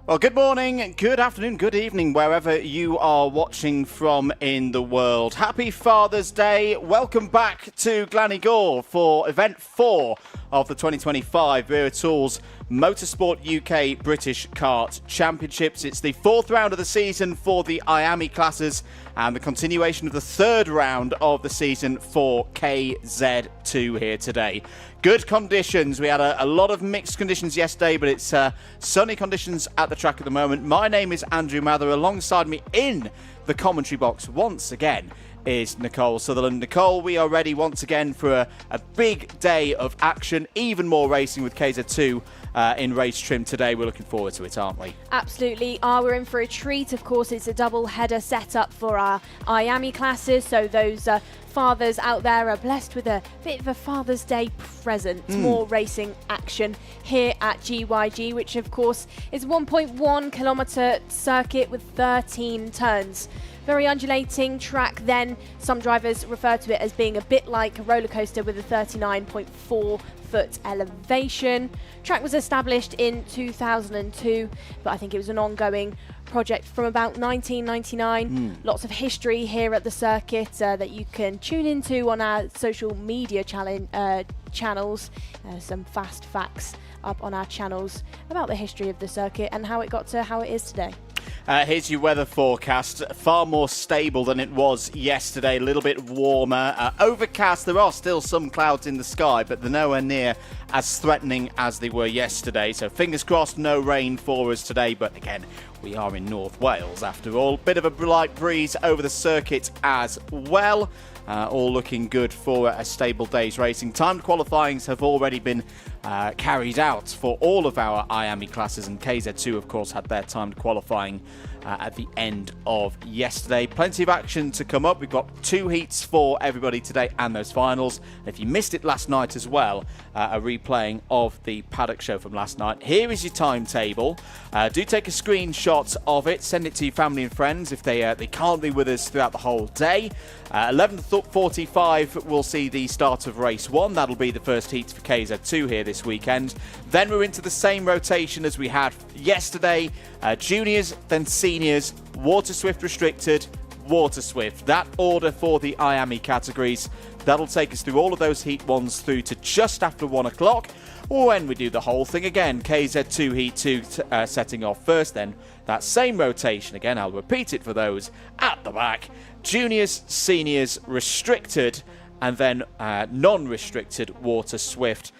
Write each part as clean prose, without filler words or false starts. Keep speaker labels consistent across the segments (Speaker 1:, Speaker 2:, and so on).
Speaker 1: Well, good morning, good afternoon, good evening, wherever you are watching from in the world. Happy Father's Day. Welcome back to Glan Y Gors for event 4 of the 2025 Wera Motorsport UK British Kart Championships. It's the 4th round of the season for the IAME classes and the continuation of the 3rd round of the season for KZ2 here today. Good conditions. We had a lot of mixed conditions yesterday, but it's sunny conditions at the track at the moment. My name is Andrew Mather. Alongside me in the commentary box once again is Nicole Sutherland. Nicole, we are ready once again for a big day of action, even more racing with KZ2 in race trim today. We're looking forward to it, aren't we?
Speaker 2: Absolutely are. We're in for a treat. Of course, it's a double header setup for our IAME classes, so those fathers out there are blessed with a bit of a Father's Day present. More racing action here at GYG, which of course is a 1.1 kilometre circuit with 13 turns. Very undulating track then. Some drivers refer to it as being a bit like a roller coaster with a 39.4 foot elevation. Track was established in 2002, but I think it was an ongoing project from about 1999. Lots of history here at the circuit that you can tune into on our social media channels. Some fast facts up on our channels about the history of the circuit and how it got to how it is today.
Speaker 1: Here's your weather forecast. Far more stable than it was yesterday. A little bit warmer. Overcast. There are still some clouds in the sky, but they're nowhere near as threatening as they were yesterday. So fingers crossed, no rain for us today. But again, we are in North Wales after all. Bit of a light breeze over the circuit as well. All looking good for a stable day's racing. Timed qualifyings have already been carried out for all of our IAME classes, and KZ2 of course had their timed qualifying at the end of yesterday. Plenty of action to come up. We've got 2 heats for everybody today and those finals. And if you missed it last night as well, a replaying of the Paddock show from last night. Here is your timetable. Do take a screenshot of it. Send it to your family and friends if they can't be with us throughout the whole day. 11:45 we'll see the start of race 1. That'll be the first heat for KZ2 here this weekend. Then we're into the same rotation as we had yesterday. Juniors, then seniors, Water Swift restricted, Water Swift. That order for the IAME categories. That'll take us through all of those heat 1s through to just after 1 o'clock. When we do the whole thing again, KZ2 Heat 2 setting off first, then that same rotation again. I'll repeat it for those at the back. Juniors, seniors, restricted, and then non-restricted Water Swift.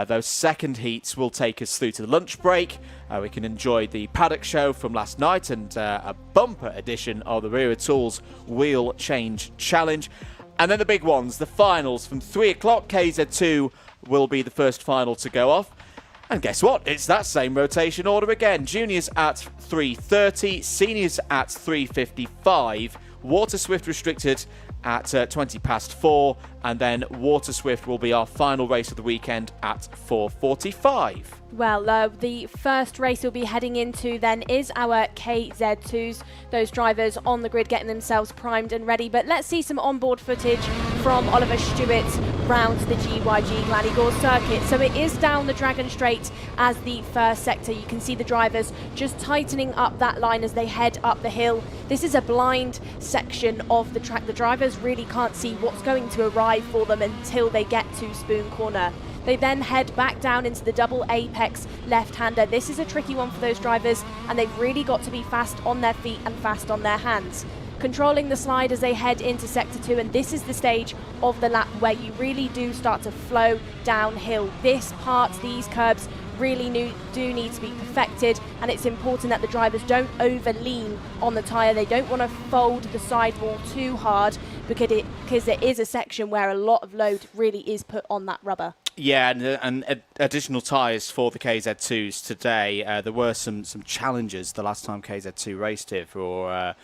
Speaker 1: Those second heats will take us through to the lunch break. We can enjoy the Paddock show from last night and a bumper edition of the Wera Wheel Change Challenge. And then the big ones, the finals from 3 o'clock. KZ2 will be the first final to go off. And guess what? It's that same rotation order again. Juniors at 3:30, seniors at 3:55, Water Swift restricted at 4:20, and then Water Swift will be our final race of the weekend at 4:45.
Speaker 2: Well, the first race we'll be heading into then is our KZ2s. Those drivers on the grid getting themselves primed and ready. But let's see some onboard footage from Oliver Stewart's round the GYG Glan Y Gors circuit. So it is down the Dragon Straight as the first sector. You can see the drivers just tightening up that line as they head up the hill. This is a blind section of the track. The drivers really can't see what's going to arrive for them until they get to Spoon Corner. They then head back down into the double apex left-hander. This is a tricky one for those drivers, and they've really got to be fast on their feet and fast on their hands. Controlling the slide as they head into sector 2, and this is the stage of the lap where you really do start to flow downhill. This part, these curbs, really do need to be perfected, and it's important that the drivers don't over lean on the tyre. They don't want to fold the sidewall too hard because there is a section where a lot of load really is put on that rubber.
Speaker 1: Yeah, and additional tyres for the KZ2s today. There were some challenges the last time KZ2 raced here for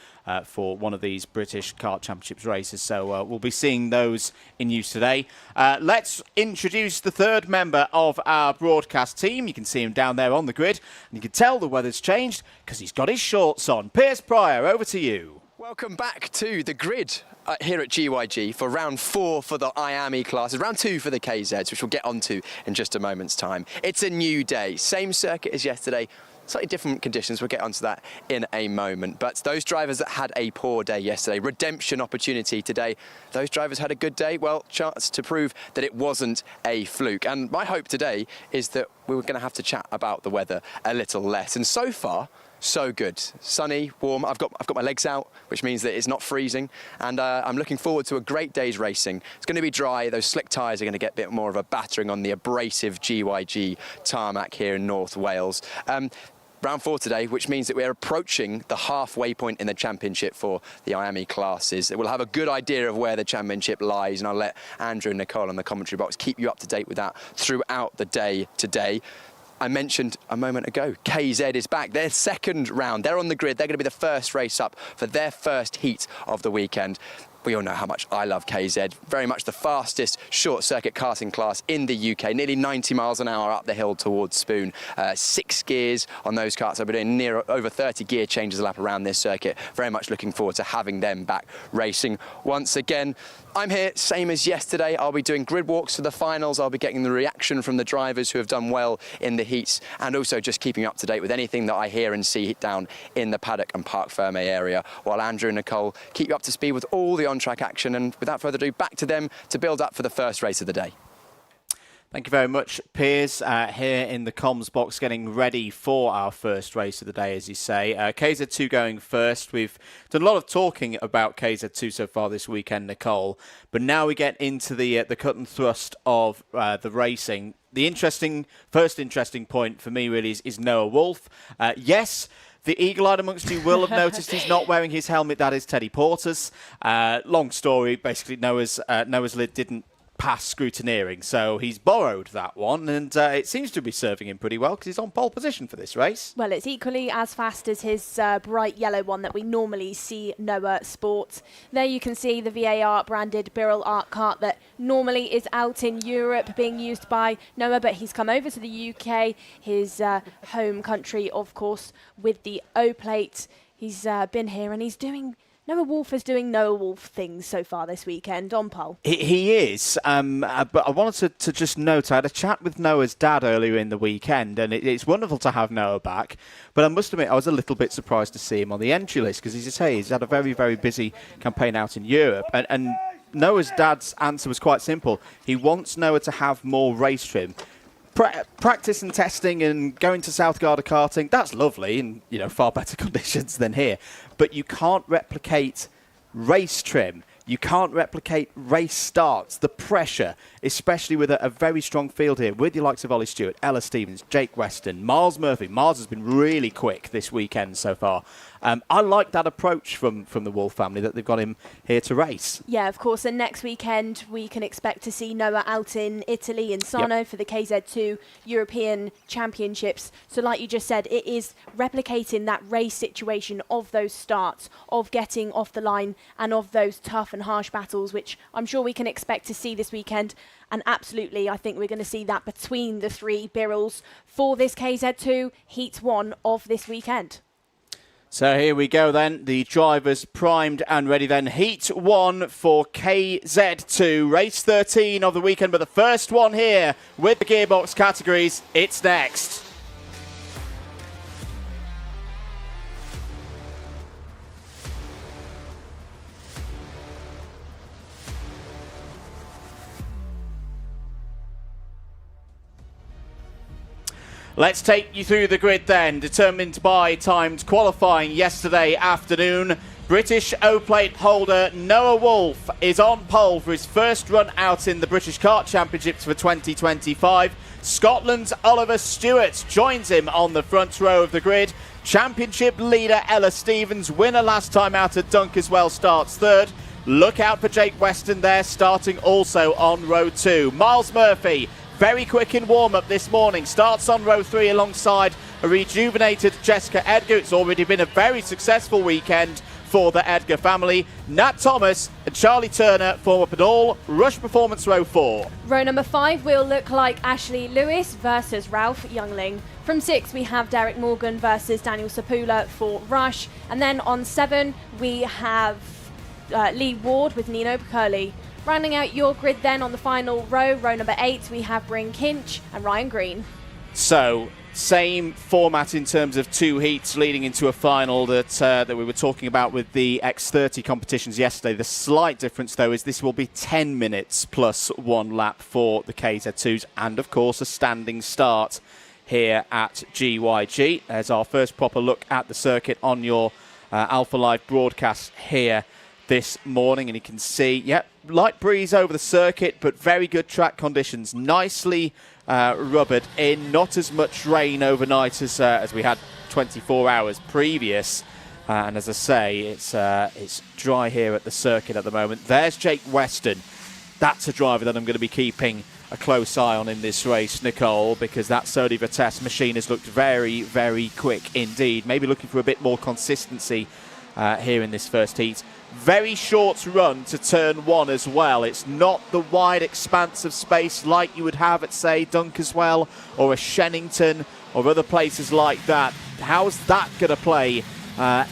Speaker 1: one of these British Kart Championships races, so we'll be seeing those in use today. Let's introduce the third member of our broadcast team. You can see him down there on the grid, and you can tell the weather's changed because he's got his shorts on. Piers Pryor, over to you.
Speaker 3: Welcome back to the grid here at GYG for round 4 for the IAME classes, round 2 for the KZs, which we'll get onto in just a moment's time. It's a new day, same circuit as yesterday, slightly different conditions. We'll get onto that in a moment. But those drivers that had a poor day yesterday, redemption opportunity today. Those drivers had a good day. Well, chance to prove that it wasn't a fluke. And my hope today is that we were going to have to chat about the weather a little less. And so far, so good. Sunny, warm. I've got my legs out, which means that it's not freezing. And I'm looking forward to a great day's racing. It's going to be dry. Those slick tyres are going to get a bit more of a battering on the abrasive GYG tarmac here in North Wales. Round 4 today, which means that we're approaching the halfway point in the championship for the IAME classes. We'll have a good idea of where the championship lies, and I'll let Andrew and Nicole on the commentary box keep you up to date with that throughout the day today. I mentioned a moment ago, KZ is back. Their second round, they're on the grid. They're going to be the first race up for their first heat of the weekend. We all know how much I love KZ. Very much the fastest short circuit karting class in the UK. Nearly 90 miles an hour up the hill towards Spoon. 6 gears on those karts. I've been doing over 30 gear changes a lap around this circuit. Very much looking forward to having them back racing once again. I'm here, same as yesterday. I'll be doing grid walks for the finals. I'll be getting the reaction from the drivers who have done well in the heats, and also just keeping you up to date with anything that I hear and see down in the Paddock and Parc Ferme area, while Andrew and Nicole keep you up to speed with all the on-track action. And without further ado, back to them to build up for the first race of the day.
Speaker 1: Thank you very much, Piers, here in the comms box, getting ready for our first race of the day, as you say. KZ2 going first. We've done a lot of talking about KZ2 so far this weekend, Nicole, but now we get into the cut and thrust of the racing. The first interesting point for me really is Noah Wolf. Yes, the eagle-eyed amongst you will have noticed he's not wearing his helmet. That is Teddy Porter's. Long story. Basically, Noah's lid didn't pass scrutineering, so he's borrowed that one, and it seems to be serving him pretty well because he's on pole position for this race.
Speaker 2: Well, it's equally as fast as his bright yellow one that we normally see Noah sport. There you can see the VAR branded Birrell Art Kart that normally is out in Europe being used by Noah, but he's come over to the UK, his home country, of course, with the O plate. He's been here and Noah Wolf is doing Noah Wolf things so far this weekend on pole.
Speaker 1: He is, but I wanted to just note, I had a chat with Noah's dad earlier in the weekend, and it's wonderful to have Noah back, but I must admit I was a little bit surprised to see him on the entry list, because he's had a very, very busy campaign out in Europe, and Noah's dad's answer was quite simple. He wants Noah to have more race trim. Practice and testing and going to South Garda karting, that's lovely in far better conditions than here. But you can't replicate race trim. You can't replicate race starts, the pressure, especially with a very strong field here, with the likes of Ollie Stewart, Ella Stevens, Jake Weston, Miles Murphy. Miles has been really quick this weekend so far. I like that approach from the Wolf family, that they've got him here to race.
Speaker 2: Yeah, of course. And next weekend, we can expect to see Noah out in Italy, in Sarno, for the KZ2 European Championships. So like you just said, it is replicating that race situation of those starts, of getting off the line, and of those tough and harsh battles, which I'm sure we can expect to see this weekend. And absolutely, I think we're going to see that between the 3 Birrells for this KZ2 Heat 1 of this weekend.
Speaker 1: So here we go then, the drivers primed and ready then. Heat 1 for KZ2, race 13 of the weekend, but the first one here with the gearbox categories, it's next. Let's take you through the grid then, determined by timed qualifying yesterday afternoon. British O-Plate holder Noah Wolf is on pole for his first run out in the British Kart Championships for 2025. Scotland's Oliver Stewart joins him on the front row of the grid. Championship leader Ella Stevens, winner last time out at Dunkers, starts third. Look out for Jake Weston there, starting also on row 2. Miles Murphy, very quick in warm-up this morning, starts on row 3 alongside a rejuvenated Jessica Edgar. It's already been a very successful weekend for the Edgar family. Nat Thomas and Charlie Turner form up an all-rush performance row 4.
Speaker 2: Row number 5 will look like Ashley Lewis versus Ralph Youngling. From 6 we have Derek Morgan versus Daniel Sapula for Rush. And then on 7 we have Lee Ward with Nino Curley. Rounding out your grid then on the final row, row number 8, we have Bryn Kinch and Ryan Green.
Speaker 1: So, Same format in terms of 2 heats leading into a final that we were talking about with the X30 competitions yesterday. The slight difference, though, is this will be 10 minutes plus 1 lap for the KZ2s, and, of course, a standing start here at GYG. There's our first proper look at the circuit on your Alpha Live broadcast here this morning, and you can see, yep, light breeze over the circuit, but very good track conditions. Nicely rubbered in, not as much rain overnight as we had 24 hours previous. And as I say, it's dry here at the circuit at the moment. There's Jake Weston. That's a driver that I'm going to be keeping a close eye on in this race, Nicole, because that Sodi Vitesse machine has looked very, very quick indeed. Maybe looking for a bit more consistency here in this first heat. Very short run to turn 1 as well. It's not the wide expanse of space like you would have at, say, Dunkeswell or a Shennington or other places like that. How's that going to play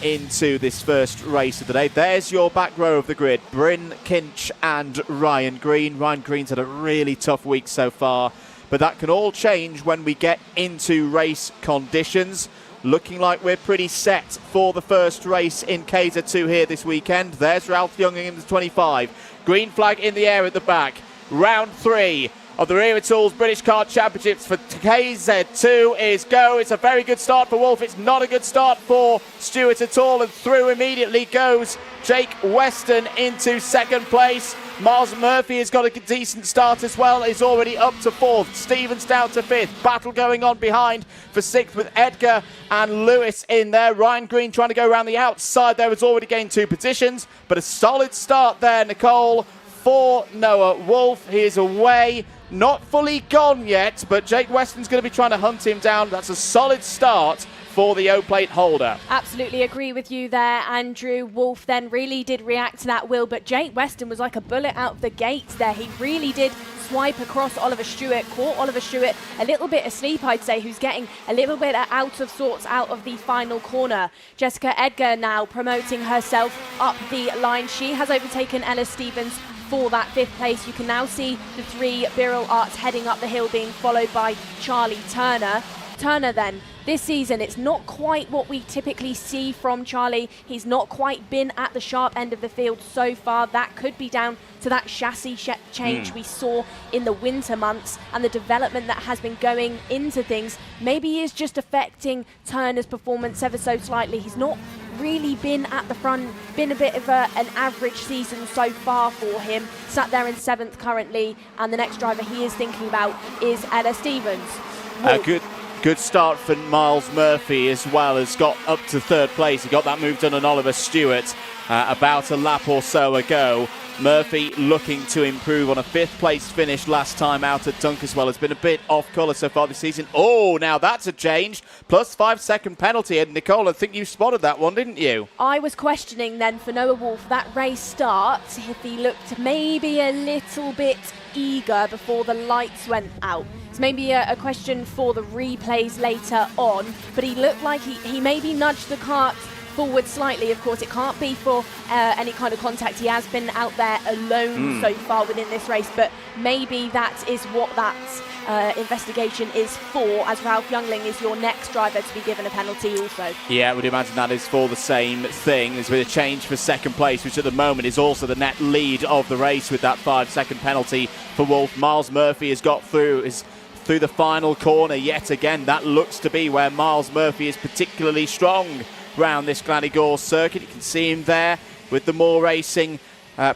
Speaker 1: into this first race of the day? There's your back row of the grid. Bryn Kinch and Ryan Green. Ryan Green's had a really tough week so far, but that can all change when we get into race conditions. Looking like we're pretty set for the first race in KZ2 here this weekend. There's Ralph Younging in the 25. Green flag in the air at the back. Round 3 of the Wera Tools British Kart Championships for KZ2 is go. It's a very good start for Wolf. It's not a good start for Stewart at all. And through immediately goes Jake Weston into second place. Miles Murphy has got a decent start as well. He's already up to 4th. Stevens down to 5th. Battle going on behind for 6th with Edgar and Lewis in there. Ryan Green trying to go around the outside there. Has already gained 2 positions. But a solid start there, Nicole, for Noah Wolf. He is away. Not fully gone yet, but Jake Weston's going to be trying to hunt him down. That's a solid start for the O-plate holder.
Speaker 2: Absolutely agree with you there, Andrew. Wolf then really did react to that wheel, but Jake Weston was like a bullet out of the gates there. He really did swipe across Oliver Stewart, caught Oliver Stewart a little bit asleep, I'd say, who's getting a little bit out of sorts out of the final corner. Jessica Edgar now promoting herself up the line. She has overtaken Ella Stevens for that 5th place. You can now see the 3 Birrell Arts heading up the hill, being followed by Charlie Turner. Turner then, this season, it's not quite what we typically see from Charlie. He's not quite been at the sharp end of the field so far. That could be down to that chassis change we saw in the winter months and the development that has been going into things. Maybe he is just affecting Turner's performance ever so slightly. He's not really been at the front, been a bit of an average season so far for him. Sat there in 7th currently, and the next driver he is thinking about is Ella Stevens.
Speaker 1: Good start for Miles Murphy as well, has got up to 3rd place. He got that move done on Oliver Stewart about a lap or so ago. Murphy looking to improve on a 5th place finish last time out at Dunkeswell. Has been a bit off colour so far this season. Oh, now that's a change. Plus 5-second penalty. And Nicole, I think you spotted that one, didn't you?
Speaker 2: I was questioning then for Noah Wolf that race start, if he looked maybe a little bit eager before the lights went out. It's maybe a question for the replays later on, but he looked like he maybe nudged the kart forward slightly. Of course, it can't be for any kind of contact. He has been out there alone so far within this race, but maybe that is what that investigation is for, as Ralph Youngling is your next driver to be given a penalty also. Yeah, I would imagine that is for the same thing. There's been a change for 2nd place, which at the moment is also the net lead of the race with that 5-second penalty for Wolf. Miles Murphy has got through the final corner yet again. That looks to be where Miles Murphy is particularly strong round this Glan Y Gors circuit. You can see him there with the More Racing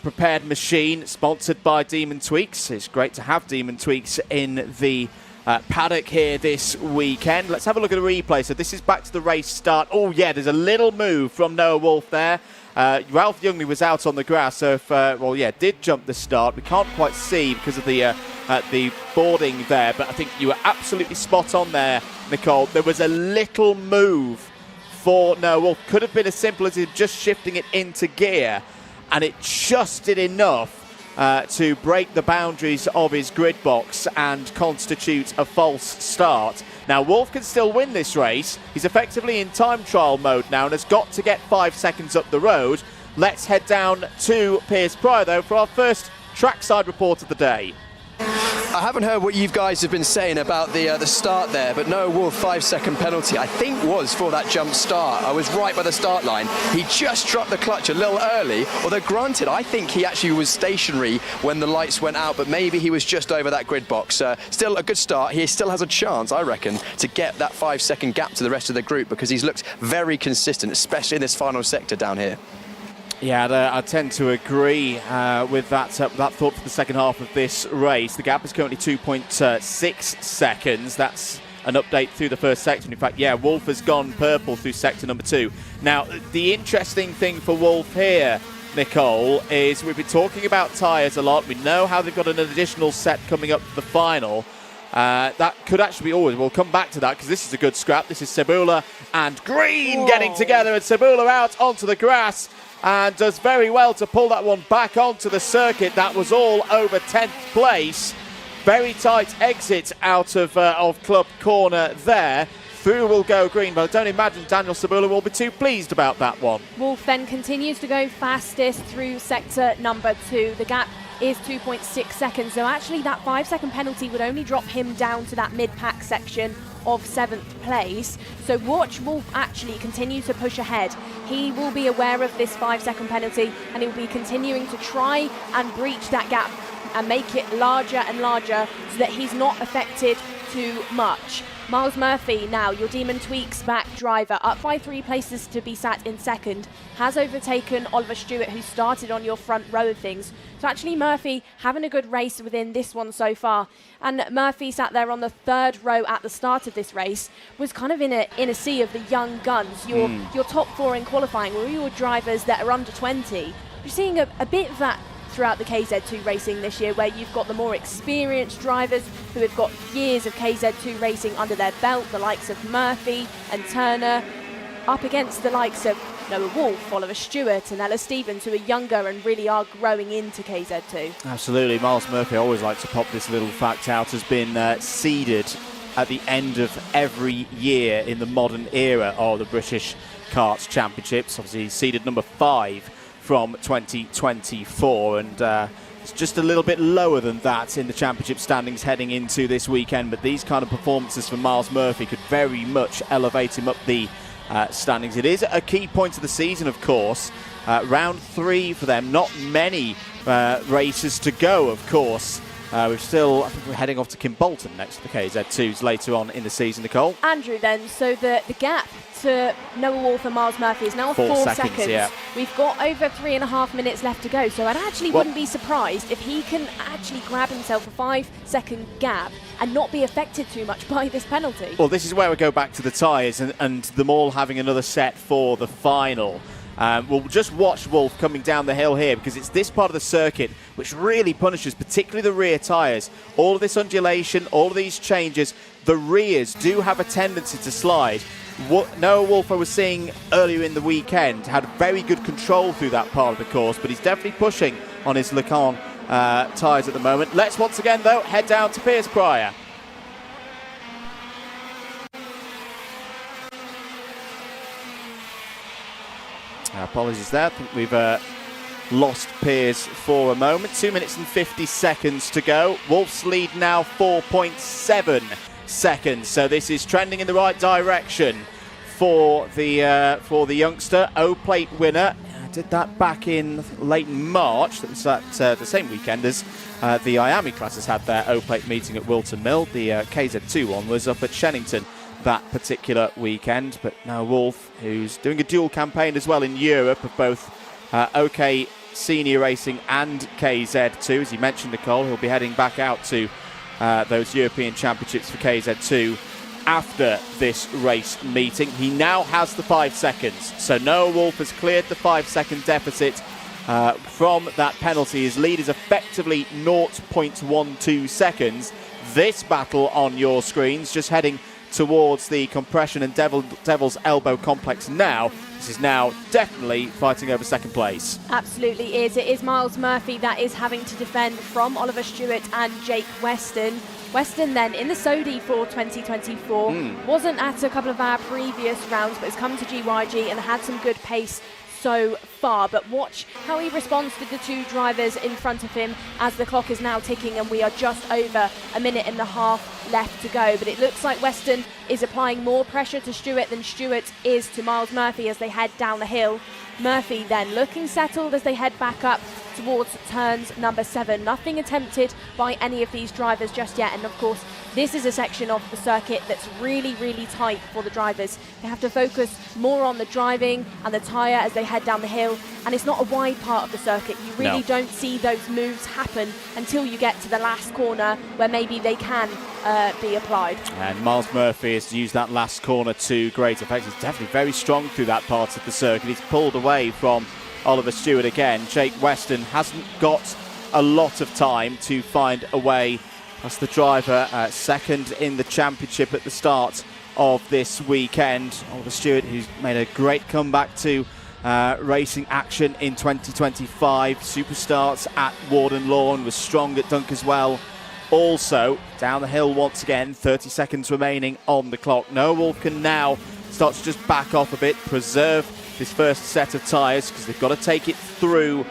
Speaker 2: prepared machine, sponsored by Demon Tweaks. It's great to have Demon Tweaks in the paddock here this weekend. Let's have a look at the replay. So this is back to the race start. Oh yeah, there's a little move from Noah Wolf there. Ralph Youngling was out on the grass, so if, did jump the start. We can't quite see because of the boarding there, but I think you were absolutely spot on there, Nicole. There was a little move for Noah Wolf. Could have been as simple as him just shifting it into gear, and it just did enough to break the boundaries of his grid box and constitute a false start. Now, Wolf can still win this race. He's effectively in time trial mode now and has got to get 5 seconds up the road. Let's head down to Pierce Pryor, though, for our first trackside report of the day.
Speaker 3: I haven't heard what you guys have been saying about the start there, but Noah Wolf 5-second penalty, I think was for that jump start. I was right by the start line. He just dropped the clutch a little early, although granted, I think he actually was stationary when the lights went out, but maybe he was just over that grid box. Still a good start. He still has a chance, I reckon, to get that 5-second gap to the rest of the group because he's looked very consistent, especially in this final sector down here.
Speaker 1: Yeah, I tend to agree with that thought for the second half of this race. The gap is currently 2.6 seconds. That's an update through the first sector. In fact, yeah, Wolf has gone purple through sector number 2. Now, the interesting thing for Wolf here, Nicole, is we've been talking about tyres a lot. We know how they've got an additional set coming up for the final. That could actually be always. We'll come back to that because this is a good scrap. This is Cebula and Green getting together, and Cebula out onto the grass and does very well to pull that one back onto the circuit. That was all over 10th place. Very tight exit out of club corner there. Through will go Green, but I don't imagine Daniel Cebula will be too pleased about that one. Wolf
Speaker 2: then continues to go fastest through sector number 2. The gap is 2.6 seconds, so actually that 5-second penalty would only drop him down to that mid-pack section of 7th place. So watch Wolf actually continue to push ahead. He will be aware of this 5-second penalty and he'll be continuing to try and breach that gap and make it larger and larger so that he's not affected too much. Miles Murphy now, your Demon Tweaks back driver, up by 3 places to be sat in second, has overtaken Oliver Stewart, who started on your front row of things. So actually Murphy having a good race within this one so far. And Murphy sat there on the 3rd row at the start of this race, was kind of in a sea of the young guns. Your top 4 in qualifying were your drivers that are under 20. You're seeing a bit of that throughout the KZ2 racing this year, where you've got the more experienced drivers who have got years of KZ2 racing under their belt, the likes of Murphy and Turner, up against the likes of Noah Wolf, Oliver Stewart and Ella Stevens, who are younger and really are growing into KZ2.
Speaker 1: Absolutely. Miles Murphy, I always like to pop this little fact out, has been seeded at the end of every year in the modern era of the British Karts Championships. Obviously, he's seeded number 5 from 2024, and it's just a little bit lower than that in the championship standings heading into this weekend, but these kind of performances from Miles Murphy could very much elevate him up the standings. It is a key point of the season, of course. Round 3 for them, not many races to go, of course. I think we're heading off to Kim Bolton next to the KZ2s later on in the season, Nicole.
Speaker 2: Andrew, then, so the gap to Noah Wolf and Miles Murphy is now 4 seconds.
Speaker 1: Yeah.
Speaker 2: We've got over 3.5 minutes left to go, so I actually wouldn't be surprised if he can actually grab himself a 5-second gap and not be affected too much by this penalty.
Speaker 1: Well, this is where we go back to the tyres and them all having another set for the final. We'll just watch Wolf coming down the hill here, because it's this part of the circuit which really punishes particularly the rear tyres. All of this undulation, all of these changes, the rears do have a tendency to slide. What Noah Wolf, I was seeing earlier in the weekend, had very good control through that part of the course, but he's definitely pushing on his Lacan tyres at the moment. Let's once again, though, head down to Pierce Pryor. Apologies there. I think we've lost Piers for a moment. 2 minutes and 50 seconds to go. Wolf's lead now 4.7 seconds. So this is trending in the right direction for the youngster. O-Plate winner. Did that back in late March. That was the same weekend as the IAME classes had their O-Plate meeting at Wilton Mill. The KZ2 one was up at Shennington that particular weekend. But now Wolf, who's doing a dual campaign as well in Europe of both OK Senior Racing and KZ2. As you mentioned, Nicole, he'll be heading back out to those European Championships for KZ2 after this race meeting. He now has the 5 seconds. So Noah Wolf has cleared the 5-second deficit from that penalty. His lead is effectively 0.12 seconds. This battle on your screens, just heading towards the compression and Devil's Elbow complex now. This is now definitely fighting over second place.
Speaker 2: Absolutely is. It is Miles Murphy that is having to defend from Oliver Stewart and Jake Weston. Weston then in the Sodi for 2024. Wasn't at a couple of our previous rounds, but has come to GYG and had some good pace so far. But watch how he responds to the two drivers in front of him as the clock is now ticking and we are just over a minute and a half left to go. But it looks like Weston is applying more pressure to Stewart than Stewart is to Miles Murphy as they head down the hill. Murphy then looking settled as they head back up towards turns number 7. Nothing attempted by any of these drivers just yet, and of course this is a section of the circuit that's really, really tight for the drivers. They have to focus more on the driving and the tyre as they head down the hill, and it's not a wide part of the circuit. You really don't see those moves happen until you get to the last corner where maybe they can be applied. And
Speaker 1: Miles Murphy has used that last corner to great effect. He's definitely very strong through that part of the circuit. He's pulled away from Oliver Stewart again. Jake Weston hasn't got a lot of time to find a way. That's the driver second in the championship at the start of this weekend. Oliver Stewart, who's made a great comeback to racing action in 2025. Superstarts at Warden Lawn, was strong at Dunk as well. Also, down the hill once again, 30 seconds remaining on the clock. Noah Wolf can now start to just back off a bit, preserve this first set of tyres because they've got to take it through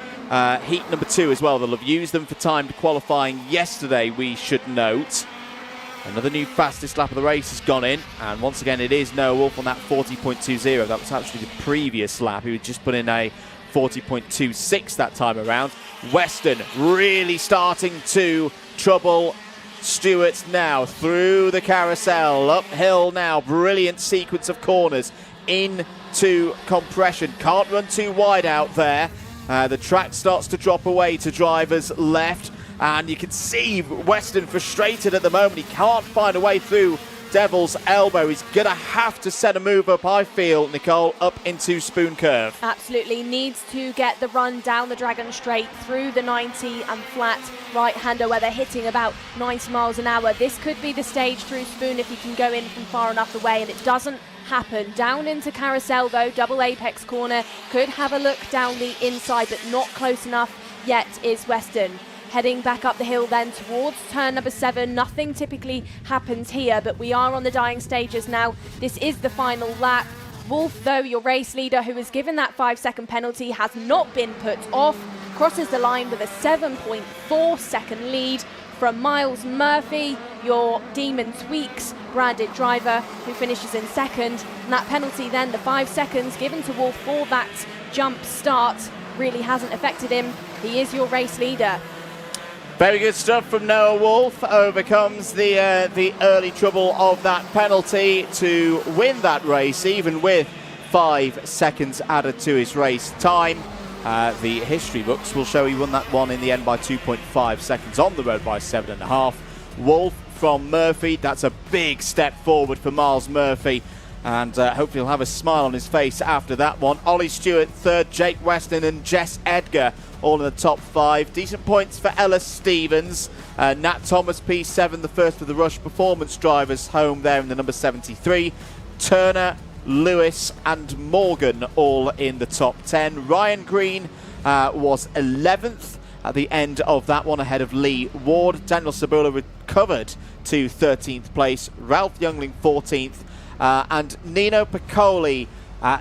Speaker 1: heat number 2 as well. They'll have used them for timed qualifying yesterday, we should note. Another new fastest lap of the race has gone in, and once again it is Noah Wolf on that 40.20. That was actually the previous lap. He would just put in a 40.26 that time around. Weston really starting to trouble Stewart now through the carousel, uphill now, brilliant sequence of corners into compression. Can't run too wide out there. The track starts to drop away to drivers left, and you can see Weston frustrated at the moment. He can't find a way through Devil's Elbow. He's going to have to set a move up, I feel, Nicole, up into Spoon Curve.
Speaker 2: Absolutely. Needs to get the run down the Dragon Straight through the 90 and flat right-hander where they're hitting about 90 miles an hour. This could be the stage through Spoon if he can go in from far enough away, and it doesn't happen. Down into Carousel though, double apex corner. Could have a look down the inside, but not close enough yet is Weston. Heading back up the hill then towards turn number 7. Nothing typically happens here, but we are on the dying stages now. This is the final lap. Wolf, though, your race leader, who was given that 5-second penalty, has not been put off. Crosses the line with a 7.4 second lead from Miles Murphy, your Demon Tweaks branded driver, who finishes in second. And that penalty then, the 5 seconds given to Wolf for that jump start, really hasn't affected him. He is your race leader.
Speaker 1: Very good stuff from Noah Wolf. Overcomes the early trouble of that penalty to win that race, even with 5 seconds added to his race time. The history books will show he won that one in the end by 2.5 seconds, on the road by 7.5. Wolf from Murphy, that's a big step forward for Miles Murphy, and hopefully he'll have a smile on his face after that one. Ollie Stewart third, Jake Weston and Jess Edgar all in the top 5. Decent points for Ellis Stevens. Nat Thomas P7, the first of the Rush Performance drivers, home there in the number 73. Turner, Lewis and Morgan all in the top 10. Ryan Green was 11th at the end of that one, ahead of Lee Ward. Daniel Sabula recovered to 13th place. Ralph Youngling 14th. And Nino Piccoli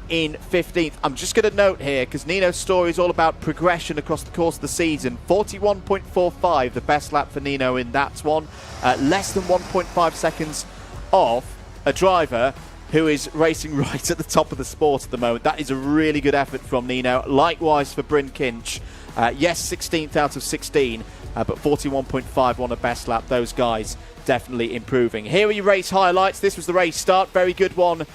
Speaker 1: in 15th. I'm just going to note here, because Nino's story is all about progression across the course of the season. 41.45, the best lap for Nino in that one. Less than 1.5 seconds off a driver who is racing right at the top of the sport at the moment. That is a really good effort from Nino. Likewise for Bryn Kinch. Yes, 16th out of 16, but 41.51 a best lap. Those guys definitely improving. Here are your race highlights. This was the race start. Very good one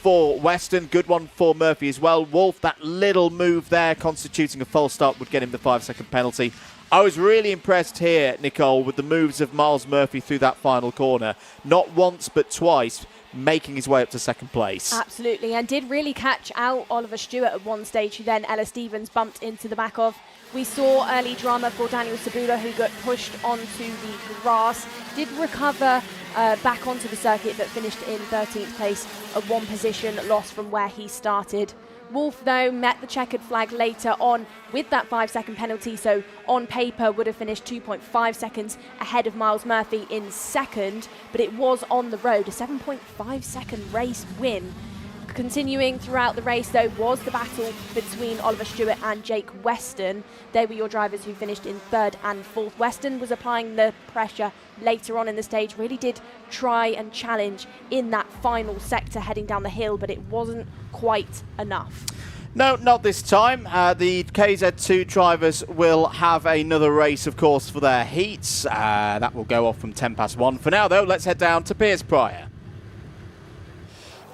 Speaker 1: for Weston. Good one for Murphy as well. Wolf, that little move there constituting a false start would get him the 5-second penalty. I was really impressed here, Nicole, with the moves of Miles Murphy through that final corner. Not once, but twice, making his way up to second place. Absolutely, and did really catch out Oliver Stewart at one stage, who then Ella Stevens bumped into the back of. We saw early drama for Daniel Sabula, who got pushed onto the grass, did recover back onto the circuit, but finished in 13th place, a 1 position loss from where he started. Wolf, though, met the checkered flag later on with that 5-second penalty, so on paper would have finished 2.5 seconds ahead of Miles Murphy in second, but it was on the road, a 7.5 second race win.
Speaker 2: Continuing throughout the race, though, was the battle between Oliver Stewart and Jake Weston. They were your drivers who finished in 3rd and 4th. Weston was applying the pressure later on in the stage, really did try and challenge in that final sector heading down the hill, but it wasn't quite enough.
Speaker 1: No, not this time. The KZ2 drivers will have another race, of course, for their heats. That will go off from 1:10. For now, though, let's head down to Piers Pryor.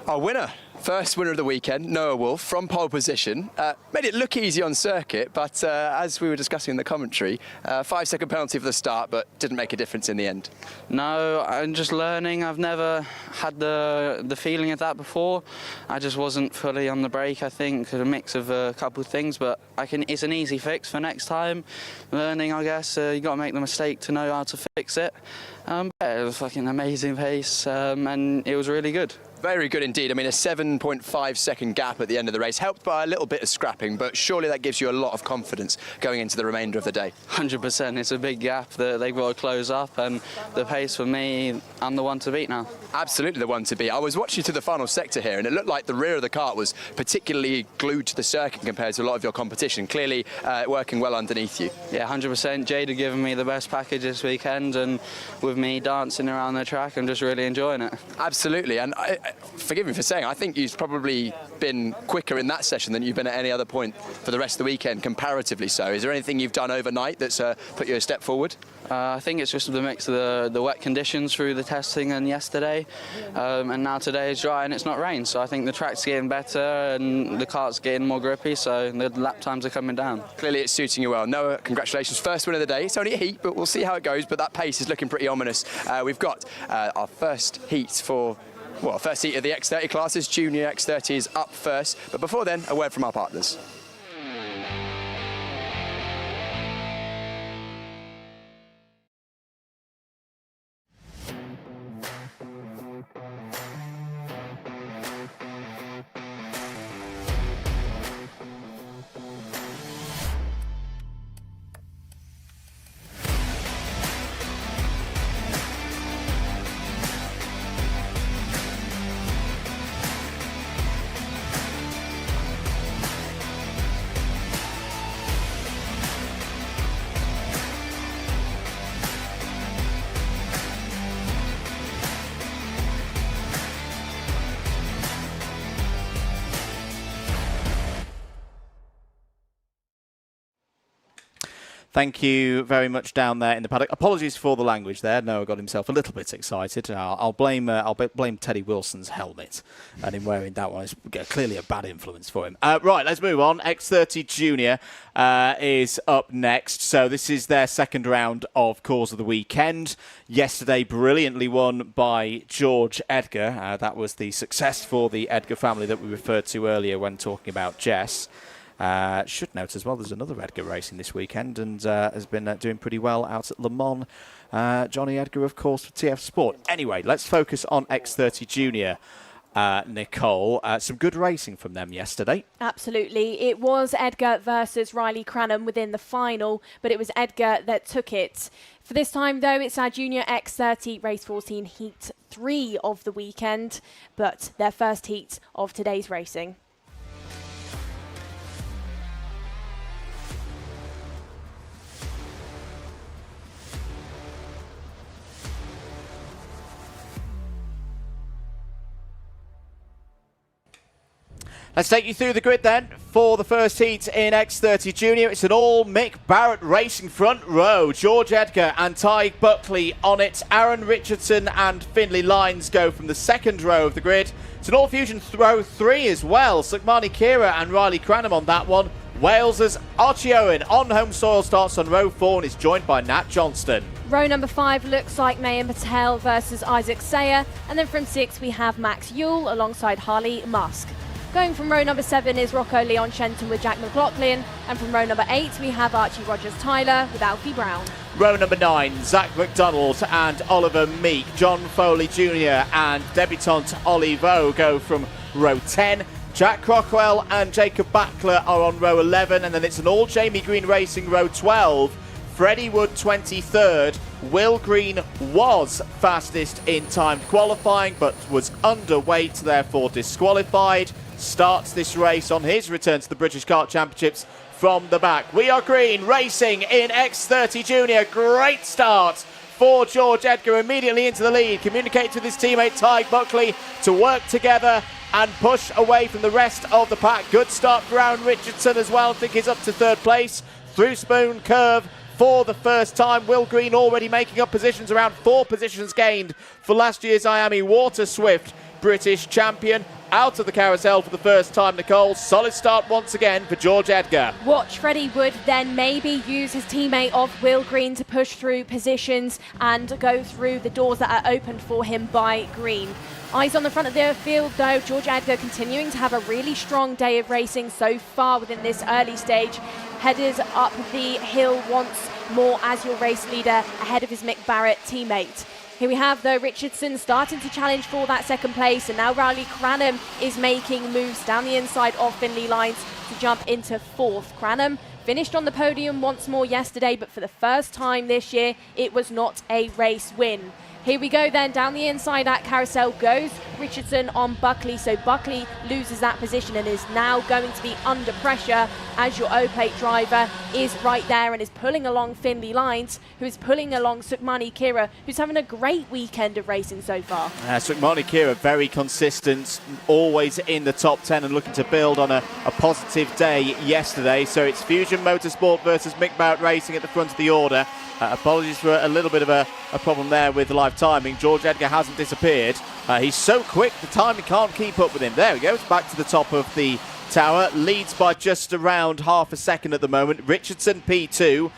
Speaker 3: Our winner. First winner of the weekend, Noah Wolf, from pole position. Made it look easy on circuit, but as we were discussing in the commentary, 5-second penalty for the start, but didn't make a difference in the end.
Speaker 4: No, I'm just learning. I've never had the feeling of that before. I just wasn't fully on the brake, I think, a mix of a couple of things, but it's an easy fix for next time. Learning, I guess, you got to make the mistake to know how to fix it. It was fucking amazing pace, and it was really good.
Speaker 3: Very good indeed. I mean, a 7.5-second gap at the end of the race, helped by a little bit of scrapping, but surely that gives you a lot of confidence going into the remainder of the day.
Speaker 4: 100%. It's a big gap that they've got to close up, and the pace for me, I'm the one to beat now.
Speaker 3: Absolutely the one to beat. I was watching to the final sector here, and it looked like the rear of the kart was particularly glued to the circuit compared to a lot of your competition. Clearly working well underneath you.
Speaker 4: Yeah, 100%. Jade had given me the best package this weekend, and with me dancing around the track, I'm just really enjoying it.
Speaker 3: Absolutely, and forgive me for saying, I think you've probably been quicker in that session than you've been at any other point for the rest of the weekend, comparatively so. Is there anything you've done overnight that's put you a step forward?
Speaker 4: I think it's just the mix of the wet conditions through the testing and yesterday, and now today is dry and it's not rain, so I think the track's getting better and the kart's getting more grippy, so the lap times are coming down. Clearly it's suiting you well. Noah, congratulations, first win of the day. It's only a heat, but we'll see how it goes, but that pace is looking pretty ominous. We've got our first heat for first heat of the X30 classes. Junior X30 is up first. But before then, a word from our partners.
Speaker 1: Thank you very much down there in the paddock. Apologies for the language there. Noah got himself a little bit excited. I'll blame Teddy Wilson's helmet and him wearing that one. It's clearly a bad influence for him. Right, let's move on. X30 Junior is up next. So this is their second round of Cause of the Weekend. Yesterday, brilliantly won by George Edgar. That was the success for the Edgar family that we referred to earlier when talking about Jess. Should note as well, there's another Edgar racing this weekend and has been doing pretty well out at Le Mans. Johnny Edgar, of course, for TF Sport. Anyway, let's focus on X30 Junior. Nicole, some good racing from them yesterday.
Speaker 2: Absolutely. It was Edgar versus Riley Cranham within the final, but it was Edgar that took it. For this time, though, it's our Junior X30 Race 14 Heat 3 of the weekend, but their first heat of today's racing.
Speaker 1: Let's take you through the grid then for the first heat in X30 Junior. It's an all Mick Barrett racing front row. George Edgar and Ty Buckley on it. Aaron Richardson and Finlay Lines go from the second row of the grid. It's an all Fusion row 3 as well. Sukmani Kira and Riley Cranham on that one. Wales's Archie Owen on home soil starts on row 4 and is joined by Nat Johnston.
Speaker 2: Row number 5 looks like Mayim Patel versus Isaac Sayer. And then from 6 we have Max Yule alongside Harley Musk. Going from row number 7 is Rocco Leon Shenton with Jack McLaughlin. And from row number 8, we have Archie Rogers-Tyler with Alfie Brown.
Speaker 1: Row number 9, Zach McDonald and Oliver Meek. John Foley Jr. and debutante Ollie Vo go from row 10. Jack Crockwell and Jacob Backler are on row 11. And then it's an all Jamie Green Racing row 12. Freddie Wood 23rd. Will Green was fastest in timed qualifying, but was underweight, therefore disqualified. Starts this race on his return to the British Kart Championships from the back. We Are Green racing in X30 Junior. Great start for George Edgar, immediately into the lead. Communicates with his teammate Ty Buckley to work together and push away from the rest of the pack. Good start for Aaron Richardson as well. I think he's up to third place. Through Spoon Curve for the first time. Will Green already making up positions, around 4 positions gained for last year's IAME Water Swift British champion. Out of the carousel for the first time, Nicole. Solid start once again for George Edgar.
Speaker 2: Watch Freddie Wood then maybe use his teammate of Will Green to push through positions and go through the doors that are opened for him by Green. Eyes on the front of the field though, George Edgar continuing to have a really strong day of racing so far within this early stage. Headed up the hill once more as your race leader ahead of his Mick Barrett teammate. Here we have, though, Richardson starting to challenge for that second place, and now Riley Cranham is making moves down the inside of Finley Lines to jump into 4th. Cranham finished on the podium once more yesterday, but for the first time this year, it was not a race win. Here we go then, down the inside at carousel goes Richardson on Buckley, so Buckley loses that position and is now going to be under pressure as your O-plate driver is right there and is pulling along Finley Lines, who is pulling along Sukhmani Kira, who's having a great weekend of racing so far.
Speaker 1: Sukhmani Kira very consistent, always in the top 10 and looking to build on a positive day yesterday. So it's Fusion Motorsport versus Mick Barrett Racing at the front of the order. Apologies for a little bit of a problem there with the live timing. George Edgar hasn't disappeared. He's so quick, the timing can't keep up with him. There we go, it's back to the top of the tower. Leads by just around half a second at the moment. Richardson P2,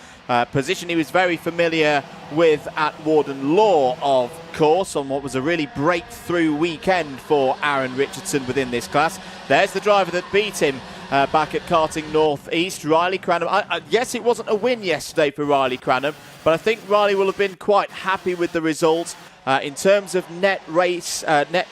Speaker 1: position he was very familiar with at Warden Law, of course, on what was a really breakthrough weekend for Aaron Richardson within this class. There's the driver that beat him back at Karting North East, Riley Cranham. Yes, it wasn't a win yesterday for Riley Cranham, but I think Riley will have been quite happy with the result. In terms of net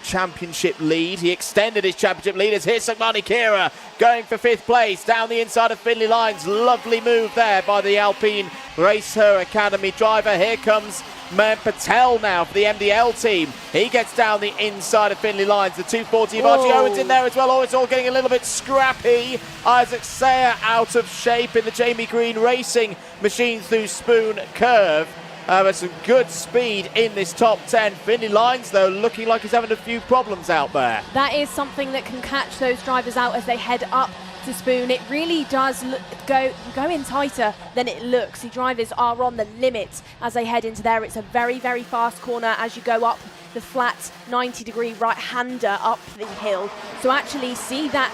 Speaker 1: championship lead, he extended his championship lead. Here's Sukhmani Kira going for 5th place down the inside of Finley Lines. Lovely move there by the Alpine Race Her Academy driver. Here comes Mayan Patel now for the MDL team. He gets down the inside of Finley Lines. The 240 of Archie Owens in there as well. Oh, it's all getting a little bit scrappy. Isaac Sayer out of shape in the Jamie Green Racing machine through Spoon Curve. But some good speed in this top 10. Finley Lines, though, looking like he's having a few problems out there.
Speaker 2: That is something that can catch those drivers out as they head up to Spoon. It really does go in tighter than it looks. The drivers are on the limit as they head into there. It's a very, very fast corner as you go up the flat 90-degree right-hander up the hill. So actually see that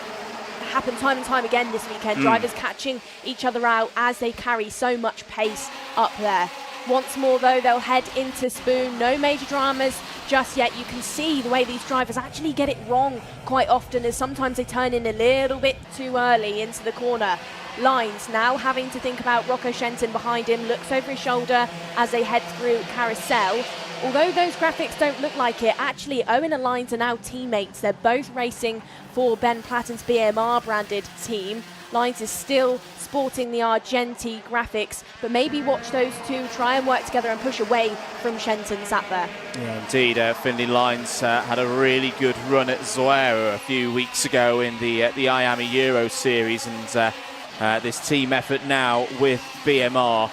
Speaker 2: happen time and time again this weekend. Drivers catching each other out as they carry so much pace up there. Once more, though, they'll head into Spoon. No major dramas just yet. You can see the way these drivers actually get it wrong quite often, as sometimes they turn in a little bit too early into the corner. Lines now having to think about Rocco Shenton behind him, looks over his shoulder as they head through carousel. Although those graphics don't look like it, actually Owen and Lines are now teammates. They're both racing for Ben Platten's BMR branded team. Lines is still sporting the Argenti graphics, but maybe watch those two try and work together and push away from Shenton sat there.
Speaker 1: Yeah, indeed. Finley Lines had a really good run at Wera a few weeks ago in the IAME Euro Series, and this team effort now with BMR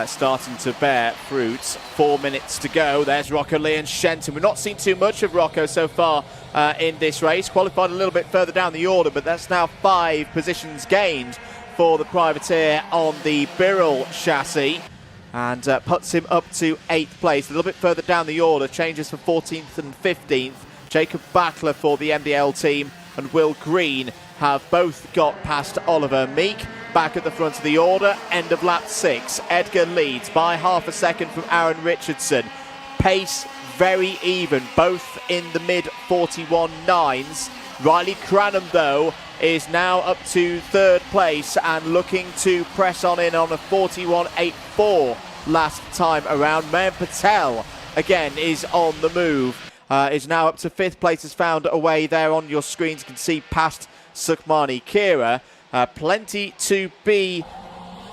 Speaker 1: starting to bear fruit. 4 minutes to go. There's Rocco Lee and Shenton. We've not seen too much of Rocco so far in this race. Qualified a little bit further down the order, but that's now 5 positions gained for the privateer on the Birrell chassis, and puts him up to 8th place. A little bit further down the order, changes for 14th and 15th. Jacob Backler for the MDL team and Will Green have both got past Oliver Meek. Back at the front of the order, end of lap 6. Edgar leads by half a second from Aaron Richardson. Pace very even, both in the mid 41.9s. Riley Cranham, though, is now up to 3rd place and looking to press on in on a 41.84 last time around. Mayan Patel, again, is on the move. Is now up to 5th place, is found away there on your screens. You can see past Sukhmani Kira. Plenty to be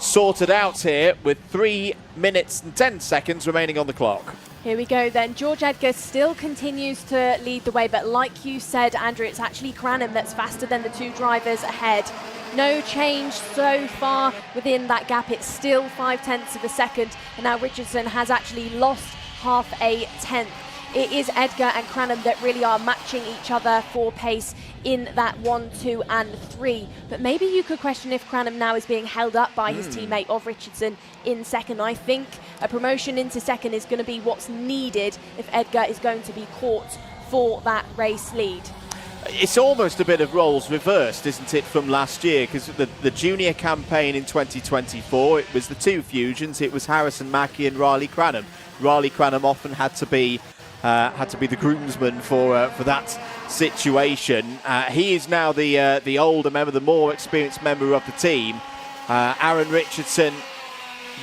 Speaker 1: sorted out here with 3 minutes and 10 seconds remaining on the clock.
Speaker 2: Here we go then. George Edgar still continues to lead the way, but like you said, Andrew, it's actually Cranham that's faster than the two drivers ahead. No change so far within that gap. It's still 0.5 of a second, and now Richardson has actually lost half a tenth. It is Edgar and Cranham that really are matching each other for pace in that 1, 2 and 3. But maybe you could question if Cranham now is being held up by his teammate of Richardson in second. I think a promotion into second is going to be what's needed if Edgar is going to be caught for that race lead.
Speaker 1: It's almost a bit of roles reversed, isn't it, from last year? Because the junior campaign in 2024, it was the two fusions. It was Harrison Mackie and Riley Cranham. Riley Cranham often had to be the groomsman for that situation. He is now the older member, the more experienced member of the team. Aaron Richardson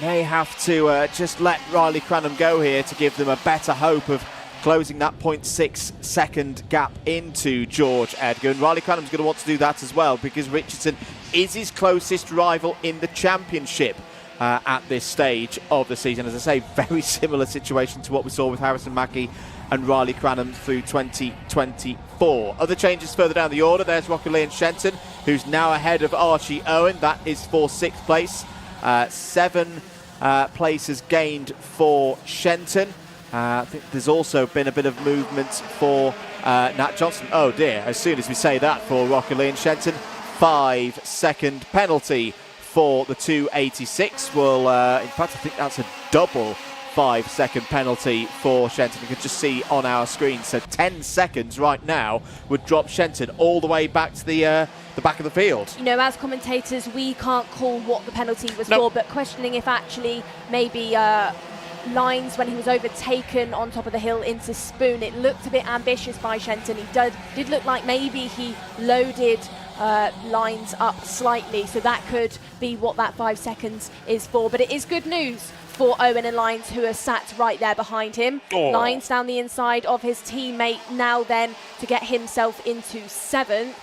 Speaker 1: may have to just let Riley Cranham go here to give them a better hope of closing that 0.6 second gap into George Edgar. And Riley Cranham's going to want to do that as well, because Richardson is his closest rival in the championship at this stage of the season. As I say, very similar situation to what we saw with Harrison Mackie and Riley Cranham through 2024. Other changes further down the order. There's Rocky Shenton, who's now ahead of Archie Owen. That is for 6th place. 7 places gained for Shenton. I think there's also been a bit of movement for Nat Johnson. Oh dear, as soon as we say that for Rocky Shenton, 5-second penalty for the 286. Well, in fact, I think that's a double 5-second penalty for Shenton. You can just see on our screen. So 10 seconds right now would drop Shenton all the way back to the back of the field.
Speaker 2: You know, as commentators, we can't call what the penalty was for, but questioning if actually maybe Lines, when he was overtaken on top of the hill into Spoon, it looked a bit ambitious by Shenton. He did look like maybe he loaded Lines up slightly, so that could be what that 5 seconds is for. But it is good news for Owen and Lines, who are sat right there behind him. Lines down the inside of his teammate now then to get himself into 7th.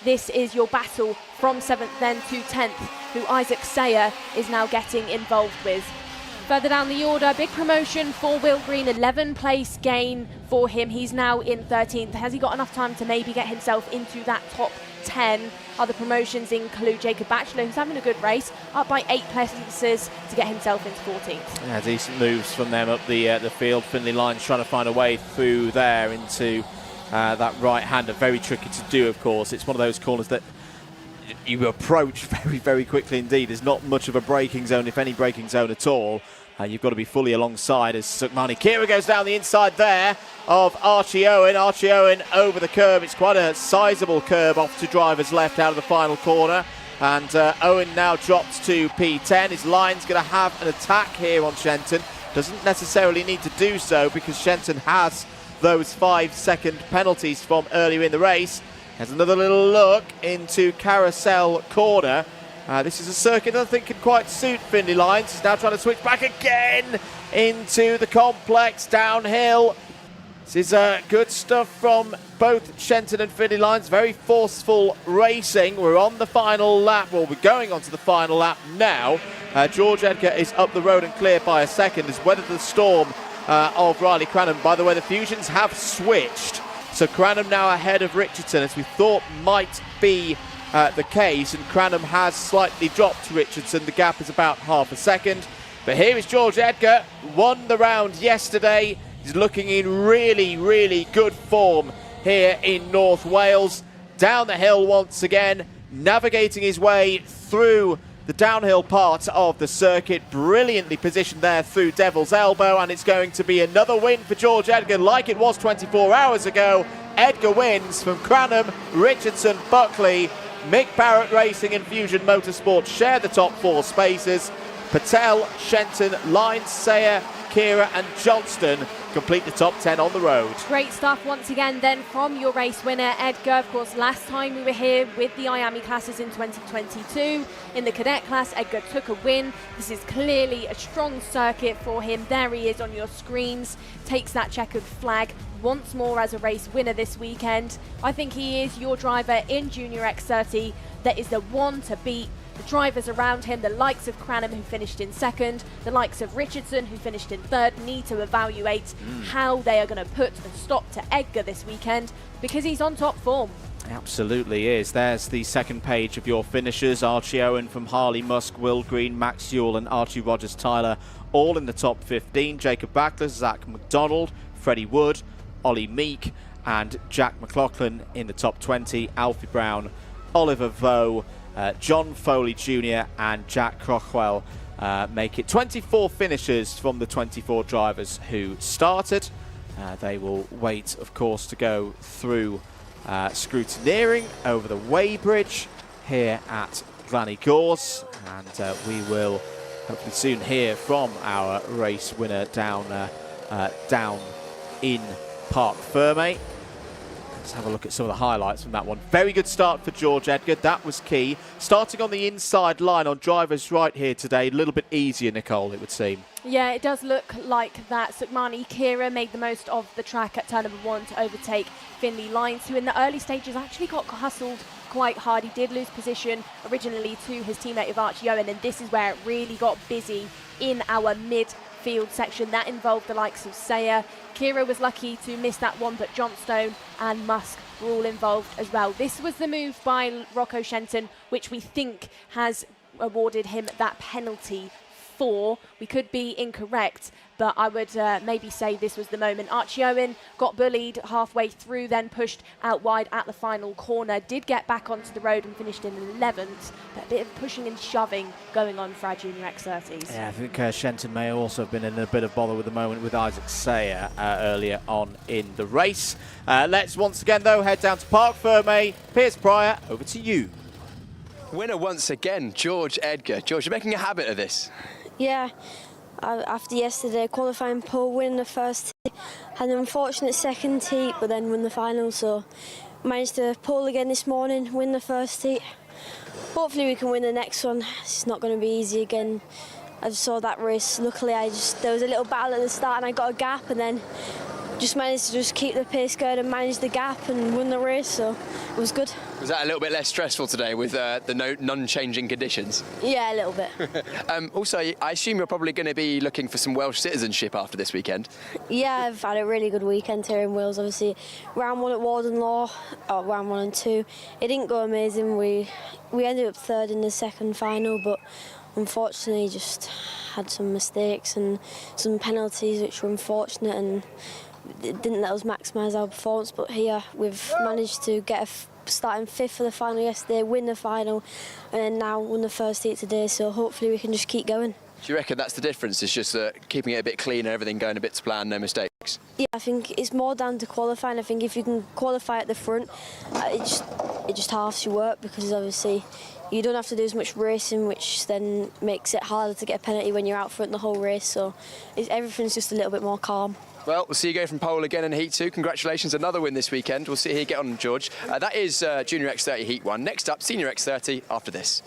Speaker 2: This is your battle from 7th then to 10th, who Isaac Sayer is now getting involved with. Further down the order, big promotion for Will Green, 11th place gain for him. He's now in 13th. Has he got enough time to maybe get himself into that top 10? Other promotions include Jacob Batchelor, who's having a good race, up by 8 places to get himself into 14th.
Speaker 1: Yeah, decent moves from them up the field. Finley Lines trying to find a way through there into that right-hander. Very tricky to do, of course. It's one of those corners that you approach very, very quickly indeed. There's not much of a braking zone, if any braking zone at all. You've got to be fully alongside as Sukmani Kira goes down the inside there of Archie Owen. Archie Owen over the curb. It's quite a sizable curb off to driver's left out of the final corner. And Owen now drops to P10. His line's going to have an attack here on Shenton. Doesn't necessarily need to do so because Shenton has those 5-second penalties from earlier in the race. Has another little look into Carousel Corner. This is a circuit that I think can quite suit Finley Lines. He's now trying to switch back again into the complex downhill. This is good stuff from both Shenton and Finley Lines. Very forceful racing. We're on the final lap. Well, we're going on to the final lap now. George Edgar is up the road and clear by a second. Has weathered the storm of Riley Cranham. By the way, the fusions have switched. So Cranham now ahead of Richardson, as we thought might be the case, and Cranham has slightly dropped Richardson. The gap is about half a second. But here is George Edgar, won the round yesterday. He's looking in really, really good form here in North Wales. Down the hill once again, navigating his way through the downhill part of the circuit. Brilliantly positioned there through Devil's Elbow, and it's going to be another win for George Edgar like it was 24 hours ago. Edgar wins from Cranham, Richardson, Buckley. Mick Barrett Racing and Fusion Motorsport share the top 4 spaces. Patel, Shenton, Lines, Sayer, Kira and Johnston complete the top 10 on the road.
Speaker 2: Great stuff once again then from your race winner Edgar. Of course, last time we were here with the IAME classes in 2022 in the cadet class, Edgar took a win. This is clearly a strong circuit for him. There he is on your screens, takes that checkered flag once more as a race winner this weekend. I think he is your driver in Junior X30 that is the one to beat the drivers around him, the likes of Cranham who finished in second, the likes of Richardson who finished in third, need to evaluate how they are going to put a stop to Edgar this weekend, because he's on top form.
Speaker 1: Absolutely is. There's the second page of your finishers. Archie Owen from Harley Musk, Will Green, Max Ewell and Archie Rogers-Tyler all in the top 15. Jacob Backler, Zach McDonald, Freddie Wood, Ollie Meek and Jack McLaughlin in the top 20. Alfie Brown, Oliver Vaux, John Foley Jr. and Jack Crockwell make it 24 finishers from the 24 drivers who started. They will wait, of course, to go through scrutineering over the weighbridge here at Glan Y Gors, and we will hopefully soon hear from our race winner down in Parc Ferme. Let's have a look at some of the highlights from that one. Very good start for George Edgar, that was key. Starting on the inside line on driver's right here today, a little bit easier, Nicole, it would seem.
Speaker 2: Yeah, it does look like that. Sukmani Kira made the most of the track at turn number 1 to overtake Finley Lyons, who in the early stages actually got hustled quite hard. He did lose position originally to his teammate of Archie Owen, and this is where it really got busy in our midfield section. That involved the likes of Sayer. Kira was lucky to miss that one, but Johnstone and Musk were all involved as well. This was the move by Rocco Shenton, which we think has awarded him that penalty for. We could be incorrect, but I would maybe say this was the moment. Archie Owen got bullied halfway through, then pushed out wide at the final corner, did get back onto the road and finished in 11th, but a bit of pushing and shoving going on for our Junior X30s.
Speaker 1: Yeah, I think Shenton may also have been in a bit of bother with the moment with Isaac Sayer earlier on in the race. Let's once again, though, head down to Parc Ferme. Piers Pryor, over to you.
Speaker 3: Winner once again, George Edgar. George, you're making a habit of this.
Speaker 5: Yeah, after yesterday qualifying pole, winning the first heat, had an unfortunate second heat, but then won the final, so managed to pole again this morning, win the first heat. Hopefully we can win the next one. It's not going to be easy again. I just saw that race. Luckily, there was a little battle at the start and I got a gap, and then just managed to just keep the pace going and manage the gap and win the race, so it was good.
Speaker 3: Was that a little bit less stressful today with the non-changing conditions?
Speaker 5: Yeah, a little bit.
Speaker 3: Also, I assume you're probably going to be looking for some Welsh citizenship after this weekend?
Speaker 5: Yeah, I've had a really good weekend here in Wales. Obviously, round 1 at Warden Law, or round 1 and 2, it didn't go amazing. We ended up third in the second final, but unfortunately just had some mistakes and some penalties which were unfortunate, and it didn't let us maximise our performance. But here we've managed to get starting 5th for the final yesterday, win the final, and then now won the first heat today, so hopefully we can just keep going.
Speaker 3: Do you reckon that's the difference? It's just keeping it a bit cleaner, everything going a bit to plan, no mistakes?
Speaker 5: Yeah, I think it's more down to qualifying. I think if you can qualify at the front, it just halves your work, because obviously you don't have to do as much racing, which then makes it harder to get a penalty when you're out front the whole race, so everything's just a little bit more calm.
Speaker 3: Well, we'll see you go from pole again in Heat 2. Congratulations, another win this weekend. We'll see how you get on, George. That is Junior X30 Heat 1. Next up, Senior X30 after this.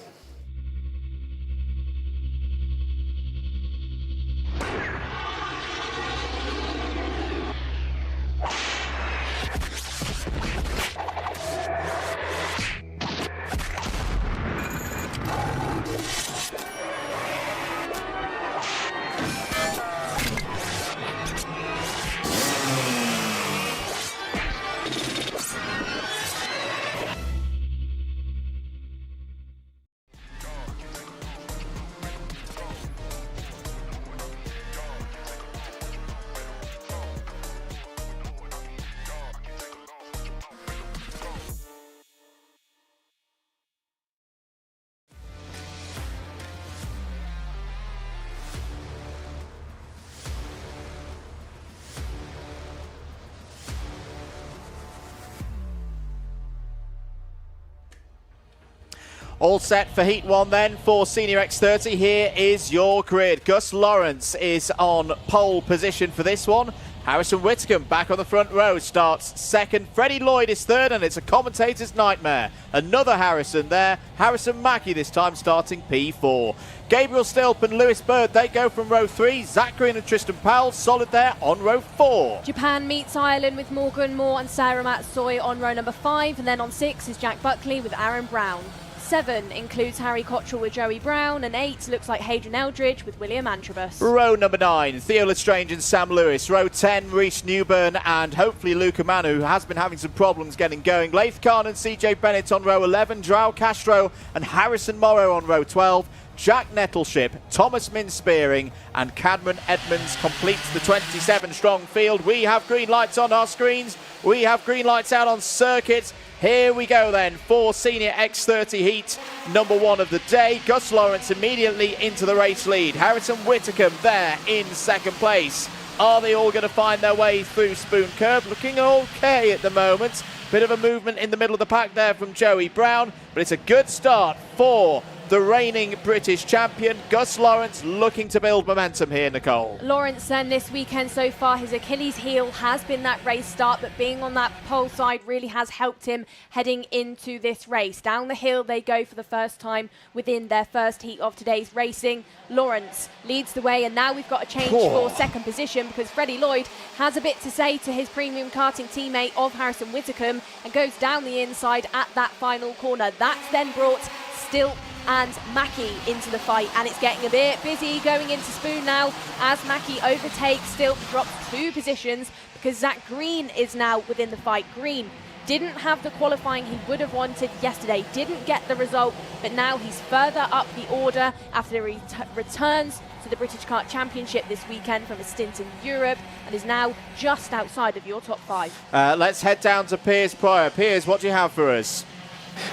Speaker 1: All set for Heat 1 then for Senior X30. Here is your grid. Gus Lawrence is on pole position for this one. Harrison Whitcomb back on the front row starts second. Freddie Lloyd is third, and it's a commentator's nightmare. Another Harrison there. Harrison Mackie this time starting P4. Gabriel Stilp and Lewis Bird, they go from row 3. Zach Green and Tristan Powell solid there on row 4.
Speaker 2: Japan meets Ireland with Morgan Moore and Sarah Matsoy on row number 5, and then on 6 is Jack Buckley with Aaron Brown. 7 includes Harry Cottrell with Joey Brown, and 8 looks like Hadrian Eldridge with William Antrobus.
Speaker 1: Row number 9, Theo Lestrange and Sam Lewis. Row 10, Rhys Newburn and hopefully Luca Manu, who has been having some problems getting going. Laith Khan and CJ Bennett on row 11, Joao Castro and Harrison Morrow on row 12. Jack Nettleship, Thomas Minspearing and Cadman Edmonds completes the 27-strong field. We have green lights on our screens. We have green lights out on circuits. Here we go then for Senior X30 Heat number 1 of the day. Gus Lawrence immediately into the race lead. Harrison Whitcomb there in second place. Are they all going to find their way through Spoon Curve? Looking okay at the moment. Bit of a movement in the middle of the pack there from Joey Brown, but it's a good start for the reigning British champion. Gus Lawrence looking to build momentum here, Nicole.
Speaker 2: Lawrence then this weekend so far, his Achilles heel has been that race start, but being on that pole side really has helped him heading into this race. Down the hill they go for the first time within their first heat of today's racing. Lawrence leads the way, and now we've got a change for second position because Freddie Lloyd has a bit to say to his premium karting teammate of Harrison Whitcomb and goes down the inside at that final corner. That's then brought Still and Mackie into the fight, and it's getting a bit busy going into Spoon now as Mackie overtakes Still, drops 2 positions because Zach Green is now within the fight. Green didn't have the qualifying he would have wanted yesterday, didn't get the result, but now he's further up the order after he returns to the British Kart Championship this weekend from a stint in Europe and is now just outside of your top 5.
Speaker 1: Let's head down to Piers Pryor. Piers, what do you have for us?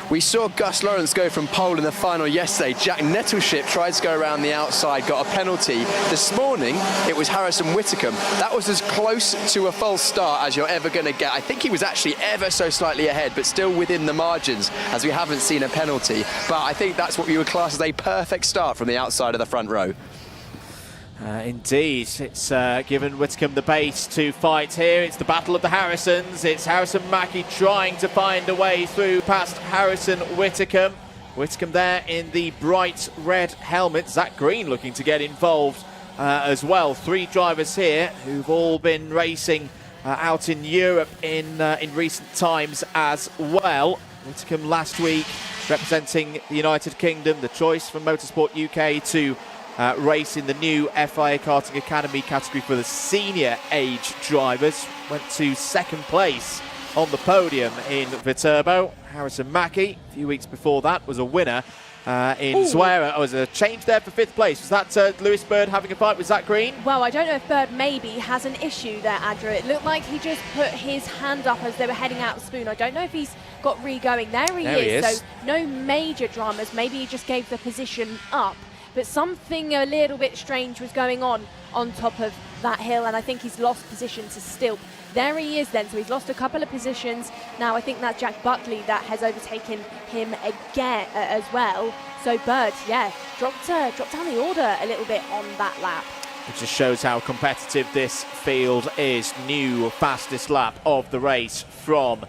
Speaker 3: We saw Gus Lawrence go from pole in the final yesterday. Jack Nettleship tried to go around the outside, got a penalty. This morning, it was Harrison Whitcomb. That was as close to a false start as you're ever going to get. I think he was actually ever so slightly ahead, but still within the margins, as we haven't seen a penalty. But I think that's what we would class as a perfect start from the outside of the front row.
Speaker 1: Indeed, it's given Whitcomb the base to fight here. It's the battle of the Harrisons. It's Harrison Mackie trying to find a way through past Harrison Whitcomb. Whitcomb there in the bright red helmet. Zach Green looking to get involved as well. 3 drivers here who've all been racing out in Europe in recent times as well. Whitcomb last week representing the United Kingdom, the choice from Motorsport UK to race in the new FIA Karting Academy category for the senior age drivers. Went to second place on the podium in Viterbo. Harrison Mackie, a few weeks before that, was a winner in Wera. Oh, was a change there for 5th place. Was that Lewis Bird having a fight with Zach Green?
Speaker 2: Well, I don't know if Bird maybe has an issue there, Andrew. It looked like he just put his hand up as they were heading out of Spoon. I don't know if he's got re-going. There he is. So no major dramas. Maybe he just gave the position up. But something a little bit strange was going on top of that hill, and I think he's lost position to Stilp. There he is then, so he's lost a couple of positions. Now I think that's Jack Buckley that has overtaken him again as well. So Bird, yeah, dropped down the order a little bit on that lap.
Speaker 1: It just shows how competitive this field is. New fastest lap of the race from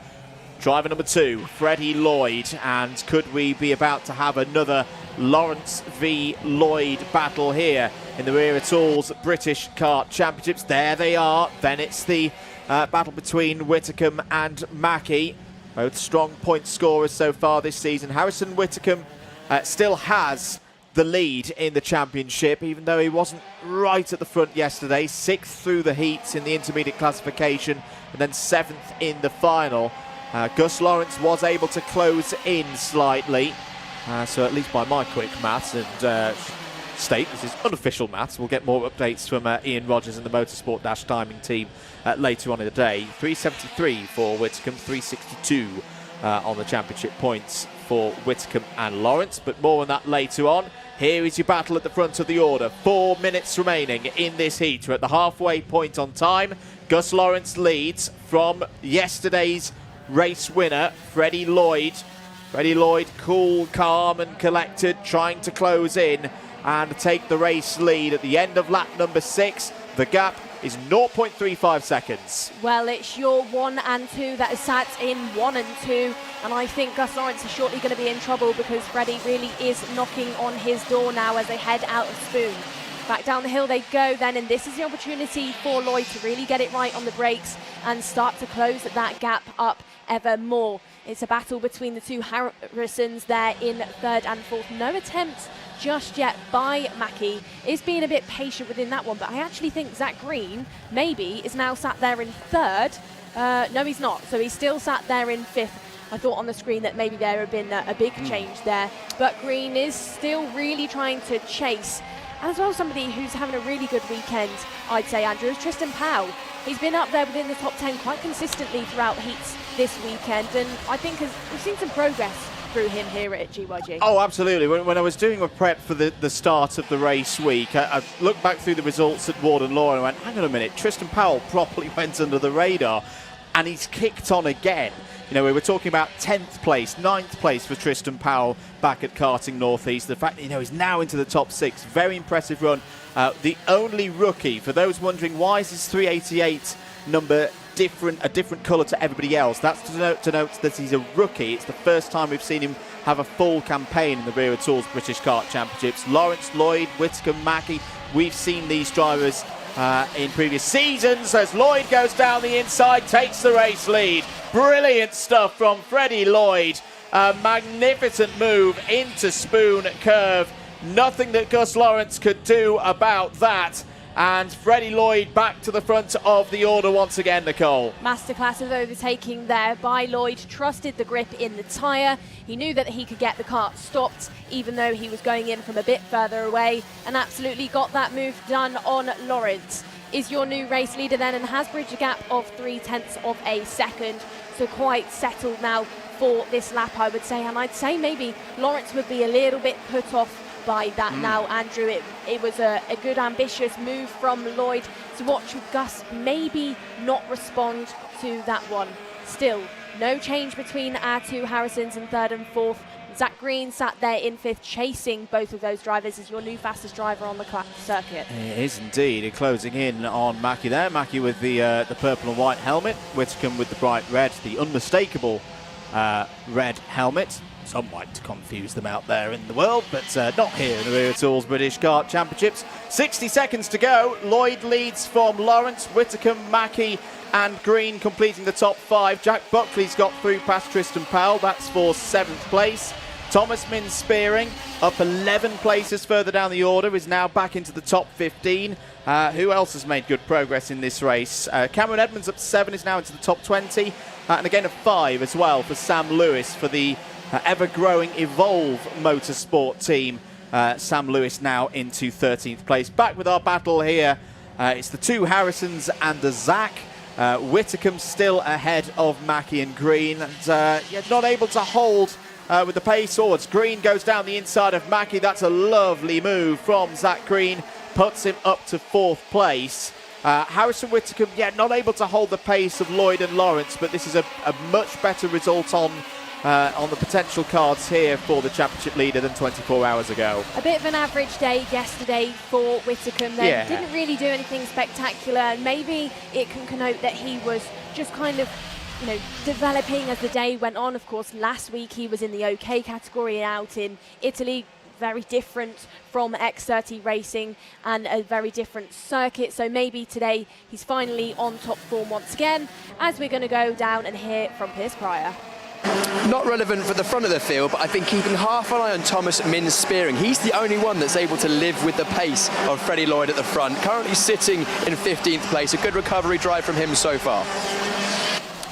Speaker 1: driver number 2, Freddie Lloyd. And could we be about to have another Lawrence v Lloyd battle here in the Wera Tools British Kart Championships? There they are. Then it's the battle between Whitcomb and Mackie. Both strong point scorers so far this season. Harrison Whitcomb still has the lead in the championship, even though he wasn't right at the front yesterday. 6th through the heats in the intermediate classification and then 7th in the final. Gus Lawrence was able to close in slightly. So at least by my quick maths and state, this is unofficial maths. We'll get more updates from Ian Rogers and the Motorsport Timing team later on in the day. 373 for Whitcomb, 362 on the championship points for Whitcomb and Lawrence. But more on that later on. Here is your battle at the front of the order. 4 minutes remaining in this heat. We're at the halfway point on time. Gus Lawrence leads from yesterday's race winner, Freddie Lloyd. Freddie Lloyd, cool, calm and collected, trying to close in and take the race lead at the end of lap number 6. The gap is 0.35 seconds.
Speaker 2: Well, it's your 1 and 2 that is sat in 1 and 2, and I think Gus Lawrence is shortly going to be in trouble because Freddie really is knocking on his door now as they head out of Spoon. Back down the hill they go then, and this is the opportunity for Lloyd to really get it right on the brakes and start to close that gap up ever more. It's a battle between the two Harrisons there in third and fourth. No attempt just yet by Mackie. Is being a bit patient within that one, but I actually think Zach Green maybe is now sat there in third. No, he's not. So he's still sat there in fifth. I thought on the screen that maybe there had been a big change there, but Green is still really trying to chase. And as well, somebody who's having a really good weekend, I'd say, Andrew, is Tristan Powell. He's been up there within the top 10 quite consistently throughout heats this weekend, and I think we've seen some progress through him here at GYG.
Speaker 1: Oh, absolutely. When I was doing a prep for the start of the race week, I looked back through the results at Warden Law and I went, hang on a minute, Tristan Powell properly went under the radar, and he's kicked on again. You know, we were talking about 10th place, 9th place for Tristan Powell back at Karting Northeast. The fact that, you know, he's now into the top 6, very impressive run. The only rookie, for those wondering why is his 388 number a different colour to everybody else, that's to denote that he's a rookie. It's the first time we've seen him have a full campaign in the Wera Tools British Kart Championships. Lawrence, Lloyd, Whittaker, Mackie, we've seen these drivers in previous seasons as Lloyd goes down the inside, takes the race lead. Brilliant stuff from Freddie Lloyd. A magnificent move into Spoon Curve. Nothing that Gus Lawrence could do about that. And Freddie Lloyd back to the front of the order once again, Nicole.
Speaker 2: Masterclass of overtaking there by Lloyd. Trusted the grip in the tyre. He knew that he could get the kart stopped, even though he was going in from a bit further away, and absolutely got that move done on Lawrence. Is your new race leader then, and has bridged a gap of 0.3 of a second. So quite settled now for this lap, I would say. And I'd say maybe Lawrence would be a little bit put off by that now, Andrew. It was a good, ambitious move from Lloyd to watch Gus maybe not respond to that one. Still, no change between our two Harrisons in third and fourth. Zach Green sat there in fifth, chasing both of those drivers as your new fastest driver on the circuit.
Speaker 1: It is indeed. Closing in on Mackie there. Mackie with the purple and white helmet. Whittaker with the bright red, the unmistakable red helmet. Some might confuse them out there in the world, but not here in the Wera Tools British Kart Championships. 60 seconds to go. Lloyd leads from Lawrence, Whittaker, Mackie and Green completing the top 5. Jack Buckley's got through past Tristan Powell. That's for 7th place. Thomas Min Spearing up 11 places further down the order, is now back into the top 15. Who else has made good progress in this race? Cameron Edmonds up 7, is now into the top 20. And again a 5 as well for Sam Lewis for the ever-growing Evolve Motorsport team. Sam Lewis now into 13th place. Back with our battle here. It's the two Harrisons and the Zach. Whittaker still ahead of Mackie and Green. And not able to hold with the pace forwards. Green goes down the inside of Mackie. That's a lovely move from Zach Green. Puts him up to 4th place. Harrison Whittaker, not able to hold the pace of Lloyd and Lawrence, but this is a much better result on the potential cards here for the championship leader than 24 hours ago. A
Speaker 2: bit of an average day yesterday for Whittaker. Didn't really do anything spectacular. Maybe it can connote that he was just kind of, developing as the day went on. Of course, last week he was in the OK category out in Italy. Very different from X30 racing and a very different circuit. So maybe today he's finally on top form once again, as we're going to go down and hear from Piers Pryor.
Speaker 3: Not relevant for the front of the field, but I think keeping half an eye on Thomas Min Spearing. He's the only one that's able to live with the pace of Freddie Lloyd at the front. Currently sitting in 15th place. A good recovery drive from him so far.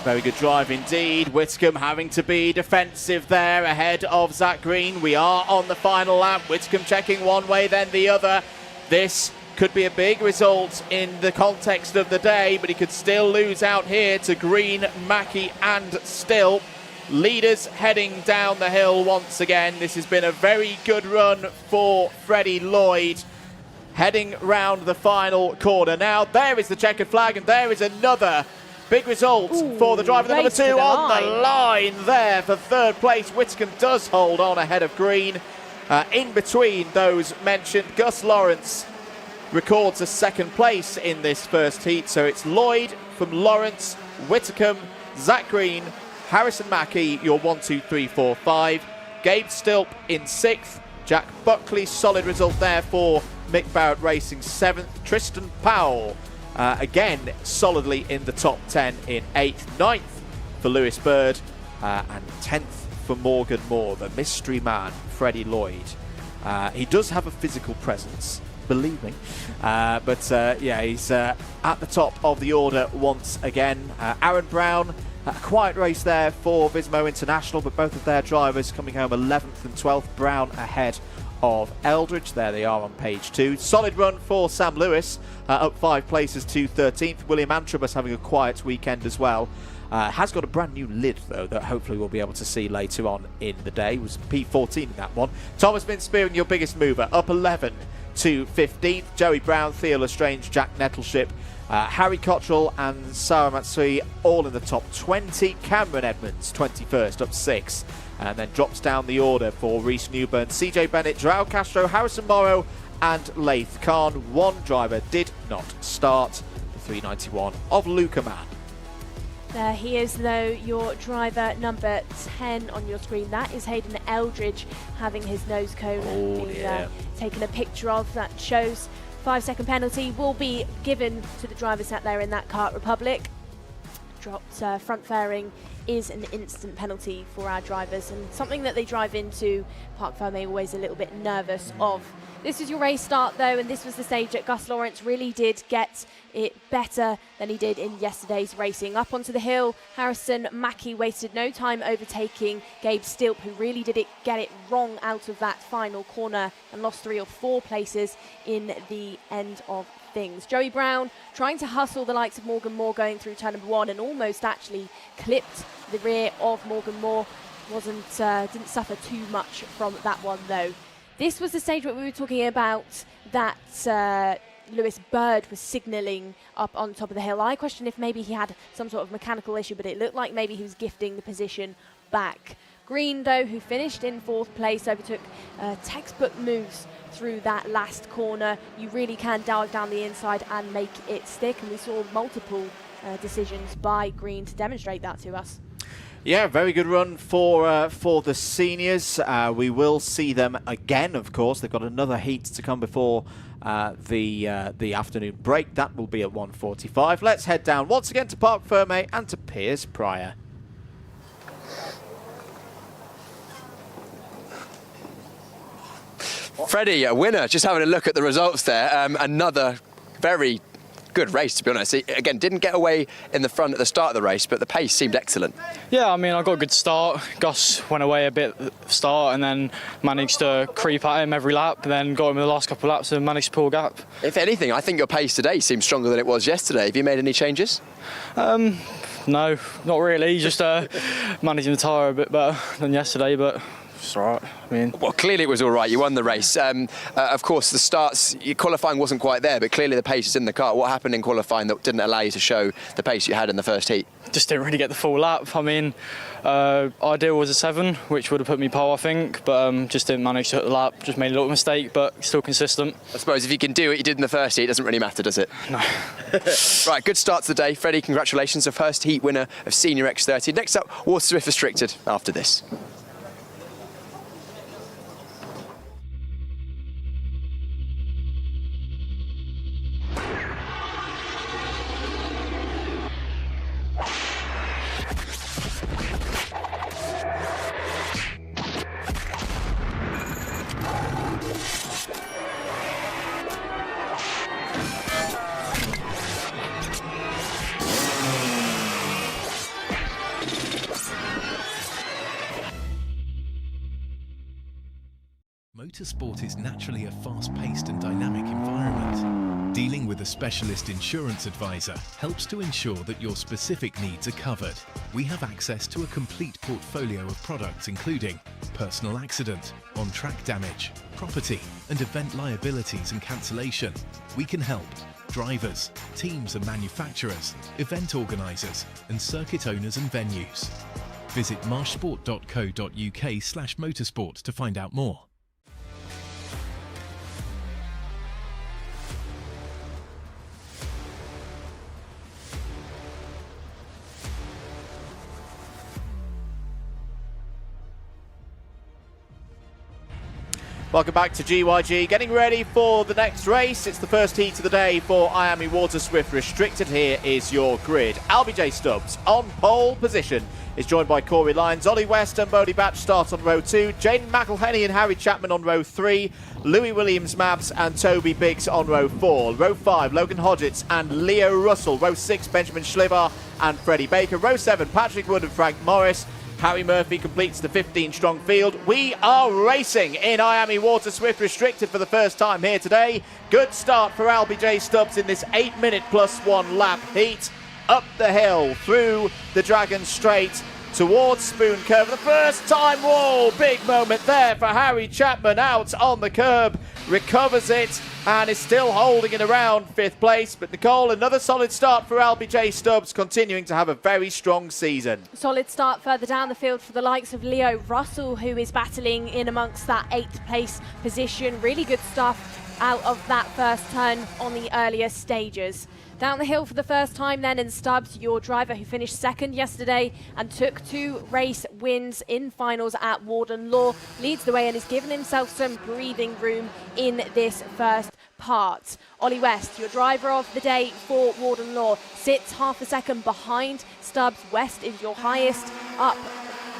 Speaker 1: Very good drive indeed. Whittaker having to be defensive there ahead of Zach Green. We are on the final lap. Whittaker checking one way then the other. This could be a big result in the context of the day, but he could still lose out here to Green, Mackie and Still. Leaders heading down the hill once again. This has been a very good run for Freddie Lloyd. Heading round the final corner. Now there is the checkered flag, and there is another big result for the driver, the number 2 on the line there for 3rd place. Whittaker does hold on ahead of Green. In between those mentioned, Gus Lawrence records a 2nd place in this first heat. So it's Lloyd from Lawrence, Whittaker, Zach Green, Harrison Mackie, your 1, 2, 3, 4, 5. Gabe Stilp in 6th. Jack Buckley, solid result there for Mick Barrett Racing 7th. Tristan Powell, again, solidly in the top 10 in 8th. 9th for Lewis Bird. and 10th for Morgan Moore, the mystery man, Freddie Lloyd. He does have a physical presence, believe me. Yeah, he's at the top of the order once again. Aaron Brown, a quiet race there for Vismo International, but both of their drivers coming home 11th and 12th. Brown ahead of Eldridge. There they are on page 2. Solid run for Sam Lewis, up 5 places to 13th. William Antrobus having a quiet weekend as well. Has got a brand new lid though that hopefully we'll be able to see later on in the day. It was P14 in that one. Thomas Bin Spearing, your biggest mover, up 11 to 15th. Joey Brown, Theo Lestrange, Jack Nettleship, Harry Cottrell and Sarah Matsui all in the top 20. Cameron Edmonds 21st, up 6, and then drops down the order for Reece Newburn, CJ Bennett, Joao Castro, Harrison Morrow and Laith Khan. One driver did not start, the 391 of Luca Mann.
Speaker 2: There he is though, your driver number 10 on your screen. That is Hayden Eldridge having his nose cone taken a picture of. That shows 5-second penalty will be given to the driver sat there in that Kart Republic. Dropped front fairing is an instant penalty for our drivers, and something that they drive into Parc Fermé always a little bit nervous of. This is your race start though, and this was the stage that Gus Lawrence really did get it better than he did in yesterday's racing. Up onto the hill, Harrison Mackie wasted no time overtaking Gabe Stilp, who really did get it wrong out of that final corner and lost 3 or 4 places in the end of things. Joey Brown trying to hustle the likes of Morgan Moore going through turn number 1 and almost actually clipped the rear of Morgan Moore. Didn't suffer too much from that one though. This was the stage where we were talking about that Lewis Bird was signalling up on top of the hill. I question if maybe he had some sort of mechanical issue, but it looked like maybe he was gifting the position back. Green, though, who finished in 4th place, overtook textbook moves through that last corner. You really can dive down the inside and make it stick, and we saw multiple decisions by Green to demonstrate that to us.
Speaker 1: Yeah, very good run for the seniors. We will see them again, of course. They've got another heat to come before the afternoon break. That will be at 1:45. Let's head down once again to Parc Fermé and to Piers Pryor.
Speaker 3: Freddie, a winner. Just having a look at the results there. Another very good race, to be honest. He, again, didn't get away in the front at the start of the race, but the pace seemed excellent.
Speaker 6: Yeah, I mean, I got a good start. Gus went away a bit at the start and then managed to creep at him every lap, and then got him in the last couple of laps and managed to pull a gap.
Speaker 3: If anything, I think your pace today seems stronger than it was yesterday. Have you made any changes?
Speaker 6: No, not really. Just managing the tyre a bit better than yesterday, but it's all right. I mean,
Speaker 3: well, clearly it was all right. You won the race. Of course, the starts, your qualifying wasn't quite there, but clearly the pace is in the car. What happened in qualifying that didn't allow you to show the pace you had in the first heat?
Speaker 6: just didn't really get the full lap. I mean, ideal was a 7, which would have put me pole, I think, but just didn't manage to hit the lap. Just made a little mistake, but still consistent.
Speaker 3: I suppose if you can do what you did in the first heat, it doesn't really matter, does it?
Speaker 6: No.
Speaker 3: Right, good start to the day. Freddie, congratulations, the first heat winner of Senior X30. Next up, Waterswift Restricted after this.
Speaker 7: Motorsport is naturally a fast-paced and dynamic environment. Dealing with a specialist insurance advisor helps to ensure that your specific needs are covered. We have access to a complete portfolio of products including personal accident, on-track damage, property and event liabilities and cancellation. We can help drivers, teams and manufacturers, event organisers and circuit owners and venues. Visit marshsport.co.uk/motorsport to find out more.
Speaker 1: Welcome back to GYG. Getting ready for the next race. It's the first heat of the day for IAME Water Swift Restricted. Here is your grid. LBJ Stubbs on pole position is joined by Corey Lyons. Ollie West and Bodie Batch start on row 2. Jaden McElhenney and Harry Chapman on row 3. Louis Williams Mabs and Toby Biggs on row 4. Row 5, Logan Hodgetts and Leo Russell. Row 6, Benjamin Schliver and Freddie Baker. Row 7, Patrick Wood and Frank Morris. Harry Murphy completes the 15-strong field. We are racing in IAME Water Swift Restricted for the first time here today. Good start for LBJ Stubbs in this 8-minute plus 1 lap heat. Up the hill, through the Dragon Straight, towards Spoon Curve. The first time, whoa, big moment there for Harry Chapman out on the curb. Recovers it and is still holding it around 5th place. But Nicole, another solid start for LBJ Stubbs, continuing to have a very strong season.
Speaker 2: Solid start further down the field for the likes of Leo Russell, who is battling in amongst that 8th place position. Really good stuff out of that first turn on the earlier stages. Down the hill for the first time then, and Stubbs, your driver who finished 2nd yesterday and took 2 race wins in finals at Warden Law, leads the way and has given himself some breathing room in this first part. Ollie West, your driver of the day for Warden Law, sits half a second behind Stubbs. West is your highest up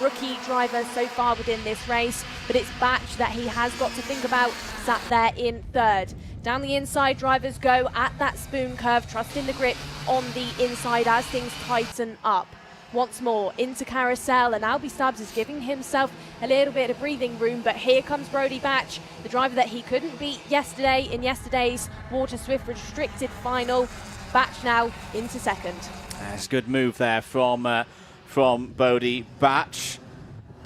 Speaker 2: rookie driver so far within this race, but it's Batch that he has got to think about, sat there in 3rd. Down the inside, drivers go at that Spoon Curve, trusting the grip on the inside as things tighten up. Once more into Carousel, and Albie Stubbs is giving himself a little bit of breathing room, but here comes Brodie Batch, the driver that he couldn't beat yesterday in yesterday's Water Swift Restricted final. Batch now into 2nd.
Speaker 1: That's a good move there from Bodie Batch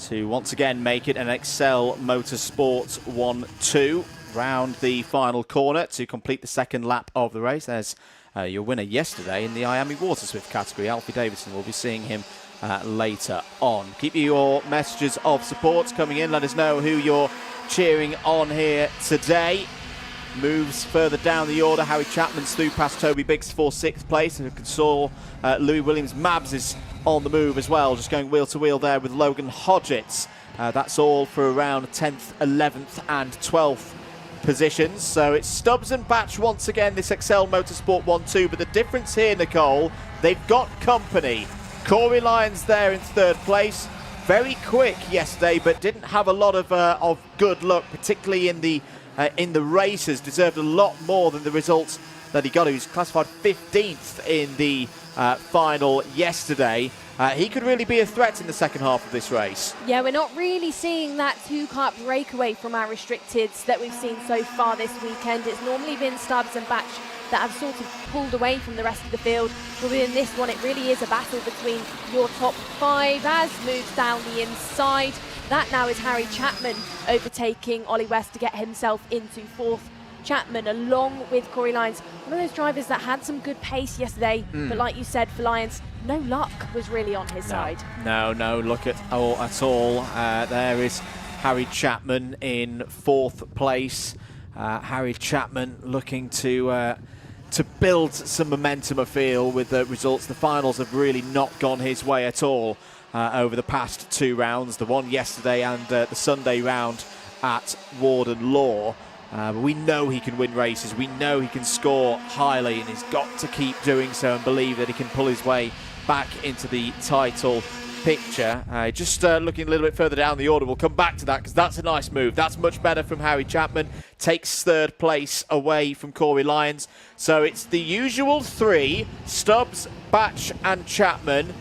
Speaker 1: to once again make it an Excel Motorsport 1-2 round the final corner to complete the 2nd lap of the race. There's your winner yesterday in the IAME Water Swift category, Alfie Davidson. We'll be seeing him later on. Keep your messages of support coming in. Let us know who you're cheering on here today. Moves further down the order. Harry Chapman's through past Toby Biggs for 6th place. And you saw Louis Williams Mabs is on the move as well, just going wheel to wheel there with Logan Hodgetts. That's all for around 10th, 11th and 12th positions. So it's Stubbs and Batch once again, this Excel Motorsport 1-2. But the difference here, Nicole, they've got company. Corey Lyons there in 3rd place. Very quick yesterday, but didn't have a lot of good luck, particularly in the races. Deserved a lot more than the results that he got. He was classified 15th in the final yesterday. He could really be a threat in the second half of this race.
Speaker 2: Yeah, we're not really seeing that 2-car breakaway from our restricteds that we've seen so far this weekend. It's normally been Stubbs and Batch that have sort of pulled away from the rest of the field. But within this one, it really is a battle between your top 5 as moves down the inside. That now is Harry Chapman overtaking Ollie West to get himself into 4th. Chapman, along with Corey Lyons, one of those drivers that had some good pace yesterday, but like you said, for Lyons, no luck was really on his side.
Speaker 1: No luck at all. There is Harry Chapman in 4th place. Harry Chapman looking to build some momentum, I feel, with the results. The finals have really not gone his way at all over the past 2 rounds, the one yesterday and the Sunday round at Warden Law. But we know he can win races. We know he can score highly, and he's got to keep doing so and believe that he can pull his way back into the title picture. Just looking a little bit further down the order, we'll come back to that because that's a nice move. That's much better from Harry Chapman. Takes 3rd place away from Corey Lyons. So it's the usual 3, Stubbs, Batch and Chapman,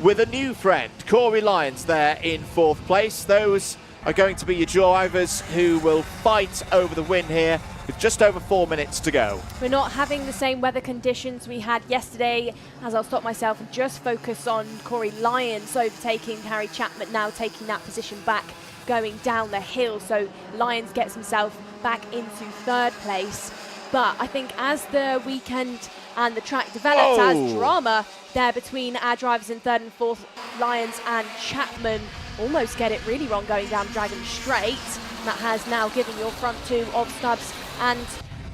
Speaker 1: with a new friend, Corey Lyons, there in 4th place. Those are going to be your drivers who will fight over the win here with just over 4 minutes to go.
Speaker 2: We're not having the same weather conditions we had yesterday, as I'll stop myself and just focus on Corey Lyons overtaking Harry Chapman, now taking that position back, going down the hill. So Lyons gets himself back into 3rd place. But I think as the weekend and the track develops, as drama there between our drivers in 3rd and 4th, Lyons and Chapman almost get it really wrong going down Dragon Straight. And that has now given your front 2 of Stubbs and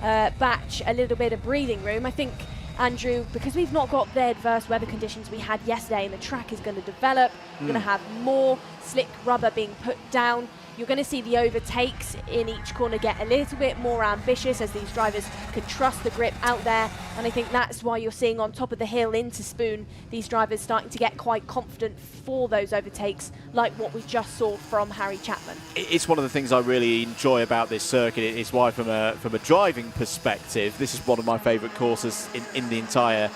Speaker 2: Batch a little bit of breathing room. I think, Andrew, because we've not got the adverse weather conditions we had yesterday and the track is going to develop, we're going to have more slick rubber being put down. You're going to see the overtakes in each corner get a little bit more ambitious as these drivers can trust the grip out there. And I think that's why you're seeing on top of the hill into Spoon, these drivers starting to get quite confident for those overtakes, like what we just saw from Harry Chapman.
Speaker 1: It's one of the things I really enjoy about this circuit. It's why, from a driving perspective, this is one of my favourite courses in the entire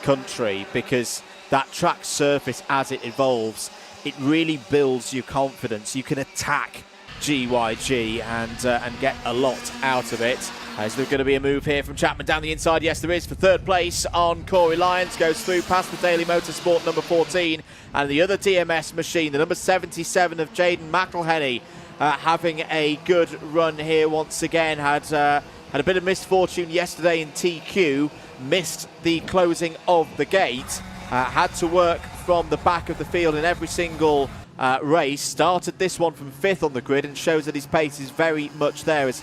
Speaker 1: country, because that track surface, as it evolves, it really builds your confidence. You can attack GYG and get a lot out of it. Is there going to be a move here from Chapman down the inside? Yes, there is, for third place on Corey Lyons. Goes through past the Daily Motorsport number 14 and the other DMS machine, the number 77 of Jaden McElhenney, having a good run here once again. Had a bit of misfortune yesterday in TQ, missed the closing of the gate, had to work from the back of the field in every single race. Started this one from 5th on the grid and shows that his pace is very much there. Has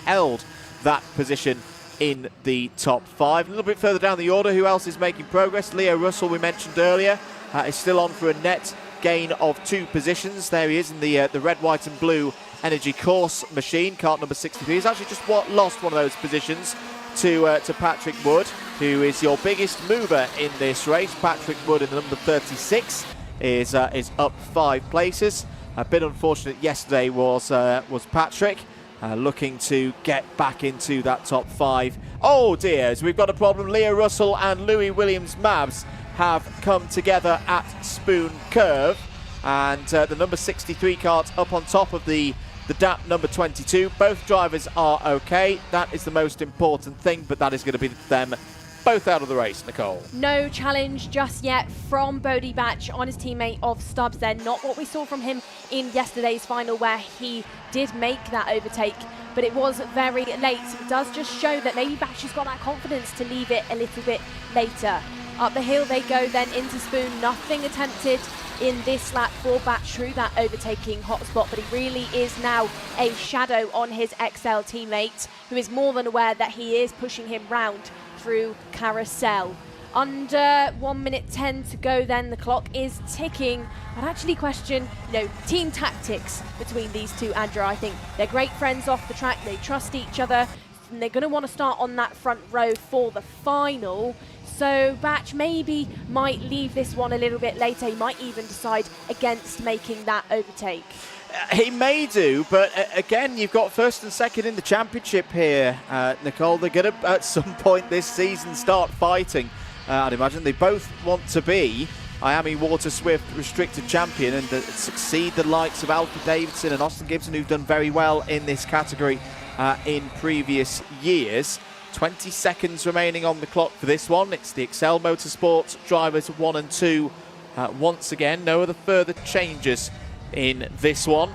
Speaker 1: held that position in the top 5. A little bit further down the order, who else is making progress? Leo Russell, we mentioned earlier, is still on for a net gain of 2 positions. There he is in the red, white and blue Energy Course machine, kart number 63. He's actually just lost one of those positions to Patrick Wood, who is your biggest mover in this race. Patrick Wood in the number 36 is up 5 places. A bit unfortunate yesterday was Patrick. Looking to get back into that top 5. Oh dear, so we've got a problem. Leo Russell and Louis Williams-Mabs have come together at Spoon Curve, and the number 63 kart up on top of the DAP number 22. Both drivers are okay. That is the most important thing, but that is going to be them both out of the race, Nicole.
Speaker 2: No challenge just yet from Bodie Batch on his teammate of Stubbs. They're not what we saw from him in yesterday's final, where he did make that overtake, but it was very late. So it does just show that maybe Batch has got that confidence to leave it a little bit later. Up the hill they go then into Spoon. Nothing attempted in this lap for Batch through that overtaking hotspot, but he really is now a shadow on his XL teammate, who is more than aware that he is pushing him round through Carousel. Under 1 minute 10 to go then, the clock is ticking. I'd actually question, team tactics between these two, Andrew. I think they're great friends off the track, they trust each other, and they're going to want to start on that front row for the final. So Batch maybe might leave this one a little bit later. He might even decide against making that overtake.
Speaker 1: He may do, but again, you've got first and second in the championship here, Nicole. They're going to, at some point this season, start fighting. I'd imagine they both want to be IAME Water Swift restricted champion and succeed the likes of Alfie Davidson and Austin Gibson, who've done very well in this category in previous years. 20 seconds remaining on the clock for this one. It's the Excel Motorsports drivers 1 and 2 once again. No other further changes in this one.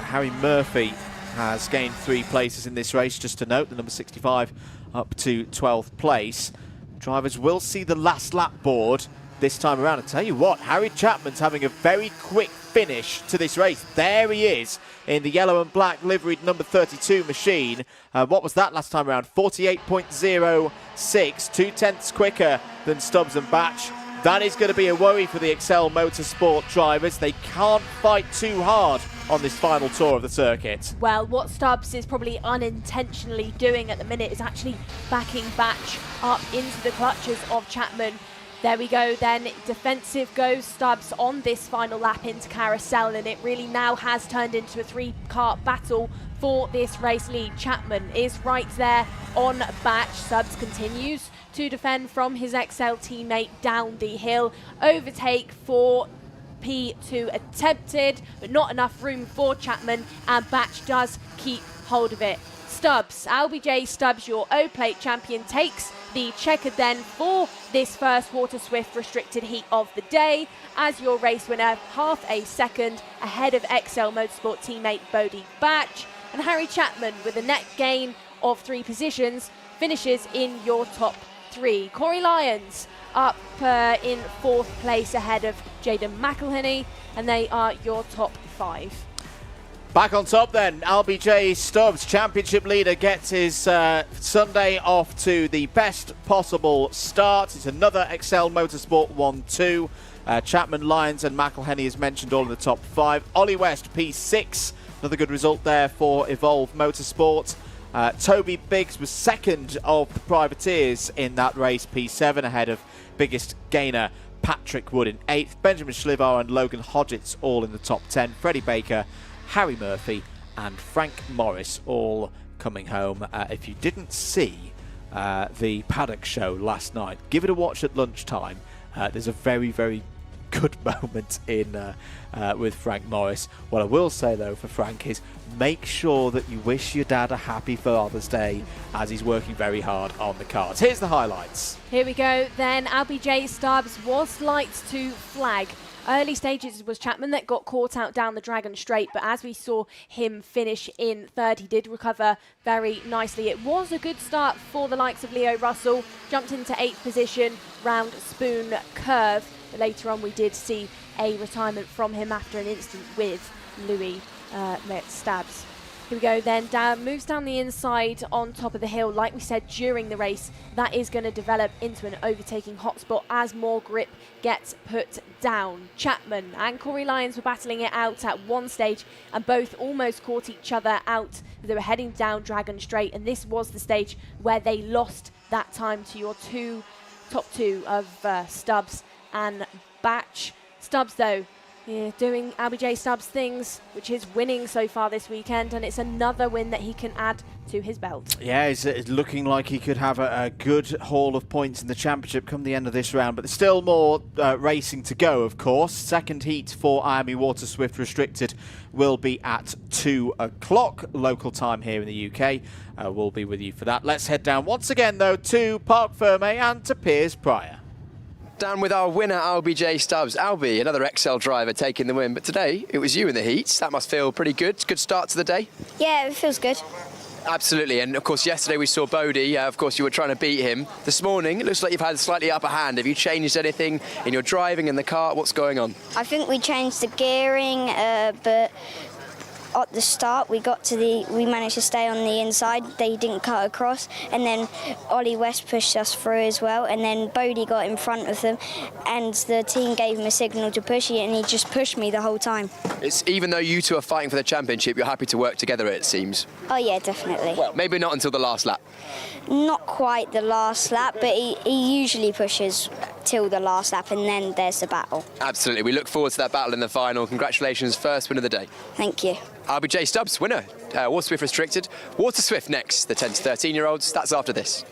Speaker 1: Harry Murphy has gained 3 places in this race, just to note, the number 65 up to 12th place. Drivers will see the last lap board this time around. I tell you what, Harry Chapman's having a very quick finish to this race. There he is in the yellow and black liveried number 32 machine. What was that last time around? 48.06, 0.2 quicker than Stubbs and Batch. That is going to be a worry for the Excel Motorsport drivers. They can't fight too hard on this final tour of the circuit.
Speaker 2: Well, what Stubbs is probably unintentionally doing at the minute is actually backing Batch up into the clutches of Chapman. There we go then, defensive goes Stubbs on this final lap into Carousel, and it really now has turned into a 3-kart battle for this race lead. Chapman is right there on Batch. Stubbs continues to defend from his XL teammate down the hill. Overtake for P2 attempted, but not enough room for Chapman, and Batch does keep hold of it. Stubbs, LBJ Stubbs, your O-Plate champion, takes the checkered then for this first Water Swift restricted heat of the day as your race winner, half a second ahead of XL Motorsport teammate Bodie Batch. And Harry Chapman, with a net gain of 3 positions, finishes in your top 3. Corey Lyons up in 4th place ahead of Jaden McElhenney, and they are your top 5.
Speaker 1: Back on top then, LBJ Stubbs, championship leader, gets his Sunday off to the best possible start. It's another Excel Motorsport 1-2. Chapman, Lyons and McElhenney, as mentioned, all in the top 5. Ollie West, P6. Another good result there for Evolve Motorsport. Toby Biggs was second of the privateers in that race, P7, ahead of biggest gainer Patrick Wood in 8th. Benjamin Schlivar and Logan Hodgetts all in the top 10. Freddie Baker, Harry Murphy and Frank Morris all coming home. If you didn't see the Paddock show last night, give it a watch at lunchtime. There's a very, very good moment in with Frank Morris. What I will say though for Frank is make sure that you wish your dad a happy Father's Day, as he's working very hard on the cards. Here's the highlights.
Speaker 2: Here we go then. LBJ Stubbs was light to flag. Early stages was Chapman that got caught out down the Dragon Straight, but as we saw him finish in third, he did recover very nicely. It was a good start for the likes of Leo Russell, jumped into 8th position round Spoon Curve. But later on we did see a retirement from him after an incident with Louis Stubbs. Here we go then, moves down the inside on top of the hill. Like we said during the race, that is going to develop into an overtaking hotspot as more grip gets put down. Chapman and Corey Lyons were battling it out at one stage and both almost caught each other out. They were heading down Dragon Straight, and this was the stage where they lost that time to your top two of Stubbs and Batch. Stubbs though, doing LBJ Stubbs things, which is winning so far this weekend, and it's another win that he can add to his belt.
Speaker 1: Yeah, it's looking like he could have a good haul of points in the championship come the end of this round, but there's still more racing to go, of course. Second heat for IAME Water Swift Restricted will be at 2 o'clock local time here in the UK. We'll be with you for that. Let's head down once again though to Parc Ferme and to Piers Pryor.
Speaker 3: Down with our winner, LBJ Stubbs. Albie, another XL driver taking the win, but today it was you in the heats. That must feel pretty good. Good start to the day.
Speaker 5: Yeah, it feels good.
Speaker 3: Absolutely, and of course yesterday we saw Bodie. Of course you were trying to beat him. This morning it looks like you've had a slightly upper hand. Have you changed anything in your driving in the car? What's going on?
Speaker 5: I think we changed the gearing, but at the start we managed to stay on the inside. They didn't cut across, and then Ollie West pushed us through as well, and then Bodie got in front of them and the team gave him a signal to push it, and he just pushed me the whole time.
Speaker 3: It's even though you two are fighting for the championship, you're happy to work together, it seems.
Speaker 5: Oh yeah, definitely.
Speaker 3: Well, maybe not until the last lap.
Speaker 5: Not quite the last lap, but he usually pushes till the last lap, and then there's the battle.
Speaker 3: Absolutely, we look forward to that battle in the final. Congratulations, first win of the day.
Speaker 5: Thank you.
Speaker 3: LBJ Stubbs, winner. Water Swift Restricted. Water Swift next, the 10 to 13-year-olds. That's after this.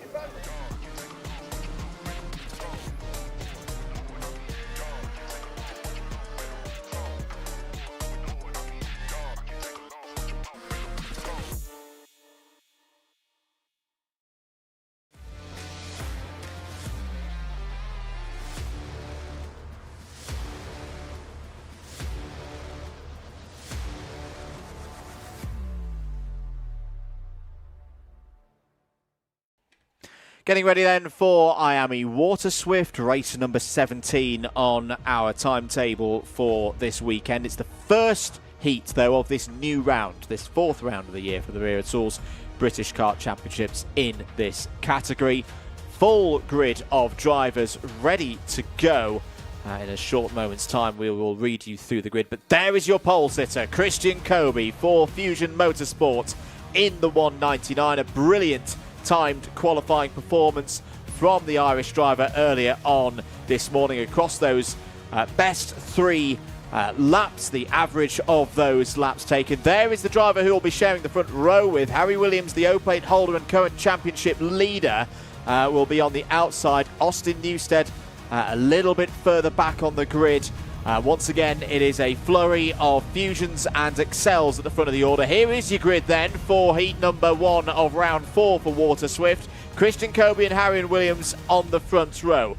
Speaker 1: Getting ready then for IAME Water Swift, race number 17 on our timetable for this weekend. It's the first heat, though, of this new round, this fourth round of the year for the Wera Tools British Kart Championships in this category. Full grid of drivers ready to go. In a short moment's time, we will read you through the grid. But there is your pole sitter, Christian Kobe for Fusion Motorsport in the 199. A brilliant timed qualifying performance from the Irish driver earlier on this morning across those best 3 laps, the average of those laps taken. There is the driver who will be sharing the front row with Harry Williams, the O-Plate holder and current championship leader, will be on the outside. Austin Newstead a little bit further back on the grid. Once again, it is a flurry of Fusions and Excels at the front of the order. Here is your grid then for heat number 1 of round 4 for Water Swift. Christian Kobe and Harry Williams on the front row.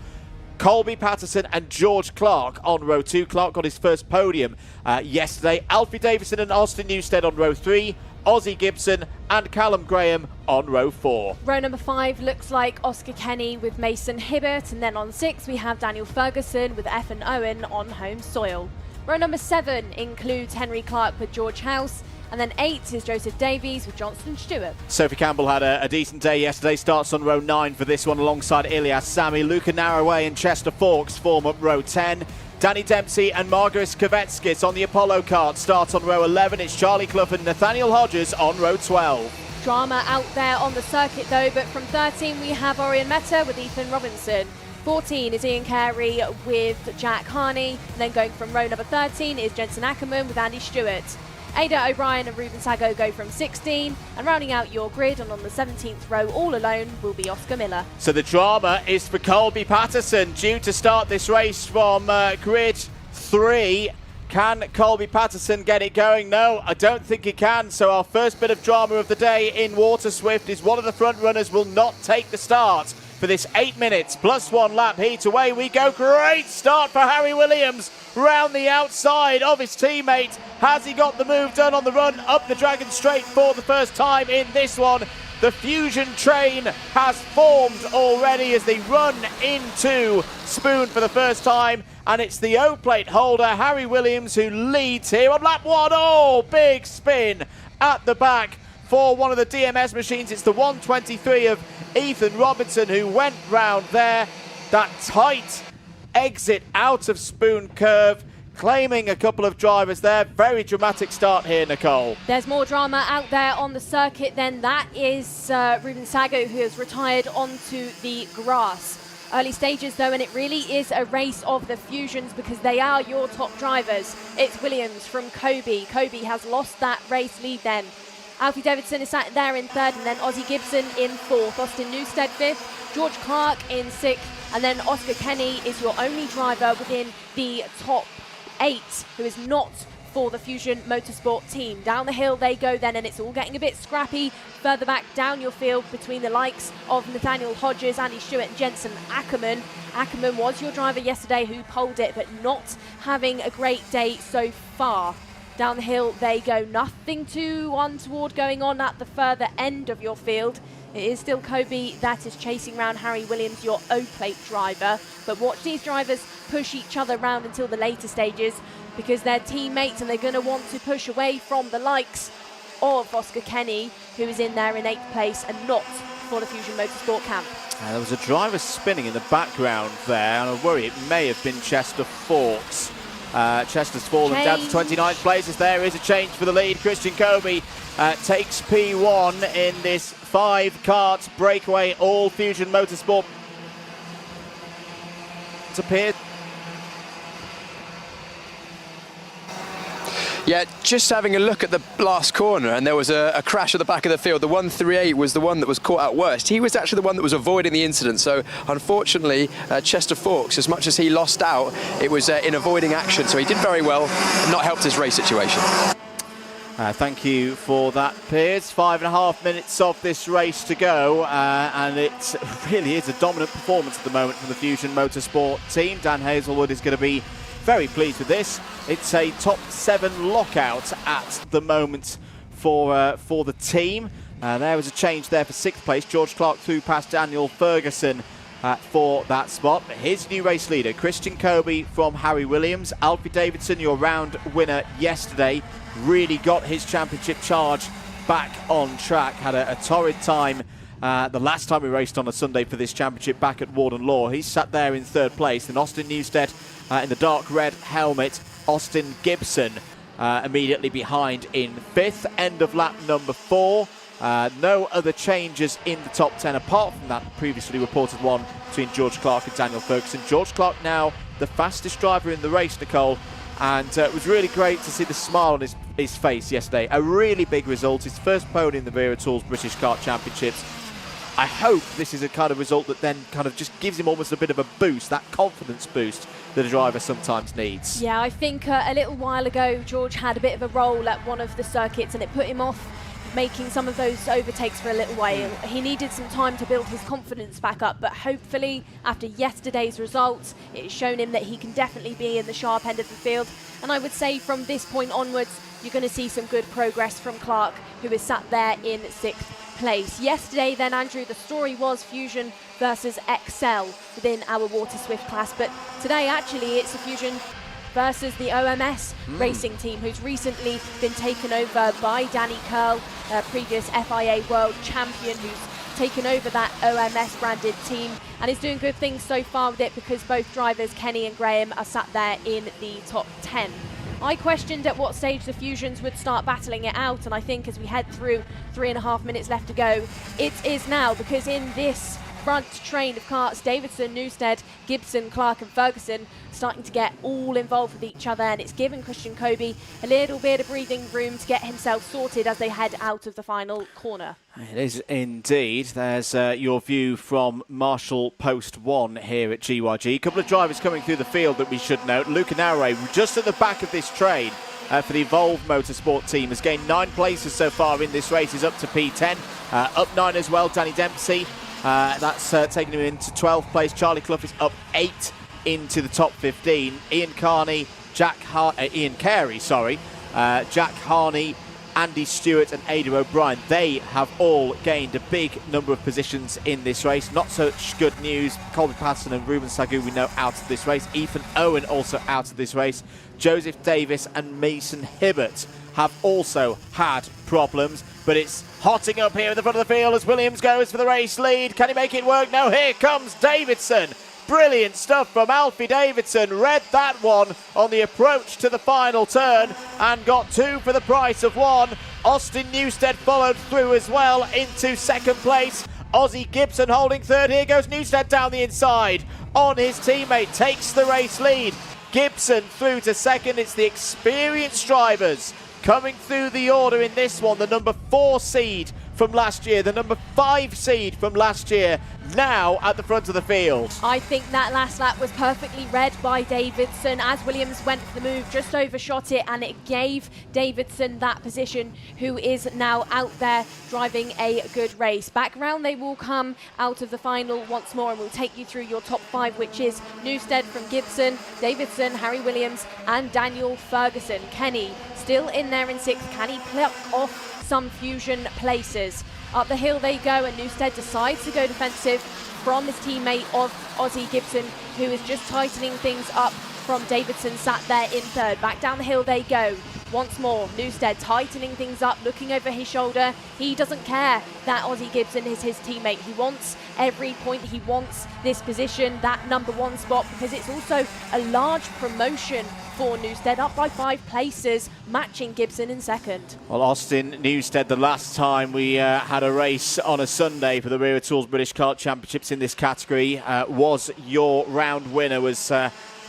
Speaker 1: Colby Patterson and George Clark on row 2. Clark got his first podium yesterday. Alfie Davison and Austin Newstead on row 3. Ozzie Gibson and Callum Graham on row 4.
Speaker 2: Row number 5 looks like Oscar Kenny with Mason Hibbert, and then on 6 we have Daniel Ferguson with Effin Owen on home soil. Row number 7 includes Henry Clark with George House, and then 8 is Joseph Davies with Johnston Stewart.
Speaker 1: Sophie Campbell had a decent day yesterday, starts on row 9 for this one alongside Ilias Sami. Luca Narroway and Chester Fawkes form up row 10. Danny Dempsey and Margaret Kvetskis on the Apollo kart start on row 11. It's Charlie Clough and Nathaniel Hodges on row 12.
Speaker 2: Drama out there on the circuit though, but from 13 we have Orion Meta with Ethan Robinson. 14 is Ian Carey with Jack Harney. And then going from row number 13 is Jensen Ackerman with Andy Stewart. Ada O'Brien and Ruben Sago go from 16, and rounding out your grid and on the 17th row all alone will be Oscar Miller.
Speaker 1: So the drama is for Colby Patterson, due to start this race from grid 3. Can Colby Patterson get it going? No, I don't think he can. So our first bit of drama of the day in Water Swift is one of the front runners will not take the start for this 8 minutes plus 1 lap heat. Away we go. Great start for Harry Williams round the outside of his teammate. Has he got the move done on the run up the Dragon Straight for the first time in this one? The Fusion train has formed already as they run into Spoon for the first time, and it's the O-plate holder Harry Williams who leads here on lap 1. Oh, big spin at the back for one of the DMS machines. It's the 123 of Ethan Robinson who went round there. That tight exit out of Spoon Curve, claiming a couple of drivers there. Very dramatic start here, Nicole.
Speaker 2: There's more drama out there on the circuit then. That is Ruben Sago, who has retired onto the grass. Early stages though, and it really is a race of the Fusions because they are your top drivers. It's Williams from Kobe. Kobe has lost that race lead then. Alfie Davidson is sat there in 3rd, and then Ozzie Gibson in 4th. Austin Newstead 5th. George Clark in 6th. And then Oscar Kenny is your only driver within the top 8 who is not for the Fusion Motorsport team. Down the hill they go then, and it's all getting a bit scrappy further back down your field between the likes of Nathaniel Hodges, Andy Stewart and Jensen Ackerman. Ackerman was your driver yesterday who polled it, but not having a great day so far. Down the hill they go. Nothing too untoward going on at the further end of your field. It is still Kobe that is chasing around Harry Williams, your O-plate driver. But watch these drivers push each other around until the later stages because they're teammates and they're going to want to push away from the likes of Oscar Kenny, who is in there in 8th place and not for the Fusion Motorsport camp.
Speaker 1: There was a driver spinning in the background there, and I worry it may have been Chester Fawkes. Chester's fallen down to 29th place as there is a change for the lead. Christian Kobe takes P1 in this 5-kart breakaway all Fusion Motorsport. It's appeared.
Speaker 3: Yeah, just having a look at the last corner, and there was a crash at the back of the field. The 138 was the one that was caught out worst. He was actually the one that was avoiding the incident. So unfortunately, Chester Fawkes, as much as he lost out, it was in avoiding action. So he did very well, not helped his race situation.
Speaker 1: Thank you for that, Piers. 5.5 minutes of this race to go, and it really is a dominant performance at the moment from the Fusion Motorsport team. Dan Hazelwood is going to be very pleased with this. It's a top 7 lockout at the moment for the team. There was a change there for 6th place. George Clark threw past Daniel Ferguson for that spot. But his new race leader, Christian Kobe from Harry Williams. Alfie Davidson, your round winner yesterday, really got his championship charge back on track. Had a torrid time the last time we raced on a Sunday for this championship back at Warden Law. He's sat there in 3rd place. Then Austin Newstead in the dark red helmet. Austin Gibson immediately behind in 5th. End of lap number 4. No other changes in the top 10 apart from that previously reported one between George Clark and Daniel Ferguson. George Clark now the fastest driver in the race, Nicole, and it was really great to see the smile on his face yesterday. A really big result, his first podium in the Wera Tools British Kart Championships. I hope this is a kind of result that then kind of just gives him almost a bit of a boost, that confidence boost that a driver sometimes needs.
Speaker 2: Yeah, I think a little while ago George had a bit of a roll at one of the circuits and it put him off making some of those overtakes for a little while. He needed some time to build his confidence back up, but hopefully after yesterday's results it's shown him that he can definitely be in the sharp end of the field, and I would say from this point onwards you're going to see some good progress from Clark, who is sat there in 6th place. Yesterday then, Andrew, the story was Fusion versus Excel within our Water Swift class, but today actually it's a Fusion versus the OMS racing team, who's recently been taken over by Danny Curl, previous FIA world champion, who's taken over that OMS branded team and is doing good things so far with it, because both drivers, Kenny and Graham, are sat there in the top 10. I questioned at what stage the Fusions would start battling it out, and I think as we head through 3.5 minutes left to go, it is now, because in this front train of karts, Davidson, Newstead, Gibson, Clark and Ferguson starting to get all involved with each other, and it's given Christian Kobe a little bit of breathing room to get himself sorted as they head out of the final corner.
Speaker 1: It is indeed. There's your view from Marshall Post 1 here at GYG. A couple of drivers coming through the field that we should note. Luca Naure, just at the back of this train for the Evolve Motorsport team, has gained 9 places so far in this race. He's up to P10. Up 9 as well, Danny Dempsey. That's taking him into 12th place. Charlie Clough is up 8 into the top 15. Ian Carey, Jack Harney, Andy Stewart and Ada O'Brien, they have all gained a big number of positions in this race. Not such good news. Colby Patterson and Ruben Sagu, we know, out of this race. Ethan Owen also out of this race. Joseph Davis and Mason Hibbert have also had problems, but it's hotting up here in the front of the field as Williams goes for the race lead. Can he make it work? No, here comes Davidson. Brilliant stuff from Alfie Davidson. Read that one on the approach to the final turn and got 2 for the price of 1. Austin Newstead followed through as well into 2nd place. Ozzie Gibson holding 3rd. Here goes Newstead down the inside on his teammate, takes the race lead. Gibson through to 2nd. It's the experienced drivers coming through the order in this one. The number 4 seed from last year, the number 5 seed from last year, now at the front of the field.
Speaker 2: I think that last lap was perfectly read by Davidson as Williams went for the move, just overshot it, and it gave Davidson that position, who is now out there driving a good race. Back round they will come out of the final once more, and we'll take you through your top 5, which is Newstead from Gibson, Davidson, Harry Williams and Daniel Ferguson. Kenny still in there in 6th. Can he pluck off some Fusion places? Up the hill they go, and Newstead decides to go defensive from his teammate of Ozzie Gibson, who is just tightening things up from Davidson, sat there in 3rd. Back down the hill they go. Once more, Newstead tightening things up, looking over his shoulder. He doesn't care that Ozzie Gibson is his teammate. He wants every point. He wants this position, that number 1 spot, because it's also a large promotion for Newstead, up by 5 places, matching Gibson in 2nd.
Speaker 1: Well, Austin Newstead, the last time we had a race on a Sunday for the Wera Tools British Kart Championships in this category, was your round winner, was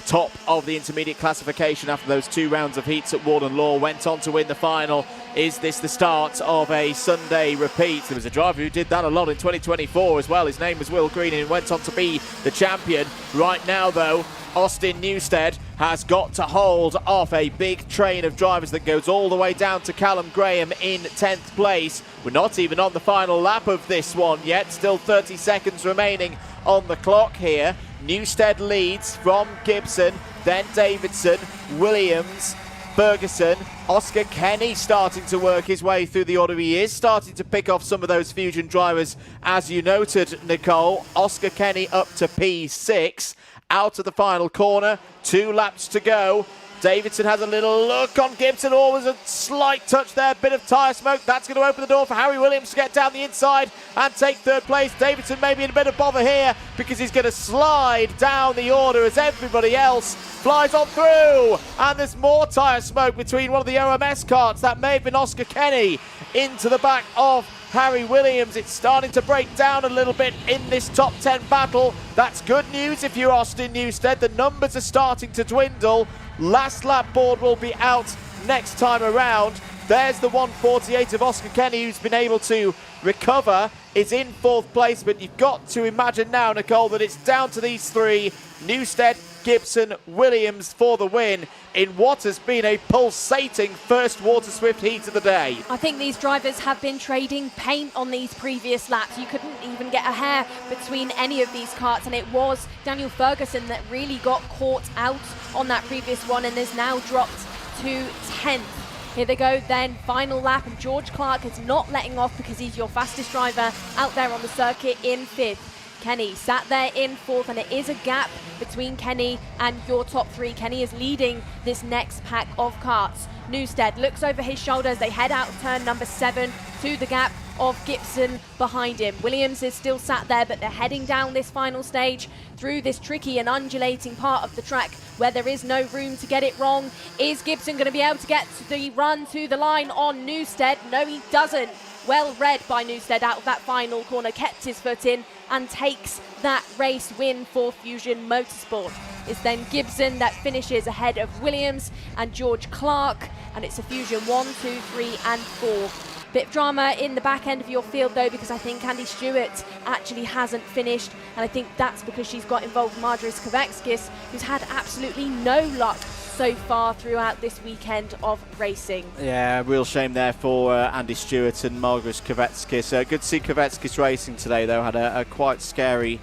Speaker 1: top of the intermediate classification after those 2 rounds of heats at Warden Law, went on to win the final. Is this the start of a Sunday repeat? There was a driver who did that a lot in 2024 as well. His name was Will Green and went on to be the champion. Right now, though, Austin Newstead has got to hold off a big train of drivers that goes all the way down to Callum Graham in 10th place. We're not even on the final lap of this one yet. Still 30 seconds remaining on the clock here. Newstead leads from Gibson, then Davidson, Williams, Ferguson. Oscar Kenny starting to work his way through the order. He is starting to pick off some of those Fusion drivers, as you noted, Nicole. Oscar Kenny up to P6. Out of the final corner, 2 laps to go. Davidson has a little look on Gibson. Always a slight touch there, bit of tyre smoke. That's going to open the door for Harry Williams to get down the inside and take 3rd place. Davidson may be in a bit of bother here because he's going to slide down the order as everybody else flies on through. And there's more tyre smoke between one of the OMS karts. That may have been Oscar Kenny into the back of Harry Williams. It's starting to break down a little bit in this top 10 battle. That's good news if you're Austin Newstead. The numbers are starting to dwindle. Last lap board will be out next time around. There's the 148 of Oscar Kenny, who's been able to recover. Is in 4th place, but you've got to imagine now, Nicole, that it's down to these 3, Newstead, Gibson, Williams, for the win in what has been a pulsating first Water Swift heat of the day.
Speaker 2: I think these drivers have been trading paint on these previous laps. You couldn't even get a hair between any of these karts, and it was Daniel Ferguson that really got caught out on that previous one and is now dropped to 10th. Here they go then, final lap, and George Clark is not letting off because he's your fastest driver out there on the circuit in 5th. Kenny sat there in 4th, and it is a gap between Kenny and your top 3. Kenny is leading this next pack of karts. Newstead looks over his shoulder as they head out of turn number 7 to the gap of Gibson behind him. Williams is still sat there, but they're heading down this final stage through this tricky and undulating part of the track where there is no room to get it wrong. Is Gibson going to be able to get the run to the line on Newstead? No, he doesn't. Well read by Newstead out of that final corner, kept his foot in and takes that race win for Fusion Motorsport. It's then Gibson that finishes ahead of Williams and George Clark, and it's a Fusion 1, 2, 3 and 4. Bit of drama in the back end of your field though, because I think Andy Stewart actually hasn't finished, and I think that's because she's got involved with Marjorie Kavekskis, who's had absolutely no luck so far throughout this weekend of racing.
Speaker 1: Yeah, real shame there for Andy Stewart and Margaret Kvetskis. Good to see Kvetskis racing today, though. Had a quite scary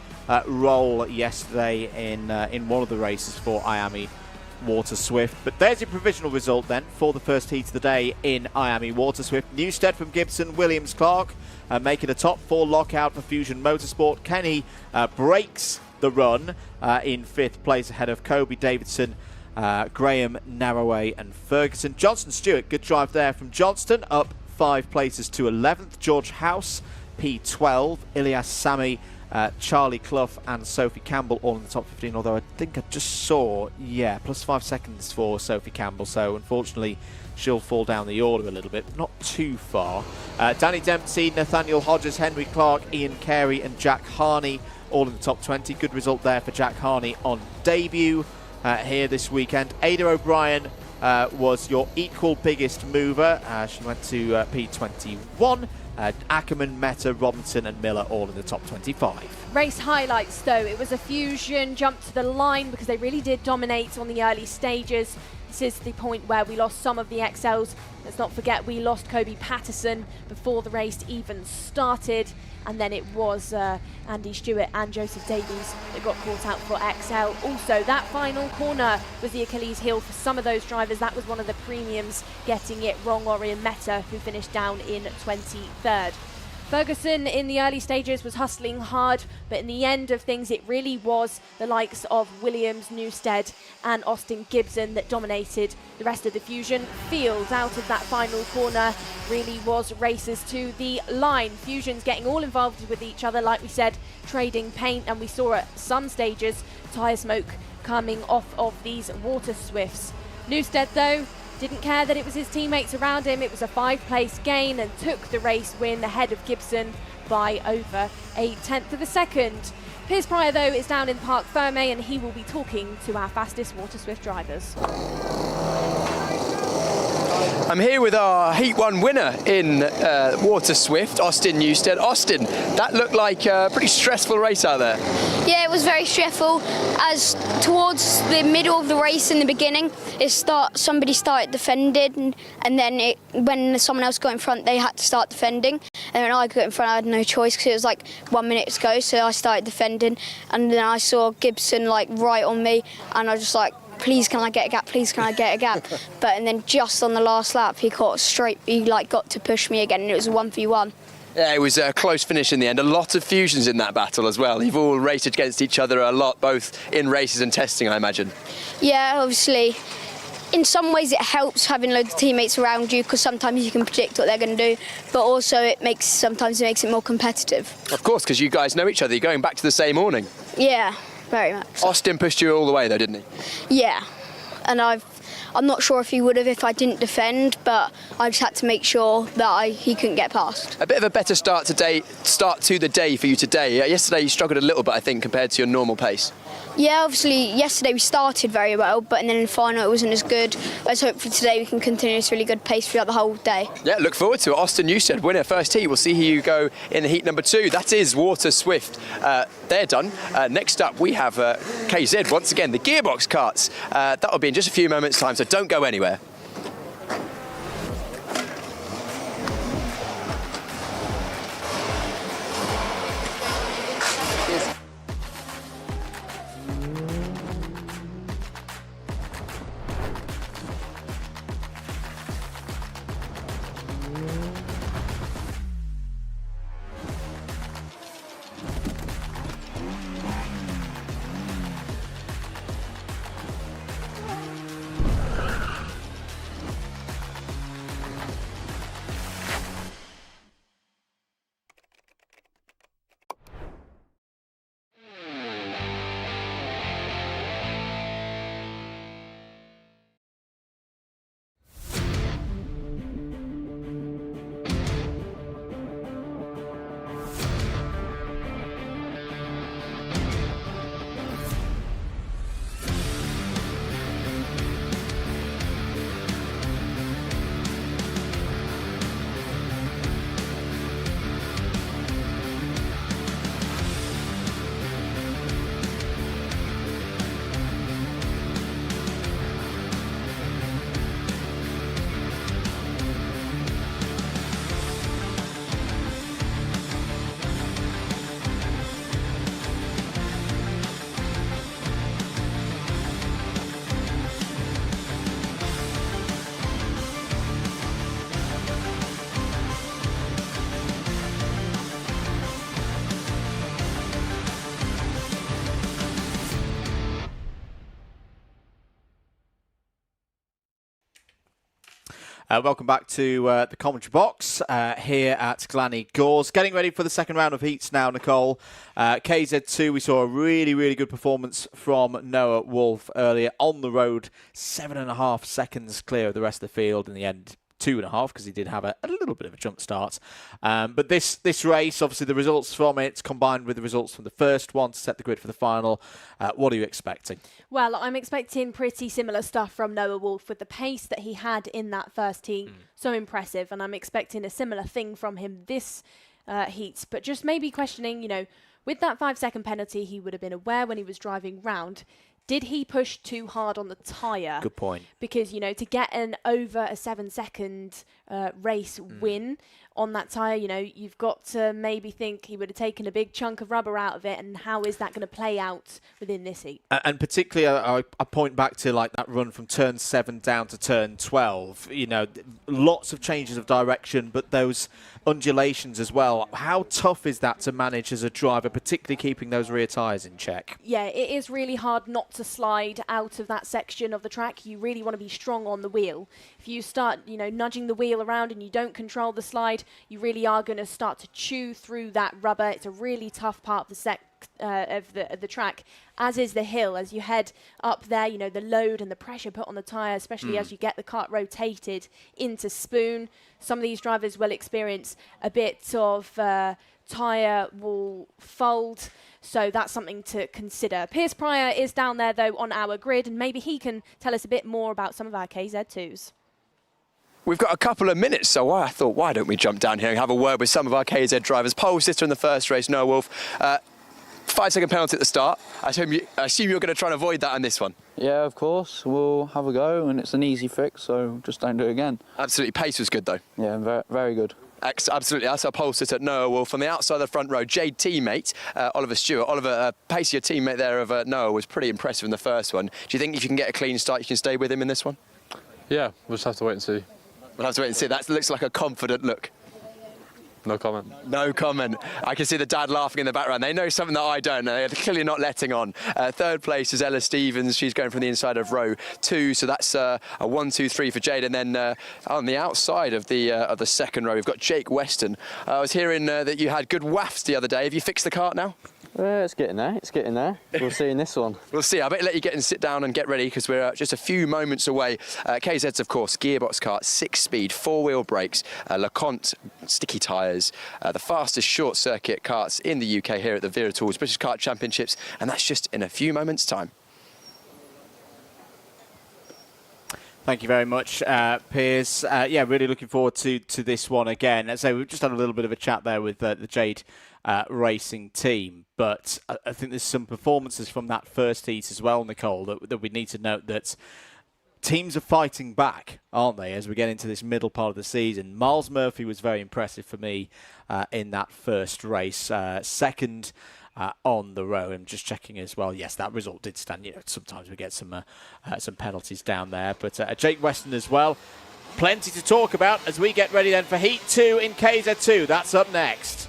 Speaker 1: roll yesterday in one of the races for IAME Water Swift. But there's your provisional result then for the first heat of the day in IAME Water Swift. Newstead from Gibson, Williams Clark making a top 4 lockout for Fusion Motorsport. Kenny breaks the run in 5th place ahead of Kobe Davidson, Graham, Narroway and Ferguson. Johnston Stewart, good drive there from Johnston, up 5 places to 11th. George House, P12. Ilyas Sami, Charlie Clough and Sophie Campbell all in the top 15, although I think I just saw, plus 5 seconds for Sophie Campbell, so unfortunately she'll fall down the order a little bit, not too far. Danny Dempsey, Nathaniel Hodges, Henry Clark, Ian Carey and Jack Harney all in the top 20. Good result there for Jack Harney on debut here this weekend. Ada O'Brien was your equal biggest mover. She went to P21. Ackerman, Meta, Robinson and Miller all in the top 25.
Speaker 2: Race highlights though, it was a Fusion jump to the line because they really did dominate on the early stages. This is the point where we lost some of the XLs. Let's not forget we lost Kobe Patterson before the race even started, and then it was Andy Stewart and Joseph Davies that got caught out for XL. Also, that final corner was the Achilles heel for some of those drivers. That was one of the premiums getting it wrong, Orion Meta, who finished down in 23rd. Ferguson in the early stages was hustling hard, but in the end of things it really was the likes of Williams, Newstead and Austin Gibson that dominated the rest of the Fusion field. Out of that final corner really was races to the line. Fusion's getting all involved with each other, like we said, trading paint, and we saw at some stages tyre smoke coming off of these Water Swifts. Newstead though didn't care that it was his teammates around him. It was a 5-place gain and took the race win ahead of Gibson by over 1/10 of a second. Piers Pryor though is down in Parc Ferme and he will be talking to our fastest Water Swift drivers.
Speaker 3: I'm here with our Heat 1 winner in Water Swift, Austin Newstead. Austin, that looked like a pretty stressful race out there.
Speaker 8: Yeah, it was very stressful. As towards the middle of the race in the beginning, somebody started defending, and then when someone else got in front, they had to start defending. And when I got in front, I had no choice because it was like 1 minute to go, so I started defending. And then I saw Gibson like right on me, and I was just like, please can I get a gap, please can I get a gap. And then just on the last lap he got to push me again, and it was a 1v1.
Speaker 3: Yeah, it was a close finish in the end. A lot of fusions in that battle as well. You've all raced against each other a lot, both in races and testing, I imagine.
Speaker 8: Yeah, obviously in some ways it helps having loads of teammates around you, because sometimes you can predict what they're going to do, but also sometimes it makes it more competitive. Of
Speaker 3: course, because you guys know each other. You're going back to the same morning.
Speaker 8: Yeah, very much.
Speaker 3: Austin pushed you all the way though, didn't he?
Speaker 8: Yeah, and I'm not sure if he would have if I didn't defend, but I just had to make sure that he couldn't get past.
Speaker 3: A bit of a better start to the day for you today. Yesterday you struggled a little bit, I think, compared to your normal pace.
Speaker 8: Yeah, obviously yesterday we started very well, but then in the final it wasn't as good. Let's hope for today we can continue this really good pace throughout the whole day. Yeah,
Speaker 3: look forward to it. Austin Newstead, winner, first heat. We'll see who you go in heat number 2. That is Water Swift. They're done. Next up we have KZ, once again, the gearbox karts. That'll be in just a few moments' time, so don't go anywhere.
Speaker 1: Welcome back to the commentary box here at Glan Y Gors. Getting ready for the second round of heats now, Nicole. KZ2, we saw a really, really good performance from Noah Wolf earlier on the road. 7.5 seconds clear of the rest of the field in the end. 2.5 because he did have a little bit of a jump start. But this race, obviously the results from it combined with the results from the first one to set the grid for the final. What are you expecting?
Speaker 2: Well, I'm expecting pretty similar stuff from Noah Wolf with the pace that he had in that first heat. So impressive. And I'm expecting a similar thing from him this heat. But just maybe questioning, you know, with that 5-second penalty, he would have been aware when he was driving round. Did he push too hard on the tyre?
Speaker 1: Good point.
Speaker 2: Because, you know, to get an over a 7-second race win on that tyre, you know, you've got to maybe think he would have taken a big chunk of rubber out of it, and how is that going to play out within this heat?
Speaker 1: And particularly, I point back to like that run from turn 7 down to turn 12. You know, lots of changes of direction, but those undulations as well. How tough is that to manage as a driver, particularly keeping those rear tyres in check?
Speaker 2: Yeah, it is really hard not to slide out of that section of the track. You really want to be strong on the wheel. If you start, you know, nudging the wheel around and you don't control the slide, you really are going to start to chew through that rubber. It's a really tough part of the track, as is the hill. As you head up there, you know, the load and the pressure put on the tyre, especially as you get the kart rotated into spoon. Some of these drivers will experience a bit of tyre will fold. So that's something to consider. Piers Pryor is down there, though, on our grid, and maybe he can tell us a bit more about some of our KZ2s.
Speaker 3: We've got a couple of minutes, so I thought, why don't we jump down here and have a word with some of our KZ drivers. Pole sister in the first race, Noah Wolf. 5-second penalty at the start. I assume you're going to try and avoid that on this one.
Speaker 4: Yeah, of course. We'll have a go, and it's an easy fix, so just don't do it again.
Speaker 3: Absolutely. Pace was good, though.
Speaker 4: Yeah, very, very good.
Speaker 3: Absolutely. That's our pole sitter, Noah Wolf. On the outside of the front row, Jade teammate, Oliver Stewart. Oliver, pace, your teammate there of Noah, was pretty impressive in the first one. Do you think if you can get a clean start, you can stay with him in this one?
Speaker 9: Yeah, we'll just have to wait and see.
Speaker 3: We'll have to wait and see. That looks like a confident look.
Speaker 9: No comment.
Speaker 3: No comment. I can see the dad laughing in the background. They know something that I don't. They're clearly not letting on. Third place is Ella Stevens. She's going from the inside of row 2. So that's a 1, 2, 3 for Jade. And then on the outside of the second row, we've got Jake Weston. I was hearing that you had good wafts the other day. Have you fixed the kart now?
Speaker 10: It's getting there. It's getting there. We'll see in this one.
Speaker 3: We'll see. I better let you get and sit down and get ready because we're just a few moments away. KZ's, of course, gearbox kart, 6-speed, 4-wheel brakes, LeConte sticky tyres, the fastest short circuit karts in the UK here at the Wera Tools British Kart Championships, and that's just in a few moments' time.
Speaker 1: Thank you very much, Piers. Yeah, really looking forward to this one again. As I say, we've just had a little bit of a chat there with the Jade racing team, but I think there's some performances from that first heat as well, Nicole, that we need to note that teams are fighting back, aren't they, as we get into this middle part of the season. Miles Murphy was very impressive for me in that first race. Second on the row. I'm just checking as well. Yes, that result did stand. You know, sometimes we get some penalties down there, but Jake Weston as well. Plenty to talk about as we get ready then for Heat 2 in KZ2. That's up next.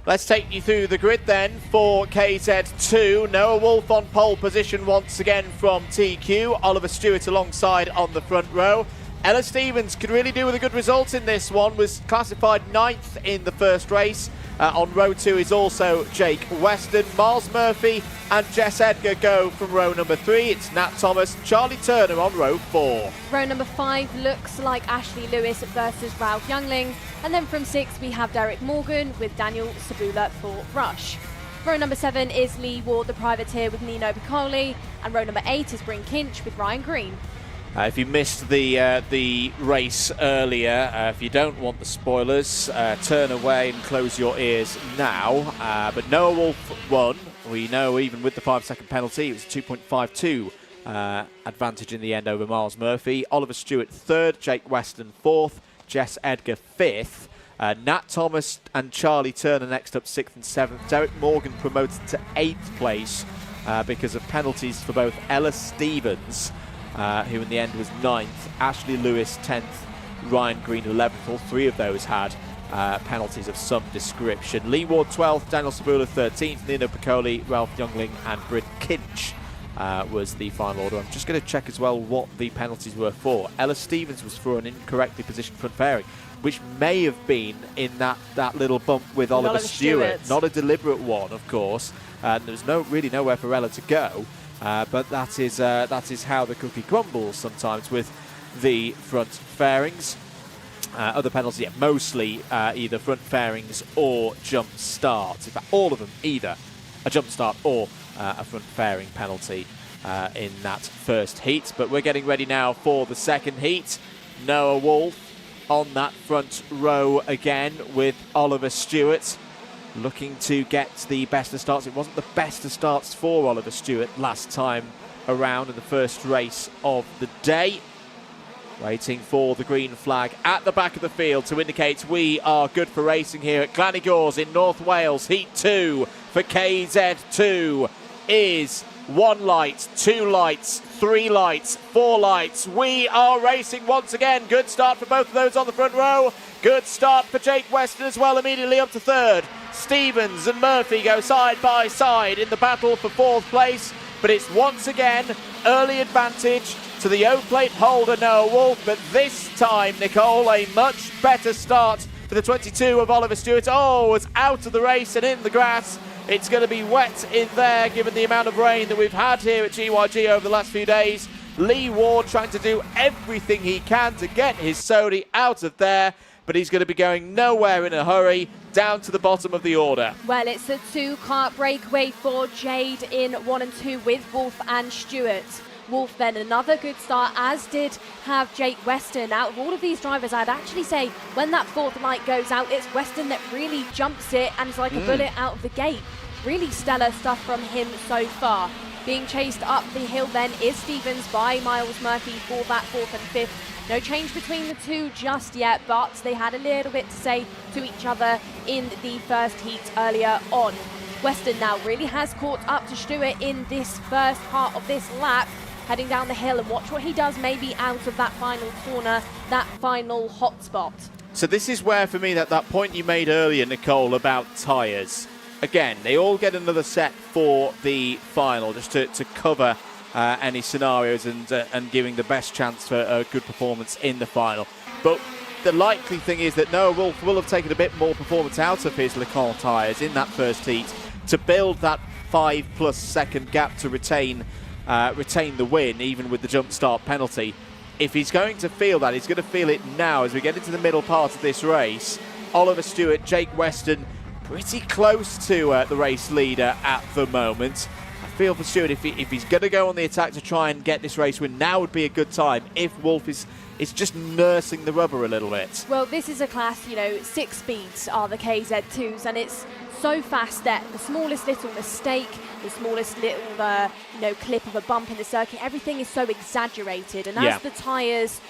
Speaker 1: Let's take you through the grid then for KZ2. Noah Wolf on pole position once again from TQ. Oliver Stewart alongside on the front row. Ella Stevens could really do with a good result in this one. Was classified 9th in the first race. On row 2 is also Jake Weston. Miles Murphy and Jess Edgar go from row number 3. It's Nat Thomas, Charlie Turner on row 4.
Speaker 2: Row number 5 looks like Ashley Lewis versus Ralph Youngling. And then from 6 we have Derek Morgan with Daniel Sabula for Rush. Row number 7 is Lee Ward, the privateer, with Nino Piccoli. And row number 8 is Bryn Kinch with Ryan Green.
Speaker 1: If you missed the race earlier, if you don't want the spoilers, turn away and close your ears now. But Noah Wolf won. We know even with the 5-second penalty, it was a 2.52 advantage in the end over Miles Murphy. Oliver Stewart 3rd, Jake Weston 4th, Jess Edgar 5th. Nat Thomas and Charlie Turner next up 6th and 7th. Derek Morgan promoted to 8th place because of penalties for both Ella Stevens, who in the end was 9th, Ashley Lewis 10th, Ryan Green 11th. All three of those had penalties of some description. Lee Ward 12th, Daniel Sabula 13th, Nino Piccoli, Ralph Youngling and Bryn Kinch was the final order. I'm just going to check as well what the penalties were for. Ella Stevens was for an incorrectly positioned front fairing, which may have been in that little bump with Oliver Stewart. Not a deliberate one, of course. There's really nowhere for Ella to go. But that is how the cookie crumbles sometimes with the front fairings. Other penalties, yeah, mostly either front fairings or jump starts. In fact, all of them, either a jump start or a front fairing penalty in that first heat. But we're getting ready now for the second heat. Noah Wolf on that front row again with Oliver Stewart, looking to get the best of starts. It wasn't the best of starts for Oliver Stewart last time around in the first race of the day. Waiting for the green flag at the back of the field to indicate we are good for racing here at Glan Y Gors in North Wales. Heat 2 for KZ2 is 1 light, 2 lights, 3 lights, 4 lights. We are racing once again. Good start for both of those on the front row. Good start for Jake Weston as well, immediately up to third. Stevens and Murphy go side by side in the battle for 4th place, but it's once again early advantage to the O-plate holder Noah Wolf, but this time, Nicole, a much better start for the 22 of Oliver Stewart. Oh, it's out of the race and in the grass. It's going to be wet in there given the amount of rain that we've had here at GYG over the last few days. Lee Ward trying to do everything he can to get his Sodi out of there, but he's going to be going nowhere in a hurry, down to the bottom of the order.
Speaker 2: Well, it's a 2-kart breakaway for Jade in 1 and 2 with Wolf and Stewart. Wolf then another good start, as did have Jake Weston. Out of all of these drivers, I'd actually say when that 4th light goes out, it's Weston that really jumps it and is like a bullet out of the gate. Really stellar stuff from him so far. Being chased up the hill then is Stevens by Miles Murphy for that 4th and 5th. No change between the two just yet, but they had a little bit to say to each other in the first heat earlier on. Weston now really has caught up to Stewart in this first part of this lap, heading down the hill, and watch what he does maybe out of that final corner, that final hot spot.
Speaker 1: So this is where, for me, that point you made earlier, Nicole, about tyres. Again, they all get another set for the final, just to cover any scenarios and giving the best chance for a good performance in the final. But the likely thing is that Noah Wolf will have taken a bit more performance out of his Lecon tyres in that first heat to build that 5+ second gap to retain the win, even with the jump start penalty. If he's going to feel that, he's going to feel it now as we get into the middle part of this race. Oliver Stewart, Jake Weston, pretty close to the race leader at the moment. I feel for Stewart, if he's going to go on the attack to try and get this race win, now would be a good time if Wolf is just nursing the rubber a little bit.
Speaker 2: Well, this is a class, 6 speeds are the KZ2s, and it's so fast that the smallest little mistake, the smallest little clip of a bump in the circuit, everything is so exaggerated. And as the tyres,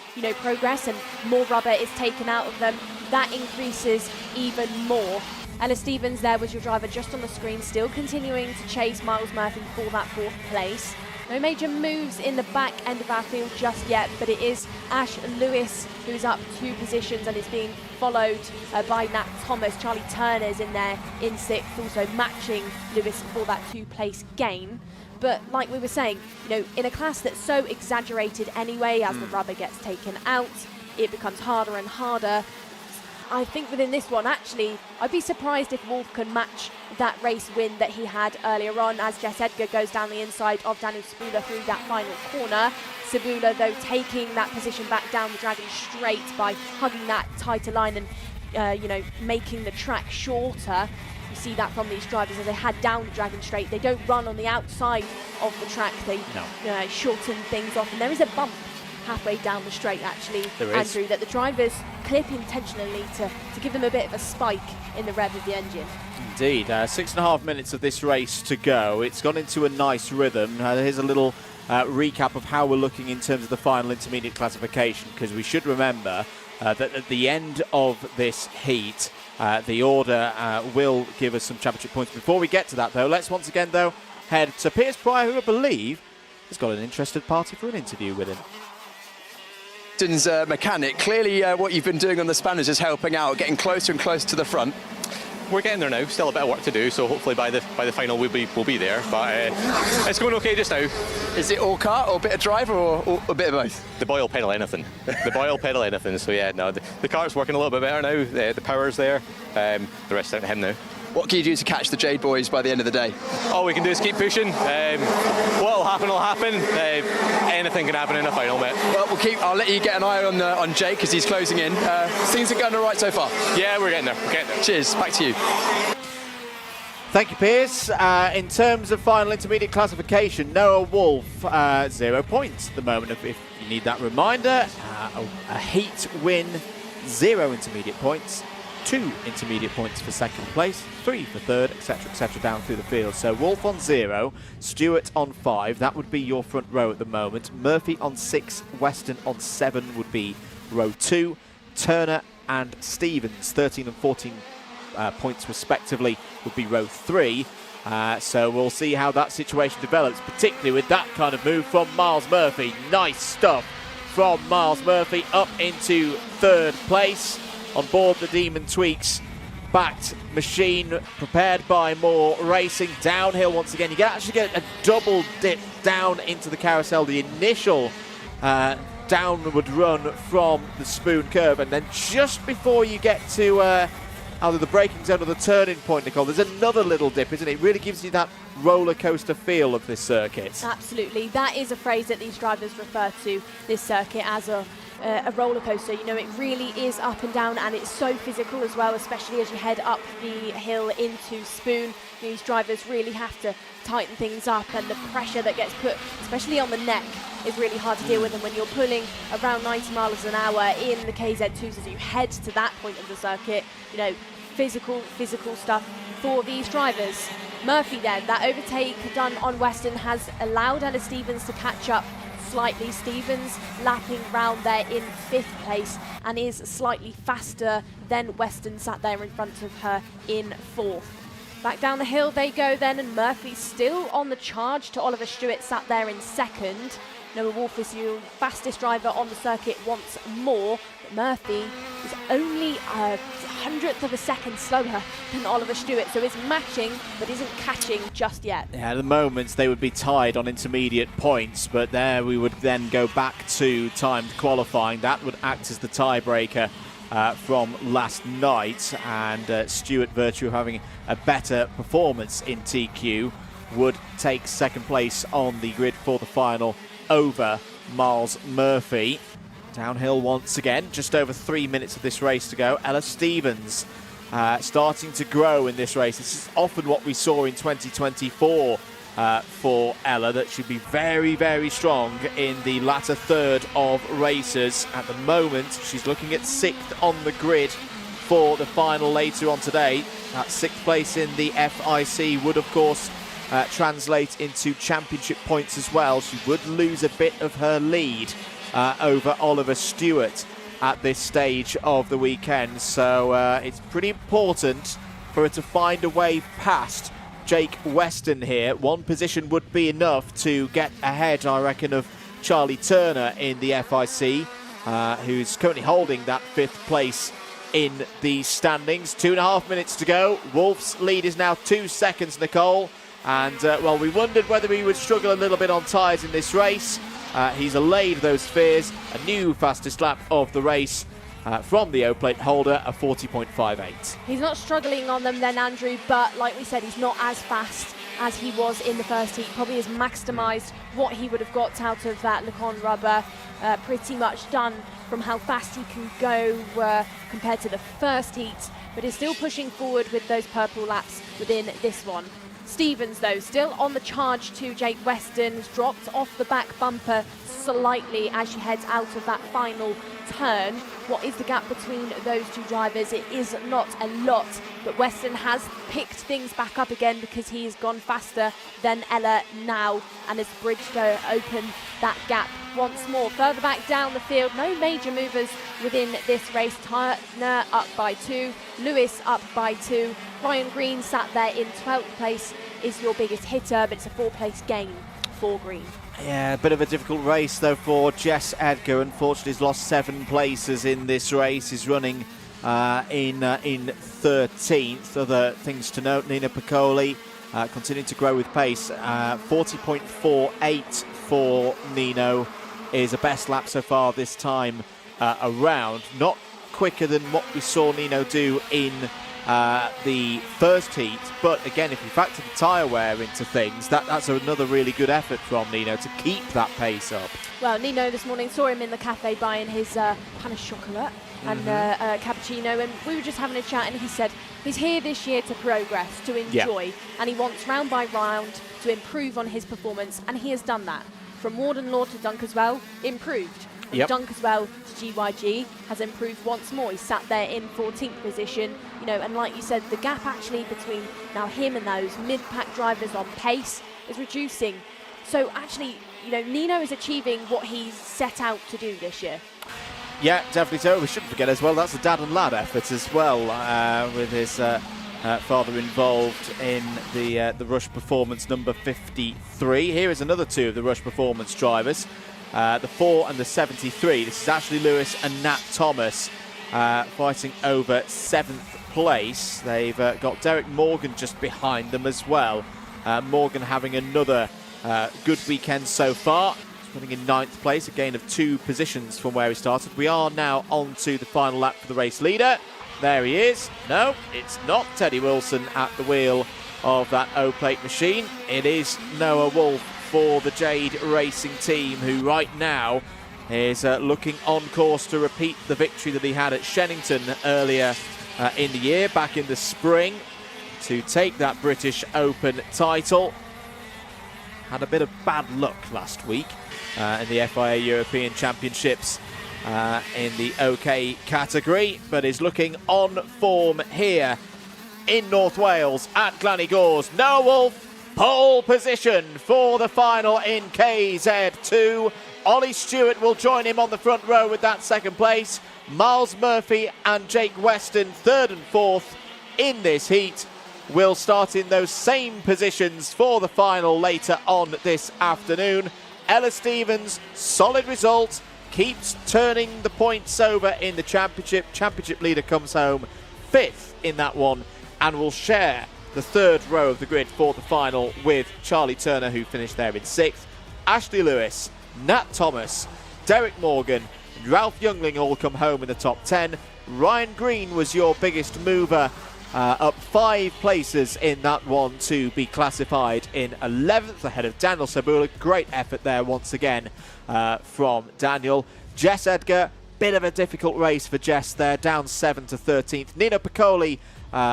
Speaker 2: progress and more rubber is taken out of them, that increases even more. Ella Stevens there was your driver just on the screen, still continuing to chase Miles Murphy for that 4th place. No major moves in the back end of our field just yet, but it is Ash Lewis who's up 2 positions and is being followed by Nat Thomas. Charlie Turner's in there in 6th, also matching Lewis for that 2-place gain. But like we were saying, in a class that's so exaggerated anyway, as the rubber gets taken out, it becomes harder and harder. I think within this one, actually, I'd be surprised if Wolf can match that race win that he had earlier on, as Jess Edgar goes down the inside of Daniel Sabula through that final corner. Sabula, though, taking that position back down the Dragon straight by hugging that tighter line and, making the track shorter. You see that from these drivers as they head down the Dragon straight. They don't run on the outside of the track. They shorten things off, and there is a bump halfway down the straight, actually, Andrew, that the drivers clip intentionally to give them a bit of a spike in the rev of the engine.
Speaker 1: Indeed. 6.5 minutes of this race to go. It's gone into a nice rhythm. Here's a little recap of how we're looking in terms of the final intermediate classification, because we should remember that at the end of this heat, the order will give us some championship points. Before we get to that, though, let's once again, head to Piers Pryor, who I believe has got an interested party for an interview with him.
Speaker 3: Weston's mechanic. Clearly what you've been doing on the spanners is helping out, getting closer and closer to the front.
Speaker 11: We're getting there now. Still a bit of work to do, so hopefully by the final we'll be there. But it's going okay just now.
Speaker 3: Is it all kart or a bit of driver or a bit of both?
Speaker 11: The boy will pedal anything. The boy will pedal anything. So yeah, no, the kart's working a little bit better now. The power's there. The rest down to him now.
Speaker 3: What can you do to catch the Jade boys by the end of the day?
Speaker 11: All we can do is keep pushing. What'll happen will happen. Anything can happen in a final, mate.
Speaker 3: Well, I'll let you get an eye on Jake as he's closing in. Things are going all right so far.
Speaker 11: Yeah, we're getting there. We're getting there.
Speaker 3: Cheers. Back to you.
Speaker 1: Thank you, Piers. In terms of final intermediate classification, Noah Wolf, 0 points at the moment. If you need that reminder, a heat win, 0 intermediate points. 2 intermediate points for second place, 3 for third, etc., down through the field. So Wolf on 0, Stewart on 5, that would be your front row at the moment. Murphy on 6, Weston on 7 would be row 2. Turner and Stevens, 13 and 14 points respectively, would be row 3. So we'll see how that situation develops, particularly with that kind of move from Miles Murphy. Nice stuff from Miles Murphy up into third place. On board the Demon Tweaks backed machine, prepared by more racing. Downhill once again. You can actually get a double dip down into the carousel. The initial downward run from the spoon curve, and then just before you get to either the braking zone or the turning point, Nicole, there's another little dip, isn't it? It really gives you that roller coaster feel of this circuit.
Speaker 2: Absolutely. That is a phrase that these drivers refer to this circuit as a roller coaster. You know, it really is up and down, and it's so physical as well, especially as you head up the hill into Spoon. These drivers really have to tighten things up, and the pressure that gets put, especially on the neck, is really hard to deal with. And when you're pulling around 90 miles an hour in the KZ2s as you head to that point of the circuit, you know, physical stuff for these drivers. Murphy then, that overtake done on Weston has allowed Ella Stevens to catch up slightly. Stevens lapping round there in 5th place and is slightly faster than Weston, sat there in front of her in 4th. Back down the hill they go then, and Murphy still on the charge to Oliver Stewart, sat there in 2nd. Noah Wolf is your fastest driver on the circuit once more, but Murphy is only a 100th of a second slower than Oliver Stewart, so is matching but isn't catching just yet.
Speaker 1: Yeah, at the moment they would be tied on intermediate points, but there we would then go back to timed qualifying. That would act as the tiebreaker from last night, and Stewart, virtue of having a better performance in TQ, would take 2nd place on the grid for the final over Miles Murphy. Downhill once again, just over 3 minutes of this race to go. Ella Stevens starting to grow in this race. This is often what we saw in 2024 for Ella, that she'd be very, very strong in the latter third of races. At the moment, she's looking at 6th on the grid for the final later on today. That 6th place in the FIC would, of course, translate into championship points as well. She would lose a bit of her lead over Oliver Stewart at this stage of the weekend, so it's pretty important for her to find a way past Jake Weston here. 1 position would be enough to get ahead, I reckon, of Charlie Turner in the FIC, who's currently holding that 5th place in the standings. 2.5 minutes to go. Wolf's lead is now 2 seconds, Nicole. And, well, we wondered whether he would struggle a little bit on tyres in this race. He's allayed those fears. A new fastest lap of the race from the O-plate holder, a 40.58.
Speaker 2: He's not struggling on them then, Andrew, but like we said, he's not as fast as he was in the first heat. Probably has maximised what he would have got out of that Lacon rubber. Pretty much done from how fast he can go compared to the first heat, but is still pushing forward with those purple laps within this one. Stevens, though, still on the charge to Jake Weston, has dropped off the back bumper slightly as she heads out of that final turn. What is the gap between those two drivers? It is not a lot, but Weston has picked things back up again because he has gone faster than Ella now and has bridged open that gap once more. Further back down the field, no major movers within this race. Turner up by 2, Lewis up by 2. Ryan Green sat there in 12th place, is your biggest hitter, but it's a 4-place gain. for green.
Speaker 1: Yeah, a bit of a difficult race though for Jess Edgar. Unfortunately, he's lost 7 places in this race. He's running in 13th. Other things to note: Nino Piccoli continuing to grow with pace. 40.48 for Nino is a best lap so far this time around. Not quicker than what we saw Nino do in the first heat, but again, if you factor the tyre wear into things, that's another really good effort from Nino to keep that pace up.
Speaker 2: Well, Nino this morning, saw him in the cafe buying his pain au chocolat and cappuccino, and we were just having a chat, and he said he's here this year to progress, to enjoy, and he wants round by round to improve on his performance, and he has done that. From Warden Law to Dunkeswell, improved. From Dunkeswell to GYG has improved once more. He sat there in 14th position, you know, and like you said, the gap actually between now him and those mid-pack drivers on pace is reducing. So actually, you know, Nino is achieving what he's set out to do this year.
Speaker 1: Yeah, definitely so. We shouldn't forget as well, that's a dad and lad effort as well, with his father involved in the Rush Performance number 53. Here is another two of the Rush Performance drivers. The 4 and the 73. This is Ashley Lewis and Nat Thomas fighting over 7th place. They've got Derek Morgan just behind them as well. Morgan having another good weekend so far. Running in 9th place, a gain of 2 positions from where he started. We are now on to the final lap for the race leader. There he is. No, it's not Teddy Wilson at the wheel of that O-plate machine. It is Noah Wolf for the Jade Racing team, who right now is looking on course to repeat the victory that he had at Shennington earlier in the year, back in the spring, to take that British Open title. Had a bit of bad luck last week in the FIA European Championships in the OK category, but is looking on form here in North Wales at Glan Y Gors. Noah Wolf, pole position for the final in KZ2. Ollie Stewart will join him on the front row with that 2nd place. Miles Murphy and Jake Weston, 3rd and 4th in this heat, will start in those same positions for the final later on this afternoon. Ella Stevens, solid result, keeps turning the points over in the championship. Championship leader comes home 5th in that one and will share the 3rd row of the grid for the final with Charlie Turner, who finished there in 6th. Ashley Lewis, Nat Thomas, Derek Morgan, and Ralph Youngling all come home in the top 10. Ryan Green was your biggest mover, up 5 places in that one to be classified in 11th ahead of Daniel Sabula. Great effort there once again from Daniel. Jess Edgar, bit of a difficult race for Jess there, down 7 to 13th. Nino Piccoli,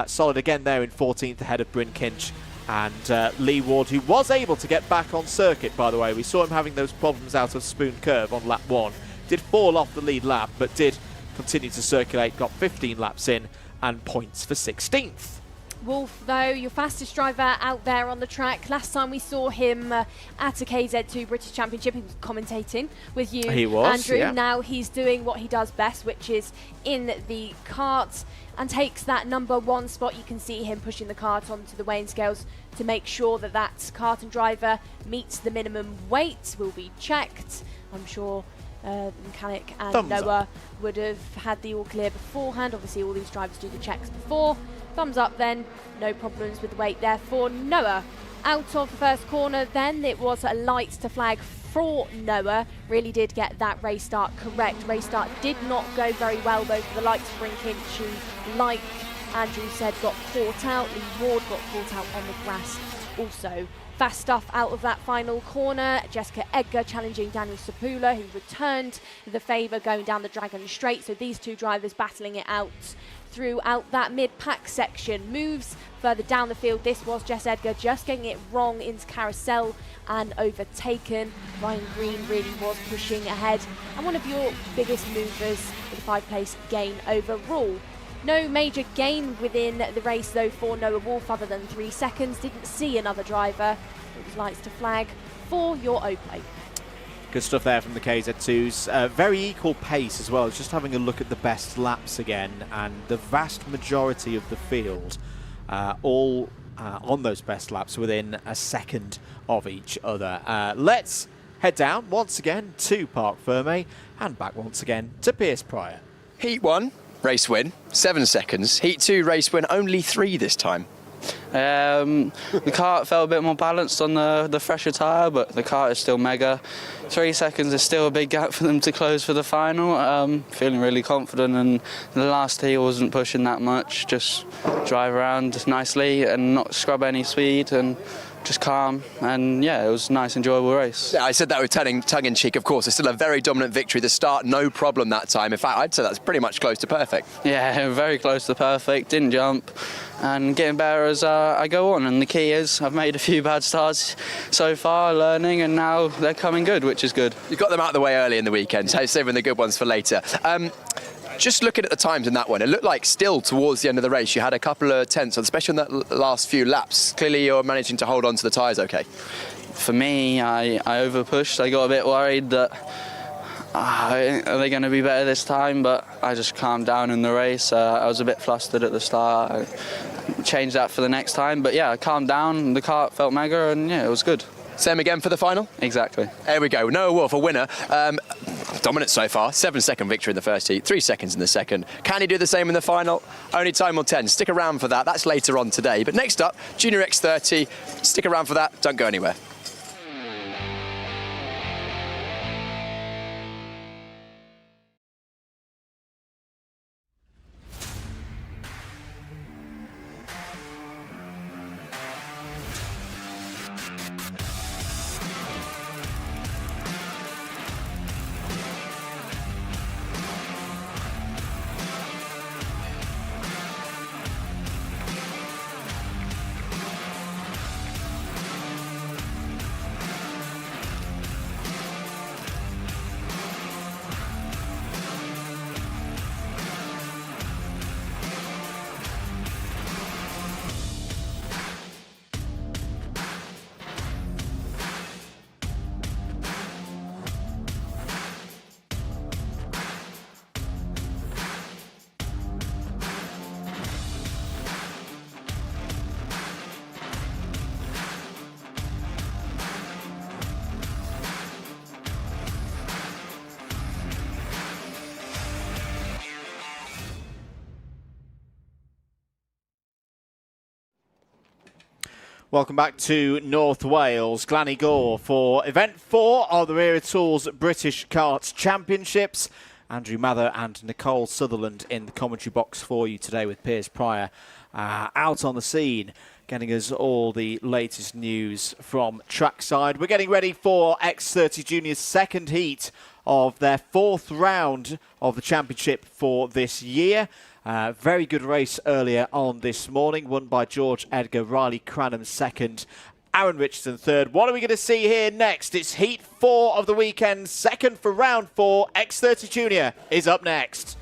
Speaker 1: solid again there in 14th ahead of Bryn Kinch. And Lee Ward, who was able to get back on circuit, by the way. We saw him having those problems out of Spoon Curve on lap 1. Did fall off the lead lap, but did continue to circulate, got 15 laps in and points for 16th.
Speaker 2: Wolf, though, your fastest driver out there on the track. Last time we saw him at a KZ2 British Championship, he was commentating with you,
Speaker 1: he was,
Speaker 2: Andrew.
Speaker 1: Yeah.
Speaker 2: Now he's doing what he does best, which is in the kart, and takes that number 1 spot. You can see him pushing the kart onto the weighing scales to make sure that that kart and driver meets the minimum weight. Will be checked. I'm sure the mechanic and Noah would have had the all clear beforehand. Obviously all these drivers do the checks before. Thumbs up then, no problems with the weight there for Noah. Out of the first corner then, it was a light to flag for Noah. Really did get that race start correct. Race start did not go very well though for the likes of Bryn Kinch, who, like Andrew said, got caught out. Lee Ward got caught out on the grass also. Fast stuff out of that final corner. Jessica Edgar challenging Daniel Sapula, who returned the favour going down the Dragon Straight. So these two drivers battling it out throughout that mid-pack section. Moves further down the field. This was Jess Edgar just getting it wrong into Carousel and overtaken. Ryan Green really was pushing ahead and one of your biggest movers with a 5-place gain overall. No major gain within the race though for Noah Wolf other than 3 seconds. Didn't see another driver. It was lights to flag for your O-plate.
Speaker 1: Good stuff there from the KZ2s. Very equal pace as well. Just having a look at the best laps again, and the vast majority of the field all on those best laps within a second of each other. Let's head down once again to Parc Fermé and back once again to Piers Pryor.
Speaker 3: Heat 1, race win, 7 seconds. Heat 2, race win, only 3 this time.
Speaker 4: The kart felt a bit more balanced on the fresher tyre, but the kart is still mega. 3 seconds is still a big gap for them to close for the final. Feeling really confident, and the last heat wasn't pushing that much. Just drive around nicely and not scrub any speed and just calm, and yeah, it was a nice, enjoyable race.
Speaker 3: Yeah, I said that with tongue-in-cheek, of course. It's still a very dominant victory. The start, no problem that time. In fact, I'd say that's pretty much close to perfect.
Speaker 4: Yeah, very close to perfect, didn't jump, and getting better as I go on. And the key is I've made a few bad starts so far, learning, and now they're coming good, which is good.
Speaker 3: You got them out of the way early in the weekend, so saving the good ones for later. Just looking at the times in that one, it looked like still towards the end of the race you had a couple of tenths, especially on that last few laps. Clearly you're managing to hold on to the tyres okay.
Speaker 4: For me, I overpushed. I got a bit worried that are they going to be better this time, but I just calmed down in the race. I was a bit flustered at the start. I changed that for the next time, but yeah, I calmed down. The kart felt mega, and yeah, it was good.
Speaker 3: Same again for the final?
Speaker 4: Exactly.
Speaker 3: There we go. Noah Wolf, a winner. Dominant so far. 7-second victory in the first heat, 3 seconds in the second. Can he do the same in the final? Only time will 10. Stick around for that. That's later on today. But next up, Junior X30. Stick around for that. Don't go anywhere.
Speaker 1: Welcome back to North Wales, Glan Y Gors for event 4 of the Wera Tools British Karts Championships. Andrew Mather and Nicole Sutherland in the commentary box for you today with Piers Pryor out on the scene, getting us all the latest news from trackside. We're getting ready for X30 Junior's second heat of their 4th round of the championship for this year. Very good race earlier on this morning, won by George Edgar, Riley Cranham second, Aaron Richardson third. What are we going to see here next? It's heat 4 of the weekend, second for round 4. X30 Junior is up next.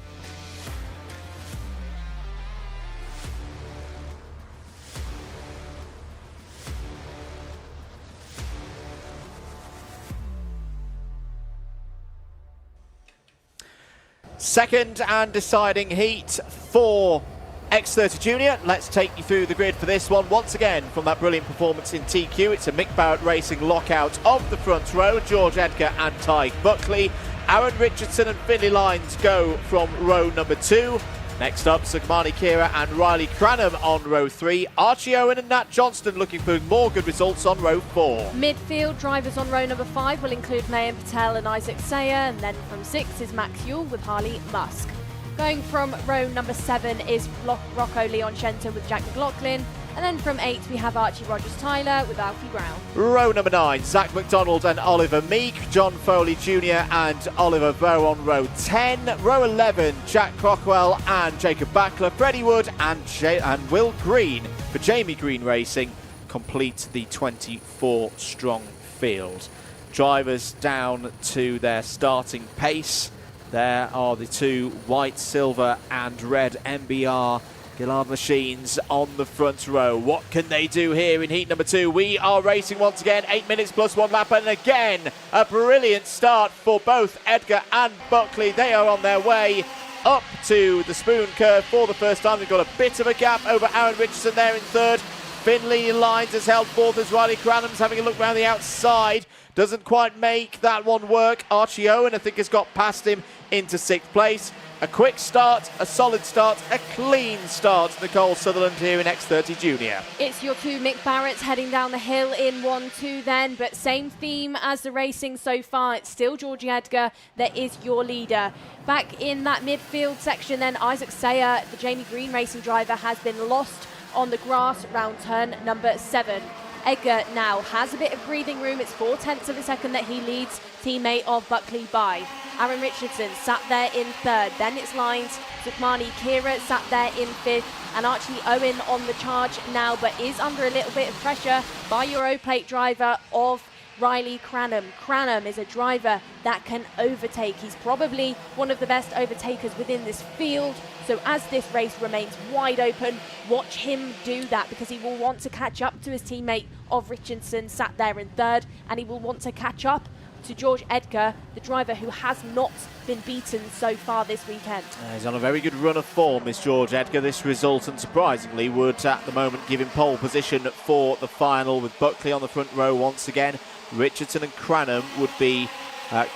Speaker 1: Second and deciding heat for X30 Junior. Let's take you through the grid for this one. Once again, from that brilliant performance in TQ, it's a Mick Barrett Racing lockout of the front row. George Edgar and Tyke Buckley. Aaron Richardson and Finley Lyons go from row number 2. Next up, Sugmani Kira and Riley Cranham on row 3. Archie Owen and Nat Johnston looking for more good results on row 4.
Speaker 2: Midfield drivers on row number 5 will include Mayan Patel and Isaac Sayer, and then from 6 is Max Yule with Harley Musk. Going from row number 7 is Rocco Leon Shenton with Jack McLaughlin, and then from 8 we have Archie Rogers-Tyler with Alfie Brown.
Speaker 1: Row number 9, Zach McDonald and Oliver Meek, John Foley Jr. and Oliver Bow on row 10. Row 11, Jack Crockwell and Jacob Backler, Freddie Wood and Will Green for Jamie Green Racing complete the 24-strong field. Drivers down to their starting pace. There are the 2 white, silver and red MBR Gillard machines on the front row. What can they do here in heat number 2? We are racing once again, 8 minutes plus 1 lap, and again a brilliant start for both Edgar and Buckley. They are on their way up to the spoon curve for the first time. They've got a bit of a gap over Aaron Richardson there in third. Finley Lines has held fourth as Riley Cranham's having a look round the outside. Doesn't quite make that one work. Archie Owen, I think, has got past him into 6th place. A quick start, a solid start, a clean start. Nicole Sutherland here in X30 Junior.
Speaker 2: It's your two Mick Barretts heading down the hill in 1-2 then, but same theme as the racing so far. It's still Georgie Edgar that is your leader. Back in that midfield section then, Isaac Sayer, the Jamie Green racing driver, has been lost on the grass round turn number 7. Edgar now has a bit of breathing room. It's 0.4 of a second that he leads teammate of Buckley by. Aaron Richardson sat there in 3rd. Then it's Lines. Sukmani Kira sat there in 5th. And Archie Owen on the charge now, but is under a little bit of pressure by Europlate driver of Riley Cranham. Cranham is a driver that can overtake. He's probably one of the best overtakers within this field. So as this race remains wide open, watch him do that, because he will want to catch up to his teammate of Richardson sat there in 3rd, and he will want to catch up to George Edgar, the driver who has not been beaten so far this weekend.
Speaker 1: He's on a very good run of form, is George Edgar. This result, unsurprisingly, would at the moment give him pole position for the final, with Buckley on the front row once again. Richardson and Cranham would be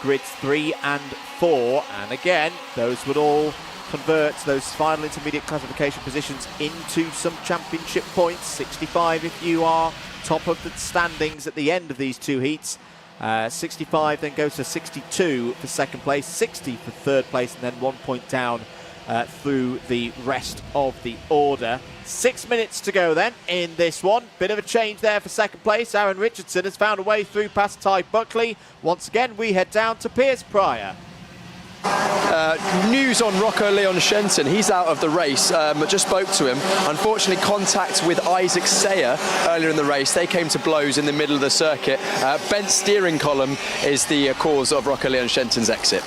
Speaker 1: grids 3 and 4, and again, those would all convert those final intermediate classification positions into some championship points. 65 if you are top of the standings at the end of these two heats. 65 then goes to 62 for 2nd place, 60 for 3rd place, and then 1 point down through the rest of the order. 6 minutes to go then in this one. Bit of a change there for 2nd place. Aaron Richardson has found a way through past Ty Buckley. Once again, we head down to Piers Pryor.
Speaker 3: News on Rocco Leon Shenton. He's out of the race. Just spoke to him. Unfortunately, contact with Isaac Sayer earlier in the race. They came to blows in the middle of the circuit. Bent steering column is the cause of Rocco Leon Shenton's exit.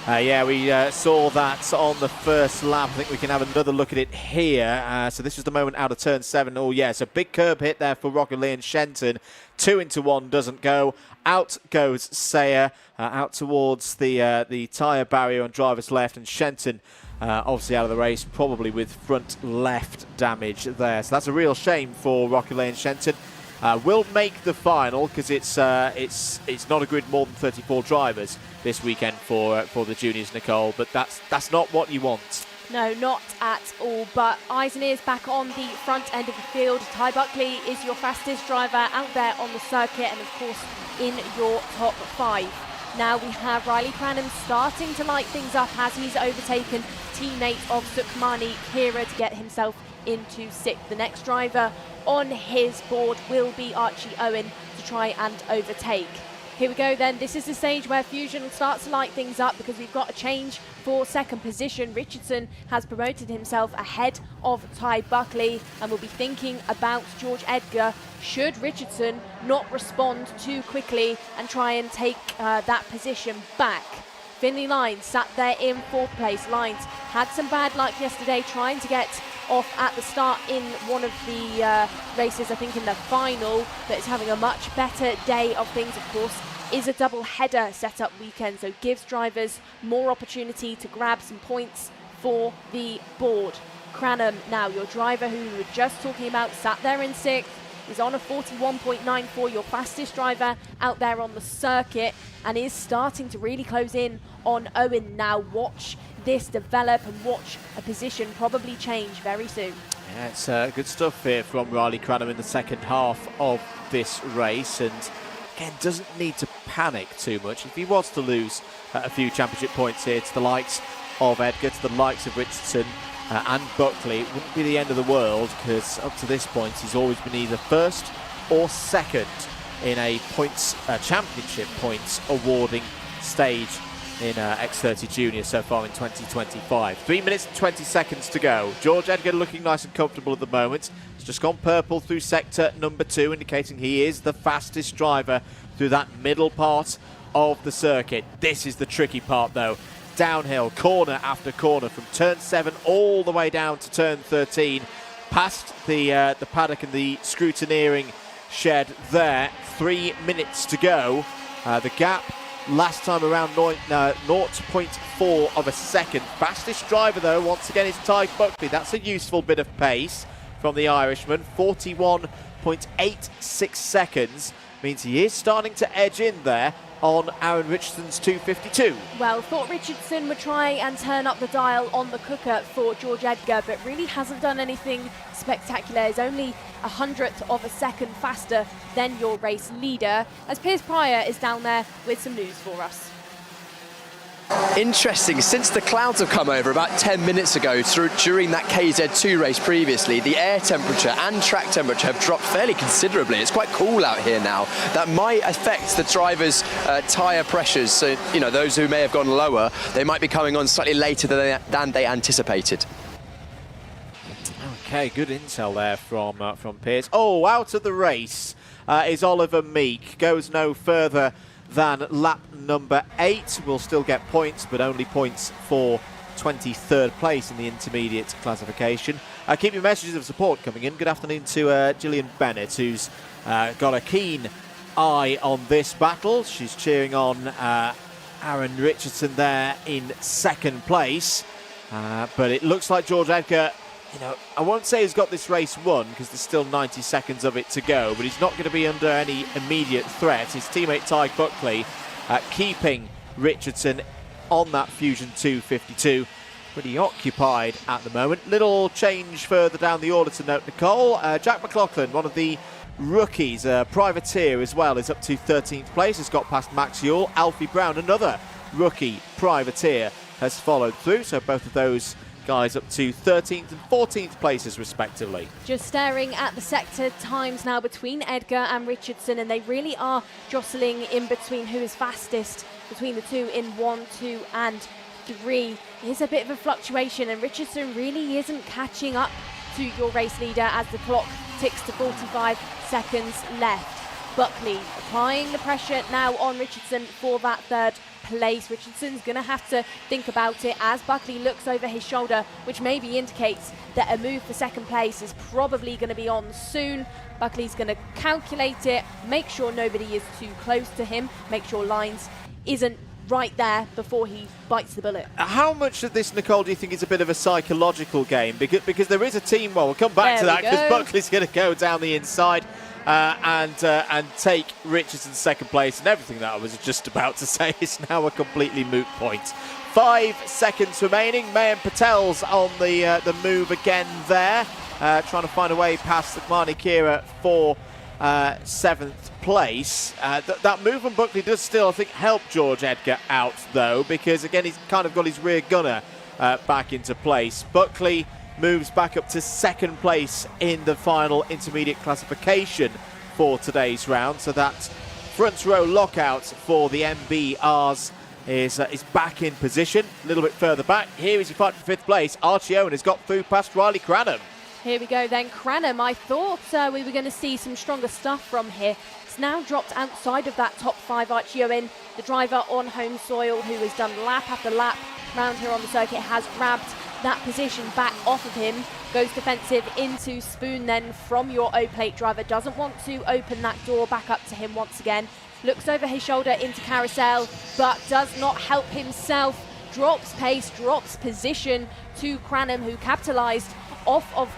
Speaker 1: Yeah, we saw that on the first lap. I think we can have another look at it here. So this was the moment out of turn 7. Oh, yeah, so big curb hit there for Rocco Leon Shenton. 2 into 1 doesn't go. Out goes Sayer, out towards the tyre barrier on driver's left, and Shenton obviously out of the race, probably with front left damage there. So that's a real shame for Rocco Leon Shenton. Will make the final, because it's not a grid more than 34 drivers this weekend for the juniors, Nicole. But that's not what you want.
Speaker 2: No, not at all. But eyes and ears back on the front end of the field. Ty Buckley is your fastest driver out there on the circuit, and of course in your top 5. Now we have Riley Cranham starting to light things up as he's overtaken teammate of Sukmani Kira to get himself into 6th. The next driver on his board will be Archie Owen to try and overtake. Here we go then. This is the stage where Fusion starts to light things up, because we've got a change for 2nd position. Richardson has promoted himself ahead of Ty Buckley, and will be thinking about George Edgar should Richardson not respond too quickly and try and take that position back. Finley Lines sat there in 4th place. Lines had some bad luck yesterday trying to get off at the start in one of the races, I think in the final, but is having a much better day of things, of course. Is a double header setup weekend, so gives drivers more opportunity to grab some points for the board. Cranham, now your driver who we were just talking about, sat there in 6th, is on a 41.94, your fastest driver out there on the circuit, and is starting to really close in on Owen now. Watch this develop and watch a position probably change very soon.
Speaker 1: Yeah, it's good stuff here from Riley Cranham in the second half of this race, and again, doesn't need to panic too much. If he was to lose a few championship points here to the likes of Edgar, to the likes of Richardson and Buckley, it wouldn't be the end of the world, because up to this point he's always been either 1st or 2nd in a points championship points awarding stage in X30 Junior so far in 2025. 3 minutes and 20 seconds to go. George Edgar looking nice and comfortable at the moment. He's just gone purple through sector number 2, indicating he is the fastest driver through that middle part of the circuit. This is the tricky part though. Downhill, corner after corner, from turn 7 all the way down to turn 13, past the paddock and the scrutineering shed there. 3 minutes to go. The gap last time around 0.4 of a second. Fastest driver though, once again, is Ty Buckley. That's a useful bit of pace. from the Irishman. 41.86 seconds means he is starting to edge in there on Aaron Richardson's 252.
Speaker 2: Well, thought Richardson would try and turn up the dial on the cooker for George Edgar, but really hasn't done anything spectacular. Is only 100th of a second faster than your race leader, as Piers Pryor is down there with some news for us.
Speaker 3: Interesting, since the clouds have come over about 10 minutes ago during that KZ2 race previously, the air temperature and track temperature have dropped fairly considerably. It's quite cool out here now. That might affect the drivers' tyre pressures. So, you know, those who may have gone lower, they might be coming on slightly later than they anticipated.
Speaker 1: Okay, good intel there from Piers. Oh, out of the race is Oliver Meek. Goes no further than lap number 8. Will still get points, but only points for 23rd place in the intermediate classification. Keep your messages of support coming in. Good afternoon to Gillian Bennett, who's got a keen eye on this battle. She's cheering on Aaron Richardson there in second place. But it looks like George Edgar, you know, I won't say he's got this race won because there's still 90 seconds of it to go, but he's not going to be under any immediate threat. His teammate Ty Buckley keeping Richardson on that Fusion 252. Pretty occupied at the moment. Little change further down the order to note, Nicole. Jack McLaughlin, one of the rookies, privateer as well, is up to 13th place. Has got past Max Ewell. Alfie Brown, another rookie privateer, has followed through. So both of those guys up to 13th and 14th places respectively.
Speaker 2: Just staring at the sector times now between Edgar and Richardson, and they really are jostling in between who is fastest between the two in 1, 2 and 3. There's a bit of a fluctuation, and Richardson really isn't catching up to your race leader as the clock ticks to 45 seconds left. Buckley applying the pressure now on Richardson for that third place. Richardson's going to have to think about it as Buckley looks over his shoulder, which maybe indicates that a move for second place is probably going to be on soon. Buckley's going to calculate it, make sure nobody is too close to him, make sure lines isn't right there before he bites the bullet.
Speaker 1: How much of this, Nicole, do you think is a bit of a psychological game? Because there is a team, well, we'll come back to that because Buckley's going to go down the inside and take Richardson's second place, and everything that I was just about to say is now a completely moot point. 5 seconds remaining. Mayan Patel's on the move again there, trying to find a way past Sukhmani Kira for 7th place. That move on Buckley does still, I think, help George Edgar out, though, because, again, he's kind of got his rear gunner back into place. Buckley moves back up to second place in the final intermediate classification for today's round. So that front row lockout for the MBRs is back in position. A little bit further back. Here is your fight for 5th place. Archie Owen has got through past Riley Cranham.
Speaker 2: Here we go then, Cranham. I thought we were going to see some stronger stuff from here. It's now dropped outside of that top 5. Archie Owen, the driver on home soil, who has done lap after lap round here on the circuit, has grabbed that position back off of him, goes defensive into Spoon then from your O-plate driver, doesn't want to open that door back up to him once again, looks over his shoulder into Carousel, but does not help himself, drops pace, drops position to Cranham, who capitalised off of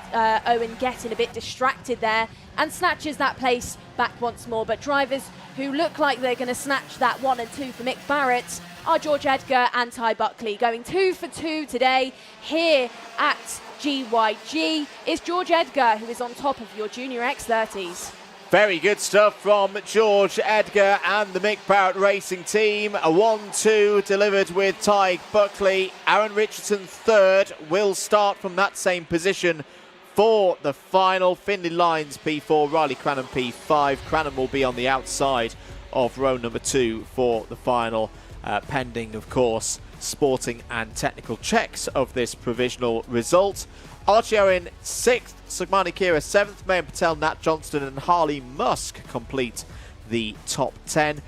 Speaker 2: Owen getting a bit distracted there and snatches that place back once more. But drivers who look like they're going to snatch that 1 and 2 for Mick Barrett are George Edgar and Ty Buckley. Going 2 for 2 today here at GYG is George Edgar, who is on top of your Junior X30s.
Speaker 1: Very good stuff from George Edgar and the Mick Barrett Racing team. A 1-2 delivered with Ty Buckley. Aaron Richardson third will start from that same position for the final. Finley Lyons P4, Riley Cranham P5. Cranham will be on the outside of row number 2 for the final, pending, of course, sporting and technical checks of this provisional result. Archie Owen 6th, Sukhmani Kira 7th, Mayan Patel, Nat Johnston and Harley Musk complete the top 10.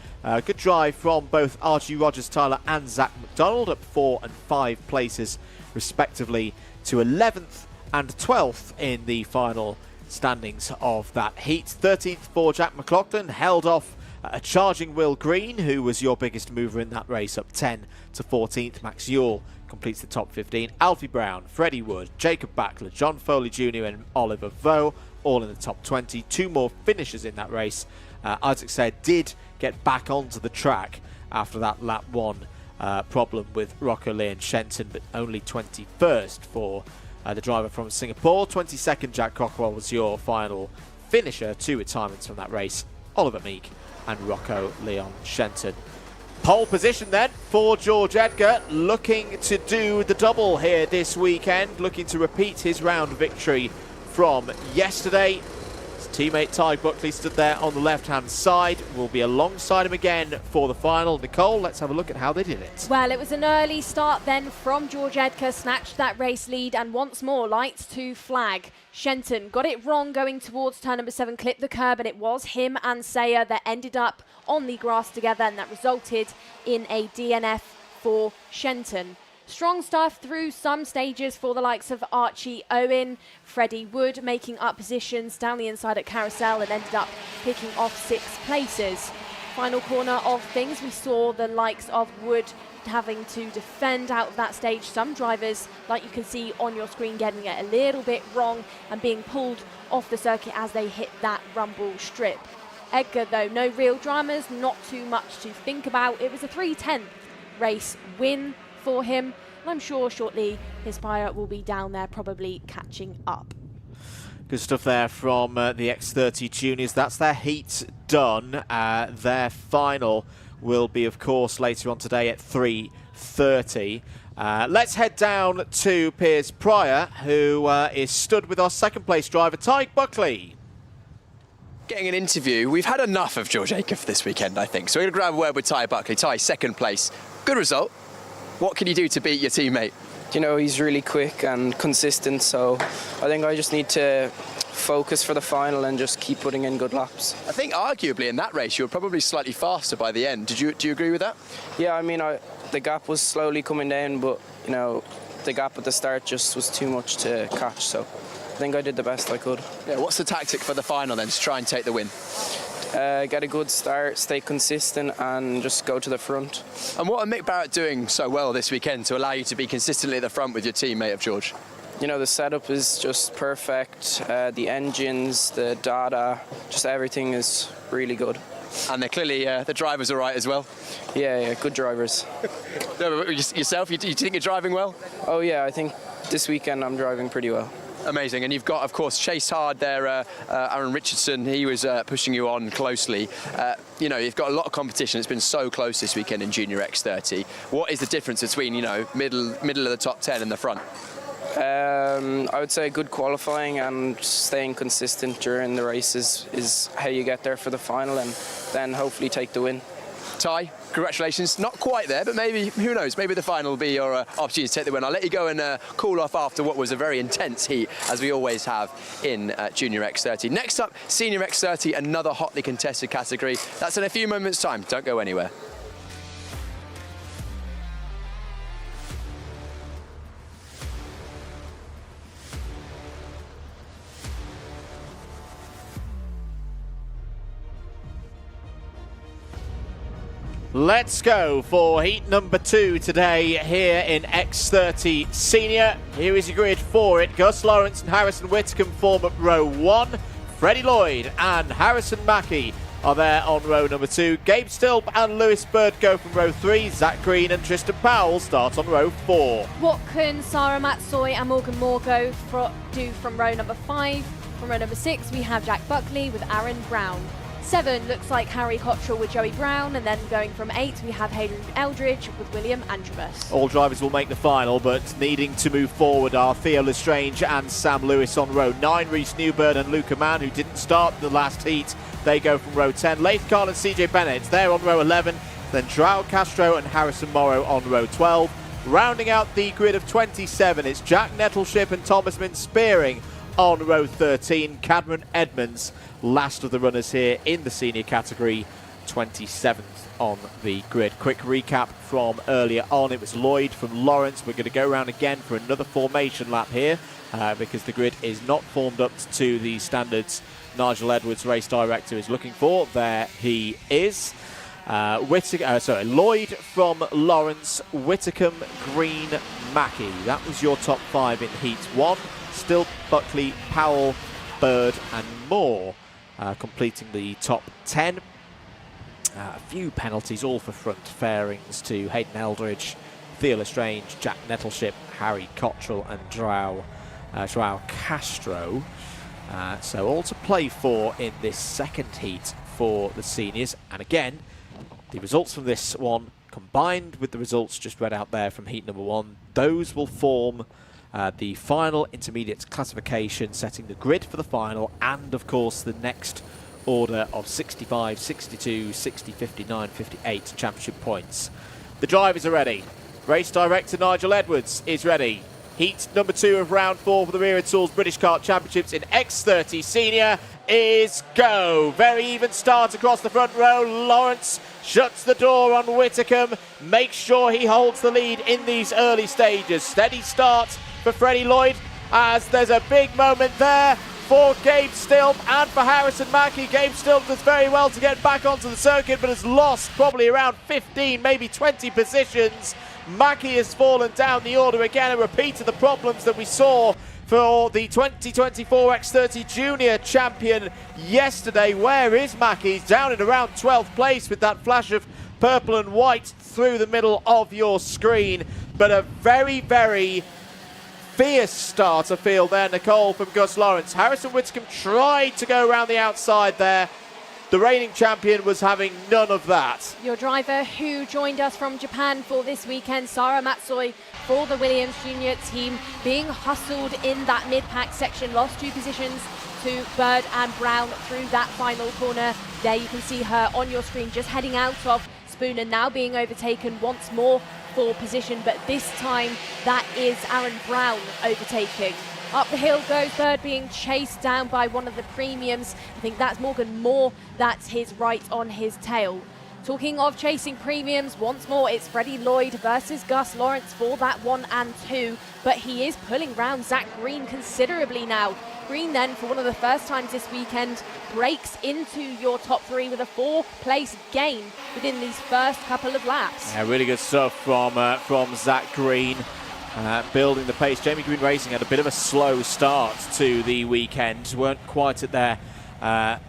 Speaker 1: Good drive from both Archie Rogers Tyler and Zach McDonald, up 4 and 5 places respectively to 11th and 12th in the final standings of that heat. 13th for Jack McLaughlin, held off a charging Will Green, who was your biggest mover in that race, up 10 to 14th. Max Ewell completes the top 15. Alfie Brown, Freddie Wood, Jacob Backler, John Foley Jr. and Oliver Vaux, all in the top 20. 2 more finishers in that race. Isaac Sayre did get back onto the track after that lap 1 problem with Rocco Lee and Shenton, but only 21st for the driver from Singapore. 22nd, Jack Cockrell was your final finisher. 2 retirements from that race, Oliver Meek and Rocco Leon Shenton. Pole position then for George Edgar, looking to do the double here this weekend, looking to repeat his round victory from yesterday. His teammate Ty Buckley stood there on the left-hand side, will be alongside him again for the final. Nicole, let's have a look at how they did it.
Speaker 2: Well, it was an early start then from George Edgar, snatched that race lead, and once more lights to flag. Shenton got it wrong going towards turn number 7, clipped the curb, and it was him and Sayre that ended up on the grass together, and that resulted in a DNF for Shenton. Strong stuff through some stages for the likes of Archie Owen. Freddie Wood making up positions down the inside at Carousel and ended up picking off 6 places. Final corner of things, we saw the likes of Wood having to defend out of that stage. Some drivers, like you can see on your screen, getting it a little bit wrong and being pulled off the circuit as they hit that rumble strip. Edgar, though, no real dramas, not too much to think about. It was a 3/10 race win for him, and I'm sure shortly his pilot will be down there probably catching up.
Speaker 1: Good stuff there from the X30 juniors. That's their heat done. Their final will be, of course, later on today at 3:30. Let's head down to Piers Pryor, who is stood with our second place driver, Ty Buckley.
Speaker 3: Getting an interview. We've had enough of George Edgar for this weekend, I think. So we're going to grab a word with Ty Buckley. Ty, second place. Good result. What can you do to beat your teammate?
Speaker 12: You know, he's really quick and consistent, so I think I just need to focus for the final and just keep putting in good laps.
Speaker 3: I think arguably in that race you were probably slightly faster by the end. Do you agree with that?
Speaker 12: Yeah, I mean, the gap was slowly coming down, but, you know, the gap at the start just was too much to catch, so I think I did the best I could.
Speaker 3: Yeah, what's the tactic for the final then to try and take the win?
Speaker 12: Get a good start, stay consistent and just go to the front.
Speaker 3: And what are Mick Barrett doing so well this weekend to allow you to be consistently at the front with your teammate of George?
Speaker 12: You know, the setup is just perfect. The engines, the data, just everything is really good.
Speaker 3: And they're clearly, the drivers are right as well?
Speaker 12: Yeah, good drivers.
Speaker 3: No, but yourself, you think you're driving well?
Speaker 12: Oh yeah, I think this weekend I'm driving pretty well.
Speaker 3: Amazing, and you've got, of course, chased hard there, Aaron Richardson. He was pushing you on closely. You know, you've got a lot of competition. It's been so close this weekend in Junior X30. What is the difference between, you know, middle of the top 10 and the front?
Speaker 12: I would say good qualifying and staying consistent during the races is how you get there for the final and then hopefully take the win.
Speaker 3: Ty, congratulations. Not quite there, but maybe, who knows, maybe the final will be your opportunity to take the win. I'll let you go and cool off after what was a very intense heat, as we always have in Junior X30. Next up, Senior X30, another hotly contested category. That's in a few moments' time. Don't go anywhere.
Speaker 1: Let's go for heat number 2 today here in X30 Senior. Here is your grid for it. Gus Lawrence and Harrison Whitcomb form up row 1. Freddie Lloyd and Harrison Mackey are there on row number 2. Gabe Stilp and Lewis Bird go from row 3. Zach Green and Tristan Powell start on row 4.
Speaker 2: Watkin, Sarah Matsoy and Morgan Moore do from row number 5. From row number 6 we have Jack Buckley with Aaron Brown. 7 looks like Harry Cottrell with Joey Brown, and then going from 8 we have Hayden Eldridge with William Andrews.
Speaker 1: All drivers will make the final, but needing to move forward are Theo Lestrange and Sam Lewis on row 9. Reece Newburn and Luca Mann, who didn't start the last heat, they go from row 10. Leith Carl and CJ Bennett, they're on row 11. Then Joao Castro and Harrison Morrow on row 12. Rounding out the grid of 27, it's Jack Nettleship and Thomas Min-Spearing on row 13. Cameron Edmonds, last of the runners here in the senior category, 27th on the grid. Quick recap from earlier on. It was Lloyd from Lawrence. We're going to go around again for another formation lap here because the grid is not formed up to the standards Nigel Edwards, race director, is looking for. There he is. Lloyd from Lawrence, Whitcomb, Green, Mackey. That was your top 5 in Heat 1. Still Buckley, Powell, Bird and Moore completing the top 10. A few penalties, all for front fairings to Hayden Eldridge, Theo Lestrange, Jack Nettleship, Harry Cottrell and Joao Castro. So all to play for in this second heat for the seniors. And again, the results from this one, combined with the results just read out there from heat number 1, those will form the final intermediate classification, setting the grid for the final and, of course, the next order of 65, 62, 60, 59, 58 championship points. The drivers are ready. Race director Nigel Edwards is ready. Heat number 2 of round 4 for the Wera Tools British Kart Championships in X30 Senior is go. Very even start across the front row. Lawrence shuts the door on Whitcomb. Makes sure he holds the lead in these early stages. Steady start for Freddie Lloyd as there's a big moment there for Gabe Stilp and for Harrison Mackey. Gabe Stilp does very well to get back onto the circuit, but has lost probably around 15, maybe 20 positions. Mackey has fallen down the order again, a repeat of the problems that we saw for the 2024 X30 Junior champion yesterday. Where is Mackey? He's down in around 12th place with that flash of purple and white through the middle of your screen. But a very, very fierce start, I feel there, Nicole, from Gus Lawrence. Harrison Whitcomb tried to go around the outside there. The reigning champion was having none of that.
Speaker 2: Your driver who joined us from Japan for this weekend, Sarah Matsoi, for the Williams Junior team, being hustled in that mid-pack section, lost 2 positions to Bird and Brown through that final corner. There you can see her on your screen just heading out of Spooner, now being overtaken once more for position, but this time that is Aaron Brown overtaking. Up the hill goes Bird, being chased down by one of the premiums. I think that's Morgan Moore, that's his right on his tail. Talking of chasing premiums, once more it's Freddie Lloyd versus Gus Lawrence for that 1 and 2, but he is pulling round Zach Green considerably now. Green then, for one of the first times this weekend, breaks into your top 3 with a 4th-place gain within these first couple of laps.
Speaker 1: Yeah, really good stuff from Zach Green. Building the pace. Jamie Green Racing had a bit of a slow start to the weekend. Weren't quite at their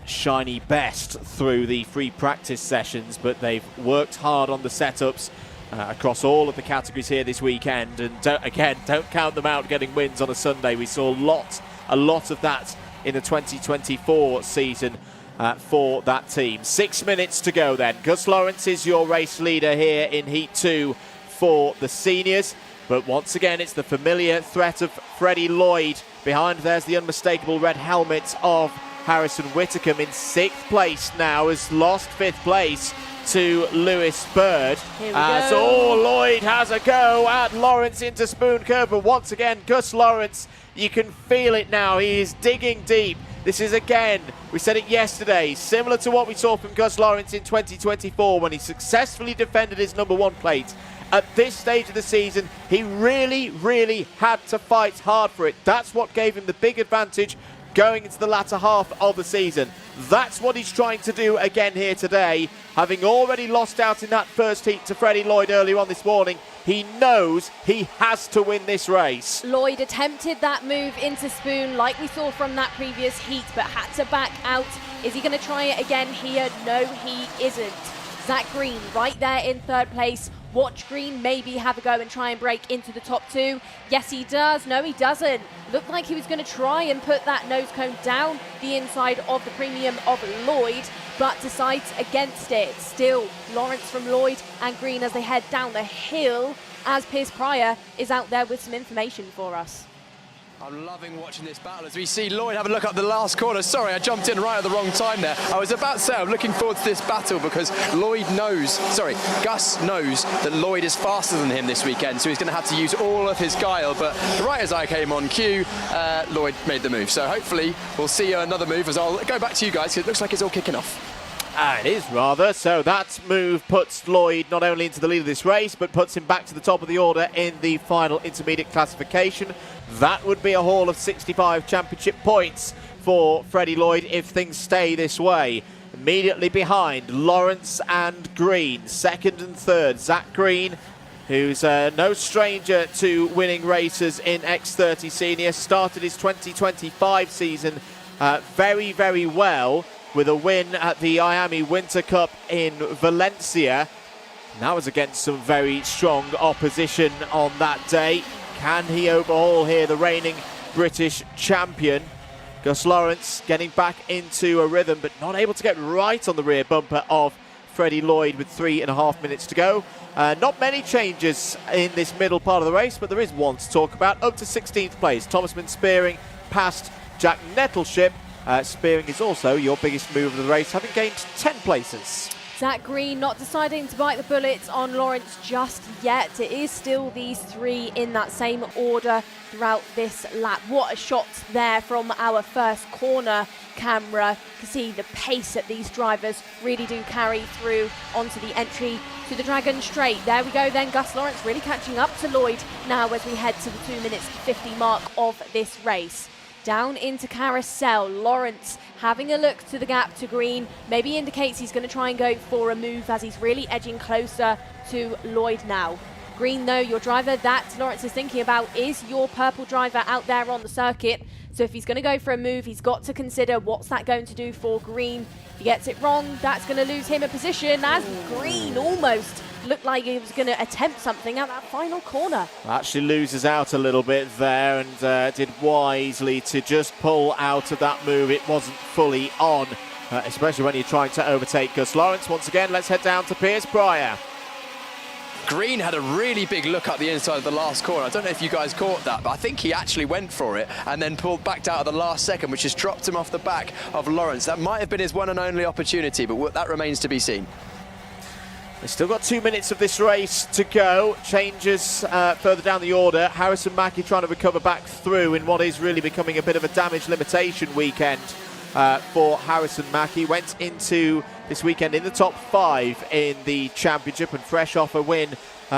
Speaker 1: shiny best through the free practice sessions, but they've worked hard on the setups across all of the categories here this weekend. And don't count them out getting wins on a Sunday. We saw a lot of that in the 2024 season for that team. 6 minutes to go then. Gus Lawrence is your race leader here in Heat 2 for the seniors. But once again, it's the familiar threat of Freddie Lloyd. Behind there's the unmistakable red helmet of Harrison Whitcomb in 6th place now, has lost 5th place to Lewis Bird. So Lloyd has a go at Lawrence into Spoon Curve, but once again, Gus Lawrence, you can feel it now. He is digging deep. This is, again, we said it yesterday, similar to what we saw from Gus Lawrence in 2024 when he successfully defended his number 1 plate. At this stage of the season, he really, really had to fight hard for it. That's what gave him the big advantage going into the latter half of the season. That's what he's trying to do again here today. Having already lost out in that first heat to Freddie Lloyd earlier on this morning, he knows he has to win this race.
Speaker 2: Lloyd attempted that move into Spoon like we saw from that previous heat, but had to back out. Is he going to try it again here? No, he isn't. Zach Green right there in 3rd place. Watch Green maybe have a go and try and break into the top 2. Yes, he does. No, he doesn't. Looked like he was going to try and put that nose cone down the inside of the premium of Lloyd, but decides against it. Still, Lawrence from Lloyd and Green as they head down the hill, as Pierce Pryor is out there with some information for us.
Speaker 3: I'm loving watching this battle as we see Lloyd have a look up the last corner. Sorry, I jumped in right at the wrong time there. I was about to say I'm looking forward to this battle because Gus knows that Lloyd is faster than him this weekend, so he's going to have to use all of his guile. But right as I came on cue, Lloyd made the move. So hopefully we'll see another move as I'll go back to you guys because it looks like it's all kicking off.
Speaker 1: It is rather. So that move puts Lloyd not only into the lead of this race, but puts him back to the top of the order in the final intermediate classification. That would be a haul of 65 championship points for Freddie Lloyd if things stay this way. Immediately behind, Lawrence and Green, second and third. Zach Green, who's no stranger to winning races in X30 Senior, started his 2025 season very, very well with a win at the IAME Winter Cup in Valencia. And that was against some very strong opposition on that day. Can he overhaul here, the reigning British champion? Gus Lawrence getting back into a rhythm, but not able to get right on the rear bumper of Freddie Lloyd with 3.5 minutes to go. Not many changes in this middle part of the race, but there is one to talk about. Up to 16th place, Thomasman Spearing past Jack Nettleship. Spearing is also your biggest move of the race, having gained 10 places.
Speaker 2: Zach Green not deciding to bite the bullets on Lawrence just yet. It is still these three in that same order throughout this lap. What a shot there from our first corner camera. You can see the pace that these drivers really do carry through onto the entry to the Dragon Straight. There we go then, Gus Lawrence really catching up to Lloyd now as we head to the 2 minutes 50 mark of this race. Down into Carousel, Lawrence having a look to the gap to Green, maybe indicates he's going to try and go for a move as he's really edging closer to Lloyd now. Green though, your driver that Lawrence is thinking about is your purple driver out there on the circuit. So if he's going to go for a move, he's got to consider what's that going to do for Green. If he gets it wrong, that's going to lose him a position as Green almost looked like he was going to attempt something at that final corner.
Speaker 1: Actually loses out a little bit there and did wisely to just pull out of that move. It wasn't fully on, especially when you're trying to overtake Gus Lawrence. Once again, let's head down to Piers Pryor.
Speaker 3: Green had a really big look up the inside of the last corner. I don't know if you guys caught that, but I think he actually went for it and then backed out at the last second, which has dropped him off the back of Lawrence. That might have been his one and only opportunity, but that remains to be seen.
Speaker 1: We've still got 2 minutes of this race to go. Changes further down the order. Harrison Mackie trying to recover back through in what is really becoming a bit of a damage limitation weekend for Harrison Mackie. Went into this weekend in the top 5 in the championship and fresh off a win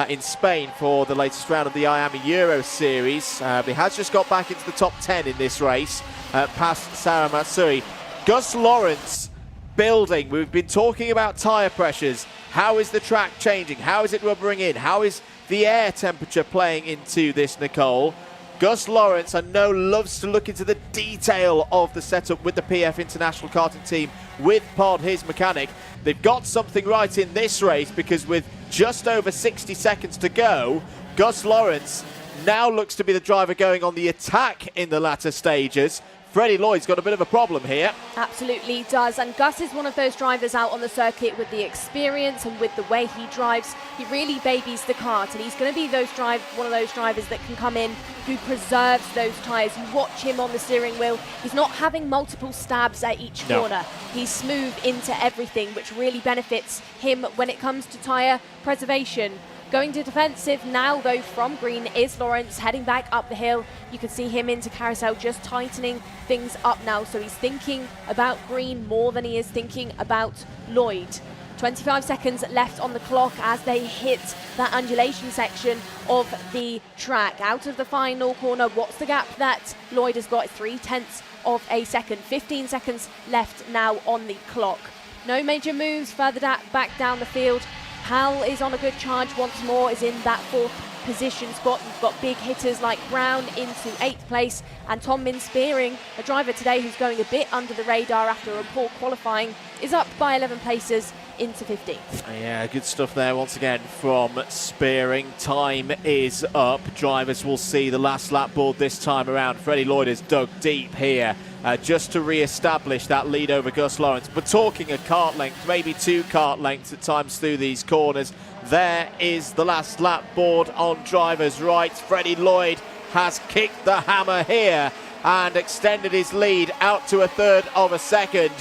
Speaker 1: in Spain for the latest round of the IAME Euro Series. He has just got back into the top 10 in this race, past Sarah Matsui. Gus Lawrence building. We've been talking about tyre pressures. How is the track changing? How is it rubbering in? How is the air temperature playing into this, Nicole? Gus Lawrence, I know, loves to look into the detail of the setup with the PF International Karting team, with Pod, his mechanic. They've got something right in this race because with just over 60 seconds to go, Gus Lawrence now looks to be the driver going on the attack in the latter stages. Freddie Lloyd's got a bit of a problem here.
Speaker 2: Absolutely does, and Gus is one of those drivers out on the circuit with the experience and with the way he drives. He really babies the kart, and he's going to be one of those drivers that can come in who preserves those tyres. You watch him on the steering wheel, he's not having multiple stabs at each corner. He's smooth into everything, which really benefits him when it comes to tyre preservation. Going to defensive now, though, from Green is Lawrence, heading back up the hill. You can see him into Carousel, just tightening things up now. So he's thinking about Green more than he is thinking about Lloyd. 25 seconds left on the clock as they hit that undulation section of the track. Out of the final corner, what's the gap that Lloyd has got? 0.3 of a second. 15 seconds left now on the clock. No major moves further back down the field. Hal is on a good charge once more, is in that 4th position spot. You've got big hitters like Brown into 8th place, and Tom Min-Spearing, a driver today who's going a bit under the radar after a poor qualifying, is up by 11 places into 15th.
Speaker 1: Yeah, good stuff there once again from Spearing. Time is up. Drivers will see the last lap board this time around. Freddie Lloyd has dug deep here just to re-establish that lead over Gus Lawrence. We're talking a kart length, maybe 2 kart lengths at times through these corners. There is the last lap board on driver's right. Freddie Lloyd has kicked the hammer here and extended his lead out to 1/3 of a second.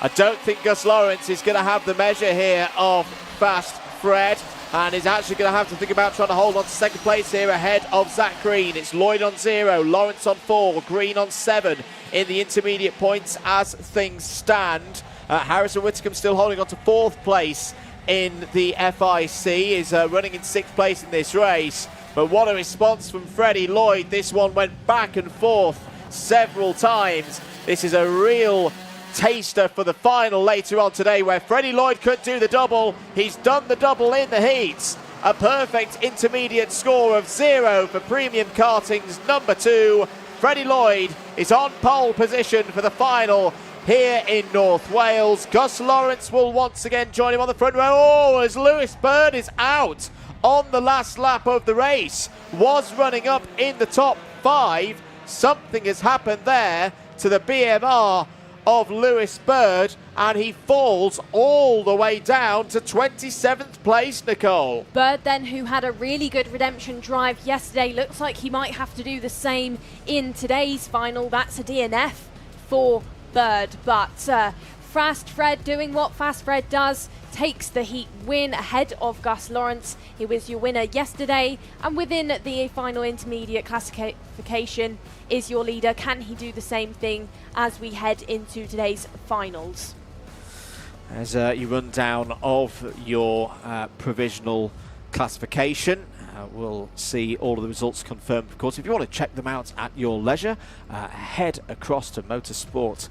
Speaker 1: I don't think Gus Lawrence is going to have the measure here of fast Fred, and is actually going to have to think about trying to hold on to second place here ahead of Zach Green. It's Lloyd on 0, Lawrence on 4, Green on 7 in the intermediate points as things stand. Harrison Whitcomb still holding on to 4th place in the FIC, is running in 6th place in this race. But what a response from Freddie Lloyd. This one went back and forth several times. This is a real taster for the final later on today, where Freddie Lloyd could do the double. He's done the double in the heats. A perfect intermediate score of 0 for Premium Karting's number 2. Freddie Lloyd is on pole position for the final here in North Wales. Gus Lawrence will once again join him on the front row. Oh, as Lewis Bird is out on the last lap of the race. Was running up in the top 5. Something has happened there to the BMR of Lewis Bird, and he falls all the way down to 27th place, Nicole.
Speaker 2: Bird then, who had a really good redemption drive yesterday, looks like he might have to do the same in today's final. That's a DNF for Bird, but Fast Fred doing what Fast Fred does, takes the heat win ahead of Gus Lawrence. He was your winner yesterday, and within the final intermediate classification is your leader. Can he do the same thing as we head into today's finals?
Speaker 1: As you run down of your provisional classification, we'll see all of the results confirmed, of course. If you want to check them out at your leisure, head across to Motorsport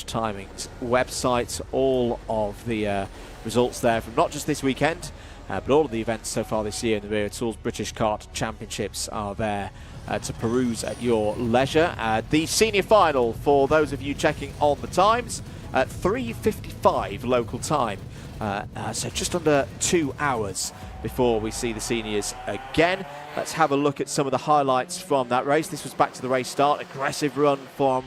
Speaker 1: Timing's website. All of the results there from not just this weekend, but all of the events so far this year in the Wera Tools British Kart Championships are there to peruse at your leisure. The senior final, for those of you checking on the times, at 3:55 local time, so just under 2 hours before we see the seniors again. Let's have a look at some of the highlights from that race. This was back to the race start. Aggressive run from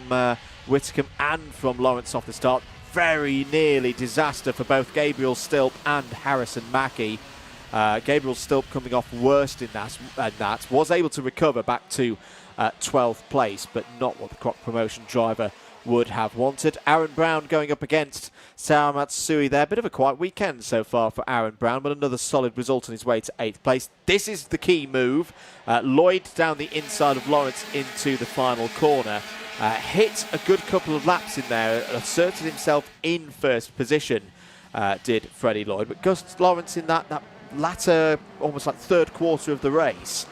Speaker 1: Whitcomb and from Lawrence off the start. Very nearly disaster for both Gabriel Stilp and Harrison Mackie. Gabriel Stilp coming off worst in that, was able to recover back to 12th place, but not what the Croc Promotion driver would have wanted. Aaron Brown going up against Sao Matsui there. Bit of a quiet weekend so far for Aaron Brown, but another solid result on his way to 8th place. This is the key move. Lloyd down the inside of Lawrence into the final corner. Hit a good couple of laps in there, asserted himself in first position, did Freddie Lloyd. But Gus Lawrence in that latter, almost like third quarter of the race,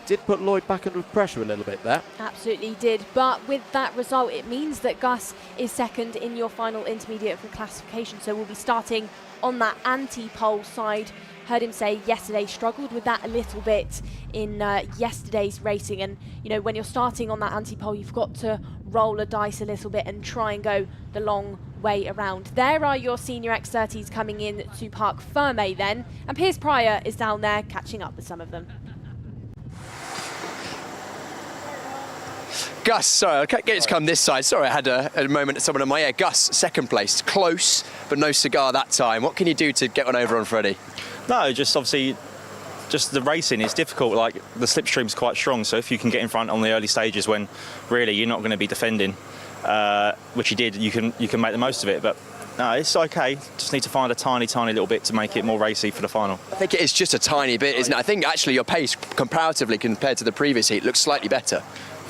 Speaker 1: did put Lloyd back under pressure a little bit there. Absolutely did, but with that result it means that Gus is second in your final intermediate for classification, so we'll be starting on that anti-pole side. Heard him say yesterday, struggled with that a little bit in yesterday's racing, and you know, when you're starting on that anti-pole, you've got to roll a dice a little bit and try and go the long way around. There are your senior X30s coming in to Parc Ferme then, and Piers Pryor is down there catching up with some of them.
Speaker 3: Gus, sorry, I can't get it to come this side. Sorry, I had a moment, someone in my ear. Gus, second place, close, but no cigar that time. What can you do to get one over on Freddie?
Speaker 13: No, just obviously, just the racing is difficult. Like, the slipstream's quite strong, so if you can get in front on the early stages when really you're not going to be defending, which you did, you can make the most of it. But no, it's okay. Just need to find a tiny little bit to make it more racy for the final.
Speaker 3: I think it is just a tiny bit, isn't it? I think actually your pace, comparatively compared to the previous heat, looks slightly better.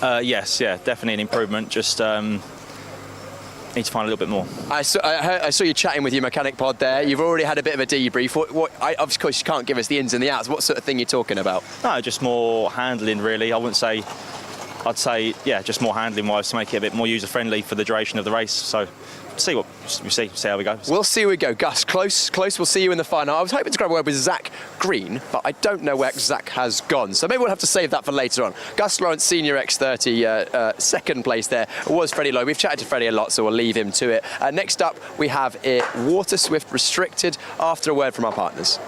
Speaker 13: Yes, yeah, definitely an improvement. Just need to find a little bit more.
Speaker 3: I saw you chatting with your mechanic pod there. You've already had a bit of a debrief. Of course, you can't give us the ins and the outs. What sort of thing you're talking about?
Speaker 13: No, just more handling, really. I'd say, yeah, just more handling-wise to make it a bit more user-friendly for the duration of the race. So, see how we go.
Speaker 3: We'll see how we go. Gus, close. We'll see you in the final. I was hoping to grab a word with Zach Green, but I don't know where Zach has gone. So maybe we'll have to save that for later on. Gus Lawrence, senior X30, second place there. It was Freddie Lloyd. We've chatted to Freddie a lot, so we'll leave him to it. Next up, we have Water Swift Restricted after a word from our partners.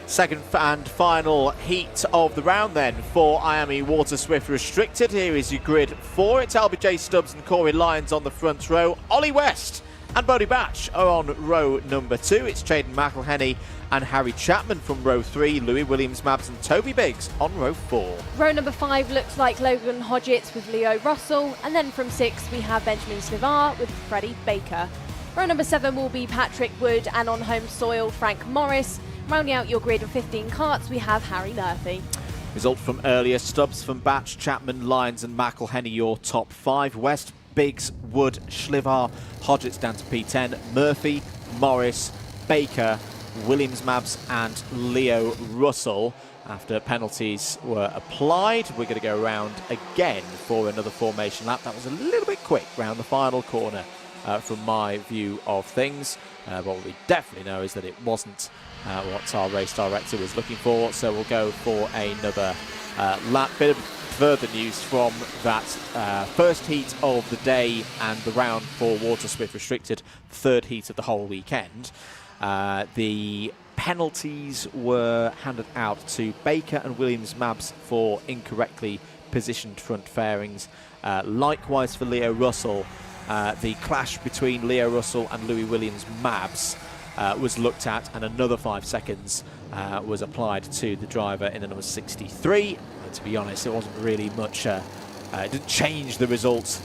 Speaker 1: Second and final heat of the round then for IAME Water Swift Restricted. Here is your grid for it. Albert J. Stubbs and Corey Lyons on the front row. Ollie West And Bodie Batch are on row number 2. It's Chaden McElhenney and Harry Chapman from row 3, Louis Williams-Mabs and Toby Biggs on row 4.
Speaker 2: Row number 5 looks like Logan Hodgetts with Leo Russell, and then from 6 we have Benjamin Slivar with Freddie Baker. Row number 7 will be Patrick Wood and on home soil Frank Morris. Rounding out your grid of 15 karts, we have Harry Murphy.
Speaker 1: Result from earlier, Stubbs from Batch, Chapman, Lyons and McElhenney your top 5. West, Biggs, Wood, Schlivar, Hodgetts down to P10, Murphy, Morris, Baker, Williams-Mabs and Leo Russell. After penalties were applied, we're going to go around again for another formation lap. That was a little bit quick round the final corner from my view of things. What we definitely know is that it wasn't what our race director was looking for, so we'll go for another lap. Bit of further news from that first heat of the day and the round for Water Swift Restricted, third heat of the whole weekend. The penalties were handed out to Baker and Williams-Mabs for incorrectly positioned front fairings. Likewise for Leo Russell, the clash between Leo Russell and Louis Williams-Mabs was looked at, and another 5 seconds was applied to the driver in the number 63. But to be honest, it wasn't really much, it didn't change the results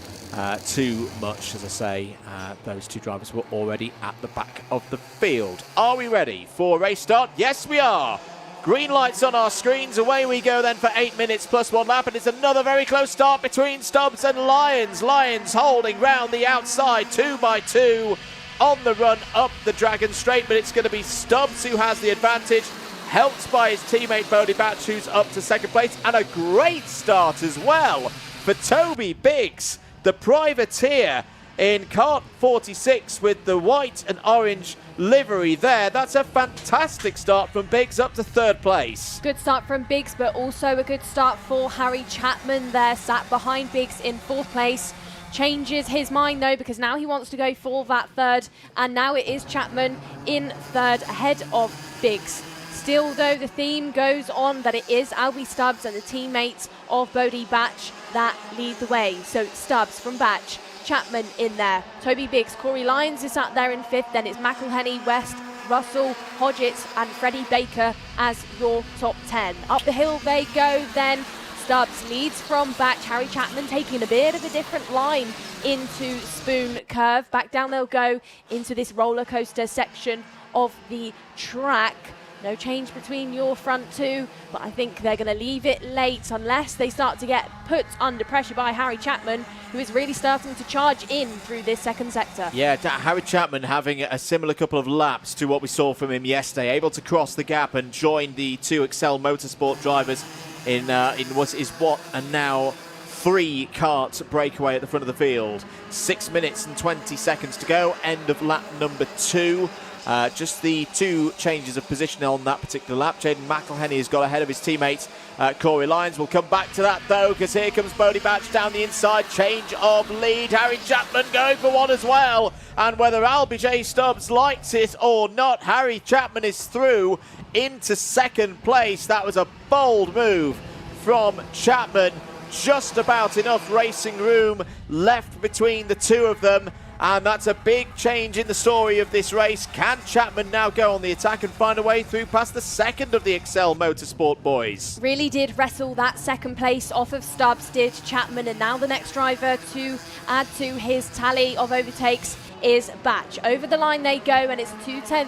Speaker 1: too much. As I say, those two drivers were already at the back of the field. Are we ready for race start? Yes, we are. Green lights on our screens. Away we go then for 8 minutes plus 1 lap, and it's another very close start between Stubbs and Lyons. Lyons holding round the outside 2 by 2 on the run up the Dragon Straight, but it's going to be Stubbs who has the advantage, helped by his teammate Bodie Batch, who's up to second place, and a great start as well for Toby Biggs, the privateer in kart 46 with the white and orange livery there. That's a fantastic start from Biggs, up to third place.
Speaker 2: Good start from Biggs, but also a good start for Harry Chapman there, sat behind Biggs in 4th place. Changes his mind though, because now he wants to go for that third, and now it is Chapman in third ahead of Biggs. Still though, the theme goes on that it is Albie Stubbs and the teammates of Bodie Batch that lead the way. So Stubbs from Batch, Chapman in there, Toby Biggs, Corey Lyons is sat there in 5th, then it's McElhenney, West, Russell, Hodgetts and Freddie Baker as your top 10. Up the hill they go then. Stubbs leads from Batch, Harry Chapman taking a bit of a different line into Spoon Curve. Back down they'll go into this roller coaster section of the track. No change between your front two, but I think they're going to leave it late unless they start to get put under pressure by Harry Chapman, who is really starting to charge in through this second sector. Yeah,
Speaker 1: Harry Chapman having a similar couple of laps to what we saw from him yesterday, able to cross the gap and join the 2 Excel Motorsport drivers in what is now 3 karts breakaway at the front of the field. 6 minutes and 20 seconds to go, end of lap number 2. Just the 2 changes of position on that particular lap. Chaden McElhenney has got ahead of his teammate Corey Lyons. We'll come back to that though, because here comes Bodie Batch down the inside. Change of lead. Harry Chapman going for one as well. And whether Albie J. Stubbs likes it or not, Harry Chapman is through into second place. That was a bold move from Chapman. Just about enough racing room left between the two of them. And that's a big change in the story of this race. Can Chapman now go on the attack and find a way through past the second of the Excel Motorsport boys?
Speaker 2: Really did wrestle that second place off of Stubbs, did Chapman, and now the next driver to add to his tally of overtakes is Batch. Over the line they go, and it's 2/10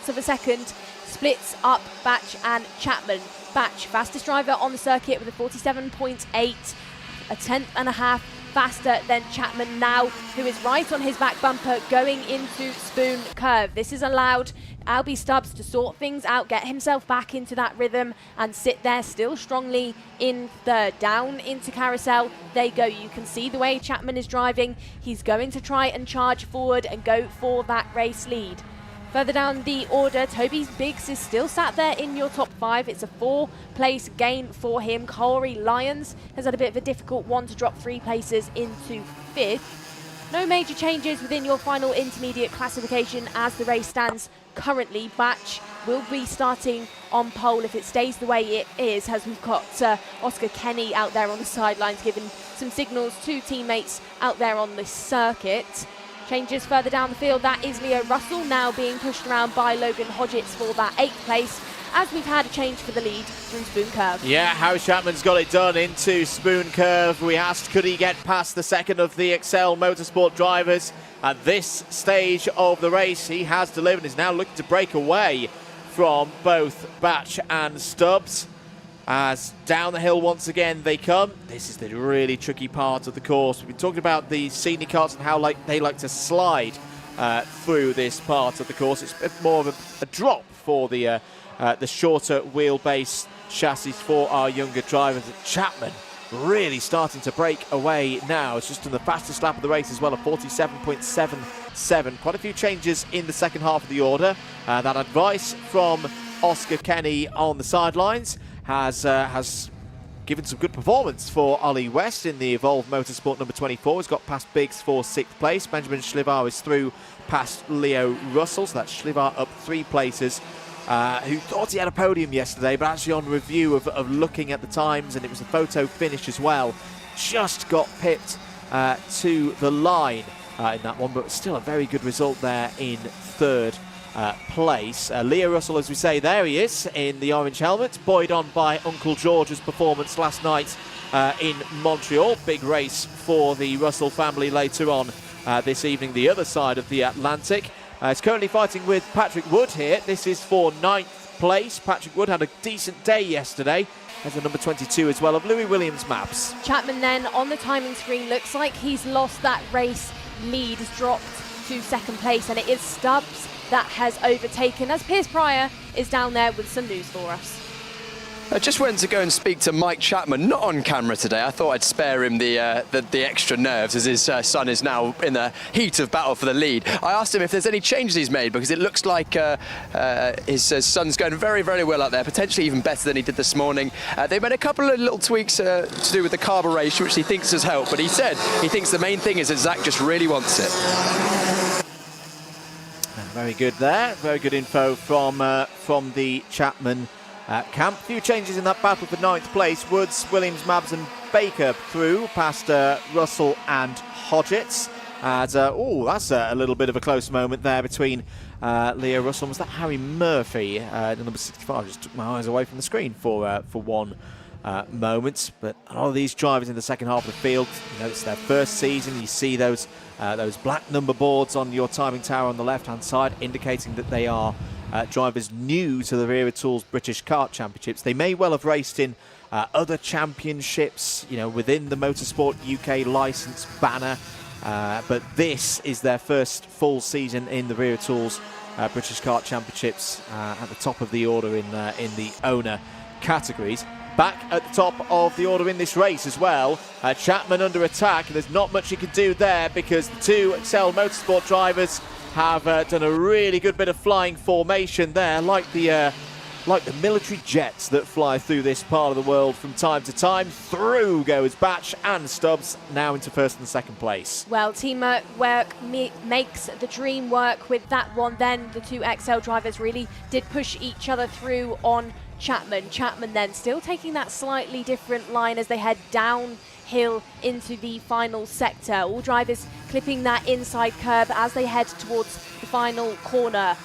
Speaker 2: of a second splits up Batch and Chapman. Batch, fastest driver on the circuit with a 47.8, a 1/10.5 faster than Chapman now, who is right on his back bumper going into Spoon Curve. This has allowed Albie Stubbs to sort things out, get himself back into that rhythm and sit there still strongly in third. Down into Carousel they go. You can see the way Chapman is driving. He's going to try and charge forward and go for that race lead. Further down the order, Toby Biggs is still sat there in your top 5. It's a 4-place gain for him. Corey Lyons has had a bit of a difficult one to drop 3 places into 5th. No major changes within your final intermediate classification as the race stands currently. Batch will be starting on pole if it stays the way it is, as we've got Oscar Kenny out there on the sidelines giving some signals to teammates out there on the circuit. Changes further down the field. That is Leo Russell now being pushed around by Logan Hodgetts for that 8th place, as we've had a change for the lead through Spoon Curve.
Speaker 1: Yeah, Harry Chapman's got it done into Spoon Curve. We asked, could he get past the second of the Excel Motorsport drivers at this stage of the race? He has delivered. He's now looking to break away from both Batch and Stubbs. As down the hill once again they come. This is the really tricky part of the course. We've been talking about the senior karts and how they like to slide through this part of the course. It's a bit more of a drop for the shorter wheelbase chassis for our younger drivers. Chapman really starting to break away now. It's just in the fastest lap of the race as well, a 47.77. Quite a few changes in the second half of the order. That advice from Oscar Kenny on the sidelines has given some good performance for Ollie West in the Evolve Motorsport number 24. He's got past Biggs for 6th place. Benjamin Schlivar is through past Leo Russell, so that's Schlivar up 3 places. Who thought he had a podium yesterday, but actually on review of looking at the times, and it was a photo finish as well, just got pipped to the line in that one, but still a very good result there in 3rd place. Leo Russell, as we say, there he is in the orange helmet, buoyed on by Uncle George's performance last night in Montreal. Big race for the Russell family later on this evening, the other side of the Atlantic. He's currently fighting with Patrick Wood here. This is for 9th place. Patrick Wood had a decent day yesterday. There's the number 22 as well of Louis Williams maps.
Speaker 2: Chapman then on the timing screen looks like he's lost that race lead, has dropped to 2nd place, and it is Stubbs that has overtaken, as Piers Pryor is down there with some news for us.
Speaker 3: I just went to go and speak to Mike Chapman, not on camera today. I thought I'd spare him the extra nerves, as his son is now in the heat of battle for the lead. I asked him if there's any changes he's made, because it looks like his son's going very, very well out there, potentially even better than he did this morning. They made a couple of little tweaks to do with the carburation, which he thinks has helped, but he said he thinks the main thing is that Zach just really wants it.
Speaker 1: Very good there. Very good info from the Chapman camp. A few changes in that battle for 9th place. Woods, Williams, Mabs and Baker through past Russell and Hodgetts. That's a little bit of a close moment there between Leo Russell. Was that Harry Murphy, the number 65? I just took my eyes away from the screen for one moment. But a lot of these drivers in the second half of the field, you know, it's their first season. You see those black number boards on your timing tower on the left-hand side, indicating that they are drivers new to the Wera Tools British Kart Championships. They may well have raced in other championships, you know, within the Motorsport UK licence banner, but this is their first full season in the Wera Tools British Kart Championships at the top of the order in the owner categories. Back at the top of the order in this race as well, Chapman under attack, and there's not much he can do there because the 2 Excel Motorsport drivers have done a really good bit of flying formation there, like the military jets that fly through this part of the world from time to time. Through goes Batch and Stubbs, now into 1st and 2nd place.
Speaker 2: Well, teamwork makes the dream work with that one. Then the 2 XL drivers really did push each other through on Chapman. Chapman then still taking that slightly different line as they head downhill into the final sector. All drivers clipping that inside curb as they head towards the final corner.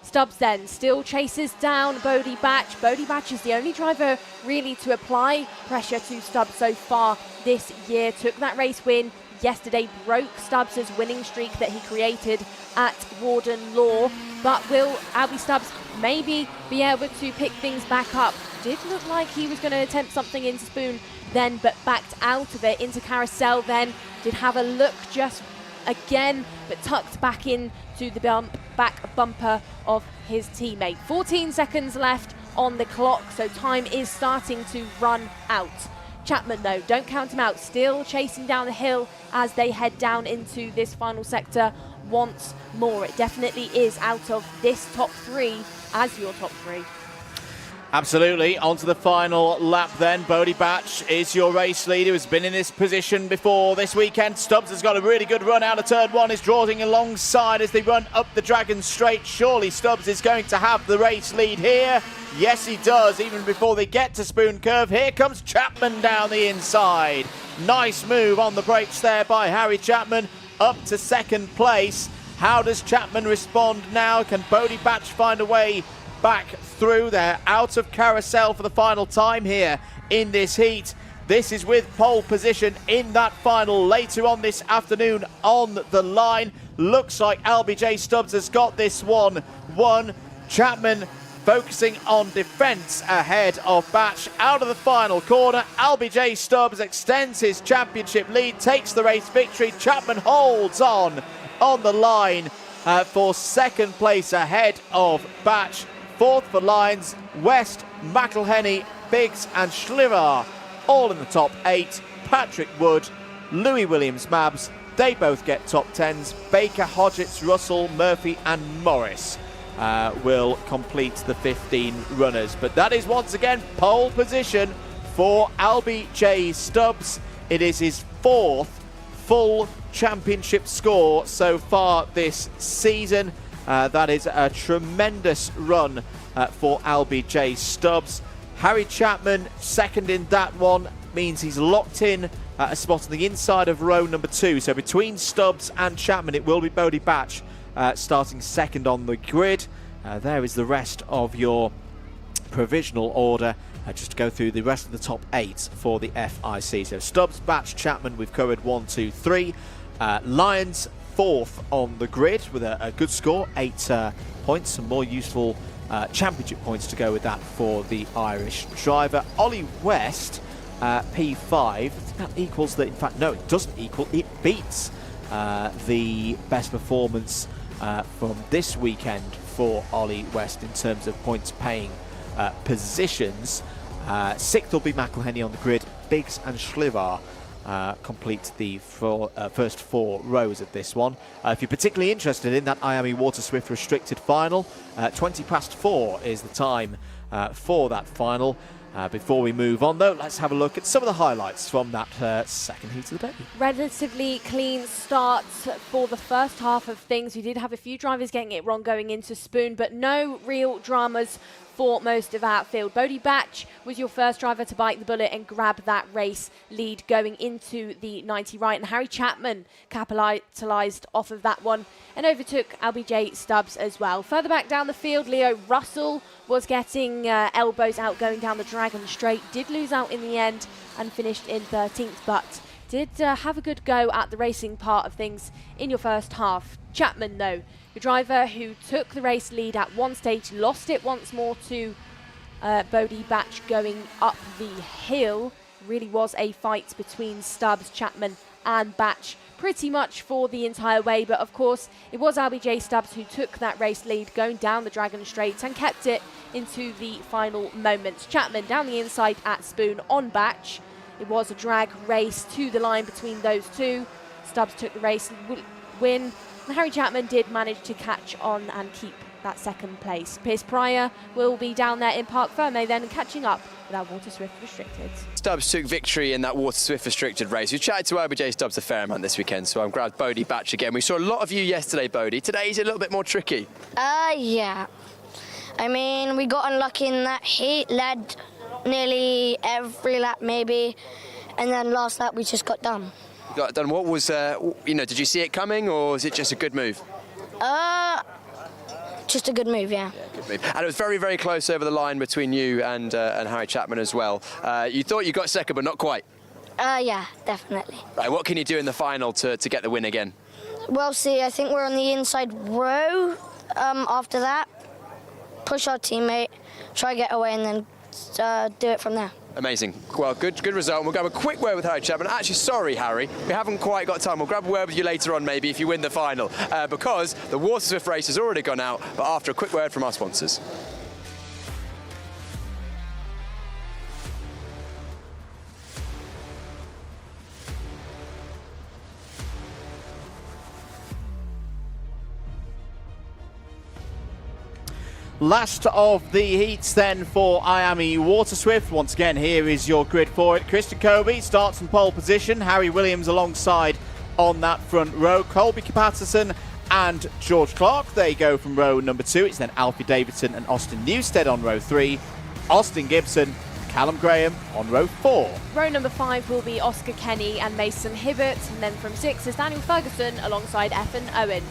Speaker 2: Stubbs then still chases down Bodie Batch. Bodie Batch is the only driver really to apply pressure to Stubbs so far this year. Took that race win yesterday, broke Stubbs' winning streak that he created at Warden Law. But will Albie Stubbs maybe be able to pick things back up? Did look like he was going to attempt something into Spoon then, but backed out of it into Carousel then. Did have a look just again, but tucked back into the back bumper of his teammate. 14 seconds left on the clock, so time is starting to run out. Chapman, though, don't count him out, still chasing down the hill as they head down into this final sector once more. It definitely is out of this top 3 as your top 3.
Speaker 1: Absolutely. On to the final lap then. Bodie Batch is your race leader, has been in this position before this weekend. Stubbs has got a really good run out of turn 1, is drawing alongside as they run up the Dragon Straight. Surely Stubbs is going to have the race lead here. Yes, he does, even before they get to Spoon Curve. Here comes Chapman down the inside. Nice move on the brakes there by Harry Chapman. up to second place. How does Chapman respond now? Can Bodie Batch find a way back through? They're out of carousel for the final time here in this heat. This is with pole position in that final later on this afternoon on the line. Looks like LBJ Stubbs has got this one won. Chapman focusing on defence ahead of Batch. Out of the final corner, LBJ Stubbs extends his championship lead, takes the race victory. Chapman holds on the line for second place ahead of Batch. Fourth for Lyons, West, McElhenney, Biggs and Schlivar all in the top 8. Patrick Wood, Louis Williams-Mabs, they both get top 10s. Baker, Hodgetts, Russell, Murphy and Morris will complete the 15 runners. But that is once again pole position for LBJ Stubbs. It is his 4th full championship score so far this season. That is a tremendous run for LBJ Stubbs. Harry Chapman, second in that one, means he's locked in a spot on the inside of row number 2. So between Stubbs and Chapman, it will be Bodie Batch starting second on the grid. There is the rest of your provisional order. Just to go through the rest of the top 8 for the FIC. So Stubbs, Batch, Chapman, we've covered 1, 2, 3. Lyons, 4th on the grid with a good score, 8 points, some more useful championship points to go with that for the Irish driver. Ollie West, P5. I think that equals the, in fact, no, it doesn't equal, it beats the best performance from this weekend for Ollie West in terms of points paying positions. 6th will be McElhenney on the grid. Biggs and Schlivar complete the first 4 rows of this one. If you're particularly interested in that IAME Water Swift restricted final, 20 past 4 is the time for that final. Before we move on though, let's have a look at some of the highlights from that second heat of the day.
Speaker 2: Relatively clean start for the first half of things. We did have a few drivers getting it wrong going into Spoon, but no real dramas for most of outfield. Bodie Batch was your first driver to bite the bullet and grab that race lead going into the 90 right, and Harry Chapman capitalised off of that one and overtook LBJ Stubbs as well. Further back down the field, Leo Russell was getting elbows out going down the Dragon Straight, did lose out in the end and finished in 13th, but did have a good go at the racing part of things in your first half. Chapman, though, the driver who took the race lead at one stage, lost it once more to Bodie Batch going up the hill. Really was a fight between Stubbs, Chapman and Batch pretty much for the entire way, but of course it was LBJ Stubbs who took that race lead going down the Dragon Straight and kept it into the final moments. Chapman down the inside at Spoon on Batch. It was a drag race to the line between those two. Stubbs took the race win, and Harry Chapman did manage to catch on and keep that second place. Pierce Pryor will be down there in Parc Ferme then catching up with our Water Swift Restricted.
Speaker 3: Stubbs took victory in that Water Swift Restricted race. We chatted to LBJ Stubbs a fair amount this weekend, so I'm glad Bodie Batch again. We saw a lot of you yesterday, Bodie. Today he's a little bit more tricky.
Speaker 14: Yeah. I mean, we got unlucky in that heat, led nearly every lap maybe, and then last lap we just got done.
Speaker 3: Got done. What was, did you see it coming, or was it just a good move?
Speaker 14: Just a good move, yeah.
Speaker 3: Good move. And it was very, very close over the line between you and Harry Chapman as well. You thought you got second, but not quite.
Speaker 14: Yeah, definitely.
Speaker 3: Right, what can you do in the final to get the win again?
Speaker 14: Well, see, I think we're on the inside row after that. Push our teammate, try to get away, and then do it from there.
Speaker 3: Amazing. Well, good result. We'll grab a quick word with Harry Chapman. Actually, sorry, Harry, we haven't quite got time. We'll grab a word with you later on, maybe, if you win the final, because the Water Swift race has already gone out, but after a quick word from our sponsors.
Speaker 1: Last of the heats then for IAME Water Swift. Once again, here is your grid for it. Christian Kobe starts in pole position. Harry Williams alongside on that front row. Colby Patterson and George Clark, they go from row number 2. It's then Alfie Davidson and Austin Newstead on row 3. Austin Gibson Callum Graham on row 4.
Speaker 2: Row number 5 will be Oscar Kenny and Mason Hibbert, and then from 6 is Daniel Ferguson alongside Ethan Owen.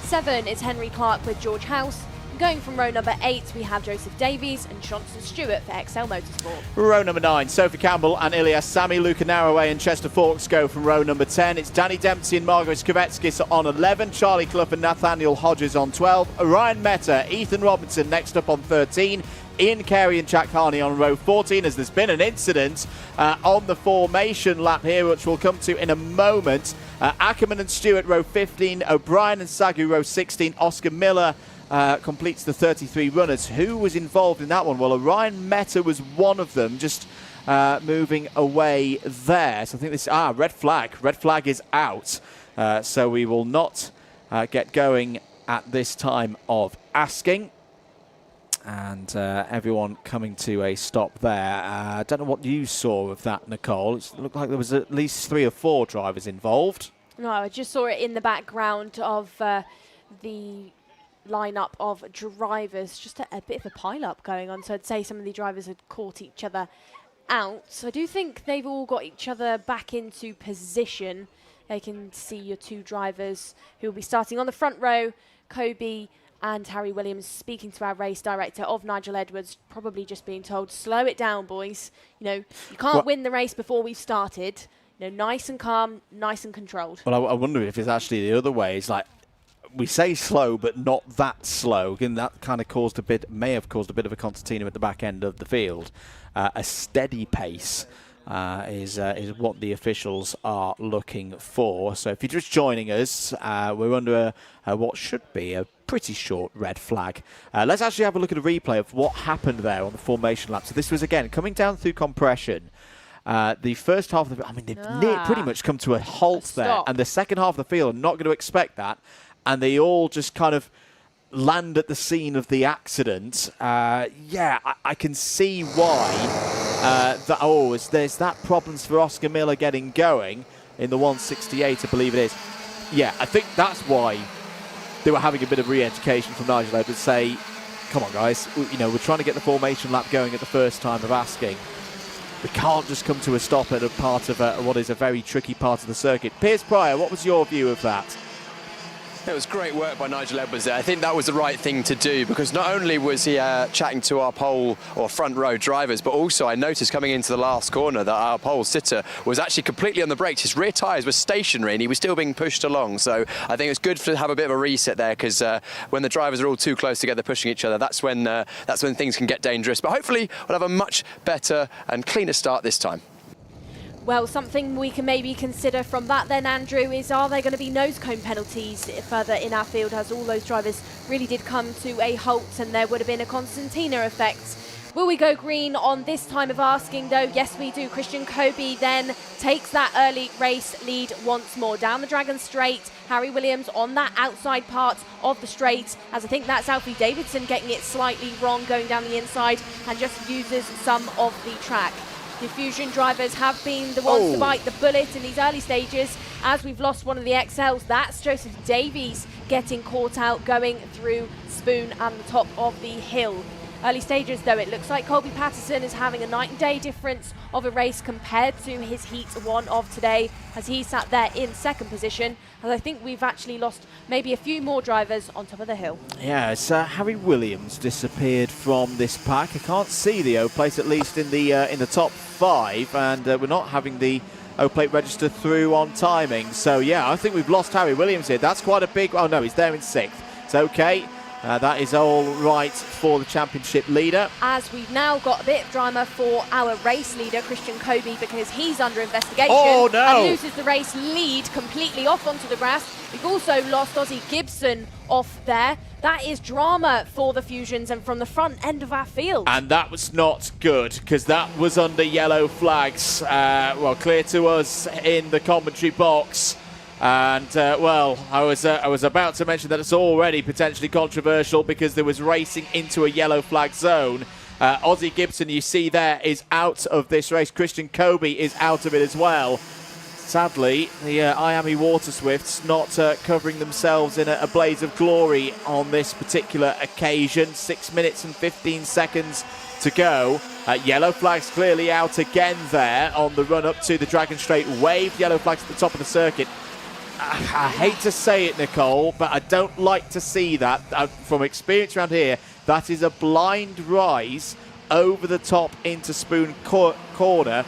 Speaker 2: 7 is Henry Clark with George House. Going from row number 8, we have Joseph Davies and Johnson Stewart for XL Motorsport.
Speaker 1: Row number 9, Sophie Campbell and Ilias Sami. Luca Narroway and Chester Fawkes go from row number 10. It's Danny Dempsey and Margaret Skvetskis on 11. Charlie Clough and Nathaniel Hodges on 12. Ryan Meta, Ethan Robinson next up on 13. Ian Carey and Jack Harney on row 14, as there's been an incident on the formation lap here, which we'll come to in a moment. Ackerman and Stewart, row 15. O'Brien and Sagu, row 16. Oscar Miller completes the 33 runners. Who was involved in that one? Well, Orion Meta was one of them, just moving away there. So I think this, red flag. Red flag is out. So we will not get going at this time of asking. And everyone coming to a stop there. I don't know what you saw of that, Nicole. It looked like there was at least 3 or 4 drivers involved.
Speaker 2: No, I just saw it in the background of the lineup of drivers. Just a bit of a pile-up going on. So I'd say some of the drivers had caught each other out. So I do think they've all got each other back into position. They can see your 2 drivers who will be starting on the front row, Kobe and Harry Williams, speaking to our race director of Nigel Edwards, probably just being told, slow it down, boys. You know, you can't win the race before we've started. You know, nice and calm, nice and controlled. Well,
Speaker 1: I wonder if it's actually the other way. It's like, we say slow, but not that slow. And that kind of may have caused a bit of a concertina at the back end of the field. A steady pace is what the officials are looking for. So if you're just joining us, we're under what should be a pretty short red flag. Let's actually have a look at a replay of what happened there on the formation lap. So this was, again, coming down through compression. The first half of the they've pretty much come to a halt there. And the second half of the field are not going to expect that. And they all just kind of land at the scene of the accident. I can see why. There's that problems for Oscar Miller getting going in the 168, I believe it is. Yeah, I think that's why they were having a bit of re-education from Nigel Edwards. Say, come on, guys, we're trying to get the formation lap going at the first time of asking. We can't just come to a stop at a part of what is a very tricky part of the circuit. Piers Pryor, what was your view of that?
Speaker 3: It was great work by Nigel Edwards there. I think that was the right thing to do, because not only was he chatting to our pole or front row drivers, but also I noticed coming into the last corner that our pole sitter was actually completely on the brakes. His rear tyres were stationary and he was still being pushed along. So I think it's good to have a bit of a reset there, because when the drivers are all too close together pushing each other, that's when things can get dangerous. But hopefully we'll have a much better and cleaner start this time.
Speaker 2: Well, something we can maybe consider from that then, Andrew, is are there going to be nose cone penalties further in our field, as all those drivers really did come to a halt and there would have been a concertina effect. Will we go green on this time of asking, though? Yes, we do. Christian Kobe then takes that early race lead once more. Down the Dragon Straight, Harry Williams on that outside part of the straight, as I think that's Alfie Davidson getting it slightly wrong, going down the inside, and just uses some of the track. The Fusion drivers have been the ones to bite the bullet in these early stages, as we've lost one of the XLs. That's Joseph Davies getting caught out going through Spoon and the top of the hill. Early stages, though, it looks like Colby Patterson is having a night and day difference of a race compared to his Heat 1 of today, as he sat there in second position. And I think we've actually lost maybe a few more drivers on top of the hill.
Speaker 1: Yeah, it's Harry Williams disappeared from this pack. I can't see the O plate, at least in the top 5, and we're not having the O plate register through on timing. So yeah, I think we've lost Harry Williams here. That's quite a big. Oh no, he's there in 6th. It's okay. That is all right for the championship leader.
Speaker 2: As we've now got a bit of drama for our race leader, Christian Kobe, because he's under investigation and loses the race lead completely off onto the grass. We've also lost Ozzie Gibson off there. That is drama for the Fusions and from the front end of our field. And
Speaker 1: that was not good, because that was under yellow flags. Clear to us in the commentary box. And, I was about to mention that it's already potentially controversial because there was racing into a yellow flag zone. Ozzie Gibson, you see there, is out of this race. Christian Kobe is out of it as well. sadly, the IAME Water Swifts not covering themselves in a blaze of glory on this particular occasion. 6 minutes and 15 seconds to go. Yellow flags clearly out again there on the run up to the Dragon Straight. Waved yellow flags at the top of the circuit. I hate to say it, Nicole, but I don't like to see that. From experience around here, that is a blind rise over the top into Spoon Corner.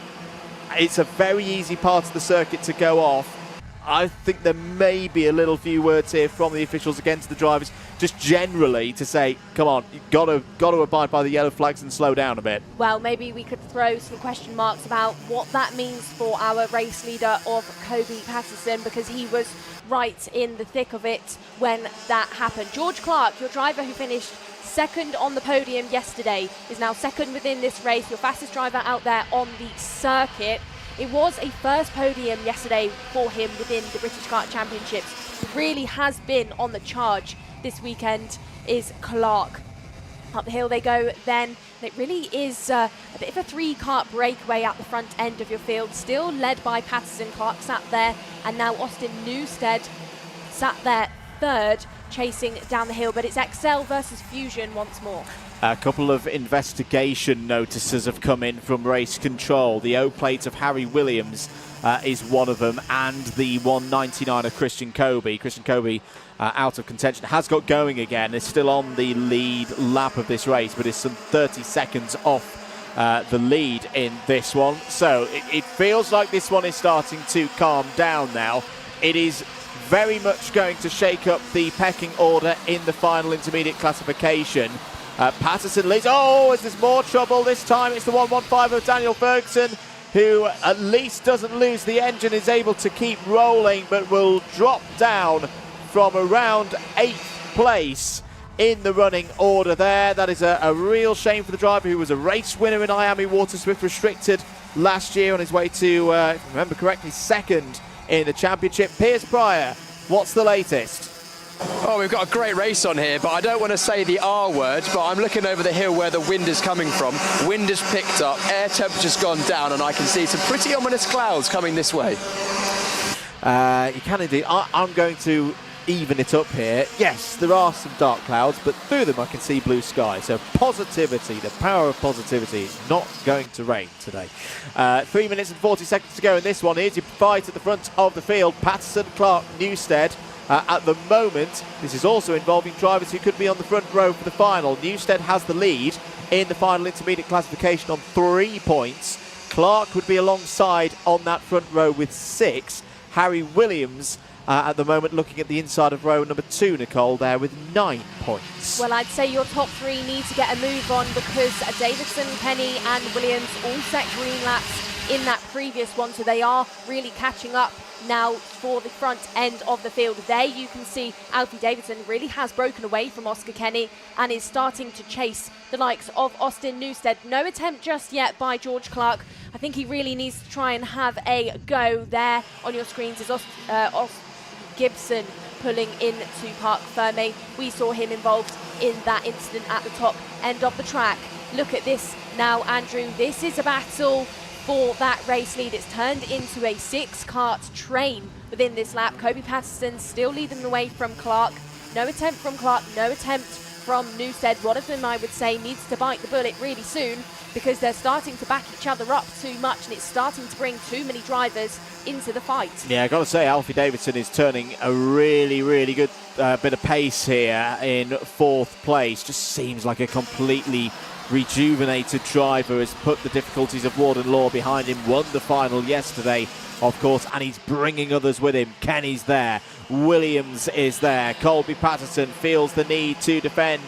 Speaker 1: It's a very easy part of the circuit to go off. I think there may be a little few words here from the officials against the drivers, just generally to say, come on, you've got to abide by the yellow flags and slow down a bit.
Speaker 2: Well, maybe we could throw some question marks about what that means for our race leader of Kobe Patterson, because he was right in the thick of it when that happened. George Clark, your driver who finished second on the podium yesterday, is now second within this race, your fastest driver out there on the circuit. It was a first podium yesterday for him within the British Kart Championships. He really has been on the charge this weekend, is Clark. Up the hill they go then. It really is a bit of a three-kart breakaway at the front end of your field, still led by Patterson. Clark sat there, and now Austin Newstead sat there third, chasing down the hill, but it's Excel versus Fusion once more.
Speaker 1: A couple of investigation notices have come in from race control. The O-plate of Harry Williams is one of them, and the 199 of Christian Kobe. Christian Kobe out of contention, has got going again, is still on the lead lap of this race, but is some 30 seconds off the lead in this one. So it feels like this one is starting to calm down now. It is very much going to shake up the pecking order in the final intermediate classification. Patterson leads. Oh, is there more trouble this time? It's the 115 of Daniel Ferguson, who at least doesn't lose the engine, is able to keep rolling, but will drop down from around 8th place in the running order there. That is a real shame for the driver, who was a race winner in IAME Water Swift Restricted last year, on his way to, if I remember correctly, second in the championship. Piers Pryor, what's the latest?
Speaker 3: Oh, we've got a great race on here, but I don't want to say the R word, but I'm looking over the hill where the wind is coming from. Wind has picked up, air temperature's gone down, and I can see some pretty ominous clouds coming this way.
Speaker 1: You can indeed. I'm going to even it up here. Yes, there are some dark clouds, but through them I can see blue sky. So positivity, the power of positivity, is not going to rain today. 3 minutes and 40 seconds to go in this one. Here's your fight at the front of the field. Patterson, Clark, Newstead. At the moment, this is also involving drivers who could be on the front row for the final. Newstead has the lead in the final intermediate classification on 3 points. Clark would be alongside on that front row with 6. Harry Williams at the moment looking at the inside of row number 2, Nicole, there with 9 points.
Speaker 2: Well, I'd say your top 3 need to get a move on, because Davidson, Penny and Williams all set green laps in that previous one, so they are really catching up now for the front end of the field. There you can see Alfie Davidson really has broken away from Oscar Kenny and is starting to chase the likes of Austin Newstead. No attempt just yet by George Clark. I think he really needs to try and have a go. There on your screens is Gibson pulling into Parc Ferme. We saw him involved in that incident at the top end of the track. Look at this now, Andrew. This is a battle for that race lead. It's turned into a 6-kart train within this lap. Kobe Patterson still leading the way from Clark. No attempt from Clark, no attempt from Newstead. One of them, I would say, needs to bite the bullet really soon, because they're starting to back each other up too much, and it's starting to bring too many drivers into the fight.
Speaker 1: Yeah, I've got to say, Alfie Davidson is turning a really, really good bit of pace here in 4th place. Just seems like a completely rejuvenated driver, has put the difficulties of Warden Law behind him, won the final yesterday, of course, and he's bringing others with him. Kenny's there, Williams is there, Colby Patterson feels the need to defend.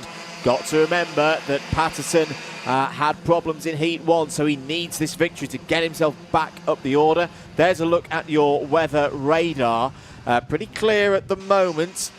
Speaker 1: Got to remember that Patterson had problems in Heat 1, so he needs this victory to get himself back up the order. There's a look at your weather radar. Pretty clear at the moment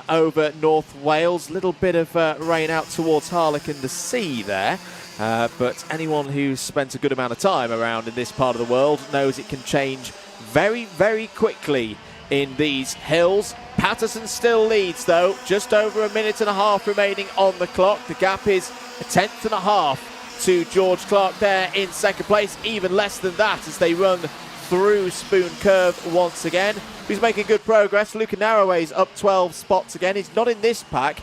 Speaker 1: over North Wales. Little bit of rain out towards Harlequin the Sea there. But anyone who's spent a good amount of time around in this part of the world knows it can change very, very quickly in these hills. Patterson still leads, though. Just over a minute and a half remaining on the clock. The gap is a 10th and a half to George Clark there in second place. Even less than that as they run through Spoon Curve once again. He's making good progress. Luca Narroway's up 12 spots again. He's not in this pack.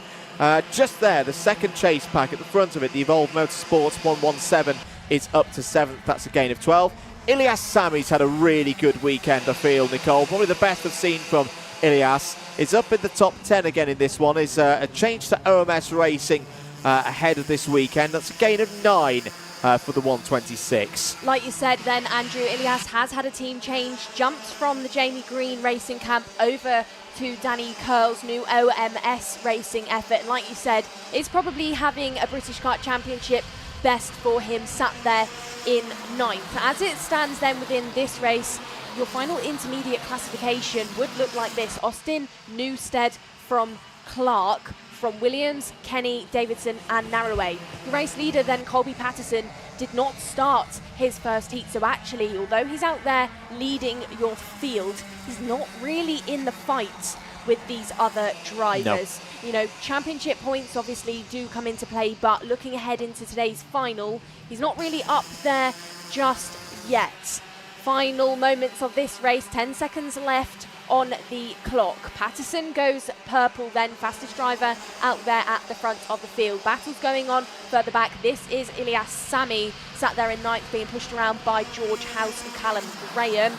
Speaker 1: Just there, the second chase pack at the front of it, the Evolved Motorsports 117 is up to 7th. That's a gain of 12. Ilyas Sami's had a really good weekend, I feel, Nicole. Probably the best I've seen from Ilyas. Is up in the top 10 again in this one. Is a change to OMS Racing ahead of this weekend. That's a gain of 9 for the 126.
Speaker 2: Like you said then, Andrew, Ilyas has had a team change, jumped from the Jamie Green racing camp over to Danny Curl's new OMS racing effort. And like you said, it's probably having a British Kart Championship best for him, sat there in 9th. As it stands then within this race, your final intermediate classification would look like this. Austin Newstead from Clark, from Williams, Kenny, Davidson and Narroway. The race leader then, Colby Patterson, did not start his first heat, so actually, although he's out there leading your field, he's not really in the fight with these other drivers. No. You know, championship points obviously do come into play, but looking ahead into today's final, he's not really up there just yet. Final moments of this race, 10 seconds left on the clock. Patterson goes purple then, fastest driver out there at the front of the field. Battles going on further back. This is Ilyas Sami, sat there in 9th, being pushed around by George House and Callum Graham.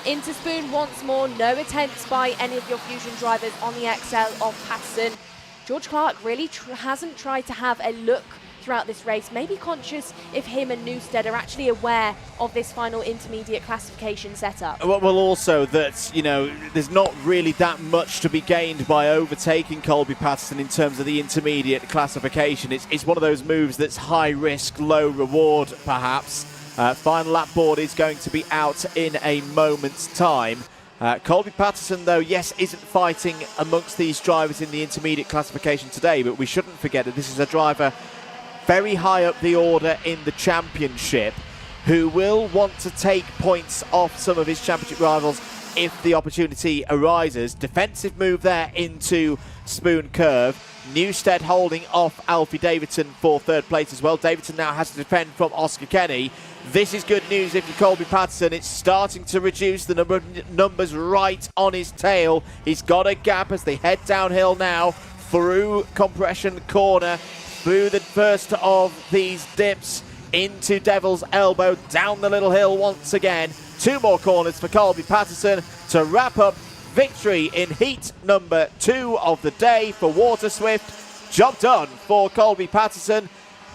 Speaker 2: Into Spoon once more, no attempts by any of your Fusion drivers on the XL of Patterson. George Clark really hasn't tried to have a look throughout this race, maybe conscious if him and Newstead are actually aware of this final intermediate classification setup.
Speaker 1: Well, also that, you know, there's not really that much to be gained by overtaking Colby Patterson in terms of the intermediate classification. It's one of those moves that's high risk, low reward, perhaps. Final lap board is going to be out in a moment's time. Colby Patterson, though, yes, isn't fighting amongst these drivers in the intermediate classification today, but we shouldn't forget that this is a driver very high up the order in the championship, who will want to take points off some of his championship rivals if the opportunity arises. Defensive move there into Spoon Curve. Newstead holding off Alfie Davidson for 3rd place as well. Davidson now has to defend from Oscar Kenny. This is good news if you're Colby Patterson. It's starting to reduce the number of numbers right on his tail. He's got a gap as they head downhill now through Compression Corner, through the first of these dips into Devil's Elbow, down the little hill once again. 2 more corners for Colby Patterson to wrap up victory in heat number 2 of the day for Water Swift. Job done for Colby Patterson.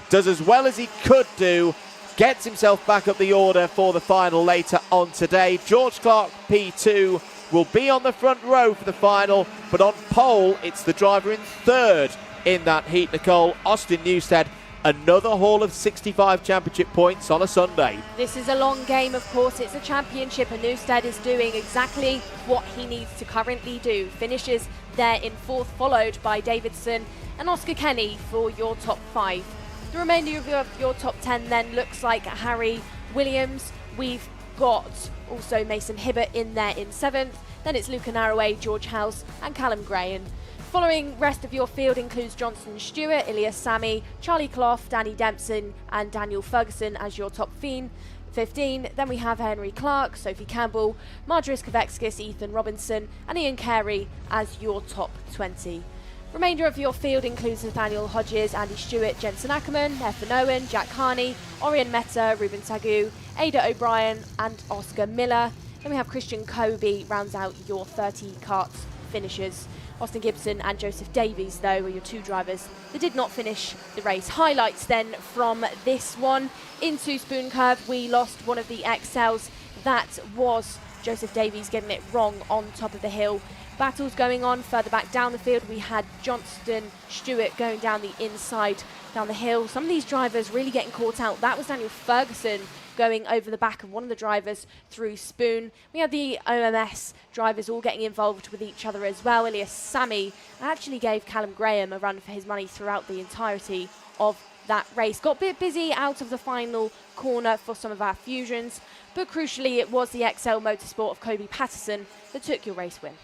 Speaker 1: Does as well as he could do. Gets himself back up the order for the final later on today. George Clark, P2, will be on the front row for the final, but on pole, it's the driver in 3rd in that heat, Nicole. Austin Newstead, another haul of 65 championship points on a Sunday.
Speaker 2: This is a long game, of course. It's a championship, and Newstead is doing exactly what he needs to currently do. Finishes there in 4th, followed by Davidson and Oscar Kenny for your top 5. The remainder of your top 10 then looks like Harry Williams. We've got also Mason Hibbert in there in 7th. Then it's Luca Narroway, George House and Callum Graham. Following rest of your field includes Johnson Stewart, Ilyas Sami, Charlie Clough, Danny Dempson and Daniel Ferguson as your top 15. Then we have Henry Clark, Sophie Campbell, Marjorie Kavekskis, Ethan Robinson and Ian Carey as your top 20. Remainder of your field includes Nathaniel Hodges, Andy Stewart, Jensen Ackerman, Ethan Owen, Jack Carney, Orion Meta, Ruben Sagu, Ada O'Brien and Oscar Miller. Then we have Christian Kobe rounds out your 30 karts finishers. Austin Gibson and Joseph Davies, though, are your 2 drivers that did not finish the race. Highlights then from this one. Into Spoon Curve, we lost one of the XLs. That was Joseph Davies getting it wrong on top of the hill. Battles going on further back down the field. We had Johnston Stewart going down the inside, down the hill. Some of these drivers really getting caught out. That was Daniel Ferguson going over the back of one of the drivers through Spoon. We had the OMS drivers all getting involved with each other as well. Ilyas Sami actually gave Callum Graham a run for his money throughout the entirety of that race. Got a bit busy out of the final corner for some of our fusions, but crucially it was the XL Motorsport of Colby Patterson that took your race win.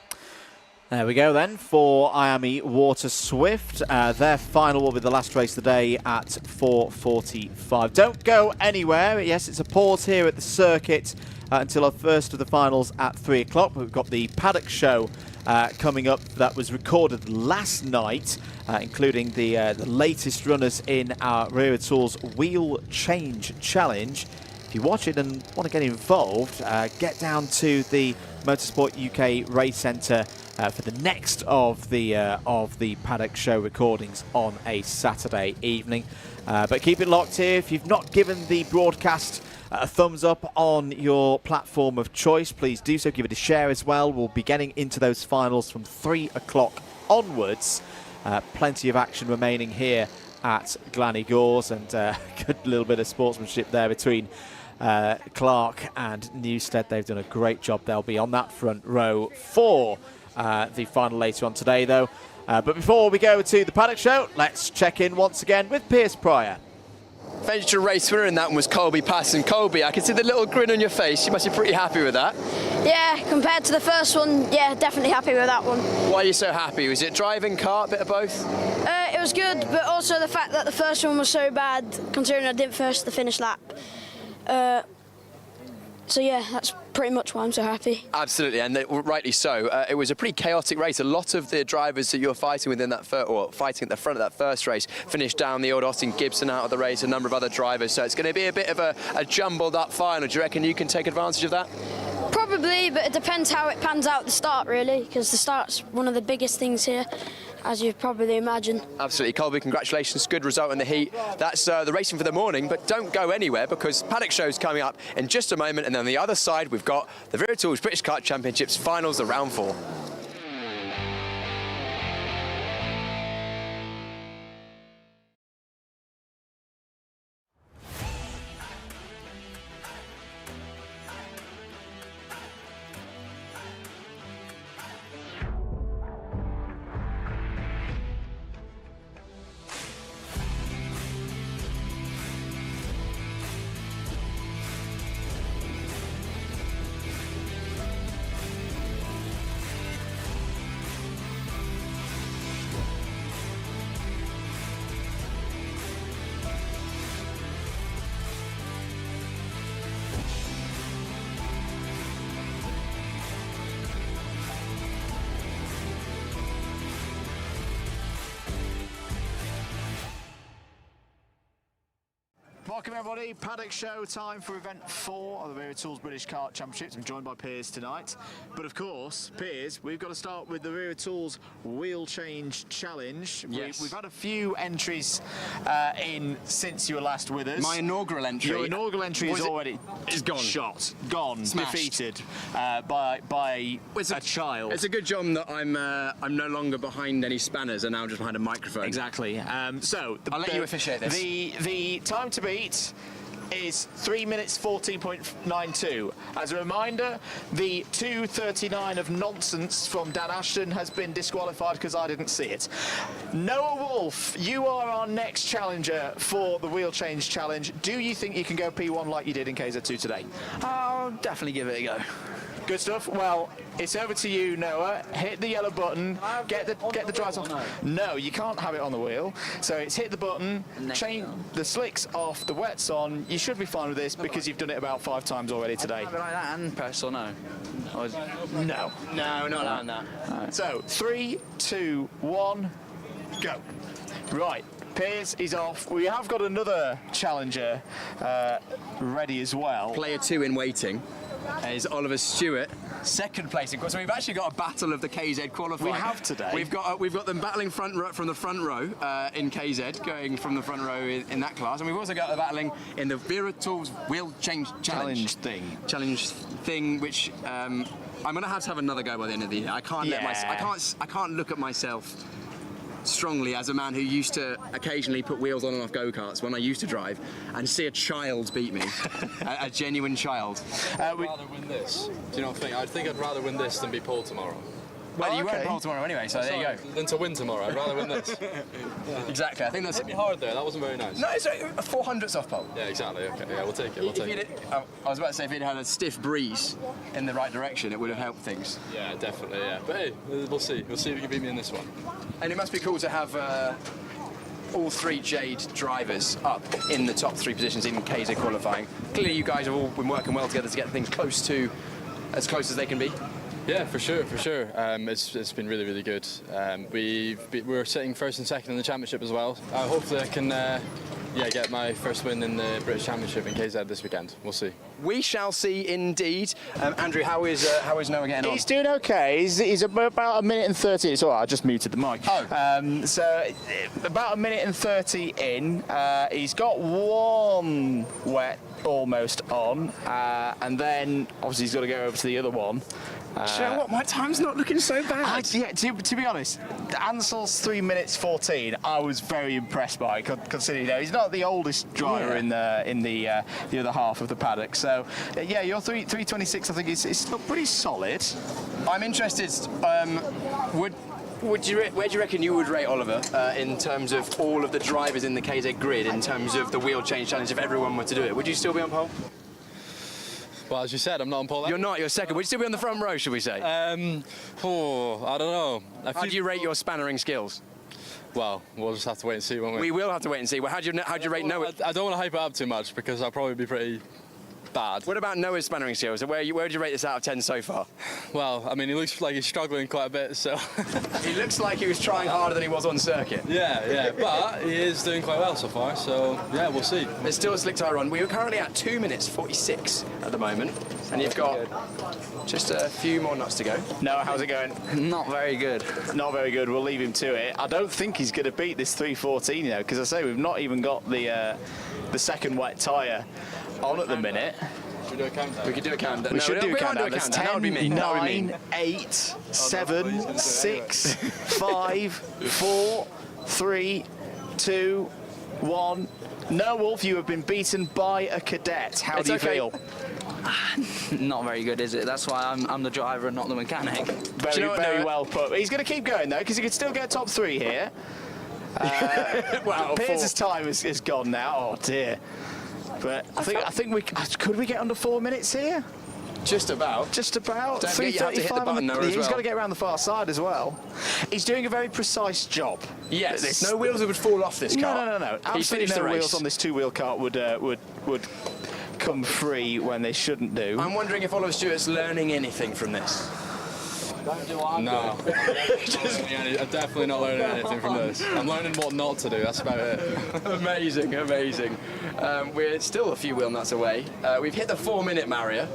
Speaker 1: There we go then for IAME Water Swift. Their final will be the last race of the day at 4:45. Don't go anywhere. Yes, it's a pause here at the circuit until our first of the finals at 3 o'clock. We've got the Paddock show coming up that was recorded last night, including the latest runners in our Wera Tools Wheel Change Challenge. If you watch it and want to get involved, get down to the Motorsport UK Race Centre for the next of the Paddock show recordings on a Saturday evening. But keep it locked here. If you've not given the broadcast a thumbs up on your platform of choice, please do so. Give it a share as well. We'll be getting into those finals from 3 o'clock onwards. Plenty of action remaining here at Glan Y Gors, and a good little bit of sportsmanship there between Clark and Newstead. They've done a great job. They'll be on that front row for the final later on today, though. But before we go to the Paddock show, let's check in once again with Piers Pryor.
Speaker 3: Venture race winner in that one was Colby Patterson. Colby, I can see the little grin on your face. You must be pretty happy with that.
Speaker 8: Yeah, compared to the first one, yeah, definitely happy with that one.
Speaker 3: Why are you so happy? Was it driving, kart, bit of both?
Speaker 8: It was good, but also the fact that the first one was so bad, considering I didn't finish the finish lap. So yeah, that's pretty much why I'm so happy.
Speaker 3: Absolutely, and rightly so. It was a pretty chaotic race. A lot of the drivers that you were fighting within that fighting at the front of that first race finished down. The old Austin Gibson out of the race, a number of other drivers. So it's going to be a bit of a jumbled up final. Do you reckon you can take advantage of that?
Speaker 8: Probably, but it depends how it pans out at the start, really, because the start's one of the biggest things here, as you probably imagine.
Speaker 3: Absolutely. Colby, congratulations. Good result in the heat. That's the racing for the morning, but don't go anywhere because Paddock show's coming up in just a moment, and then on the other side we've got the Wera Tools British Kart Championships finals, the round 4.
Speaker 1: Welcome everybody, Paddock show time for event 4 of the Wera Tools British Kart Championships. I'm joined by Piers tonight. But of course, Piers, we've got to start with the Wera Tools Wheel Change Challenge.
Speaker 3: Yes.
Speaker 1: We've had a few entries in since you were last with us.
Speaker 3: My inaugural entry.
Speaker 1: Your inaugural entry is already
Speaker 3: gone.
Speaker 1: Shot, gone,
Speaker 3: Smashed.
Speaker 1: defeated by a child.
Speaker 3: It's a good job that I'm no longer behind any spanners and now just behind a microphone.
Speaker 1: Exactly. So
Speaker 3: I'll let you officiate this.
Speaker 1: The time to beat is 3 minutes 14.92. As a reminder, the 2:39 of nonsense from Dan Ashton has been disqualified because I didn't see it. Noah Wolf, you are our next challenger for the Wheel Change Challenge. Do you think you can go P1 like you did in KZ2 today?
Speaker 4: I'll definitely give it a go.
Speaker 1: Good stuff. Well, it's over to you, Noah. Hit the yellow button. Get the drives on. No, you can't have it on the wheel. So it's hit the button, change the slicks off, the wets on. You should be fine with this because you've done it about 5 times already today.
Speaker 4: Have it like that and press or no?
Speaker 1: No.
Speaker 3: No, not allowing that.
Speaker 4: Right.
Speaker 1: So 3, 2, 1, go. Right. Piers is off. We have got another challenger ready as well.
Speaker 3: Player 2 in waiting is Oliver Stewart, second place. Of course, so we've actually got a battle of the KZ qualifying.
Speaker 1: We have today.
Speaker 3: We've got them battling from the front row in KZ, going from the front row in that class, and we've also got the battling in the Wera Tools Wheel Change Challenge thing, which I'm going to have another go by the end of the year. I can't I can't look at myself strongly as a man who used to occasionally put wheels on and off go-karts when I used to drive and see a child beat me, a genuine child.
Speaker 9: I'd rather win this. Do you not think? I think I'd rather win this than be Paul tomorrow.
Speaker 3: Well, you won't pole tomorrow anyway, so there you go.
Speaker 9: Than to win tomorrow, I'd rather win this.
Speaker 3: Exactly, I think that's...
Speaker 9: Hit me hard there, that wasn't very nice.
Speaker 3: No, it's a 400th off pole.
Speaker 9: Yeah, exactly, okay, yeah, we'll take it, we'll take it.
Speaker 3: I was about to say, if he'd had a stiff breeze in the right direction, it would have helped things.
Speaker 9: Yeah, definitely, yeah. But hey, we'll see if you can beat me in this one.
Speaker 3: And it must be cool to have all three Jade drivers up in the top 3 positions in KZ qualifying. Clearly you guys have all been working well together to get things as close as they can be.
Speaker 9: Yeah, for sure, for sure. It's been really, really good. We're sitting first and second in the championship as well. Hopefully I can get my first win in the British Championship in KZ this weekend. We'll see.
Speaker 3: We shall see indeed. Andrew, how is Noah getting on?
Speaker 1: He's doing okay. He's about a minute and 30. It's all right, I just muted the mic.
Speaker 3: Oh.
Speaker 1: So about a minute and 30 in. He's got one wet almost on, and then obviously he's got to go over to the other one.
Speaker 3: Do you know what? My time's not looking so bad.
Speaker 1: To be honest, Ansel's 3 minutes 14. I was very impressed by, considering he's not the oldest driver in the other half of the paddock. So yeah, your 3:26 I think is pretty solid.
Speaker 3: I'm interested. Where do you reckon you would rate Oliver in terms of all of the drivers in the KZ grid, in terms of the wheel change challenge, if everyone were to do it? Would you still be on pole?
Speaker 9: Well, as you said, I'm not on pole.
Speaker 3: You're not, you're second. Would you still be on the front row, should we say?
Speaker 9: I don't know.
Speaker 3: How do you rate your spannering skills?
Speaker 9: Well, we'll just have to wait and see, won't we?
Speaker 3: We will have to wait and see. Well, how do you rate Noah?
Speaker 9: I don't want to hype it up too much because I'll probably be pretty bad.
Speaker 3: What about Noah's spannering skills? Where would you rate this out of 10 so far?
Speaker 9: Well, I mean, he looks like he's struggling quite a bit, so...
Speaker 3: He looks like he was trying harder than he was on circuit.
Speaker 9: Yeah, but he is doing quite well so far, so yeah, we'll see.
Speaker 3: There's still a slick tyre on. We are currently at 2 minutes 46 at the moment, and you've got just a few more knots to go.
Speaker 1: Noah, how's it going?
Speaker 10: Not very good.
Speaker 1: Not very good. We'll leave him to it. I don't think he's going to beat this 3:14, you know, because I say we've not even got the second wet tyre on at the minute.
Speaker 9: Should we do a countdown?
Speaker 3: We could do a countdown.
Speaker 1: We should do a countdown.
Speaker 3: That's 10,
Speaker 1: 9, 8, 7, 6, 5, 4, 3, 2, 1. No, Wolf, you have been beaten by a cadet. How do you feel?
Speaker 10: Not very good, is it? That's why I'm the driver and not the mechanic.
Speaker 1: Very well put. He's going to keep going though, because he could still get top 3 here.
Speaker 3: Well,
Speaker 1: Piers' time is gone now. Oh dear. But I think we could we get under 4 minutes here?
Speaker 3: Just about.
Speaker 1: Just about.
Speaker 3: Don't forget you have to hit the button there as well.
Speaker 1: He's got to get around the far side as well. He's doing a very precise job.
Speaker 3: Yes. No wheels would fall off this car.
Speaker 1: No.
Speaker 3: He finished the
Speaker 1: no
Speaker 3: race.
Speaker 1: wheels on this 2-wheel kart would come free when they shouldn't do.
Speaker 3: I'm wondering if Oliver Stewart's learning anything from this.
Speaker 9: No. I'm definitely not learning anything from this. I'm learning what not to do, that's about it.
Speaker 3: Amazing. We're still a few wheel nuts away. We've hit the 4-minute barrier.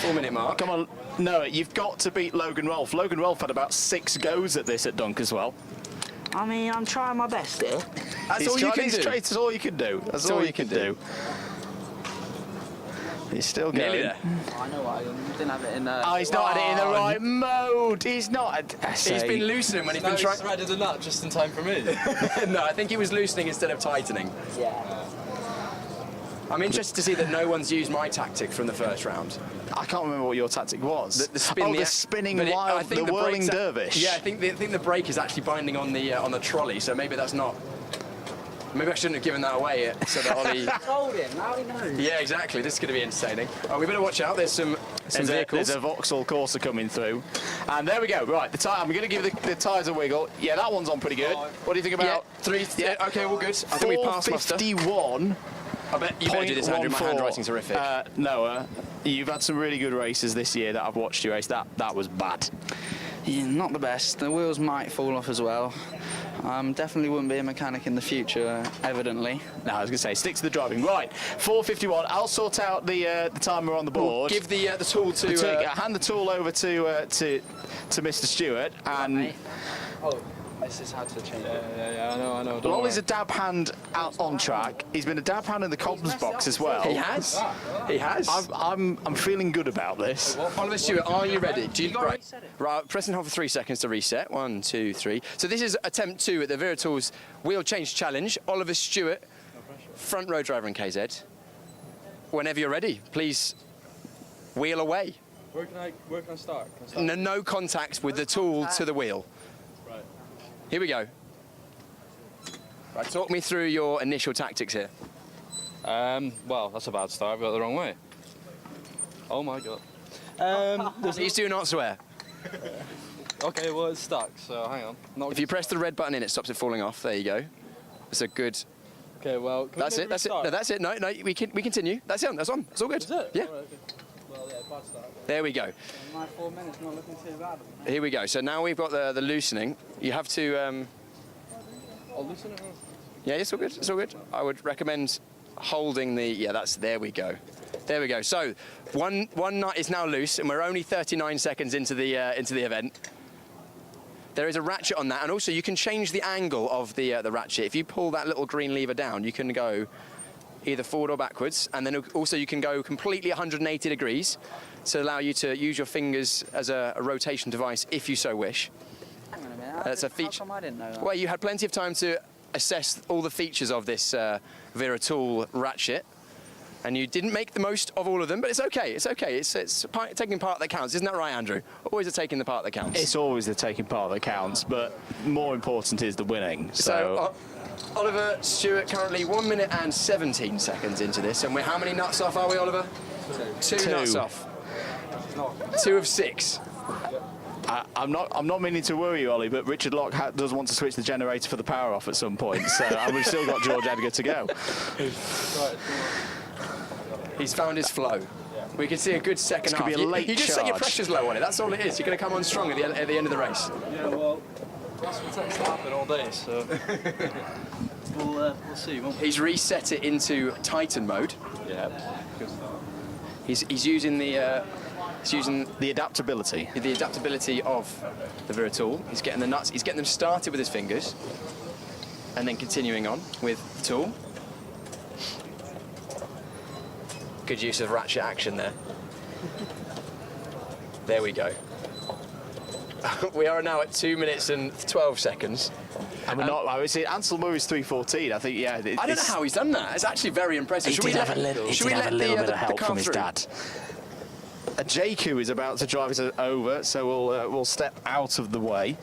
Speaker 3: 4-minute mark.
Speaker 1: Come on, Noah, you've got to beat Logan Rolfe. Logan Rolfe had about 6 goes at this at Dunk as well.
Speaker 10: I mean, I'm trying my best here.
Speaker 3: That's all you can do.
Speaker 1: That's all you can do. That's all you can do. He's still going.
Speaker 3: Nearly there.
Speaker 10: I know why. He didn't have it in the...
Speaker 1: Oh, he's not had it in the right mode. He's not...
Speaker 3: He's been loosening when he's been trying...
Speaker 9: He's threaded a nut just in time for me.
Speaker 3: No, I think he was loosening instead of tightening.
Speaker 10: Yeah.
Speaker 3: I'm interested to see that no one's used my tactic from the first round.
Speaker 1: I can't remember what your tactic was.
Speaker 3: The spin,
Speaker 1: the spinning
Speaker 3: I
Speaker 1: wild,
Speaker 3: think
Speaker 1: the whirling
Speaker 3: brake's
Speaker 1: dervish.
Speaker 3: Yeah, I think the brake is actually binding on the trolley, so maybe that's not... Maybe I shouldn't have given that away so that Ollie...
Speaker 10: told him, now he knows.
Speaker 3: Yeah, exactly. This is going to be entertaining. Oh, we better watch out. There's some vehicles.
Speaker 1: There's a Vauxhall Corsa coming through. And there we go. Right, the tyre. I'm going to give the tyres a wiggle. Yeah, that one's on pretty good. What do you think about...
Speaker 3: Yeah, okay, well, good. I think we passed muster.
Speaker 1: 4:51.
Speaker 3: I bet you better do this, Andrew. My handwriting's horrific.
Speaker 1: Noah, you've had some really good races this year that I've watched you race. That was bad.
Speaker 10: Yeah, not the best. The wheels might fall off as well. Definitely wouldn't be a mechanic in the future, evidently.
Speaker 1: No, I was going to say, stick to the driving. Right, 4:51. I'll sort out the timer on the board.
Speaker 3: Give the tool to...
Speaker 1: hand the tool over to Mr. Stewart. And...
Speaker 10: This is how to change
Speaker 9: it. Yeah, I know.
Speaker 1: Well, Ollie's a dab hand out on track. He's been a dab hand in the comms box as well.
Speaker 3: He has. He has.
Speaker 1: I'm feeling good about this.
Speaker 3: Oliver Stewart, are you ready? Right, press and hold for 3 seconds to reset. 1, 2, 3. So this is attempt 2 at the Veritools Wheel Change Challenge. Oliver Stewart, front row driver in KZ. Whenever you're ready, please wheel away.
Speaker 9: Where can I start?
Speaker 3: No contact with the tool to the wheel.
Speaker 9: Right.
Speaker 3: Here we go. Right, talk me through your initial tactics here.
Speaker 9: Well, that's a bad start. I've got it the wrong way. Oh my god.
Speaker 3: Please do not swear.
Speaker 9: Okay, well it's stuck, so hang on.
Speaker 3: If you press the red button in, it stops it falling off. There you go. It's a good.
Speaker 9: Okay, well.
Speaker 3: That's it. That's it. No, that's it. No, we continue. That's it. That's on. It's all good.
Speaker 9: Is it?
Speaker 3: Yeah.
Speaker 9: Right, okay. Well, yeah, bad start.
Speaker 3: There we go.
Speaker 4: My 4 minutes not looking too bad.
Speaker 3: Here we go. So now we've got the loosening. You have to.
Speaker 9: I'll loosen it.
Speaker 3: Yeah, it's all good. It's all good. I would recommend holding the. Yeah, that's. There we go. There we go. So one nut is now loose, and we're only 39 seconds into the event. There is a ratchet on that, and also you can change the angle of the ratchet. If you pull that little green lever down, you can go either forward or backwards, and then also you can go completely 180 degrees to allow you to use your fingers as a rotation device if you so wish.
Speaker 4: Hang on a minute.
Speaker 3: That's a feature.
Speaker 4: How come I didn't know that?
Speaker 3: Well, you had plenty of time to assess all the features of this Wera tool ratchet, and you didn't make the most of all of them, but it's okay. It's okay. It's taking part that counts. Isn't that right, Andrew? Always the taking the part that counts.
Speaker 1: It's always the taking part that counts, but more important is the winning. So
Speaker 3: Oliver Stewart currently 1 minute and 17 seconds into this, and we're how many nuts off are we, Oliver? Two nuts off. 2 of 6.
Speaker 1: I'm not meaning to worry you, Ollie, but Richard Locke does want to switch the generator for the power off at some point, so and we've still got George Edgar to go.
Speaker 3: He's found his flow. We can see a good second half.
Speaker 1: Could be a late
Speaker 3: you just set your
Speaker 1: charge.
Speaker 3: pressures low on it. That's all it is. You're going to come on strong at the end of the race.
Speaker 9: Yeah, well, that's what tends to happen all day, so we'll see.
Speaker 3: He's reset it into Titan mode.
Speaker 9: Yeah. Good start.
Speaker 3: He's using the
Speaker 1: adaptability.
Speaker 3: The adaptability of the Wera tool. He's getting the nuts. He's getting them started with his fingers, and then continuing on with the tool. Good use of ratchet action there. There we go. We are now at 2 minutes and 12 seconds.
Speaker 1: And we're not. I would say Ansel Murray's 3:14. I think. Yeah.
Speaker 3: I don't know how he's done that. It's actually very impressive.
Speaker 1: He did have a little bit of help from his dad. Jaku is about to drive us over, so we'll step out of the way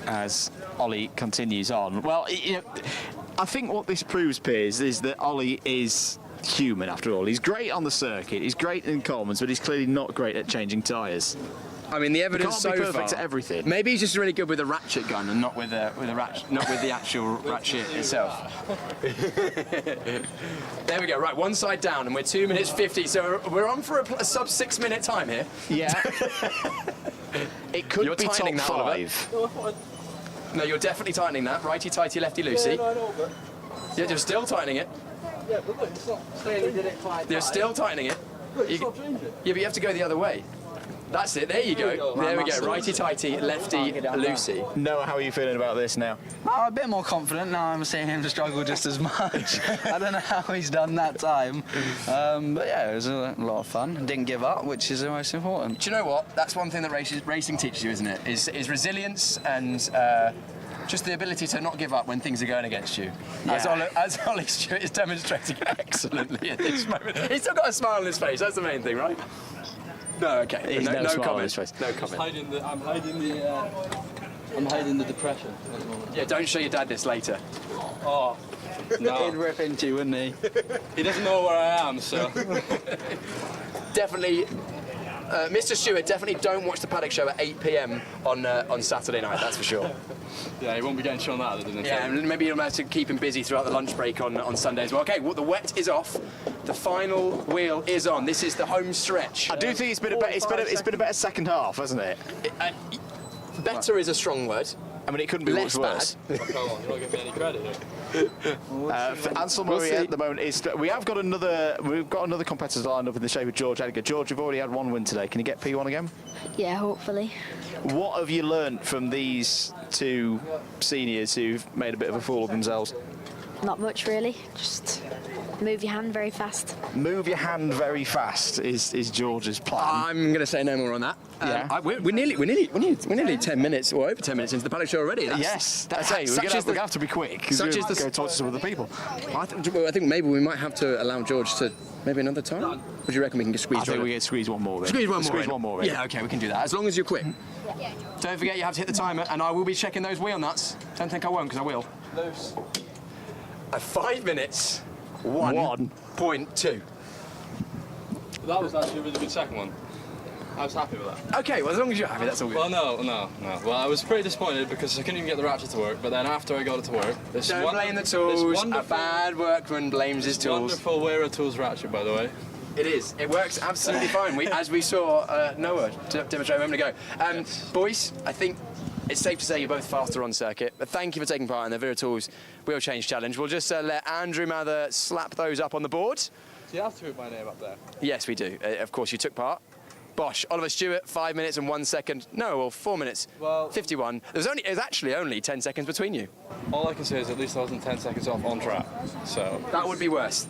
Speaker 1: as Ollie continues on. Well, you know, I think what this proves, Piers, is that Ollie is human after all. He's great on the circuit, he's great in Commons, but he's clearly not great at changing tyres.
Speaker 3: I mean, the evidence so
Speaker 1: far. Can't be perfect
Speaker 3: far,
Speaker 1: at everything.
Speaker 3: Maybe he's just really good with a ratchet gun and not with the actual ratchet itself. There we go. Right, one side down, and we're 2 minutes 50. So we're on for a sub 6 minute time here.
Speaker 1: Yeah. It could
Speaker 3: You're
Speaker 1: be
Speaker 3: tightening
Speaker 1: top
Speaker 3: that,
Speaker 1: 5.
Speaker 3: No, you're definitely tightening that. Righty tighty, lefty loosey.
Speaker 9: Yeah, no, I know, but
Speaker 3: Yeah, you're still tightening it.
Speaker 9: yeah, but look, it's not.
Speaker 4: Clearly did it quite
Speaker 3: You're still tightening it.
Speaker 9: Look, it's not changing.
Speaker 3: Yeah, but you have to go the other way. That's it. There you go. There we go. Righty tighty, lefty loosey.
Speaker 1: Noah, how are you feeling about this now?
Speaker 4: I'm a bit more confident now. I'm seeing him struggle just as much. I don't know how he's done that time, but yeah, it was a lot of fun. Didn't give up, which is the most important.
Speaker 3: Do you know what? That's one thing that racing teaches you, isn't it? Is resilience and just the ability to not give up when things are going against you.
Speaker 4: Yeah.
Speaker 3: As Ollie Stewart is demonstrating excellently at this moment. He's still got a smile on his face. That's the main thing, right? No, okay.
Speaker 1: He's no smile on his
Speaker 3: comment.
Speaker 1: face.
Speaker 3: No comment.
Speaker 9: I'm hiding the depression at the moment.
Speaker 3: Yeah, don't show your dad this later.
Speaker 9: Oh, no.
Speaker 4: He'd rip into you, wouldn't he?
Speaker 9: He doesn't know where I am, so.
Speaker 3: Definitely, Mr. Stewart, definitely don't watch the Paddock show at 8 p.m. on Saturday night, that's for sure.
Speaker 9: Yeah, he won't be getting shown that, doesn't he?
Speaker 3: Yeah, and maybe you'll have to keep him busy throughout the lunch break on Sunday as well. Okay, well, the wet is off. The final wheel is on. This is the home stretch.
Speaker 1: I do think it's been a better second half, hasn't it?
Speaker 3: Better is a strong word.
Speaker 1: I mean, it couldn't be
Speaker 3: Less
Speaker 1: much worse.
Speaker 3: bad.
Speaker 9: Come on, you're not giving me any credit here.
Speaker 1: For Ansel Murray at the moment is. We've got another competitor lined up in the shape of George Edgar. George, you've already had one win today. Can you get P1 again?
Speaker 5: Yeah, hopefully.
Speaker 1: What have you learnt from these two seniors who've made a bit of a fool of themselves?
Speaker 5: Not much really, just move your hand very fast.
Speaker 15: Move your hand very fast is George's plan.
Speaker 3: I'm going to say no more on that.
Speaker 15: Yeah.
Speaker 3: We're nearly 10 minutes or over 10 minutes into the Paddock show already.
Speaker 15: Yes, we're going to have to be quick.
Speaker 3: Such is the
Speaker 15: go talk to some other people.
Speaker 3: I think maybe we might have to allow George to maybe another time. What do you reckon we can squeeze?
Speaker 15: I think we can squeeze one more.
Speaker 3: Squeeze one more.
Speaker 15: In.
Speaker 3: Yeah, okay, we can do that as long as you're quick. Yeah. Don't forget you have to hit the timer, and I will be checking those wheel nuts. Don't think I won't, because I will. Those. 5 minutes. 1.2.
Speaker 9: That was actually a really good second one. I was happy with that.
Speaker 3: Okay, well, as long as you're happy, that's all good.
Speaker 9: Well, no. Well, I was pretty disappointed because I couldn't even get the ratchet to work, but then after I got it to work...
Speaker 3: Don't blame the tools. A bad workman blames his tools.
Speaker 9: Wonderful Wera tools ratchet, by the way.
Speaker 3: It is. It works absolutely fine. As we saw Noah demonstrate a moment ago. Boys, I think it's safe to say you're both faster on circuit, but thank you for taking part in the Wera Tools Wheel Change Challenge. We'll just let Andrew Mather slap those up on the board.
Speaker 9: Do you have to put my name up there?
Speaker 3: Yes, we do. Of course, you took part. Bosh, Oliver Stewart, 5 minutes and 1 second. No, well, 4 minutes, 51. It was actually only 10 seconds between you.
Speaker 9: All I can say is at least I wasn't 10 seconds off on track, so...
Speaker 3: That would be worse,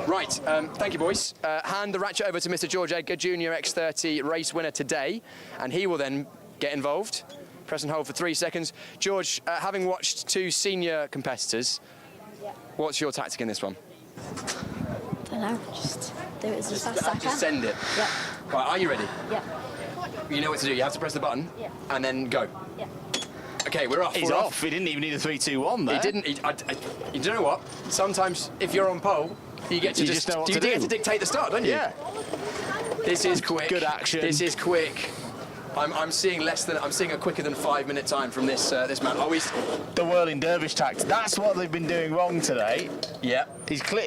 Speaker 3: Right, thank you, boys. Hand the ratchet over to Mr. George Edgar, Junior X30 race winner today, and he will then get involved. Press and hold for 3 seconds. George, having watched 2 senior competitors, what's your tactic in this one?
Speaker 5: I don't know, just do it as fast as I can.
Speaker 3: Just send it?
Speaker 5: Yeah.
Speaker 3: Right, are you ready?
Speaker 5: Yeah.
Speaker 3: You know what to do, you have to press the button, and then go.
Speaker 5: Yeah.
Speaker 3: Okay, we're off.
Speaker 15: He's off. He didn't even need a 3, 2, 1 there.
Speaker 3: He didn't. You know what? Sometimes, if you're on pole, you get to
Speaker 15: you just know what to do.
Speaker 3: get to dictate the start, don't you?
Speaker 15: Yeah.
Speaker 3: This is quick.
Speaker 15: Good action.
Speaker 3: This is quick. I'm seeing a quicker than 5 minute time from this man.
Speaker 15: The whirling dervish tactic. That's what they've been doing wrong today.
Speaker 3: Yeah.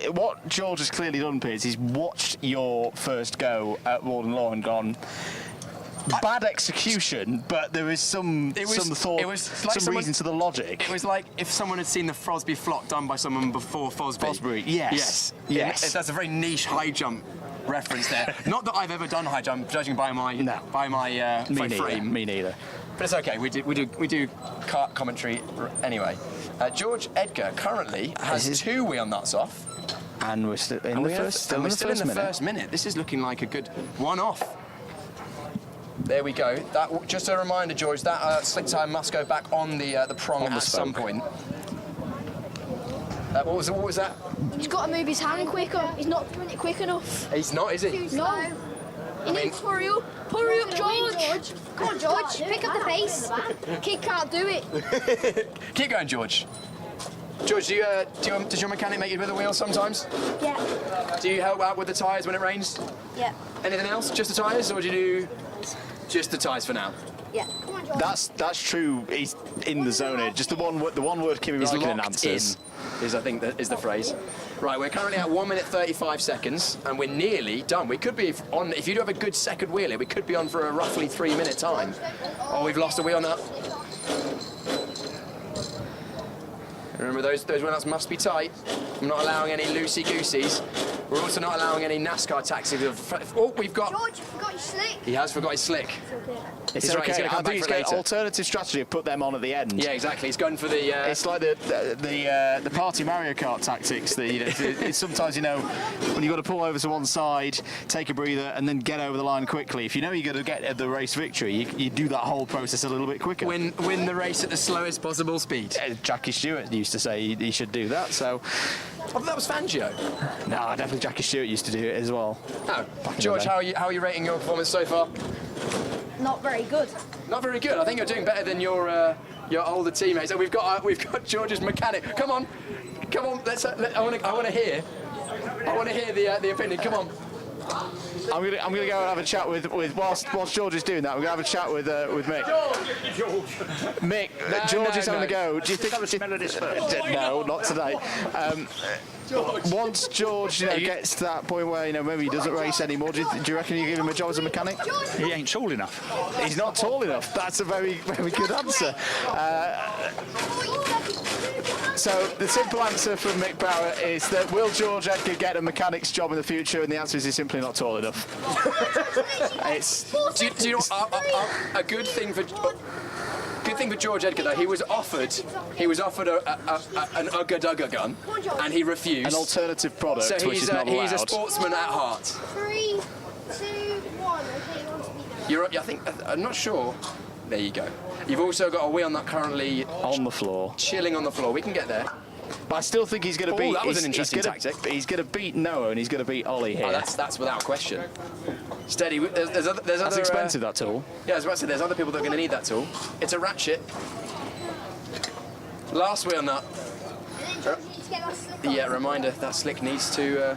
Speaker 15: What George has clearly done, Piers, he's watched your first go at Warden Law and gone. Bad execution, but there is some thought, some reason to the logic.
Speaker 3: It was like if someone had seen the Frosby flop done by someone before Fosbury.
Speaker 15: Yes.
Speaker 3: That's a very niche high jump reference there. Not that I've ever done high jump, judging by my frame.
Speaker 15: Me neither.
Speaker 3: But it's okay. We do kart commentary anyway. George Edgar currently has 2 wheel nuts off,
Speaker 15: and we're still in the
Speaker 3: first minute. This is looking like a good one off. There we go. Just a reminder, George, that slick tire must go back on the prong at some point. What was that?
Speaker 8: He's got to move his hand quicker. He's not doing it quick enough.
Speaker 3: He's not, is he?
Speaker 8: No. He needs to hurry up. Hurry up, George. Come on, George. Pick up the pace. Kid can't do it.
Speaker 3: Keep going, George. George, does your mechanic make you with the wheel sometimes?
Speaker 8: Yeah.
Speaker 3: Do you help out with the tyres when it rains?
Speaker 8: Yeah.
Speaker 3: Anything else? Just the tyres, or do you do just the tyres for now?
Speaker 8: Yeah. Come on, George.
Speaker 15: That's true. He's in the zone here. Just the one word Kimi Räikkönen answers.
Speaker 3: Is I think is the phrase. Right, we're currently at 1 minute 35 seconds, and we're nearly done. We could be on, if you do have a good second wheel here, we could be on for a roughly 3 minute time. Oh, we've lost a wheel nut. Remember, those wheel nuts must be tight. I'm not allowing any loosey-gooseys. We're also not allowing any NASCAR taxis. Oh, we've got...
Speaker 8: George, you forgot your slick.
Speaker 3: He has forgot his slick.
Speaker 15: It's okay. I think he's got an alternative strategy of put them on at the end.
Speaker 3: Yeah, exactly. He's going for the...
Speaker 15: It's like the party Mario Kart tactics that, it's sometimes, when you've got to pull over to one side, take a breather, and then get over the line quickly. If you know you're going to get the race victory, you do that whole process a little bit quicker.
Speaker 3: Win the race at the slowest possible speed.
Speaker 15: Jackie Stewart used to say he should do that, so...
Speaker 3: I thought that was Fangio.
Speaker 15: No, definitely Jackie Stewart used to do it as well.
Speaker 3: Oh. George, how are you rating your performance so far?
Speaker 8: Not very good.
Speaker 3: Not very good. I think you're doing better than your older teammates. And we've got George's mechanic. Come on. I want to hear the opinion. Come on.
Speaker 15: I'm gonna go and have a chat with whilst George is doing that. We're gonna have a chat with Mick.
Speaker 3: George.
Speaker 15: Mick, George is having a go. Do you think?
Speaker 16: Have a smell of this first.
Speaker 15: No, not today. Once George gets to that point where maybe he doesn't race anymore, do you reckon you give him a job as a mechanic?
Speaker 16: He ain't tall enough.
Speaker 15: He's not tall enough. That's a very, very good answer. So the simple answer from Mick Barrett is that will George Edgar get a mechanic's job in the future? And the answer is he's simply not tall enough.
Speaker 3: Do you know a good thing thing with George Edgar, though, he was offered an Ugga gun, and he refused.
Speaker 15: An alternative product,
Speaker 3: so
Speaker 15: which is not allowed.
Speaker 3: He's a sportsman at heart.
Speaker 8: 3, 2, 1. Okay,
Speaker 3: I think I'm not sure. There you go. You've also got a wheel nut currently
Speaker 15: on the floor,
Speaker 3: chilling on the floor. We can get there.
Speaker 15: But I still think he's going to beat.
Speaker 3: That was an interesting tactic.
Speaker 15: He's going to beat Noah, and he's going to beat Ollie here.
Speaker 3: Oh, that's without question. Steady. There's other.
Speaker 15: That's expensive, that tool.
Speaker 3: Yeah, I was about to say, there's other people that are going to need that tool. It's a ratchet. Last wheel nut. Yeah, reminder that slick needs to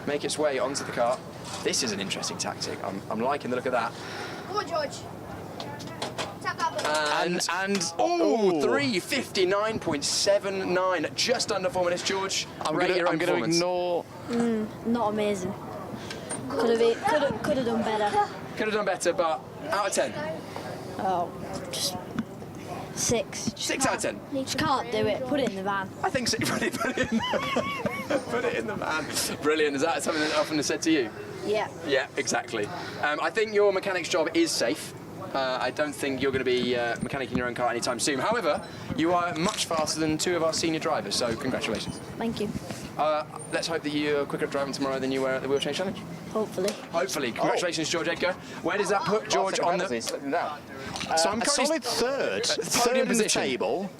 Speaker 3: make its way onto the cart. This is an interesting tactic. I'm liking the look of that.
Speaker 8: Come on, George. Tap that
Speaker 3: And 3:59.79, just under 4 minutes, George.
Speaker 15: I'm going to ignore.
Speaker 5: Not amazing. Could have done better.
Speaker 3: Could have done better, but out of 10.
Speaker 5: Oh, just 6.
Speaker 3: 6 out of 10.
Speaker 5: Just can't do it. Put it in the van.
Speaker 3: I think so. Put it in the van. Brilliant. Is that something that often is said to you?
Speaker 5: Yeah.
Speaker 3: Yeah, exactly. I think your mechanic's job is safe. I don't think you're going to be mechanicking your own car anytime soon. However, you are much faster than 2 of our senior drivers, so congratulations.
Speaker 5: Thank you.
Speaker 3: Let's hope that you're quicker at driving tomorrow than you were at the Wheel Change Challenge.
Speaker 5: Hopefully.
Speaker 3: Hopefully. Congratulations, George Edgar. Where does that put George on the...
Speaker 15: So I'm a solid third. Third in the table.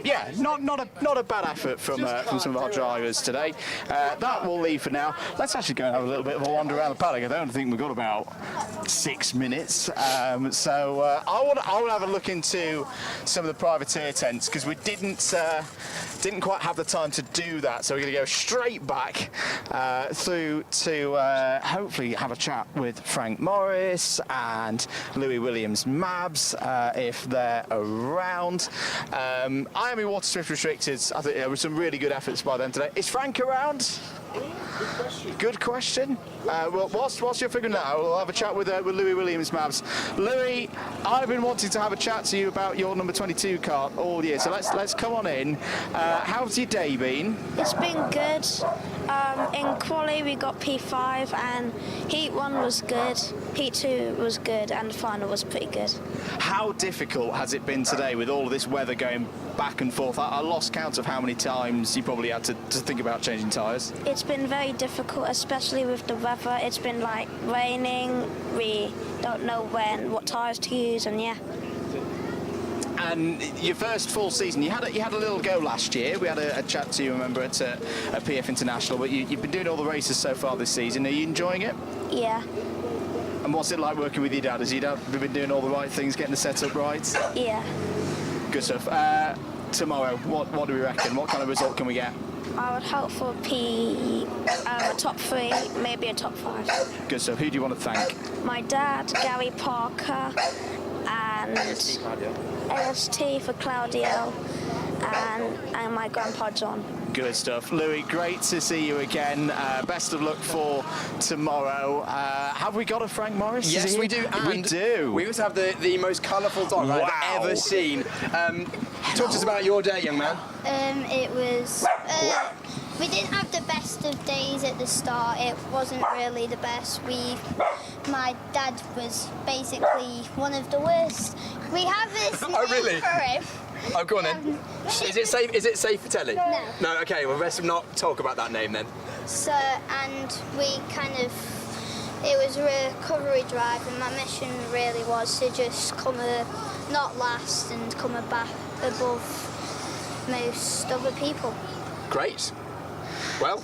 Speaker 15: Yeah, not a bad effort from some of our drivers today. That will leave for now. Let's actually go and have a little bit of a wander around the paddock. I don't think we've got about 6 minutes. So I want to have a look into some of the privateer tents because we didn't quite have the time to do that. So we're going to go straight back through to hopefully have a chat with Frank Morris and Louis Williams-Mabs if they're around. IAME Water Swift Restricted, I think there were some really good efforts by them today. Is Frank around? Good question. Well, whilst you're figuring that out, we'll have a chat with Louis Williams-Mabs. Louis, I've been wanting to have a chat to you about your number 22 kart all year, so let's come on in. How's your day been?
Speaker 17: It's been good. In quali we got P5 and Heat 1 was good, Heat 2 was good and the final was pretty good.
Speaker 15: How difficult has it been today with all of this weather going back and forth? I lost count of how many times you probably had to think about changing tyres.
Speaker 17: It's been very difficult, especially with the weather. It's been like raining, we don't know what tyres to use, and yeah.
Speaker 15: And your first full season, you had a little go last year. We had a chat to you, remember, at PF International, but you've been doing all the races so far this season. Are you enjoying it?
Speaker 17: Yeah.
Speaker 15: And what's it like working with your dad? Has your dad been doing all the right things, getting the setup right?
Speaker 17: Yeah.
Speaker 15: Good stuff. Tomorrow, what do we reckon? What kind of result can we get?
Speaker 17: I would hope for a top 3, maybe a top 5.
Speaker 15: Good stuff. Who do you want to thank?
Speaker 17: My dad, Gary Parker, and LST for Claudio, and my grandpa John.
Speaker 15: Good stuff. Louis, great to see you again. Best of luck for tomorrow. Have we got a Frank Morris?
Speaker 3: Yes, we do.
Speaker 15: We do.
Speaker 3: We also have the most colourful dog I've ever seen. Talk to us about your day, young man.
Speaker 8: It was... we didn't have the best of days at the start. It wasn't really the best. My dad was basically one of the worst. We have this
Speaker 3: Oh, really?
Speaker 8: for him.
Speaker 3: Oh, go on then. Is it safe? Is it safe for telling?
Speaker 8: No.
Speaker 3: No. Okay. Well, best not talk about that name then.
Speaker 8: So, and we it was a recovery drive, and my mission really was to just not last and come back above most other people.
Speaker 3: Great. Well,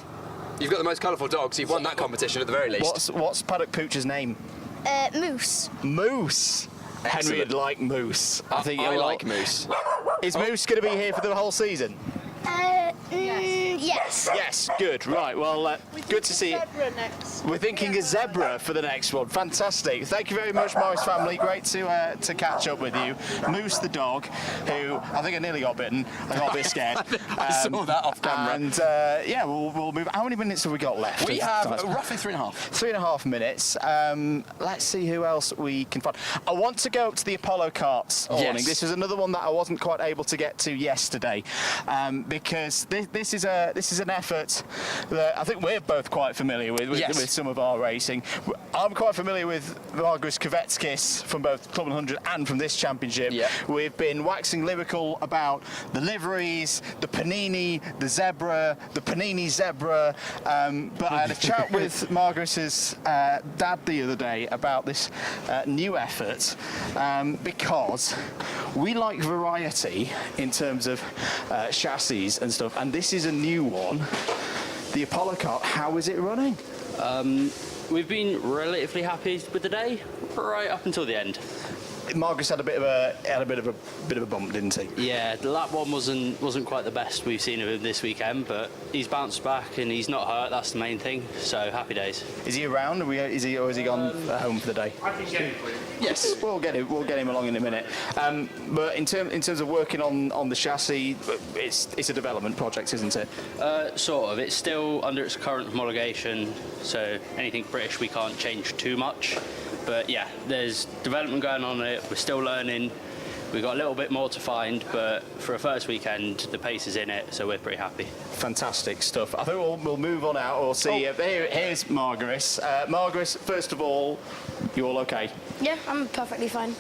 Speaker 3: you've got the most colourful dog, so you've won that competition at the very least.
Speaker 15: What's Paddock Pooch's name?
Speaker 8: Moose.
Speaker 15: Moose.
Speaker 3: Excellent.
Speaker 15: Henry would like Moose.
Speaker 3: I like Moose.
Speaker 15: Is Moose going to be here for the whole season?
Speaker 8: Yes.
Speaker 15: Yes, good. Right, well, good to see you. We're thinking a zebra for the next one. Fantastic. Thank you very much, Morris family. Great to catch up with you. Moose the dog, who I think I nearly got bitten. I got a bit scared.
Speaker 3: I saw that off camera.
Speaker 15: And yeah, we'll move. How many minutes have we got left?
Speaker 3: We have roughly 3.5.
Speaker 15: 3.5 minutes. Let's see who else we can find. I want to go to the Apollo karts awning. This was another one that I wasn't quite able to get to yesterday, because this is a this is an effort that I think we're both quite familiar with some of our racing. I'm quite familiar with Margus Kvetskis from both Club 100 and from this championship.
Speaker 3: Yeah.
Speaker 15: We've been waxing lyrical about the liveries, the Panini, the Zebra, the Panini Zebra. But I had a chat with Margus's dad the other day about this new effort because we like variety in terms of chassis and stuff, and this is a new one. The Apollo Kart, how is it running?
Speaker 18: We've been relatively happy with the day, right up until the end.
Speaker 15: Margus had a bit of a bump, didn't he?
Speaker 18: Yeah, the lap one wasn't quite the best we've seen of him this weekend, but he's bounced back and he's not hurt. That's the main thing. So happy days.
Speaker 15: Is he around? Has he gone home for the day?
Speaker 18: I can get him for you.
Speaker 15: Yes, we'll get him along in a minute. But in terms of working on the chassis, it's a development project, isn't it?
Speaker 18: Sort of. It's still under its current homologation, so anything British we can't change too much. But yeah, there's development going on it. We're still learning. We've got a little bit more to find, but for a first weekend, the pace is in it, so we're pretty happy. Fantastic stuff. I think we'll move on out. We'll see. Here's Margaris. Margaris, first of all, you all okay?
Speaker 14: Yeah, I'm perfectly fine.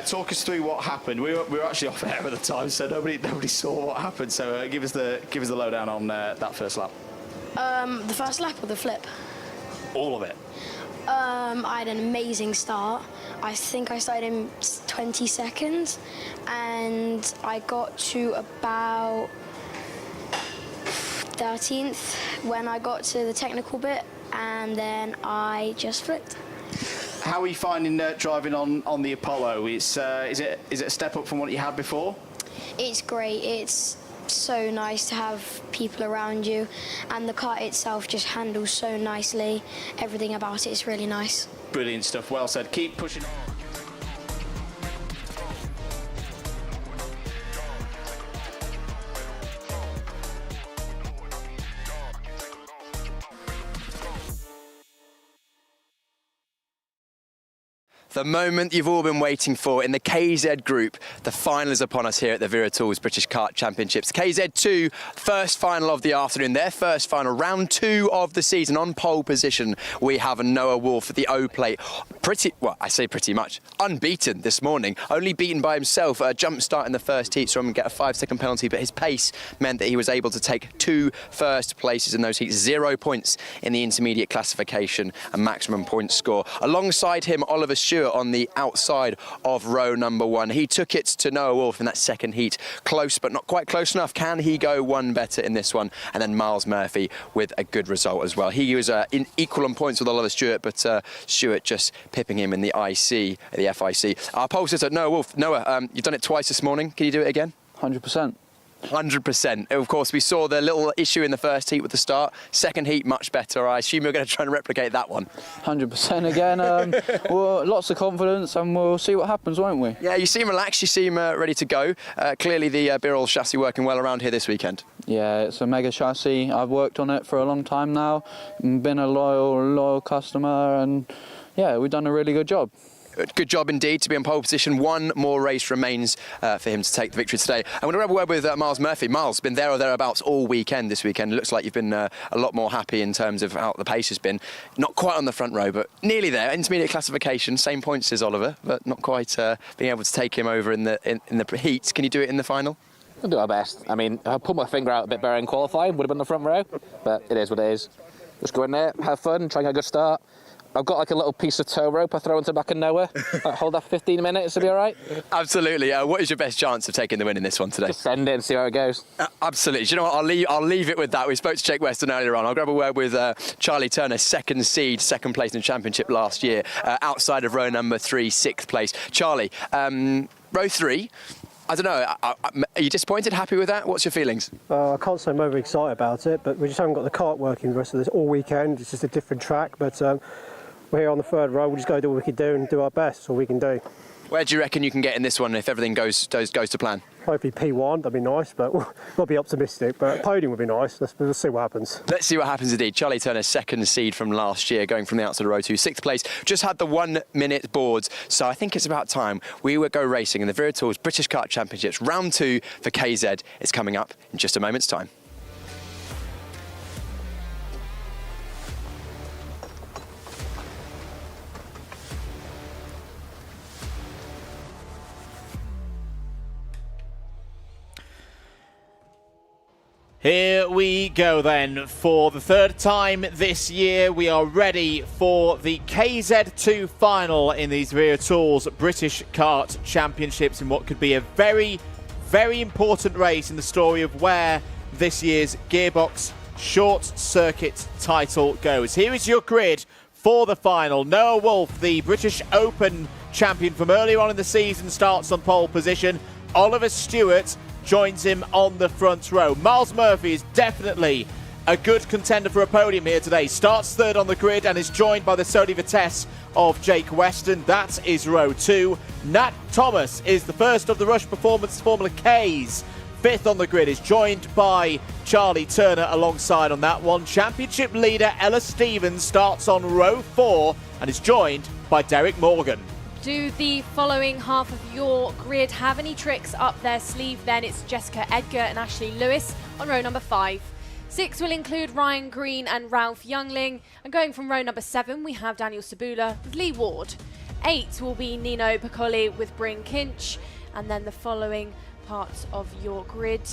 Speaker 15: Talk us through what happened. We were actually off air at the time, so nobody saw what happened. So give us the lowdown on that first lap.
Speaker 14: The first lap or the flip?
Speaker 15: All of it.
Speaker 14: I had an amazing start. I think I started in 20 seconds and I got to about 13th when I got to the technical bit, and then I just flipped.
Speaker 15: How are you finding driving on the Apollo? Is it a step up from what you had before?
Speaker 14: It's great. It's so nice to have people around you, and the kart itself just handles so nicely. Everything about it is really nice.
Speaker 15: Brilliant stuff. Well said. Keep pushing on.
Speaker 3: The moment you've all been waiting for in the KZ group. The final is upon us here at the Wera Tools British Kart Championships. KZ2, first final of the afternoon, their first final, round 2 of the season. On pole position, we have Noah Wolf at the O-plate. Pretty much unbeaten this morning. Only beaten by himself. A jump start in the first heat, so I'm going to get a 5-second penalty, but his pace meant that he was able to take 2 first places in those heats. 0 points in the intermediate classification, a maximum point score. Alongside him, Oliver Stewart on the outside of row number 1. He took it to Noah Wolf in that second heat. Close, but not quite close enough. Can he go one better in this one? And then Miles Murphy with a good result as well. He was equal on points with Oliver Stewart, but Stewart just pipping him in the FIC. Our pole sitter, Noah Wolf. Noah, you've done it twice this morning. Can you do it again?
Speaker 6: 100%.
Speaker 3: 100%. Of course, we saw the little issue in the first heat with the start. Second heat, much better. I assume you're going to try and replicate that one.
Speaker 6: 100% again. Well, lots of confidence, and we'll see what happens, won't we?
Speaker 3: Yeah, you seem relaxed. You seem ready to go. Clearly, the Birrell chassis working well around here this weekend.
Speaker 6: Yeah, it's a mega chassis. I've worked on it for a long time now. Been a loyal customer, and yeah, we've done a really good job.
Speaker 3: Good job indeed to be on pole position. One more race remains for him to take the victory today. I'm going to grab a word with Miles Murphy. Miles, been there or thereabouts all weekend this weekend. It looks like you've been a lot more happy in terms of how the pace has been. Not quite on the front row, but nearly there. Intermediate classification, same points as Oliver, but not quite being able to take him over in the heats. Can you do it in the final?
Speaker 19: I'll do our best. I mean, I put my finger out a bit better in qualifying, would have been the front row, but it is what it is. Just go in there, have fun, try and get a good start. I've got like a little piece of tow rope I throw into the back of Noah. Hold that for 15 minutes, it'll be all right?
Speaker 3: Absolutely. What is your best chance of taking the win in this one today?
Speaker 19: Just send it and see how it goes.
Speaker 3: Absolutely. Do you know what? I'll leave it with that. We spoke to Jake Weston earlier on. I'll grab a word with Charlie Turner, second seed, second place in the championship last year, outside of row number 3, 6th place. Charlie, row 3. I don't know, are you disappointed, happy with that? What's your feelings?
Speaker 20: I can't say I'm over excited about it, but we just haven't got the kart working the rest of this all weekend. It's just a different track, but we're here on the third row. We'll just go do what we can do and do our best. That's all we can do.
Speaker 3: Where do you reckon you can get in this one if everything goes to plan?
Speaker 20: Hopefully P1, that'd be nice, but we'll not be optimistic. But podium would be nice. We'll see what happens.
Speaker 3: Let's see what happens indeed. Charlie Turner, second seed from last year, going from the outside of row 2, 6th place. Just had the 1 minute boards, so I think it's about time we would go racing in the Wera Tools British Kart Championships. Round 2 for KZ is coming up in just a moment's time.
Speaker 1: Here we go then. For the third time this year, we are ready for the KZ2 final in these Wera Tools British Kart Championships in what could be a very, very important race in the story of where this year's Gearbox Short Circuit title goes. Here is your grid for the final. Noah Wolf, the British Open champion from earlier on in the season, starts on pole position. Oliver Stewart joins him on the front row. Miles Murphy is definitely a good contender for a podium here today. Starts third on the grid and is joined by the Sony Vitesse of Jake Weston. That is row 2. Nat Thomas is the first of the Rush Performance Formula Ks. Fifth on the grid is joined by Charlie Turner alongside on that one. Championship leader Ella Stevens starts on row 4 and is joined by Derek Morgan.
Speaker 2: Do the following half of your grid have any tricks up their sleeve? Then it's Jessica Edgar and Ashley Lewis on row number 5. 6 will include Ryan Green and Ralph Youngling. And going from row number 7, we have Daniel Sabula with Lee Ward. 8 will be Nino Piccoli with Bryn Kinch. And then the following part of your grid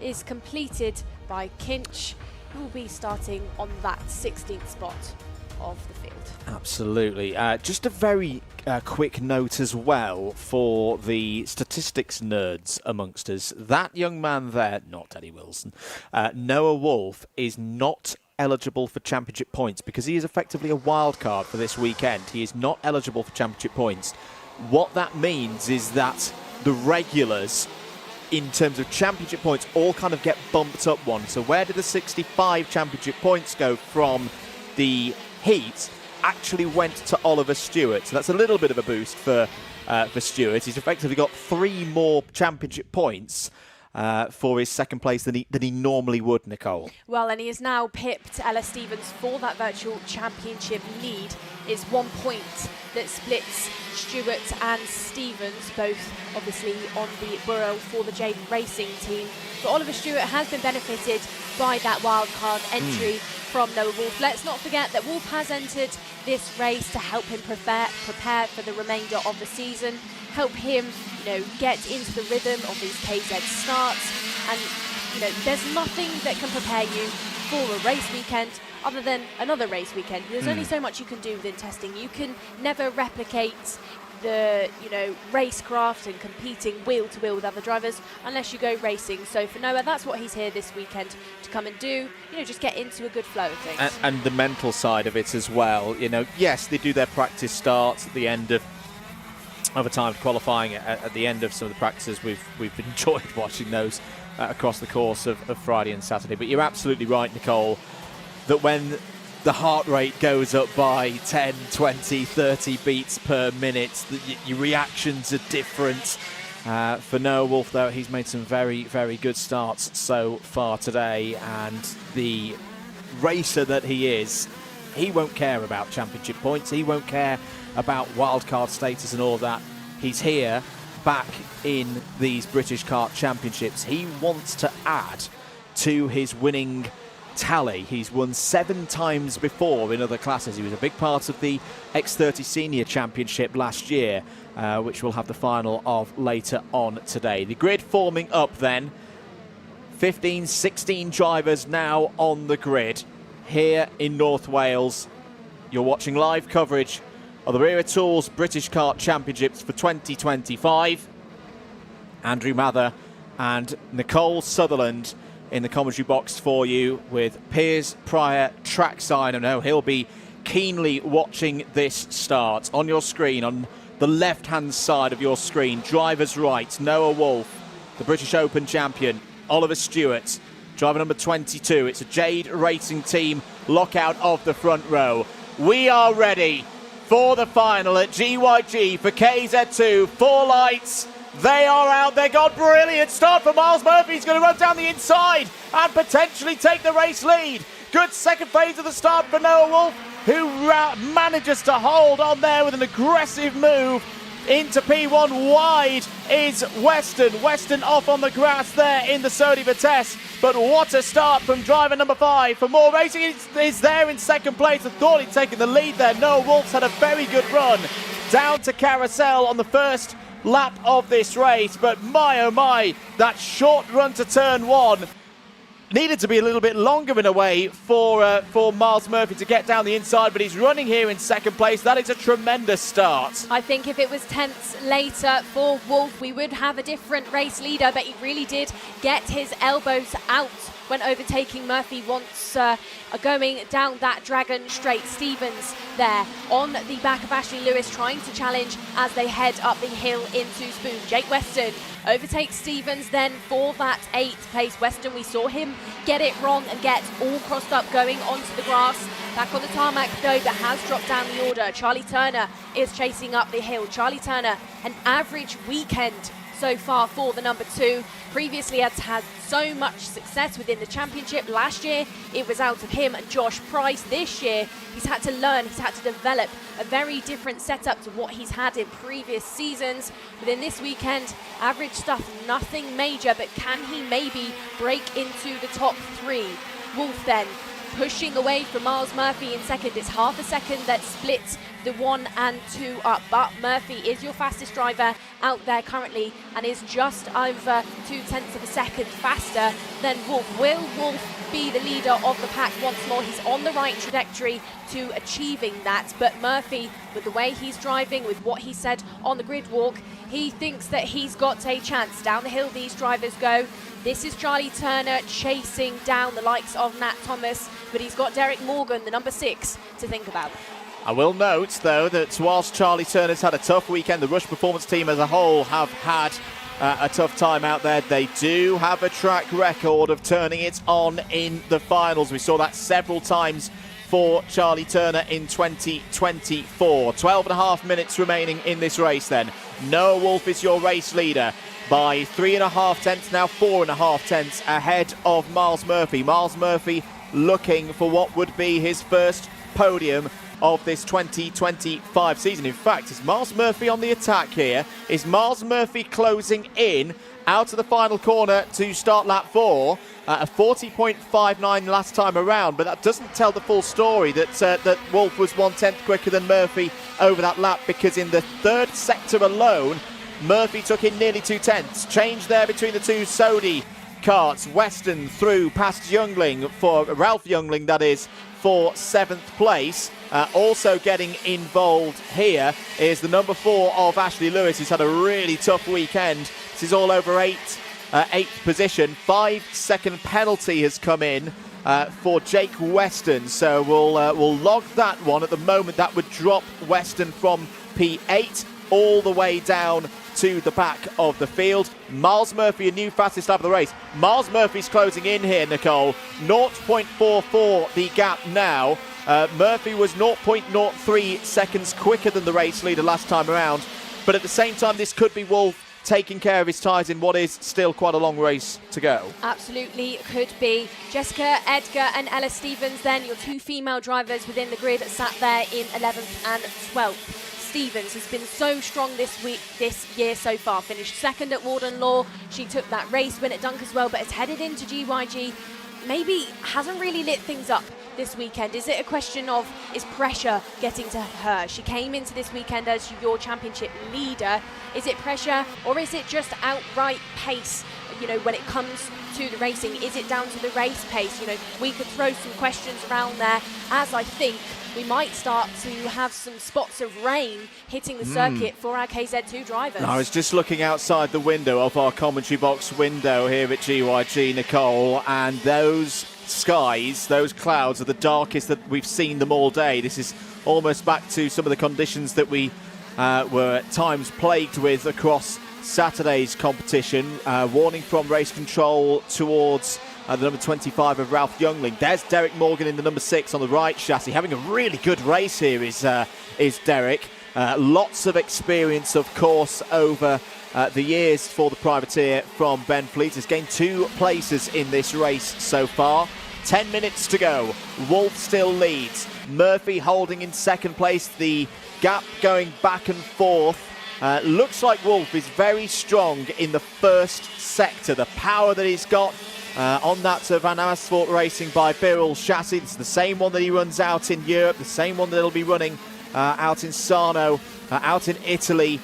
Speaker 2: is completed by Kinch, who will be starting on that 16th spot of the field.
Speaker 1: Absolutely. Just a very quick note as well for the statistics nerds amongst us. That young man there, not Eddie Wilson, Noah Wolf, is not eligible for championship points because he is effectively a wild card for this weekend. He is not eligible for championship points. What that means is that the regulars, in terms of championship points, all kind of get bumped up one. So where did the 65 championship points go from the heat? Actually went to Oliver Stewart. So that's a little bit of a boost for Stewart. He's effectively got 3 more championship points for his second place than he normally would, Nicole.
Speaker 2: Well, and he has now pipped Ella Stevens for that virtual championship lead. It's 1 point that splits Stewart and Stevens, both obviously on the Burrow for the Jaden Racing team. But Oliver Stewart has been benefited by that wildcard entry from Noah Wolf. Let's not forget that Wolf has entered this race to help him prepare for the remainder of the season, help him, get into the rhythm of these KZ starts. And, there's nothing that can prepare you for a race weekend other than another race weekend. There's only so much you can do within testing. You can never replicate the racecraft and competing wheel to wheel with other drivers unless you go racing. So for Noah, that's what he's here this weekend to come and do, just get into a good flow of things.
Speaker 1: And the mental side of it as well. Yes, they do their practice starts at the end of a time qualifying. At the end of some of the practices, we've enjoyed watching those across the course of Friday and Saturday. But you're absolutely right, Nicole, that when the heart rate goes up by 10, 20, 30 beats per minute, your reactions are different. For Noah Wolf, though, he's made some very, very good starts so far today, and the racer that he is, he won't care about championship points, he won't care about wildcard status and all of that. He's here back in these British Kart Championships. He wants to add to his winning tally. He's won 7 times before in other classes. He was a big part of the X30 Senior Championship last year, which we'll have the final of later on today. The grid forming up then. 15, 16 drivers now on the grid here in North Wales. You're watching live coverage of the Wera Tools British Kart Championships for 2025. Andrew Mather and Nicole Sutherland in the commentary box for you, with Piers Pryor trackside. I know he'll be keenly watching this start. On your screen, on the left-hand side of your screen, driver's right, Noah Wolf, the British Open champion. Oliver Stewart, driver number 22. It's a Jade Racing Team lockout of the front row. We are ready for the final at GYG for KZ2. 4 lights. They are out. They got brilliant start for Miles Murphy. He's going to run down the inside and potentially take the race lead. Good second phase of the start for Noah Wolf, who manages to hold on there with an aggressive move into P1. Wide is Weston. Weston off on the grass there in the Sony Vitesse. But what a start from driver number 5 for More Racing. Is there in second place. I thought he'd taken the lead there. Noah Wolf's had a very good run down to Carousel on the first lap of this race. But my oh my, that short run to turn 1 needed to be a little bit longer in a way for Miles Murphy to get down the inside, but he's running here in second place. That is a tremendous start.
Speaker 2: I think if it was tenths later for Wolf, we would have a different race leader, but he really did get his elbows out when overtaking Murphy once going down that Dragon Straight. Stevens there on the back of Ashley Lewis trying to challenge as they head up the hill into Spoon. Jake Weston overtakes Stevens then for that 8th place. Weston, we saw him get it wrong and get all crossed up going onto the grass. Back on the tarmac though, but has dropped down the order. Charlie Turner is chasing up the hill. Charlie Turner, an average weekend so far for the number 2. Previously has had so much success within the championship. Last year it was out of him and Josh Price. This year he's had to learn, he's had to develop a very different setup to what he's had in previous seasons. Within this weekend, average stuff, nothing major, but can he maybe break into the top 3? Wolf then pushing away from Miles Murphy in second. It's half a second that splits the 1 and 2 up, but Murphy is your fastest driver out there currently and is just over 0.2 of a second faster than Wolf. Will Wolf be the leader of the pack once more? He's on the right trajectory to achieving that, but Murphy, with the way he's driving, with what he said on the grid walk, he thinks that he's got a chance. Down the hill these drivers go. This is Charlie Turner chasing down the likes of Nat Thomas, but he's got Derek Morgan, the number 6, to think about.
Speaker 1: I will note, though, that whilst Charlie Turner's had a tough weekend, the Rush Performance team as a whole have had a tough time out there. They do have a track record of turning it on in the finals. We saw that several times for Charlie Turner in 2024. 12.5 minutes remaining in this race then. Noah Wolf is your race leader by 3.5 tenths, now 4.5 tenths ahead of Miles Murphy. Miles Murphy looking for what would be his first podium of this 2025 season. In fact, is Miles Murphy on the attack here? Is Miles Murphy closing in out of the final corner to start lap 4? A 40.59 last time around, but that doesn't tell the full story that that Wolf was 1/10 quicker than Murphy over that lap, because in the 3rd sector alone, Murphy took in nearly 2/10. Change there between the two Sodi carts. Weston through past Youngling, for Ralph Youngling that is, for 7th place. Also getting involved here is the number 4 of Ashley Lewis, who's had a really tough weekend. This is all over 8th position. 5-second penalty has come in for Jake Weston, so we'll log that one. At the moment, that would drop Weston from P8 all the way down to the back of the field. Miles Murphy, a new fastest lap of the race. Miles Murphy's closing in here, Nicole. 0.44 the gap now. Murphy was 0.03 seconds quicker than the race leader last time around, but at the same time, this could be Wolf taking care of his tyres in what is still quite a long race to go.
Speaker 2: Absolutely could be. Jessica Edgar and Ella Stevens then, your 2 female drivers within the grid, sat there in 11th and 12th. Stevens has been so strong this year so far. Finished 2nd at Warden Law. She took that race win at Dunk as well, but has headed into GYG. Maybe hasn't really lit things up this weekend. Is it a question of, is pressure getting to her? She came into this weekend as your championship leader. Is it pressure, or is it just outright pace? You know, when it comes to the racing, is it down to the race pace? You know, we could throw some questions around there, as I think we might start to have some spots of rain hitting the circuit for our KZ2 drivers.
Speaker 1: I was just looking outside the window of our commentary box window here at GYG, Nicole, and those skies, those clouds are the darkest that we've seen them all day. This is almost back to some of the conditions that we were at times plagued with across Saturday's competition. Warning from race control towards the number 25 of Ralph Youngling. There's Derek Morgan in the number 6 on the right chassis. Having a really good race here is Derek. Lots of experience, of course, over the years for the privateer from Ben Fleet. Has gained 2 places in this race so far. 10 minutes to go. Wolf still leads. Murphy holding in 2nd place. The gap going back and forth. Looks like Wolf is very strong in the 1st sector. The power that he's got on that Van Amersfoort Racing by Birrell chassis. It's the same one that he runs out in Europe, the same one that he'll be running out in Sarno, out in Italy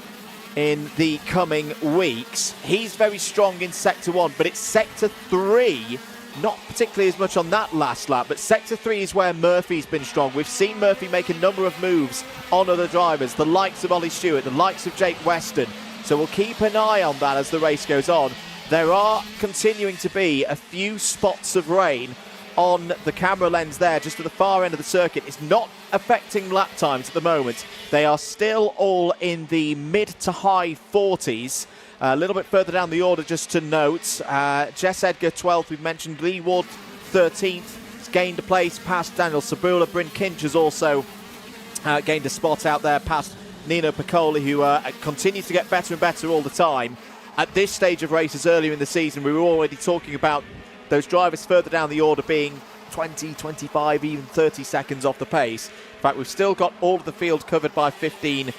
Speaker 1: in the coming weeks. He's very strong in Sector 1, but it's Sector 3 not particularly as much on that last lap, but Sector 3 is where Murphy's been strong. We've seen Murphy make a number of moves on other drivers, the likes of Ollie Stewart, the likes of Jake Weston. So we'll keep an eye on that as the race goes on. There are continuing to be a few spots of rain on the camera lens there, just at the far end of the circuit. It's not affecting lap times at the moment. They are still all in the mid to high 40s. A little bit further down the order, just to note, Jess Edgar 12th, we've mentioned. Lee Ward 13th, has gained a place past Daniel Sabula. Bryn Kinch has also gained a spot out there past Nino Piccoli, who continues to get better and better all the time. At this stage of races earlier in the season, we were already talking about those drivers further down the order being 20, 25, even 30 seconds off the pace. In fact, we've still got all of the field covered by 15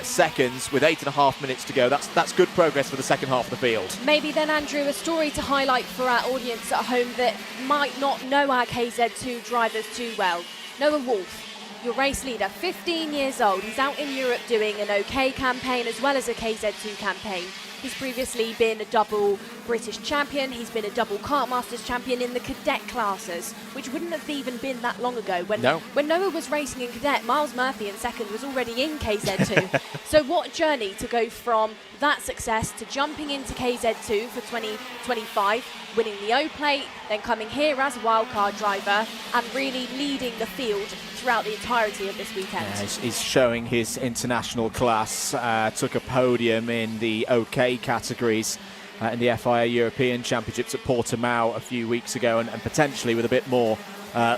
Speaker 1: seconds with 8.5 minutes to go. That's good progress for the second half of the field.
Speaker 2: Maybe then, Andrew, a story to highlight for our audience at home that might not know our KZ2 drivers too well. Noah Wolf, your race leader, 15 years old. He's out in Europe doing an OK campaign as well as a KZ2 campaign. He's previously been a double British champion. He's been a double Kart Masters champion in the cadet classes, which wouldn't have even been that long ago. When Noah was racing in cadet, Miles Murphy in second was already in KZ2. So what a journey to go from that success to jumping into KZ2 for 2025, winning the O-Plate, then coming here as a wildcard driver and really leading the field throughout the entirety of this weekend.
Speaker 1: Yeah, he's showing his international class. Took a podium in the OK categories in the FIA European Championships at Portimao a few weeks ago, and potentially with a bit more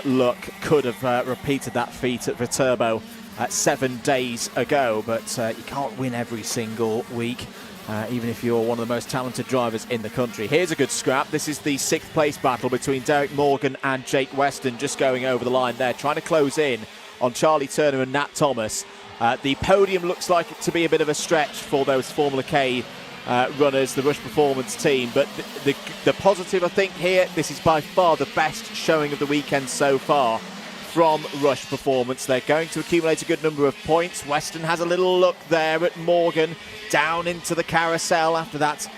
Speaker 1: luck could have repeated that feat at Viterbo 7 days ago. But you can't win every single week, even if you're one of the most talented drivers in the country. Here's a good scrap. This is the 6th place battle between Derek Morgan and Jake Weston, just going over the line there, trying to close in on Charlie Turner and Nat Thomas. The podium looks like it to be a bit of a stretch for those Formula K runners, the Rush Performance team, but the positive, I think, here, this is by far the best showing of the weekend so far from Rush Performance. They're going to accumulate a good number of points. Weston has a little look there at Morgan, down into the carousel after that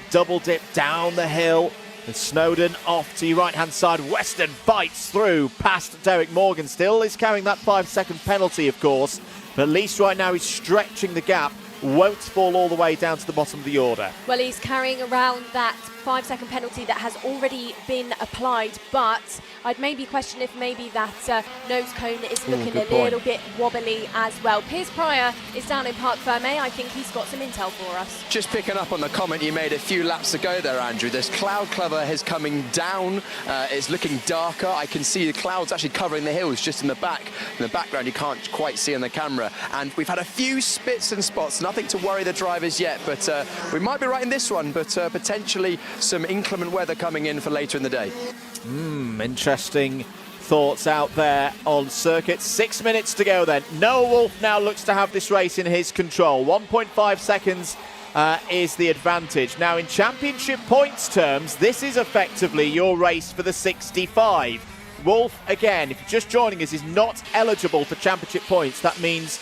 Speaker 1: double dip down the hill. And Snowden off to your right-hand side. Weston bites through past Derek Morgan. Still is carrying that 5-second penalty, of course, but at least right now he's stretching the gap. Won't fall all the way down to the bottom of the order.
Speaker 2: Well, he's carrying around that 5-second penalty that has already been applied, but I'd maybe question if maybe that nose cone is looking a little bit wobbly as well. Piers Pryor is down in Parc Fermé. I think he's got some intel for us.
Speaker 3: Just picking up on the comment you made a few laps ago there, Andrew. This cloud cover is coming down. It's looking darker. I can see the clouds actually covering the hills just in the back. In the background, you can't quite see on the camera. And we've had a few spits and spots. Nothing to worry the drivers yet, but we might be right in this one, but potentially some inclement weather coming in for later in the day.
Speaker 1: Interesting thoughts out there on circuit. 6 minutes to go then. Noah Wolf now looks to have this race in his control. 1.5 seconds is the advantage. Now, in championship points terms, this is effectively your race for the 65. Wolf, again, if you're just joining us, is not eligible for championship points. That means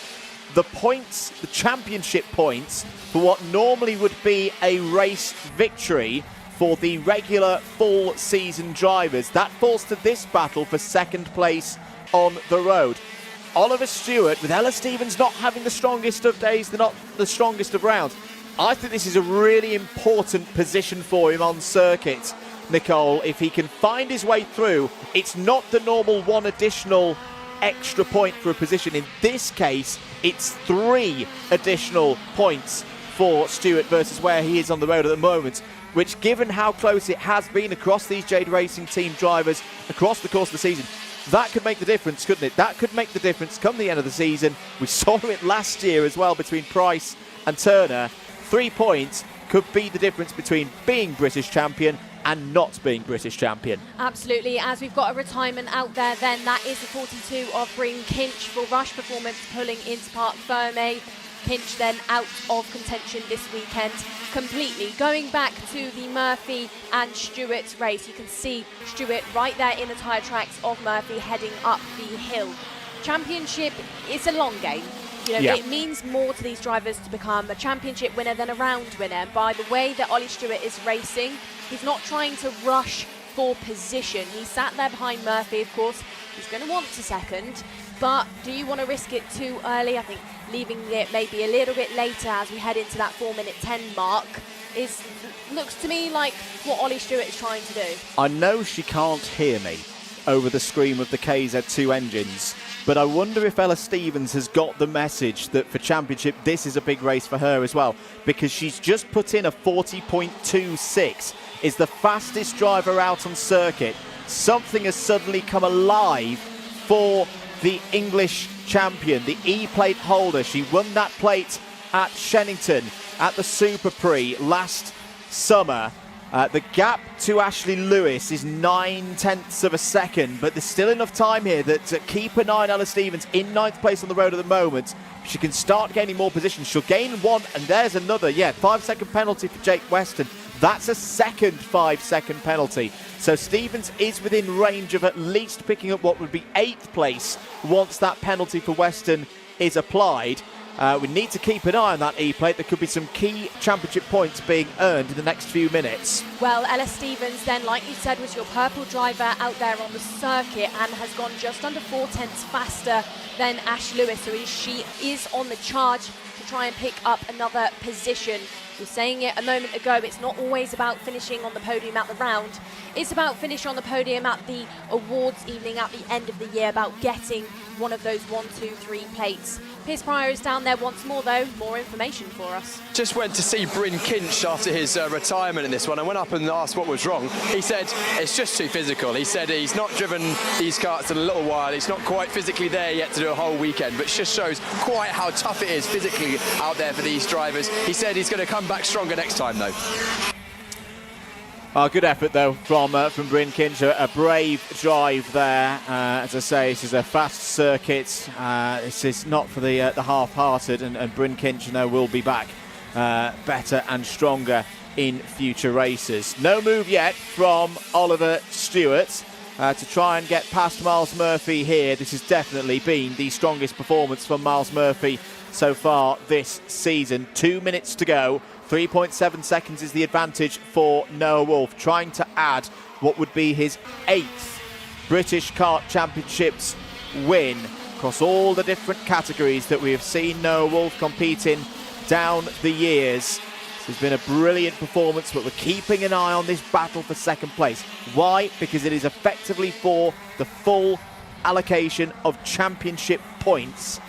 Speaker 1: the points, the championship points, for what normally would be a race victory for the regular full season drivers, that falls to this battle for second place on the road. Oliver Stewart, with Ella Stevens not having the strongest of days, they're not the strongest of rounds. I think this is a really important position for him on circuit, Nicole. If he can find his way through, it's not the normal one additional extra point for a position. In this case, it's 3 additional points for Stewart versus where he is on the road at the moment, which, given how close it has been across these Jade Racing team drivers across the course of the season, that could make the difference, couldn't it? That could make the difference come the end of the season. We saw it last year as well between Price and Turner. 3 points could be the difference between being British champion and not being British champion.
Speaker 2: Absolutely. As we've got a retirement out there, then that is the 42 of Bryn Kinch for Rush Performance pulling into Parc Fermé. Kinch then out of contention this weekend completely. Going back to the Murphy and Stewart race, you can see Stewart right there in the tyre tracks of Murphy heading up the hill. Championship is a long game. You know, it means more to these drivers to become a championship winner than a round winner. And by the way that Ollie Stewart is racing, he's not trying to rush for position. He sat there behind Murphy, of course. He's going to want to second, but do you want to risk it too early? I think leaving it maybe a little bit later as we head into that 4:10 mark looks to me like what Ollie Stewart is trying to do.
Speaker 1: I know she can't hear me over the scream of the KZ2 engines, but I wonder if Ella Stevens has got the message that for championship this is a big race for her as well, because she's just put in a 40.26, is the fastest driver out on circuit. Something has suddenly come alive for the English champion, the E-plate holder. She won that plate at Shennington at the Super Prix last summer. The gap to Ashley Lewis is 9/10 of a second, but there's still enough time here that to keep an eye on Ella Stevens in 9th place on the road at the moment. She can start gaining more positions. She'll gain one, and there's another, 5-second penalty for Jake Weston. That's a second 5-second penalty. So Stevens is within range of at least picking up what would be 8th place once that penalty for Weston is applied. We need to keep an eye on that E-plate. There could be some key championship points being earned in the next few minutes.
Speaker 2: Well, Ella Stevens then, like you said, was your purple driver out there on the circuit and has gone just under 4/10 faster than Ash Lewis. So she is on the charge to try and pick up another position. We were saying it a moment ago, it's not always about finishing on the podium at the round. It's about finishing on the podium at the awards evening at the end of the year, about getting one of those 1, 2, 3 plates. Piers Pryor is down there once more, though. More information for us.
Speaker 3: Just went to see Bryn Kinch after his retirement in this one. I went up and asked what was wrong. He said it's just too physical. He said he's not driven these karts in a little while. He's not quite physically there yet to do a whole weekend, but it just shows quite how tough it is physically out there for these drivers. He said he's going to come back stronger next time, though.
Speaker 1: Good effort, though, from Bryn Kinch. A brave drive there. As I say, this is a fast circuit. This is not for the half-hearted, and Bryn Kinch, will be back better and stronger in future races. No move yet from Oliver Stewart to try and get past Miles Murphy here. This has definitely been the strongest performance from Miles Murphy so far this season. 2 minutes to go. 3.7 seconds is the advantage for Noah Wolf, trying to add what would be his 8th British Kart Championships win across all the different categories that we have seen Noah Wolf competing down the years. This has been a brilliant performance, but we're keeping an eye on this battle for second place. Why? Because it is effectively for the full allocation of championship points.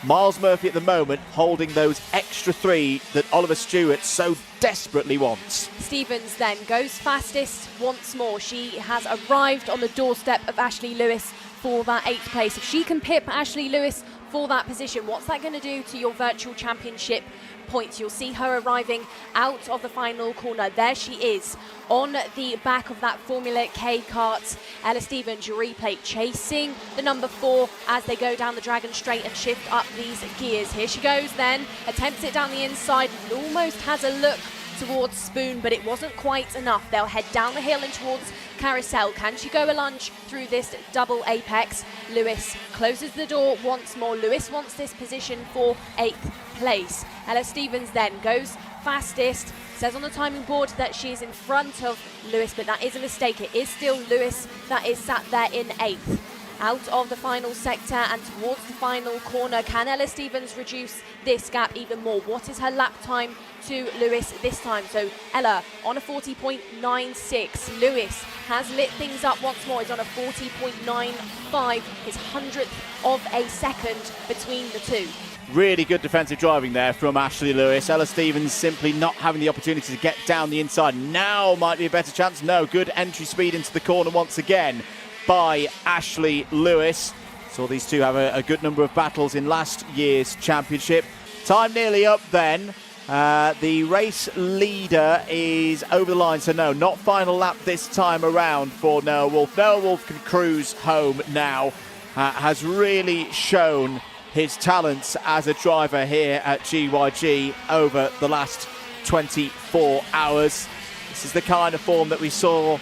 Speaker 1: Miles Murphy at the moment holding those extra 3 that Oliver Stewart so desperately wants.
Speaker 2: Stevens then goes fastest once more. She has arrived on the doorstep of Ashley Lewis for that 8th place. If she can pip Ashley Lewis for that position, what's that going to do to your virtual championship points? You'll see her arriving out of the final corner. There she is on the back of that Formula K kart. Ella Stevens, your replay, chasing the number 4 as they go down the Dragon Straight and shift up these gears. Here she goes then, attempts it down the inside, almost has a look towards Spoon, but it wasn't quite enough. They'll head down the hill and towards Carousel. Can she go a lunge through this double apex? Lewis closes the door once more. Lewis wants this position for 8th place. Ella Stevens then goes fastest. Says on the timing board that she is in front of Lewis, but that is a mistake. It is still Lewis that is sat there in 8th. Out of the final sector and towards the final corner. Can Ella Stevens reduce this gap even more? What is her lap time to Lewis this time? So Ella on a 40.96. Lewis has lit things up once more. He's on a 40.95. His 100th of a second between the two.
Speaker 1: Really good defensive driving there from Ashley Lewis. Ella Stevens simply not having the opportunity to get down the inside. Now might be a better chance. No, good entry speed into the corner once again by Ashley Lewis. Saw these two have a good number of battles in last year's championship. Time nearly up then. The race leader is over the line, so no, not final lap this time around for Noah Wolf. Noah Wolf can cruise home now. Has really shown his talents as a driver here at GYG over the last 24 hours. This is the kind of form that we saw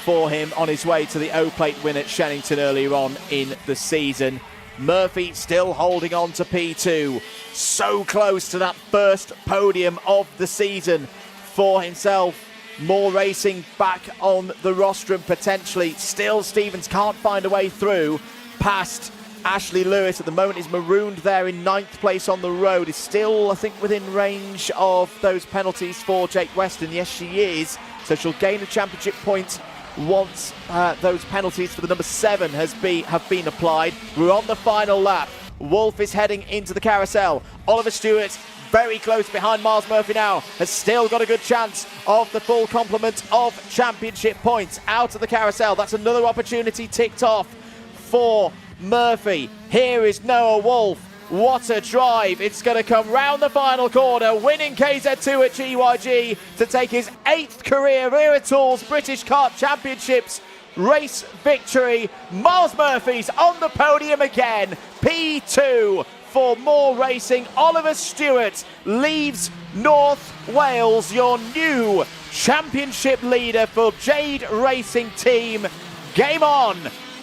Speaker 1: for him on his way to the O-Plate win at Shennington earlier on in the season. Murphy still holding on to P2. So close to that first podium of the season for himself more racing back on the rostrum potentially. Still, Stevens can't find a way through past Ashley Lewis. At the moment is marooned there in 9th place on the road. Is still, I think, within range of those penalties for Jake Weston. Yes, she is. So she'll gain a championship point once those penalties for the number 7 have been applied. We're on the final lap. Wolf is heading into the carousel. Oliver Stewart very close behind Miles Murphy now, has still got a good chance of the full complement of championship points out of the carousel. That's another opportunity ticked off for Murphy. Here is Noah Wolf. What a drive. It's going to come round the final corner, winning KZ2 at GYG to take his 8th career Wera Tools British Kart Championships race victory. Miles Murphy's on the podium again. P2 for more racing. Oliver Stewart leaves North Wales, your new championship leader for Jade Racing Team. Game on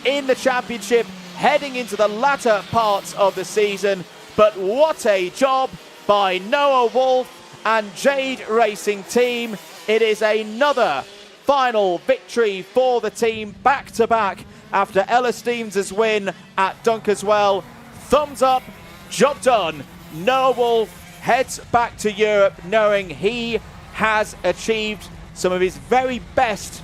Speaker 1: in the championship, heading into the latter parts of the season. But what a job by Noah Wolf and Jade Racing Team. It is another final victory for the team, back to back after Ella Stevens' win at Dunkerswell. Thumbs up, job done. Noah Wolf heads back to Europe knowing he has achieved some of his very best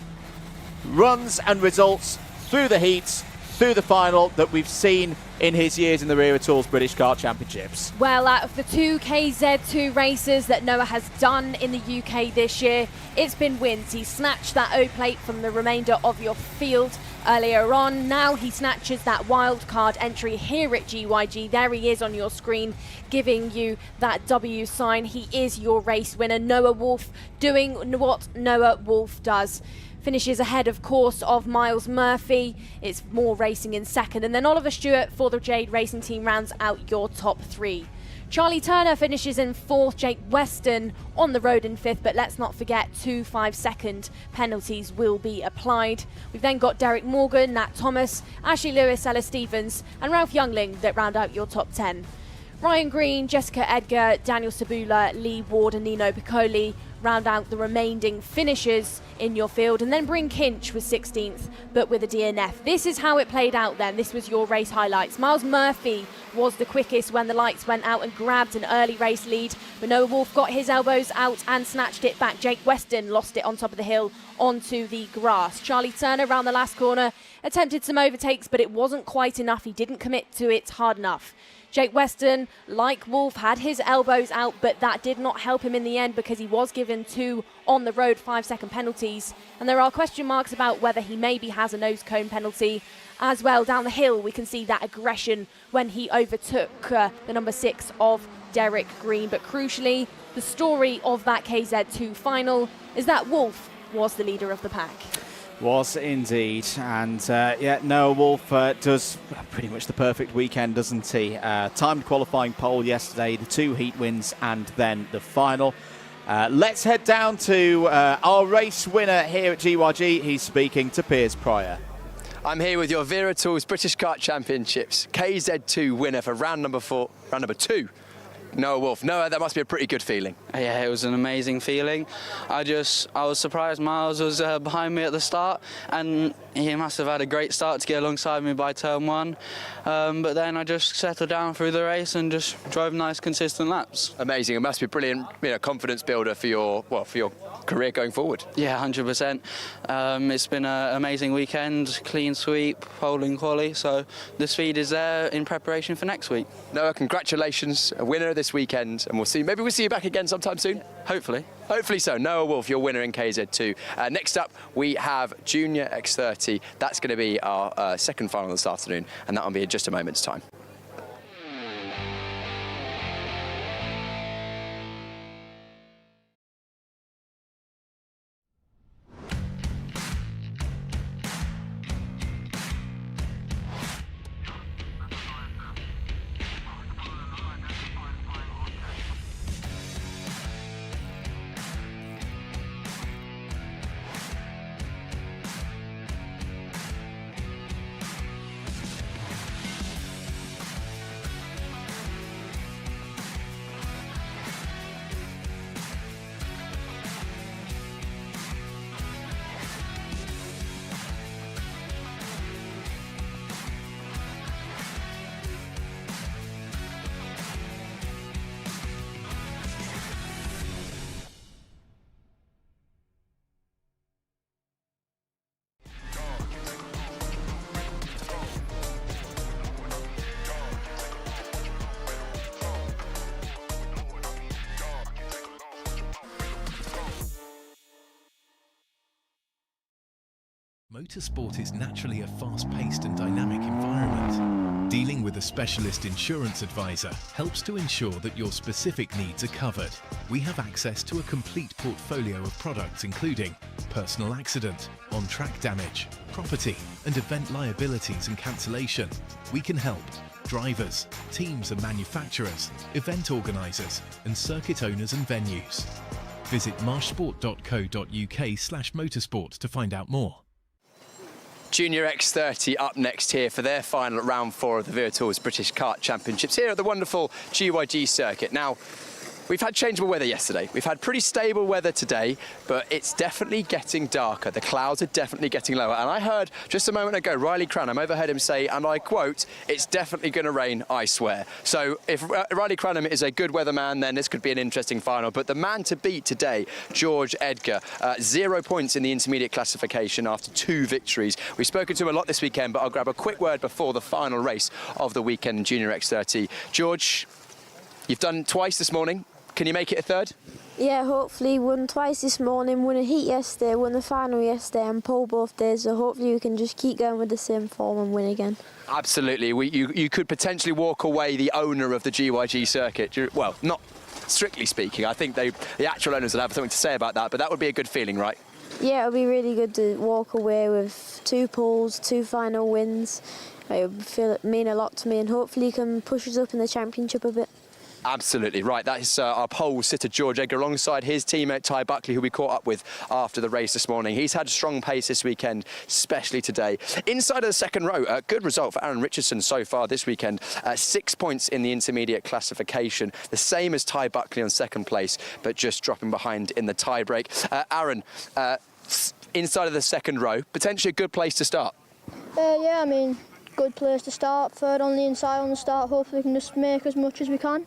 Speaker 1: runs and results through the heats, through the final that we've seen in his years in the Wera Tools British Kart Championships.
Speaker 2: Well, out of the 2 KZ2 races that Noah has done in the UK this year, it's been wins. He snatched that O-plate from the remainder of your field earlier on. Now he snatches that wild card entry here at GYG. There he is on your screen, giving you that W sign. He is your race winner. Noah Wolf doing what Noah Wolf does. Finishes ahead, of course, of Miles Murphy. It's more racing in second. And then Oliver Stewart for the Jade Racing Team rounds out your top 3. Charlie Turner finishes in 4th. Jake Weston on the road in 5th. But let's not forget 2 5-second penalties will be applied. We've then got Derek Morgan, Nat Thomas, Ashley Lewis, Ella Stevens and Ralph Youngling that round out your top 10. Ryan Green, Jessica Edgar, Daniel Sabula, Lee Ward and Nino Piccoli round out the remaining finishers in your field. And then Bryn Kinch was 16th, but with a DNF. This is how it played out then. This was your race highlights. Miles Murphy was the quickest when the lights went out and grabbed an early race lead. But Noah Wolf got his elbows out and snatched it back. Jake Weston lost it on top of the hill onto the grass. Charlie Turner round the last corner attempted some overtakes, but it wasn't quite enough. He didn't commit to it hard enough. Jake Weston, like Wolf, had his elbows out, but that did not help him in the end because he was given 2 on the road 5-second penalties. And there are question marks about whether he maybe has a nose cone penalty as well. Down the hill, we can see that aggression when he overtook the number 6 of Derek Green. But crucially, the story of that KZ2 final is that Wolf was the leader of the pack.
Speaker 1: Was indeed, and yeah, Noah Wolf does pretty much the perfect weekend, doesn't he? Timed qualifying pole yesterday, the 2 heat wins, and then the final. Let's head down to our race winner here at GYG. He's speaking to Piers Pryor.
Speaker 3: I'm here with your Wera Tools British Kart Championships KZ2 winner for round number 2. Noah Wolf. Noah, that must be a pretty good feeling.
Speaker 4: Yeah, it was an amazing feeling. I was surprised Miles was behind me at the start, and he must have had a great start to get alongside me by turn 1. But then I just settled down through the race and just drove nice, consistent laps.
Speaker 3: Amazing. It must be a brilliant, confidence builder for your career going forward.
Speaker 4: Yeah, 100%. It's been an amazing weekend, clean sweep, pole and quali, so the speed is there in preparation for next week.
Speaker 3: Noah, congratulations, a winner this weekend, and maybe we'll see you back again sometime soon.
Speaker 4: Hopefully.
Speaker 3: Hopefully so. Noah Wolf, your winner in KZ2. Next up, we have Junior X30. That's going to be our second final this afternoon, and that will be in just a moment's time.
Speaker 7: Motorsport is naturally a fast-paced and dynamic environment. Dealing with a specialist insurance advisor helps to ensure that your specific needs are covered. We have access to a complete portfolio of products including personal accident, on-track damage, property and event liabilities and cancellation. We can help drivers, teams and manufacturers, event organisers and circuit owners and venues. Visit marshsport.co.uk/motorsport to find out more.
Speaker 3: Junior X30 up next here for their final at round 4 of the Virtuals British Kart Championships here at the wonderful GYG circuit. Now, we've had changeable weather yesterday. We've had pretty stable weather today, but it's definitely getting darker. The clouds are definitely getting lower. And I heard just a moment ago, Riley Cranham, overheard him say, and I quote, "It's definitely going to rain, I swear." So if Riley Cranham is a good weatherman, then this could be an interesting final. But the man to beat today, George Edgar, 0 points in the intermediate classification after 2 victories. We've spoken to him a lot this weekend, but I'll grab a quick word before the final race of the weekend in Junior X30. George, you've done twice this morning. Can you make it a third?
Speaker 5: Yeah, hopefully won twice this morning, won a heat yesterday, won the final yesterday and pole both days, so hopefully we can just keep going with the same form and win again.
Speaker 3: Absolutely. You could potentially walk away the owner of the GYG circuit. Well, not strictly speaking. I think the actual owners will have something to say about that, but that would be a good feeling, right?
Speaker 5: Yeah, it'll be really good to walk away with 2 poles, 2 final wins. It would mean a lot to me and hopefully he can push us up in the championship a bit.
Speaker 3: Absolutely right. That is our pole sitter George Edgar alongside his teammate Ty Buckley, who we caught up with after the race this morning. He's had strong pace this weekend, especially today. Inside of the second row, a good result for Aaron Richardson so far this weekend. 6 points in the intermediate classification, the same as Ty Buckley on second place, but just dropping behind in the tie break. Aaron, inside of the second row, potentially a good place to start.
Speaker 21: Yeah, I mean, good place to start. Third on the inside on the start. Hopefully we can just make as much as we can.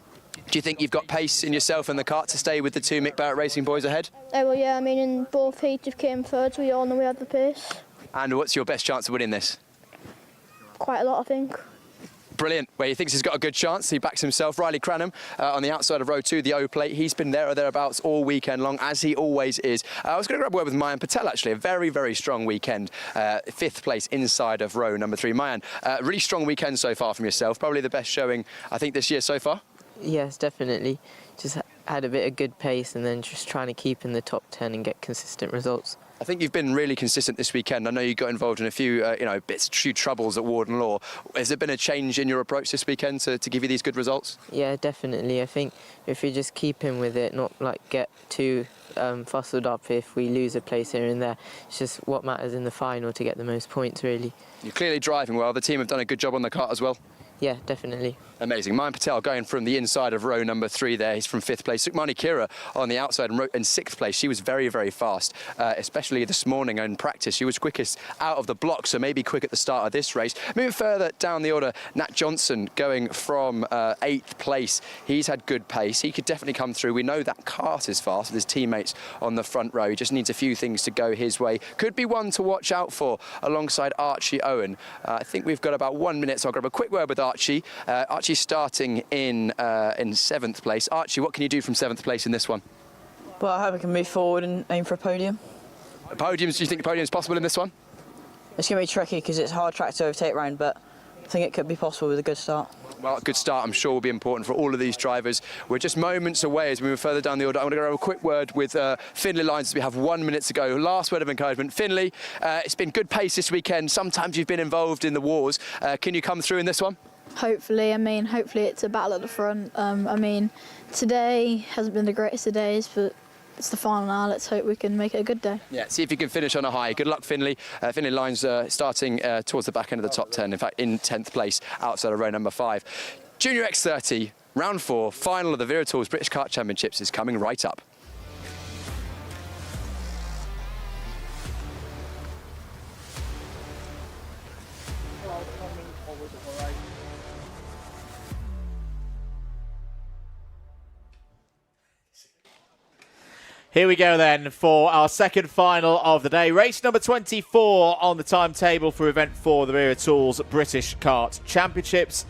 Speaker 3: Do you think you've got pace in yourself and the kart to stay with the 2 Mick Barrett Racing boys ahead?
Speaker 21: Well, yeah, I mean, in both heats we've came third, so we all know we have the pace.
Speaker 3: And what's your best chance of winning this?
Speaker 21: Quite a lot, I think.
Speaker 3: Brilliant. Well, he thinks he's got a good chance. He backs himself. Riley Cranham on the outside of row 2, the O plate. He's been there or thereabouts all weekend long, as he always is. I was going to grab a word with Mayan Patel, actually. A very, very strong weekend. 5th place inside of row number 3. Mayan, really strong weekend so far from yourself. Probably the best showing, I think, this year so far.
Speaker 22: Yes, definitely. Just had a bit of good pace and then just trying to keep in the top 10 and get consistent results.
Speaker 3: I think you've been really consistent this weekend. I know you got involved in a few, few troubles at Warden Law. Has there been a change in your approach this weekend to give you these good results?
Speaker 22: Yeah, definitely. I think if you just keep in with it, not get too fussed up if we lose a place here and there. It's just what matters in the final to get the most points, really.
Speaker 3: You're clearly driving well. The team have done a good job on the kart as well.
Speaker 22: Yeah, definitely.
Speaker 3: Amazing. Mayan Patel going from the inside of row number 3 there. He's from 5th place. Sukmani Kira on the outside in 6th place. She was very, very fast, especially this morning in practice. She was quickest out of the block, so maybe quick at the start of this race. Moving further down the order, Nat Johnson going from 8th place. He's had good pace. He could definitely come through. We know that kart is fast with his teammates on the front row. He just needs a few things to go his way. Could be one to watch out for alongside Archie Owen. I think we've got about 1 minute, so I'll grab a quick word with Archie. Archie's starting in 7th place. Archie, what can you do from 7th place in this one?
Speaker 23: Well, I hope I can move forward and aim for a podium.
Speaker 3: Podiums? Do you think a podium is possible in this one?
Speaker 23: It's going to be tricky because it's a hard track to overtake round, but I think it could be possible with a good start.
Speaker 3: Well, a good start, I'm sure, will be important for all of these drivers. We're just moments away as we move further down the order. I'm going to go a quick word with Finlay Lyons as we have 1 minute to go. Last word of encouragement. Finlay, it's been good pace this weekend. Sometimes you've been involved in the wars. Can you come through in this one?
Speaker 21: Hopefully, hopefully it's a battle at the front. Today hasn't been the greatest of days, but it's the final now. Let's hope we can make it a good day.
Speaker 3: Yeah, see if you can finish on a high. Good luck, Finlay. Finlay Lyons starting towards the back end of the top 10, in fact, in 10th place outside of row number 5. Junior X30, round 4, final of the Virtuals British Kart Championships is coming right up.
Speaker 1: Here we go then for our second final of the day. Race number 24 on the timetable for event 4, the Wera Tools British Kart Championships.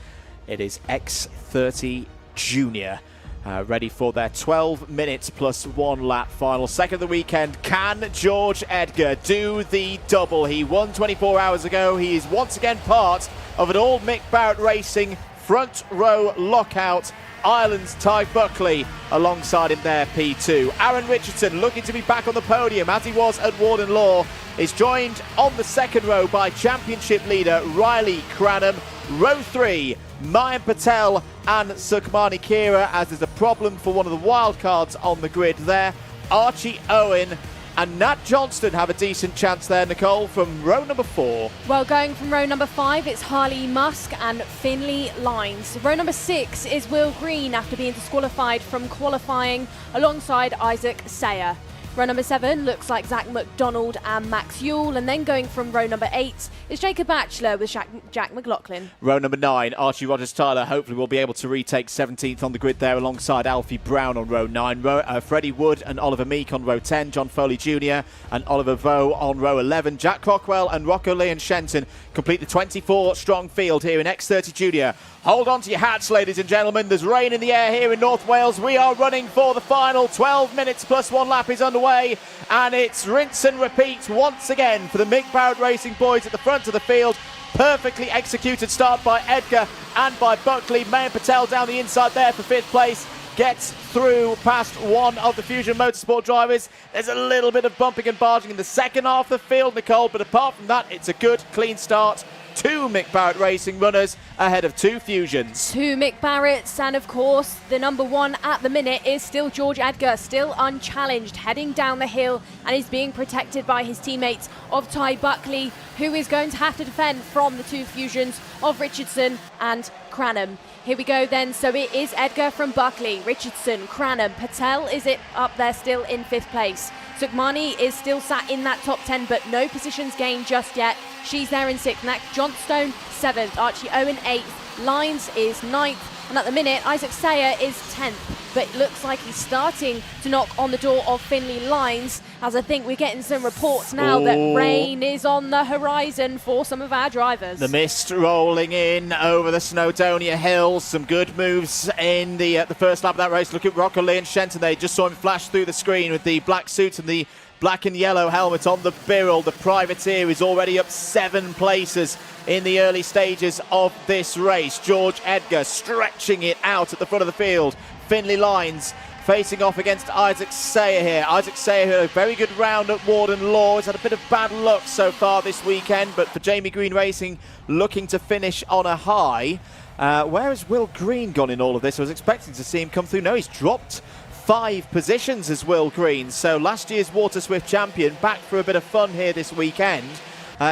Speaker 1: It is X30 Junior. ready for their 12 minutes plus 1 lap final. Second of the weekend, can George Edgar do the double? He won 24 hours ago. He is once again part of an all Mick Barrett Racing front row lockout. Ireland's Ty Buckley alongside him there, P2. Aaron Richardson looking to be back on the podium as he was at Warden Law, is joined on the second row by championship leader Riley Cranham. Row 3, Mayan Patel and Sukhmani Kira, as there's a problem for one of the wild cards on the grid there. Archie Owen and Nat Johnston have a decent chance there, Nicole, from row number 4.
Speaker 2: Well, going from row number 5, it's Harley Musk and Finley Lines. Row number 6 is Will Green after being disqualified from qualifying alongside Isaac Sayer. Row number 7 looks like Zach McDonald and Max Yule, and then going from row number 8 is Jacob Batchelor with Jack McLaughlin.
Speaker 1: Row number 9, Archie Rogers-Tyler hopefully will be able to retake 17th on the grid there alongside Alfie Brown on row 9. Freddie Wood and Oliver Meek on row 10, John Foley Jr. and Oliver Vaux on row 11. Jack Crockwell and Rocco Lee and Shenton complete the 24-strong field here in X30 Junior. Hold on to your hats, ladies and gentlemen. There's rain in the air here in North Wales. We are running for the final. 12 minutes plus 1 lap is underway, and it's rinse and repeat once again for the Mick Barrett Racing boys at the front of the field. Perfectly executed start by Edgar and by Buckley. Mayan Patel down the inside there for 5th place. Gets through past one of the Fusion Motorsport drivers. There's a little bit of bumping and barging in the second half of the field, Nicole, but apart from that, it's a good, clean start. 2 Mick Barrett Racing runners ahead of 2 Fusions.
Speaker 2: 2 Mick Barretts, and of course the number 1 at the minute is still George Edgar, still unchallenged, heading down the hill, and is being protected by his teammates of Ty Buckley, who is going to have to defend from the 2 Fusions of Richardson and Cranham. Here we go then, so it is Edgar from Buckley, Richardson, Cranham, Patel is it up there still in 5th place. Sukhmani is still sat in that top 10, but no positions gained just yet. She's there in 6th. Nat Johnstone 7th. Archie Owen 8th. Lines is 9th. And at the minute, Isaac Sayer is 10th. But it looks like he's starting to knock on the door of Finley Lines, as I think we're getting some reports now that rain is on the horizon for some of our drivers.
Speaker 1: The mist rolling in over the Snowdonia Hills. Some good moves in the first lap of that race. Look at Rocco Lee and Shenton. They just saw him flash through the screen with the black suit and the black and yellow helmet on the Birrell. The privateer is already up 7 places in the early stages of this race. George Edgar stretching it out at the front of the field. Finley Lines facing off against Isaac Sayer here. Isaac Sayer had a very good round at Warden Law. He's had a bit of bad luck so far this weekend, but for Jamie Green Racing, looking to finish on a high. Where has Will Green gone in all of this? I was expecting to see him come through. No, he's dropped 5 positions as Will Green. So last year's Water Swift champion back for a bit of fun here this weekend.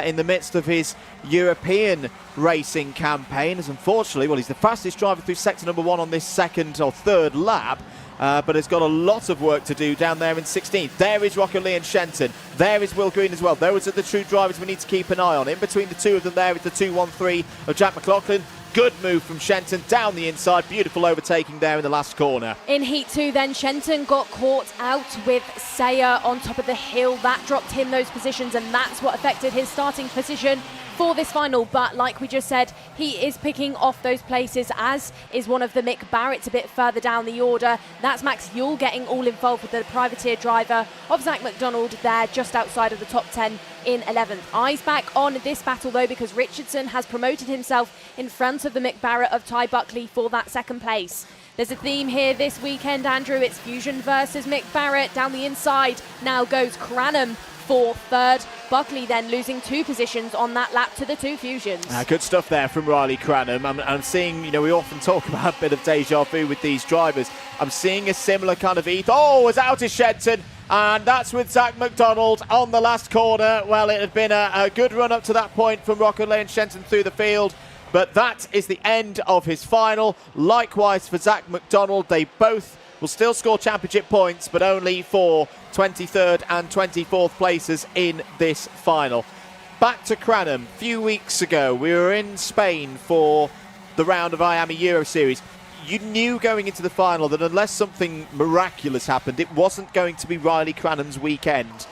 Speaker 1: In the midst of his European racing campaign, as unfortunately, well, he's the fastest driver through sector number 1 on this 2nd or 3rd lap, but has got a lot of work to do down there in 16th. There is Rocco Lee and Shenton. There is Will Green as well. Those are the true drivers we need to keep an eye on. In between the 2 of them there is the 2-1-3 of Jack McLaughlin. Good move from Shenton down the inside. Beautiful overtaking there in the last corner.
Speaker 2: In Heat 2 then, Shenton got caught out with Sayer on top of the hill. That dropped him those positions, and that's what affected his starting position for this final. But like we just said, he is picking off those places, as is one of the Mick Barretts a bit further down the order. That's Max Yule getting all involved with the privateer driver of Zach McDonald there just outside of the top 10 in 11th. Eyes back on this battle though, because Richardson has promoted himself in front of the Mick Barrett of Ty Buckley for that 2nd place. There's a theme here this weekend, Andrew. It's Fusion versus Mick Barrett. Down the inside now goes Cranham for 3rd. Buckley then losing 2 positions on that lap to the 2 Fusions.
Speaker 1: Good stuff there from Riley Cranham. I'm seeing, we often talk about a bit of deja vu with these drivers. I'm seeing a similar kind of ethos. Oh, it's out is Shenton. And that's with Zach McDonald on the last corner. Well, it had been a good run up to that point from Rocco Lee and Shenton through the field. But that is the end of his final. Likewise for Zach McDonald. They both will still score championship points, but only for 23rd and 24th places in this final. Back to Cranham. A few weeks ago, we were in Spain for the round of IAME Euro Series. You knew going into the final that unless something miraculous happened, it wasn't going to be Riley Cranham's weekend.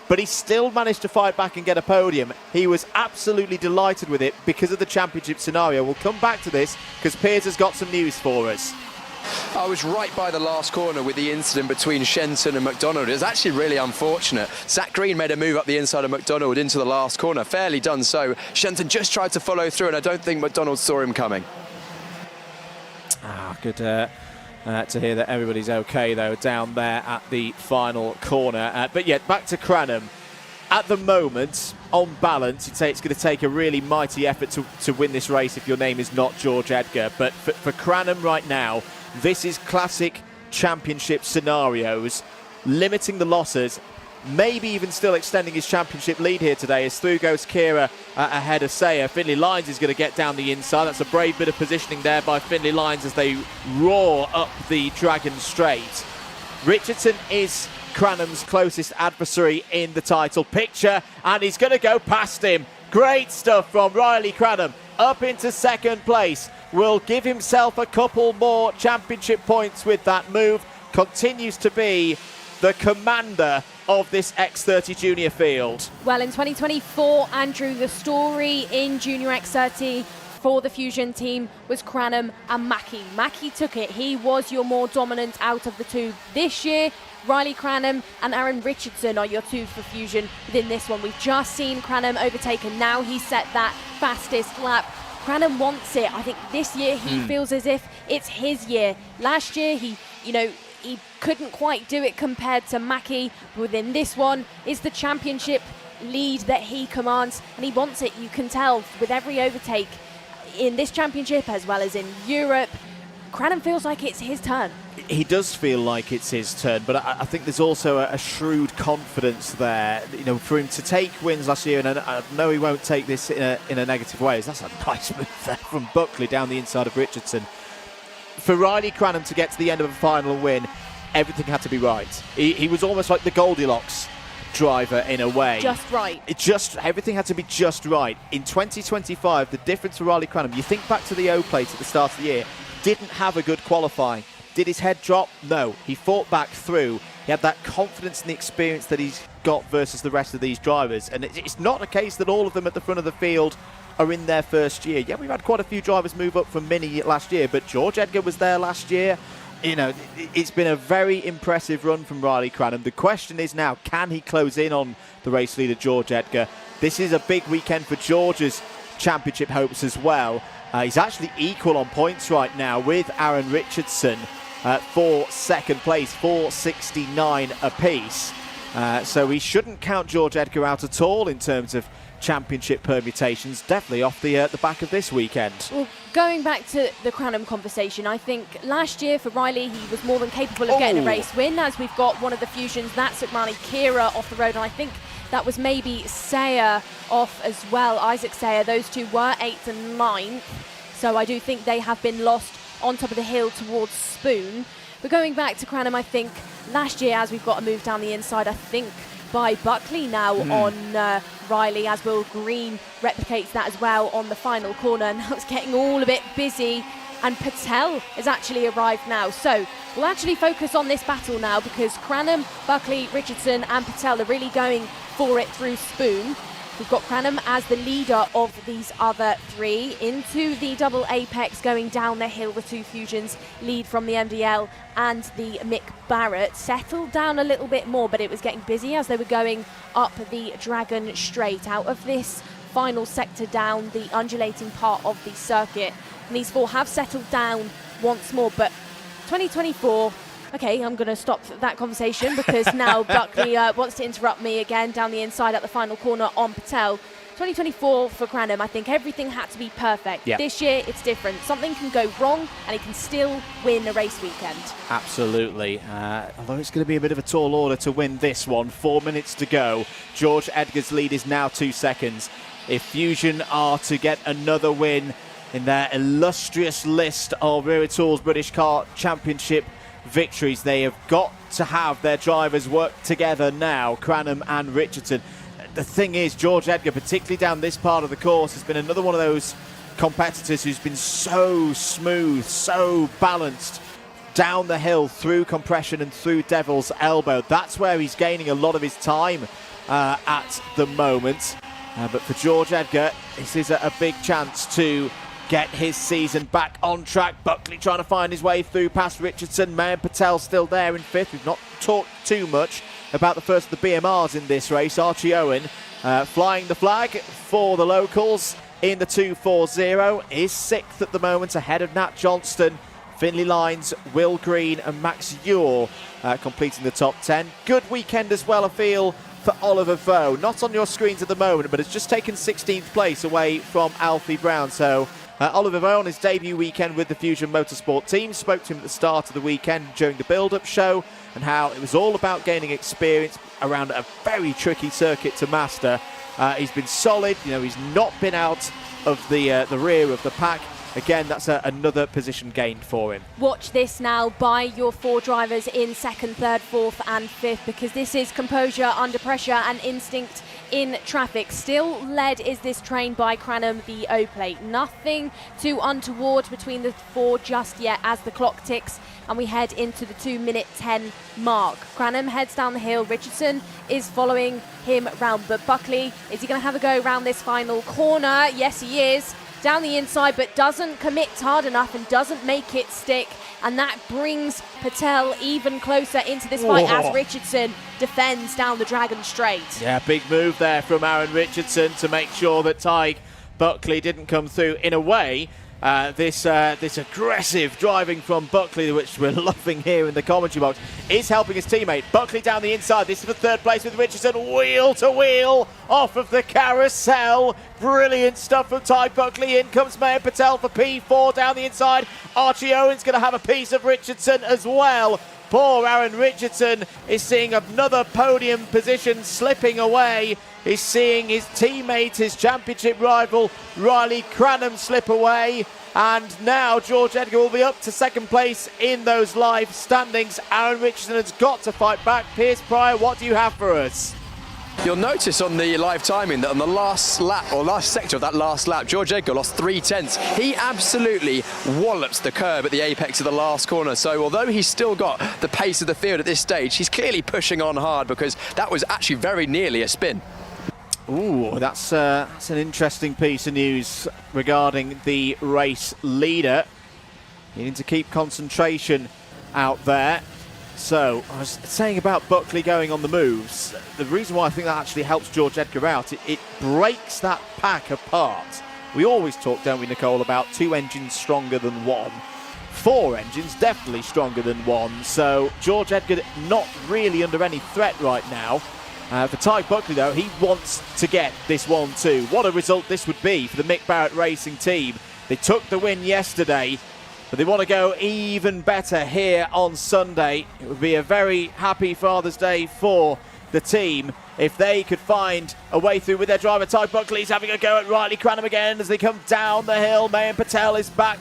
Speaker 1: But he still managed to fight back and get a podium. He was absolutely delighted with it because of the championship scenario. We'll come back to this because Piers has got some news for us.
Speaker 3: I was right by the last corner with the incident between Shenton and McDonald. It was actually really unfortunate. Zach Green made a move up the inside of McDonald into the last corner, fairly done so. Shenton just tried to follow through, and I don't think McDonald saw him coming.
Speaker 1: Good to hear that everybody's okay, though, down there at the final corner. But yeah, back to Cranham. At the moment, on balance, you'd say it's going to take a really mighty effort to win this race if your name is not George Edgar. But for Cranham right now, this is classic championship scenarios, limiting the losses, maybe even still extending his championship lead here today as through goes Kira ahead of Sayer. Finley Lyons is going to get down the inside. That's a brave bit of positioning there by Finley Lyons as they roar up the Dragon Straight. Richardson is Cranham's closest adversary in the title picture, and he's going to go past him. Great stuff from Riley Cranham, up into second place. Will give himself a couple more championship points with that move. Continues to be the commander of this X30 junior field.
Speaker 2: Well, in 2024, Andrew, the story in Junior X30 for the Fusion team was Cranham and Mackie. Mackie took it. He was your more dominant out of the two. This year, Riley Cranham and Aaron Richardson are your two for Fusion within this one. We've just seen Cranham overtaken. Now he's set that fastest lap. Cranham wants it. I think this year he feels as if it's his year. Last year he couldn't quite do it compared to Mackie. Within this one is the championship lead that he commands, and he wants it. You can tell with every overtake in this championship as well as in Europe. Cranham feels like it's his turn.
Speaker 1: He does feel like it's his turn, but I think there's also a shrewd confidence there. You know, for him to take wins last year, and I know he won't take this in a negative way. That's a nice move there from Buckley down the inside of Richardson. For Riley Cranham to get to the end of a final win, everything had to be right. He was almost like the Goldilocks driver in a way.
Speaker 2: Just right.
Speaker 1: Everything had to be just right. In 2025, the difference for Riley Cranham, you think back to the O-Plate at the start of the year, didn't have a good qualifying. Did his head drop? No. He fought back through. He had that confidence and the experience that he's got versus the rest of these drivers. And it's not a case that all of them at the front of the field are in their first year. Yeah, we've had quite a few drivers move up from Mini last year, but George Edgar was there last year. You know, it's been a very impressive run from Riley Cranham. The question is now, can he close in on the race leader, George Edgar? This is a big weekend for George's championship hopes as well. He's actually equal on points right now with Aaron Richardson for second place, 469 apiece. So we shouldn't count George Edgar out at all in terms of championship permutations, definitely off the back of this weekend.
Speaker 2: Well, going back to the Cranham conversation, I think last year for Riley, he was more than capable of getting a race win, as we've got one of the Fusions, that's at Riley Kira off the road, and I think that was maybe Sayer off as well, Isaac Sayer. Those two were 8th and 9th, so I do think they have been lost on top of the hill towards Spoon. But going back to Cranham, I think last year, as we've got a move down the inside, I think by Buckley now on Riley, as Will Green replicates that as well on the final corner, and now it's getting all a bit busy, and Patel has actually arrived now. So we'll actually focus on this battle now, because Cranham, Buckley, Richardson and Patel are really going for it through Spoon. We've got Cranham as the leader of these other three. Into the double apex going down the hill, the two Fusions lead from the MDL and the Mick Barrett. Settled down a little bit more, but it was getting busy as they were going up the Dragon Straight out of this final sector down the undulating part of the circuit. And these four have settled down once more, but 2024... Okay, I'm going to stop that conversation because now Buckley wants to interrupt me again down the inside at the final corner on Patel. 2024 for Cranham, I think everything had to be perfect. Yep. This year, it's different. Something can go wrong and he can still win a race weekend.
Speaker 1: Absolutely. Although it's going to be a bit of a tall order to win this one. 4 minutes to go. George Edgar's lead is now 2 seconds. If Fusion are to get another win in their illustrious list of Wera Tools British Kart Championship victories, they have got to have their drivers work together now, Cranham and Richardson. The thing is, George Edgar, particularly down this part of the course, has been another one of those competitors who's been so smooth, so balanced down the hill through compression and through Devil's Elbow. That's where he's gaining a lot of his time at the moment. But for George Edgar, this is a big chance to get his season back on track. Buckley trying to find his way through past Richardson. Mayan Patel still there in 5th. We've not talked too much about the first of the BMRs in this race. Archie Owen flying the flag for the locals in the 2.40. Is 6th at the moment, ahead of Nat Johnston, Finley Lines, Will Green and Max Ure completing the top 10. Good weekend as well, I feel, for Oliver Vaux. Not on your screens at the moment, but has just taken 16th place away from Alfie Brown. So Oliver Vaux on his debut weekend with the Fusion Motorsport team. Spoke to him at the start of the weekend during the build-up show and how it was all about gaining experience around a very tricky circuit to master. He's been solid. You know, he's not been out of the rear of the pack. Again, that's another position gained for him.
Speaker 2: Watch this now by your 4 drivers in 2nd, 3rd, 4th and 5th, because this is composure under pressure and instinct in traffic. Still led is this train by Cranham, the O-plate. Nothing too untoward between the 4 just yet as the clock ticks and we head into the 2-minute 10 mark. Cranham heads down the hill. Richardson is following him round, but Buckley, is he going to have a go around this final corner? Yes, he is. Down the inside, but doesn't commit hard enough and doesn't make it stick. And that brings Patel even closer into this fight as Richardson defends down the Dragon Straight.
Speaker 1: Yeah, big move there from Aaron Richardson to make sure that Tig Buckley didn't come through. In a way, this aggressive driving from Buckley, which we're loving here in the commentary box, is helping his teammate. Buckley down the inside. This is for 3rd place with Richardson, wheel to wheel off of the carousel. Brilliant stuff from Tig Buckley. In comes Mayan Patel for P4 down the inside. Archie Owen's going to have a piece of Richardson as well. Poor Aaron Richardson is seeing another podium position slipping away. He's seeing his teammate, his championship rival, Riley Cranham, slip away. And now George Edgar will be up to 2nd place in those live standings. Aaron Richardson has got to fight back. Piers Pryor, what do you have for us?
Speaker 3: You'll notice on the live timing that on the last lap, or last sector of that last lap, George Edgar lost 3/10. He absolutely wallops the curb at the apex of the last corner. So although he's still got the pace of the field at this stage, he's clearly pushing on hard because that was actually very nearly a spin.
Speaker 1: Ooh, that's an interesting piece of news regarding the race leader. Needing to keep concentration out there. So, I was saying about Buckley going on the moves. The reason why I think that actually helps George Edgar out, it breaks that pack apart. We always talk, don't we, Nicole, about 2 engines stronger than 1. 4 engines definitely stronger than 1. So, George Edgar not really under any threat right now. For Tig Buckley, though, he wants to get this 1-2. What a result this would be for the Mick Barrett Racing team. They took the win yesterday, but they want to go even better here on Sunday. It would be a very happy Father's Day for the team if they could find a way through with their driver. Tig Buckley's having a go at Riley Cranham again as they come down the hill. Mayan Patel is back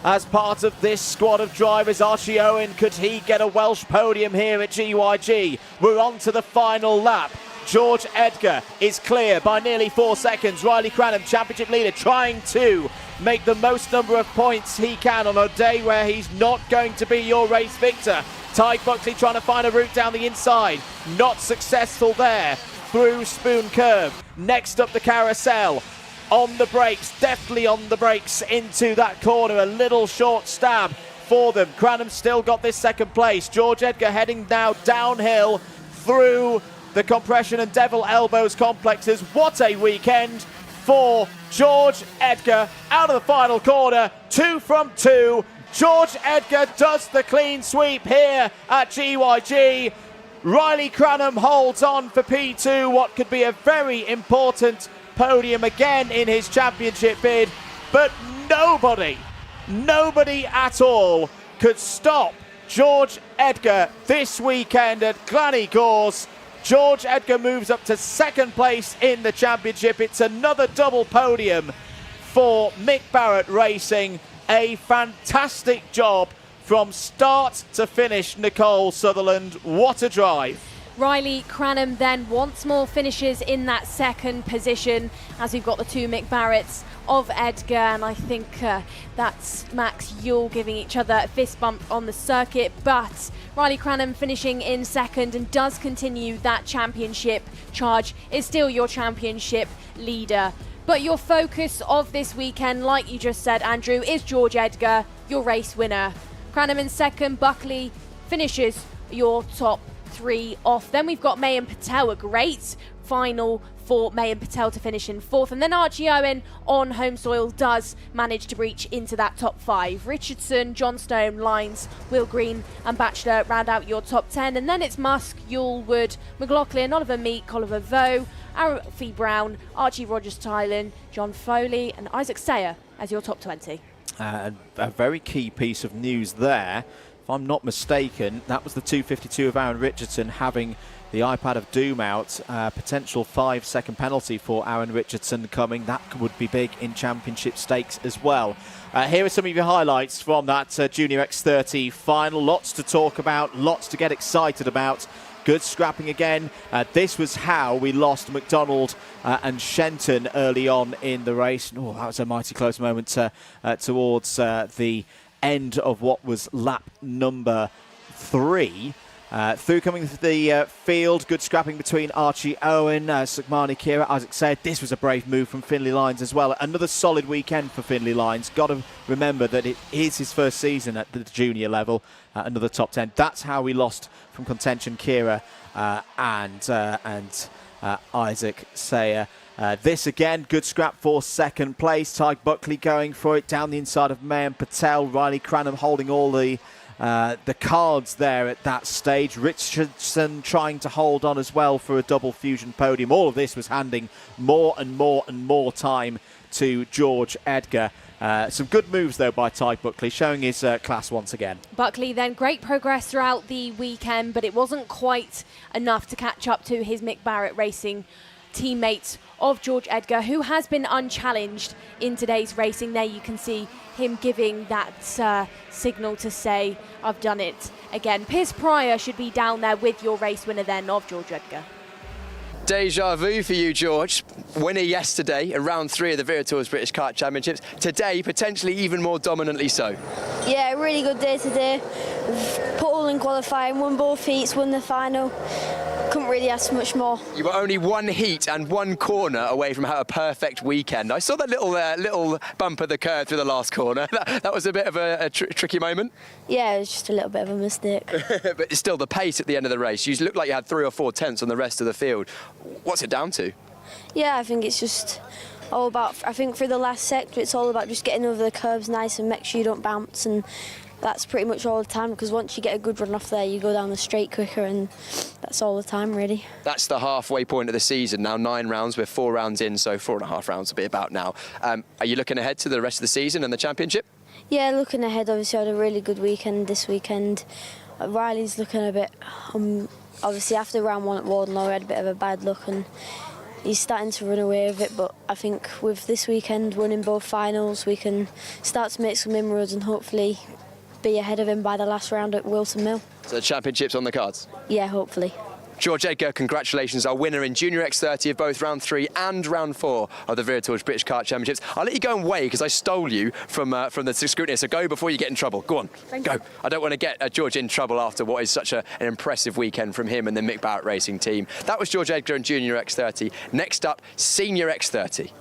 Speaker 1: as part of this squad of drivers. Archie Owen, could he get a Welsh podium here at GYG? We're on to the final lap. George Edgar is clear by nearly 4 seconds. Riley Cranham, championship leader, trying to make the most number of points he can on a day where he's not going to be your race victor. Tig Buckley trying to find a route down the inside. Not successful there through Spoon Curve. Next up the carousel. On the brakes, deftly on the brakes into that corner. A little short stab for them. Cranham still got this 2nd place. George Edgar heading now downhill through the compression and Devil Elbows complexes. What a weekend for George Edgar. Out of the final corner, 2 from 2. George Edgar does the clean sweep here at GYG. Riley Cranham holds on for P2, what could be a very important podium again in his championship bid. But nobody at all could stop George Edgar this weekend at Glan Y Gors. George Edgar moves up to 2nd place in the championship. It's another double podium for Mick Barrett Racing. A fantastic job from start to finish, Nicole Sutherland. What a drive.
Speaker 2: Riley Cranham then once more finishes in that 2nd position as we've got the 2 Mick Barretts of Edgar, and I think that's Max Ewell giving each other a fist bump on the circuit, but Riley Cranham finishing in 2nd and does continue that championship charge, is still your championship leader. But your focus of this weekend, like you just said, Andrew, is George Edgar, your race winner. Cranham in second, Buckley finishes your top 3 off. Then we've got Mayan Patel, a great final for Mayan Patel to finish in 4th. And then Archie Owen on home soil does manage to breach into that top 5. Richardson, Johnstone, Lyons, Will Green and Batchelor round out your top 10. And then it's Musk, Yule, Wood, McLaughlin, Oliver Meek, Oliver Vaux, Alfie Brown, Archie Rogers-Tylan, John Foley and Isaac Sayer as your top 20.
Speaker 1: A very key piece of news there. If I'm not mistaken, that was the 252 of Aaron Richardson having the iPad of Doom out. Potential 5-second penalty for Aaron Richardson coming. That would be big in championship stakes as well. Here are some of your highlights from that Junior X30 final. Lots to talk about, lots to get excited about. Good scrapping again. This was how we lost McDonald and Shenton early on in the race. Oh, that was a mighty close moment towards the end of what was lap number 3. Through coming to the field, good scrapping between Archie Owen, Sukmani Kira, Isaac said. This was a brave move from Finlay Lyons as well. Another solid weekend for Finlay Lyons. Got to remember that it is his first season at the junior level. Another top 10. That's how we lost from contention Kira and Isaac Sayer. This again, good scrap for second place. Tyke Buckley going for it down the inside of Mayan Patel. Riley Cranham holding all the cards there at that stage. Richardson trying to hold on as well for a double fusion podium. All of this was handing more and more and more time to George Edgar. Some good moves though by Tyke Buckley, showing his class once again.
Speaker 2: Buckley then great progress throughout the weekend, but it wasn't quite enough to catch up to his Mick Barrett Racing teammate of George Edgar, who has been unchallenged in today's racing. There you can see him giving that signal to say, I've done it again. Piers Pryor should be down there with your race winner then of George Edgar.
Speaker 3: Deja vu for you, George. Winner yesterday in round 3 of the Vera Tours British Kart Championships. Today, potentially even more dominantly so.
Speaker 5: Yeah, really good day today. Put all in qualifying, won both heats, won the final. Couldn't really ask much more.
Speaker 3: You were only 1 heat and 1 corner away from a perfect weekend. I saw that little bump at the curve through the last corner. That was a bit of a tricky moment.
Speaker 5: Yeah, it was just a little bit of a mistake.
Speaker 3: But still, the pace at the end of the race. You looked like you had 3 or 4 tenths on the rest of the field. What's it down to?
Speaker 5: Yeah, I think it's just all about, I think for the last sector, it's all about just getting over the curves nice and make sure you don't bounce, and that's pretty much all the time, because once you get a good run off there, you go down the straight quicker, and that's all the time, really.
Speaker 3: That's the halfway point of the season now. 9 rounds, we're 4 rounds in, so 4.5 rounds will be about now. Are you looking ahead to the rest of the season and the championship?
Speaker 5: Yeah, looking ahead, obviously I had a really good weekend this weekend. Riley's looking a bit, obviously after round 1 at Wardenlaw, we had a bit of a bad luck, and he's starting to run away with it, but I think with this weekend winning both finals, we can start to make some inroads and hopefully be ahead of him by the last round at Wilson Mill.
Speaker 3: So the championship's on the cards?
Speaker 5: Yeah, hopefully.
Speaker 3: George Edgar, congratulations, our winner in Junior X30 of both round 3 and round 4 of the Vera Tours British Kart Championships. I'll let you go and weigh because I stole you from the scrutiny, so go before you get in trouble. Go on, go. I don't want to get George in trouble after what is such an impressive weekend from him and the Mick Barrett Racing team. That was George Edgar in Junior X30. Next up, Senior X30.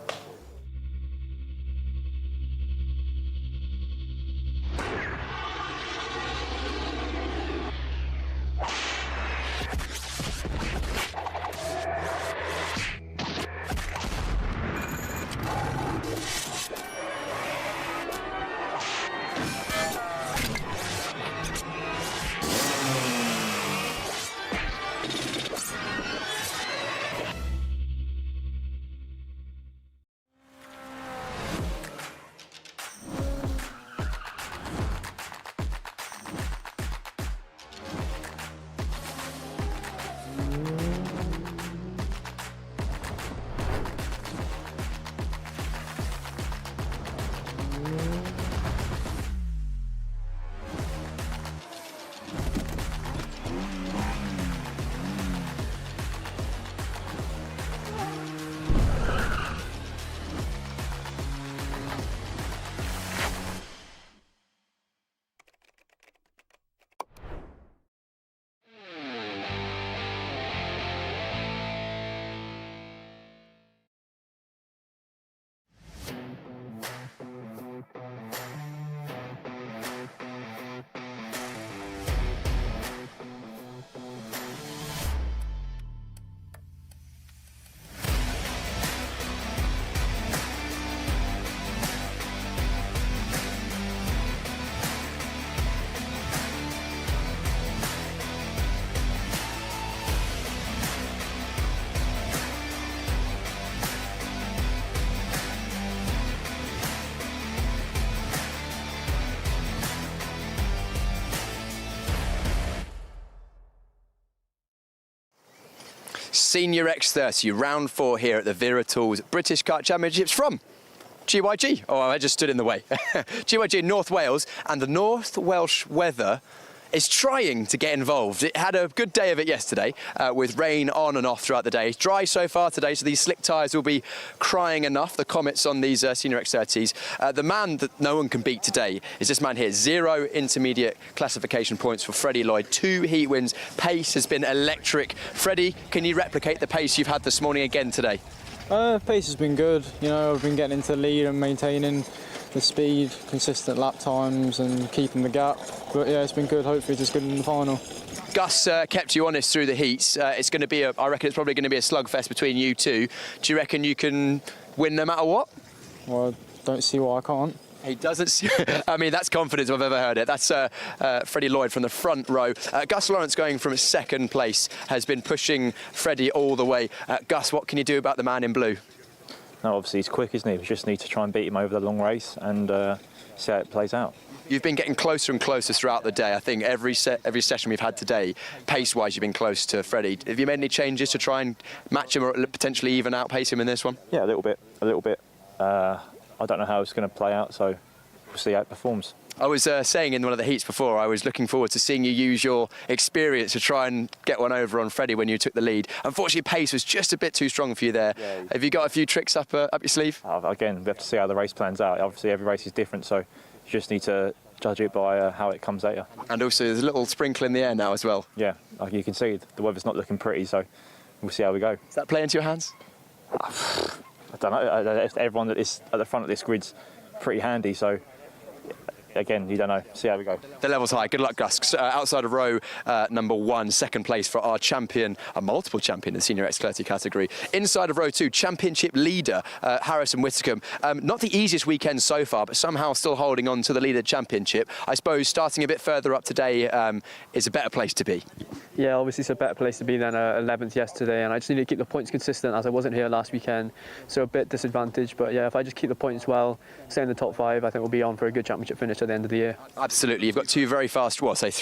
Speaker 3: Senior X30, round 4 here at the Wera Tools British Kart Championships from GYG. Oh, I just stood in the way. GYG North Wales, and the North Welsh weather is trying to get involved. It had a good day of it yesterday with rain on and off throughout the day. It's dry so far today, so these slick tyres will be crying enough, the Comets on these Senior X30s. The man that no one can beat today is this man here. 0 intermediate classification points for Freddie Lloyd, 2 heat wins. Pace has been electric. Freddie, can you replicate the pace you've had this morning again today?
Speaker 6: Pace has been good. You know, I've been getting into the lead and maintaining the speed, consistent lap times and keeping the gap. But yeah, it's been good. Hopefully it's as good in the final.
Speaker 3: Gus kept you honest through the heats. It's going to be I reckon it's probably going to be a slugfest between you two. Do you reckon you can win no matter what?
Speaker 6: Well, I don't see why I can't.
Speaker 3: He doesn't see, I mean, that's confidence if I've ever heard it. That's Freddie Lloyd from the front row. Gus Lawrence, going from 2nd place, has been pushing Freddie all the way. Gus, what can you do about the man in blue?
Speaker 11: No, obviously he's quick, isn't he? We just need to try and beat him over the long race and see how it plays out.
Speaker 3: You've been getting closer and closer throughout the day. I think every session we've had today, pace-wise, you've been close to Freddie. Have you made any changes to try and match him or potentially even outpace him in this one?
Speaker 11: Yeah, a little bit. I don't know how it's going to play out, so we'll see how it performs.
Speaker 3: I was saying in one of the heats before, I was looking forward to seeing you use your experience to try and get one over on Freddie when you took the lead. Unfortunately, pace was just a bit too strong for you there. Yeah. Have you got a few tricks up your sleeve?
Speaker 11: Again, we have to see how the race plans out. Obviously, every race is different, so you just need to judge it by how it comes at you.
Speaker 3: And also, there's a little sprinkle in the air now as well.
Speaker 11: Yeah, like you can see, the weather's not looking pretty, so we'll see how we go.
Speaker 3: Does that play into your hands?
Speaker 11: I don't know. Everyone that is at the front of this grid's pretty handy, so again, you don't know. See how we go.
Speaker 3: The level's high. Good luck, Gus. Outside of row number 1, 2nd place for our champion, a multiple champion in the Senior X30 category. Inside of row 2, championship leader, Harrison Whitcomb. Not the easiest weekend so far, but somehow still holding on to the leader championship. I suppose starting a bit further up today is a better place to be.
Speaker 12: Yeah, obviously it's a better place to be than 11th yesterday, and I just need to keep the points consistent as I wasn't here last weekend, so a bit disadvantaged. But yeah, if I just keep the points well, stay in the top 5, I think we'll be on for a good championship finish at the end of the year.
Speaker 3: Absolutely. You've got 2 very fast, well, say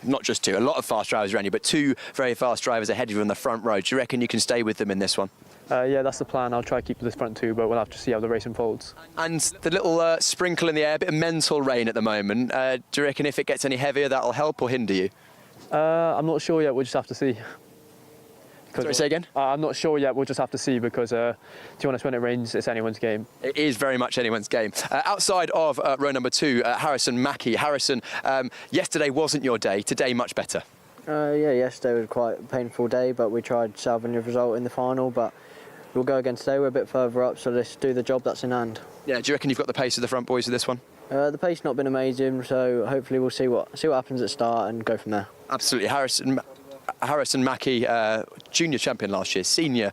Speaker 3: not just 2, a lot of fast drivers around you, but 2 very fast drivers ahead of you on the front row. Do you reckon you can stay with them in this one?
Speaker 12: Yeah, that's the plan. I'll try to keep this front 2, but we'll have to see how the race unfolds.
Speaker 3: And the little sprinkle in the air, a bit of mental rain at the moment. Do you reckon if it gets any heavier, that'll help or hinder you?
Speaker 12: I'm not sure yet. We'll just have to see.
Speaker 3: Sorry, say again?
Speaker 12: I'm not sure yet. We'll just have to see because, to be honest, when it rains, it's anyone's game.
Speaker 3: It is very much anyone's game. Outside of row number 2, Harrison Mackie. Harrison, yesterday wasn't your day. Today, much better.
Speaker 23: Yeah, yesterday was quite a painful day, but we tried salvaging the result in the final. But we'll go again today. We're a bit further up, so let's do the job that's in hand.
Speaker 3: Yeah, do you reckon you've got the pace of the front boys for this one?
Speaker 23: The pace not been amazing, so hopefully we'll see what happens at the start and go from there.
Speaker 3: Absolutely. Harrison Mackie, junior champion last year, senior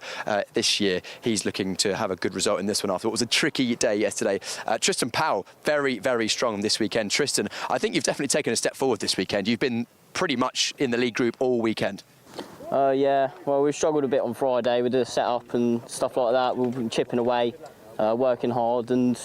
Speaker 3: this year. He's looking to have a good result in this one after what was a tricky day yesterday. Tristan Powell, very, very strong this weekend. Tristan, I think you've definitely taken a step forward this weekend. You've been pretty much in the lead group all weekend.
Speaker 13: Yeah, well, we struggled a bit on Friday with the setup and stuff like that. We've been chipping away, working hard, and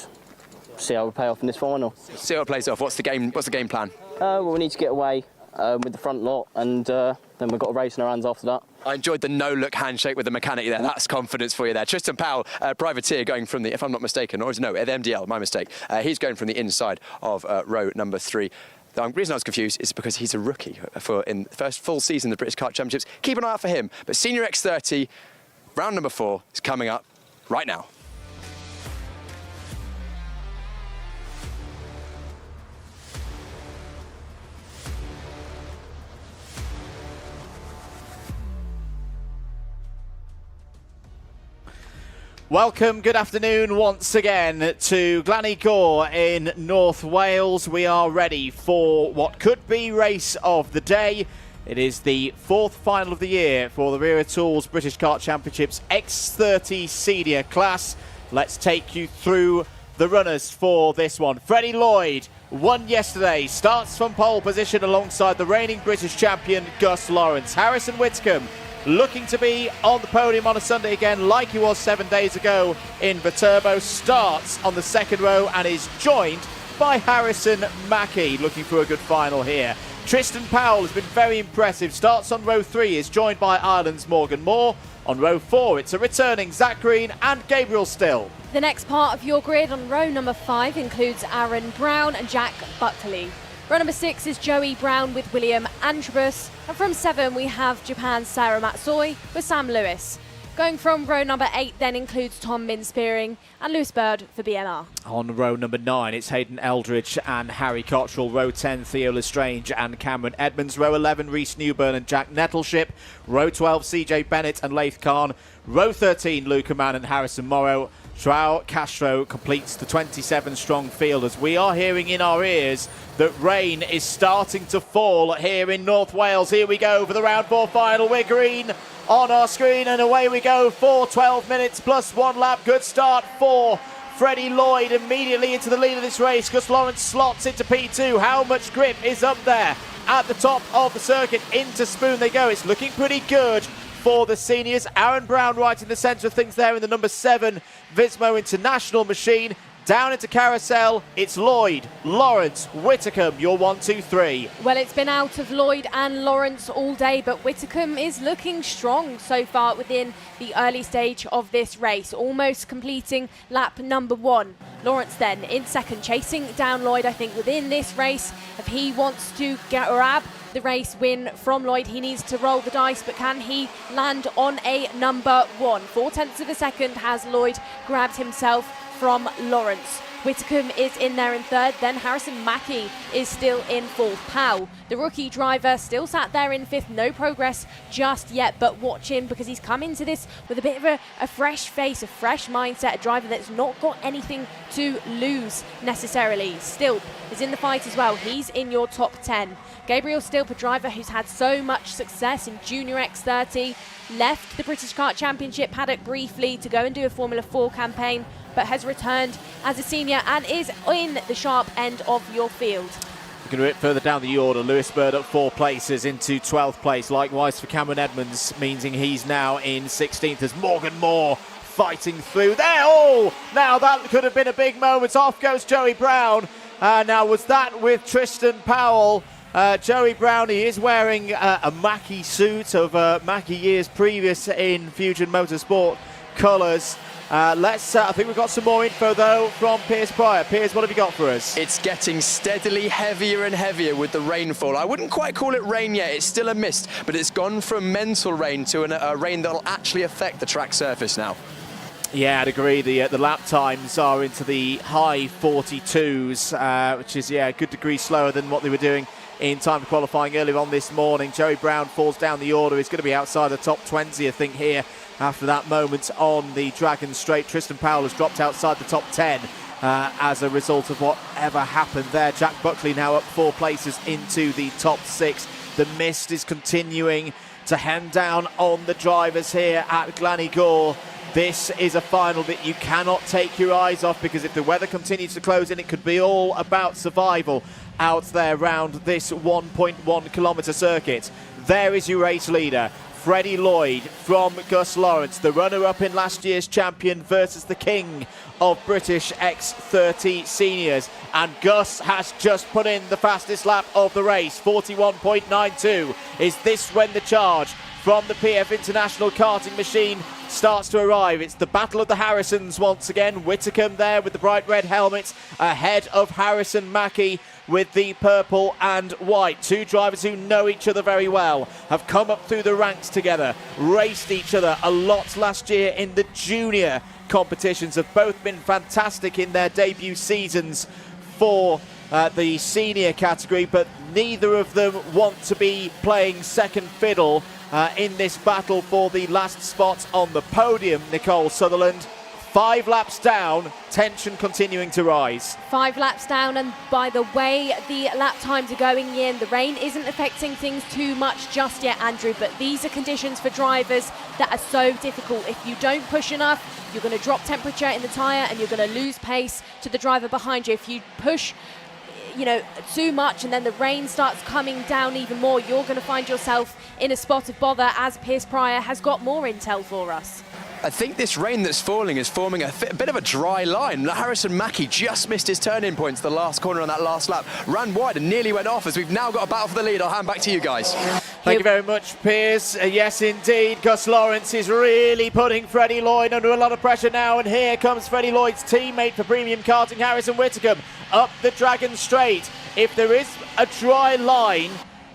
Speaker 13: see how we pay off in this final.
Speaker 3: See how it plays off. What's the game plan?
Speaker 13: Well, we need to get away with the front lot, and then we've got a race in our hands after that.
Speaker 3: I enjoyed the no-look handshake with the mechanic there. That's confidence for you there. Tristan Powell, privateer, going from the, if I'm not mistaken, or no, the MDL, my mistake. He's going from the inside of row number 3. The reason I was confused is because he's a rookie in the first full season of the British Kart Championships. Keep an eye out for him. But Senior X30, round number 4, is coming up right now.
Speaker 1: Welcome, good afternoon once again to Glan Y Gors in North Wales. We are ready for what could be race of the day. It is the 4th final of the year for the Wera Tools British Kart Championships X30 senior class. Let's take you through the runners for this one. Freddie Lloyd won yesterday, starts from pole position alongside the reigning British champion Gus Lawrence. Harrison Whitcomb looking to be on the podium on a Sunday again like he was 7 days ago in Viterbo, starts on the 2nd row and is joined by Harrison Mackie, looking for a good final here. Tristan Powell has been very impressive, starts on row 3, is joined by Ireland's Morgan Moore. On row 4, it's a returning Zach Green and Gabriel Still.
Speaker 2: The next part of your grid on row number 5 includes Aaron Brown and Jack Buckley. Row number 6 is Joey Brown with William Antrobus. And from 7, we have Japan's Sarah Matsoi with Sam Lewis. Going from row number 8 then includes Tom Minspearing and Lewis Bird for BMR.
Speaker 1: On row number 9, it's Hayden Eldridge and Harry Cottrell. Row 10, Theo Lestrange and Cameron Edmonds. Row 11, Rhys Newburn and Jack Nettleship. Row 12, CJ Bennett and Laith Khan. Row 13, Luca Mann and Harrison Morrow. Joao Castro completes the 27-strong field as we are hearing in our ears that rain is starting to fall here in North Wales. Here we go for the round 4 final. We're green on our screen and away we go for 12 minutes plus 1 lap. Good start for Freddie Lloyd immediately into the lead of this race. Gus Lawrence slots into P2. How much grip is up there at the top of the circuit? Into Spoon they go. It's looking pretty good for the seniors. Aaron Brown right in the centre of things there in the number 7 Vismo International machine. Down into Carousel, it's Lloyd, Lawrence, Whitacombe, your 1, 2, 3.
Speaker 2: Well, it's been out of Lloyd and Lawrence all day, but Whitacombe is looking strong so far within the early stage of this race, almost completing lap number 1. Lawrence then in second, chasing down Lloyd, I think, within this race. If he wants to grab the race win from Lloyd, he needs to roll the dice, but can he land on a number 1? 0.4 of a second has Lloyd grabbed himself from Lawrence. Whitacombe is in there in third, then Harrison Mackie is still in fourth. Powell, the rookie driver, still sat there in fifth. No progress just yet, but watch him because he's come into this with a bit of a fresh face, a fresh mindset, a driver that's not got anything to lose necessarily. Stilp is in the fight as well. He's in your top 10. Gabriel Stilp, a driver who's had so much success in Junior X30, left the British Kart Championship Paddock briefly to go and do a Formula 4 campaign, but has returned as a senior and is in the sharp end of your field.
Speaker 1: We're going to hit further down the order. Lewis Bird up 4 places into 12th place. Likewise for Cameron Edmonds, meaning he's now in 16th as Morgan Moore fighting through there. Oh, now that could have been a big moment. Off goes Joey Brown. Now was that with Tristan Powell. Joey Brown, he is wearing a Mackie suit of Mackie years previous in Fusion Motorsport colours. I think we've got some more info though from Piers Pryor. Piers, what have you got for us?
Speaker 3: It's getting steadily heavier and heavier with the rainfall. I wouldn't quite call it rain yet, it's still a mist, but it's gone from mental rain to a rain that'll actually affect the track surface now.
Speaker 1: Yeah, I'd agree. The lap times are into the high 42s, which is, a good degree slower than what they were doing in time of qualifying earlier on this morning. Joey Brown falls down the order. He's going to be outside the top 20, I think, here after that moment on the Dragon Straight. Tristan Powell has dropped outside the top 10 as a result of whatever happened there. Jack Buckley now up 4 places into the top 6. The mist is continuing to hem down on the drivers here at Glan Y Gors. This is a final that you cannot take your eyes off, because if the weather continues to close in, it could be all about survival out there around this 1.1 kilometre circuit. There is your race leader, Freddie Lloyd from Gus Lawrence, the runner-up in last year's champion versus the king of British X30 seniors. And Gus has just put in the fastest lap of the race, 41.92. Is this when the charge from the PF International karting machine starts to arrive? It's the battle of the Harrisons once again. Whitacombe there with the bright red helmet ahead of Harrison Mackie with the purple and white. 2 drivers who know each other very well, have come up through the ranks together, raced each other a lot last year in the junior competitions, have both been fantastic in their debut seasons for the senior category, but neither of them want to be playing second fiddle in this battle for the last spot on the podium. Nicole Sutherland, 5 laps down, tension continuing to rise.
Speaker 2: 5 laps down, and by the way the lap times are going in, the rain isn't affecting things too much just yet, Andrew, but these are conditions for drivers that are so difficult. If you don't push enough, you're going to drop temperature in the tyre and you're going to lose pace to the driver behind you. If you push too much and then the rain starts coming down even more, you're going to find yourself in a spot of bother, as Piers Pryor has got more intel for us.
Speaker 3: I think this rain that's falling is forming a bit of a dry line. Harrison Mackie just missed his turning points the last corner on that last lap. Ran wide and nearly went off, as we've now got a battle for the lead. I'll hand back to you guys.
Speaker 1: Thank you very much, Piers. Yes, indeed. Gus Lawrence is really putting Freddie Lloyd under a lot of pressure now. And here comes Freddie Lloyd's teammate for Premium Karting, Harrison Whitcomb, up the Dragon Straight. If there is a dry line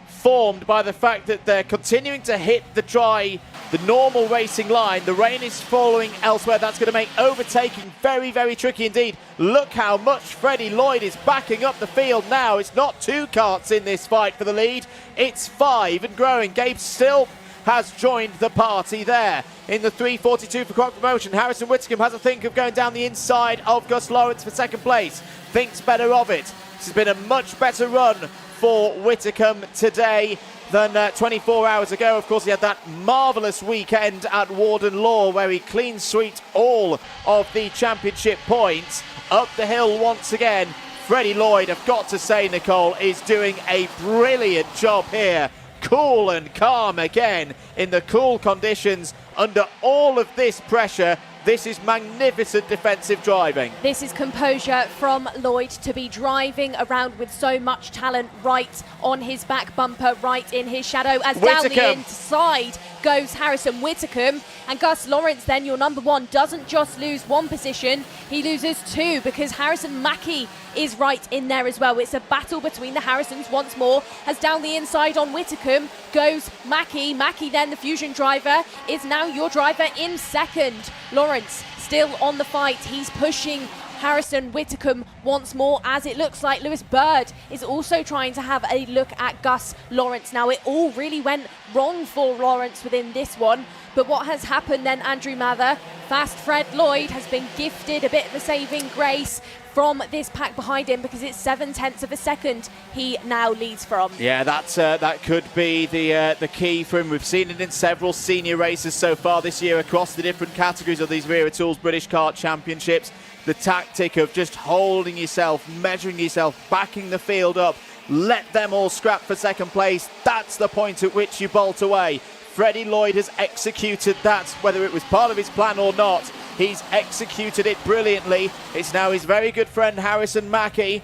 Speaker 1: formed by the fact that they're continuing to hit the normal racing line, the rain is following elsewhere. That's going to make overtaking very, very tricky indeed. Look how much Freddie Lloyd is backing up the field now. It's not 2 karts in this fight for the lead. It's 5 and growing. Gabe still has joined the party there in the 342 for Croc Promotion. Harrison Whitcomb has a think of going down the inside of Gus Lawrence for second place. Thinks better of it. This has been a much better run for Whitcomb today than 24 hours ago. Of course, he had that marvellous weekend at Warden Law where he clean sweeped all of the championship points. Up the hill once again, Freddie Lloyd, I've got to say, Nicole, is doing a brilliant job here. Cool and calm again in the cool conditions under all of this pressure. This is magnificent defensive driving. This is composure from Lloyd to be driving around with so much talent right on his back bumper, right in his shadow. As Whitcomb. Down the inside goes Harrison Whitcomb. And Gus Lawrence, then your number one, doesn't just lose 1 position, he loses 2 because Harrison Mackie is right in there as well. It's a battle between the Harrisons once more. As down the inside on Whitcomb goes Mackie. Mackie then, the Fusion driver, is now your driver in second. Lawrence still on the fight. He's pushing Harrison Whitcomb once more, as it looks like Lewis Bird is also trying to have a look at Gus Lawrence. Now, it all really went wrong for Lawrence within this one, but what has happened then, Andrew Mather, Fast Fred Lloyd has been gifted a bit of a saving grace from this pack behind him because it's 0.7 of a second he now leads from. Yeah, that could be the key for him. We've seen it in several senior races so far this year across the different categories of these Wera Tools British Kart Championships. The tactic of just holding yourself, measuring yourself, backing the field up, let them all scrap for second place. That's the point at which you bolt away. Freddie Lloyd has executed that, whether it was part of his plan or not. He's executed it brilliantly. It's now his very good friend Harrison Mackie,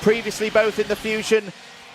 Speaker 1: previously both in the Fusion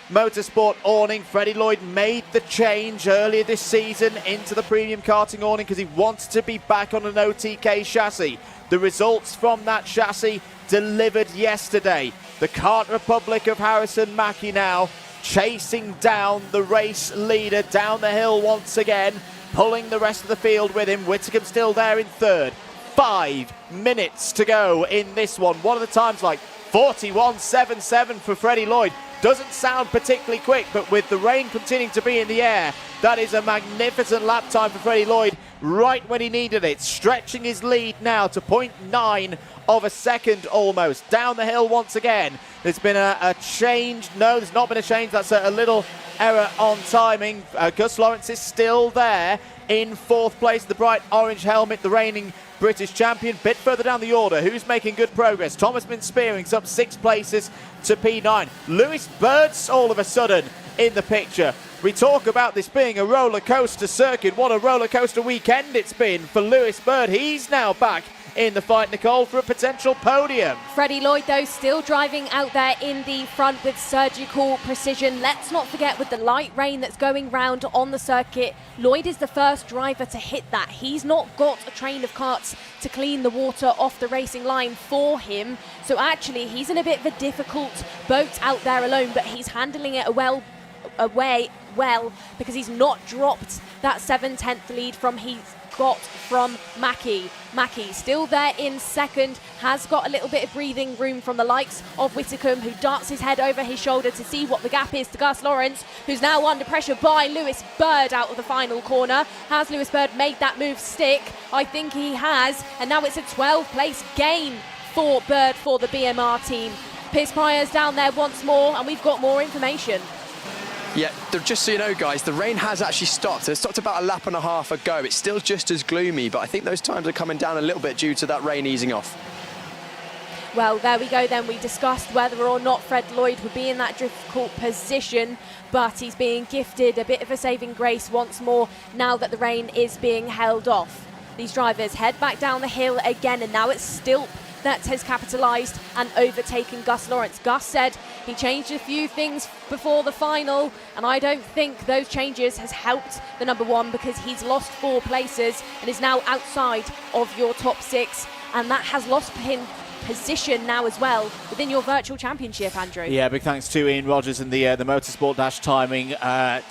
Speaker 1: Motorsport awning. Freddie Lloyd made the change earlier this season into the premium karting awning because he wants to be back on an OTK chassis. The results from that chassis delivered yesterday. The Kart Republic of Harrison Mackie now chasing down the race leader down the hill once again, pulling the rest of the field with him. Whitcomb still there in third. 5 minutes to go in this one. One of the times like 41.77 for Freddie Lloyd. Doesn't sound particularly quick, but with the rain continuing to be in the air, that is a magnificent lap time for Freddie Lloyd right when he needed it. Stretching his lead now to 0.9 of a second almost. Down the hill once again. There's been a change. No, there's not been a change. That's a little error on timing. Gus Lawrence is still there in 4th place. The bright orange helmet, the reigning British champion. Bit further down the order, who's making good progress? Thomas Spearing's up 6 places to P9. Lewis Bird's all of a sudden in the picture. We talk about this being a roller coaster circuit. What a roller coaster weekend it's been for Lewis Bird. He's now back in the fight, Nicole, for a potential podium. Freddie Lloyd, though, still driving out there in the front with surgical precision. Let's not forget, with the light rain that's going round on the circuit, Lloyd is the first driver to hit that. He's not got a train of karts to clean the water off the racing line for him. So actually, he's in a bit of a difficult boat out there alone, but he's handling it well because he's not dropped that 7/10 lead from Mackie. Mackie still there in second, has got a little bit of breathing room from the likes of Whitcomb, who darts his head over his shoulder to see what the gap is to Gus Lawrence, who's now under pressure by Lewis Bird out of the final corner. Has Lewis Bird made that move stick? I think he has, and now it's a 12th place gain for Bird for the BMR team. Piers Pryor's down there once more, and we've got more information.
Speaker 3: Yeah, just so you know, guys, the rain has actually stopped. It stopped about a lap and a half ago. It's still just as gloomy, but I think those times are coming down a little bit due to that rain easing off.
Speaker 2: Well, there we go then. We discussed whether or not Fred Lloyd would be in that difficult position, but he's being gifted a bit of a saving grace once more now that the rain is being held off. These drivers head back down the hill again, and now it's still that has capitalised and overtaken Gus Lawrence. Gus said he changed a few things before the final, and I don't think those changes has helped the number one, because he's lost 4 places and is now outside of your top 6, and that has lost him position now as well within your virtual championship, Andrew.
Speaker 1: Yeah, big thanks to Ian Rogers and the Motorsport Dash Timing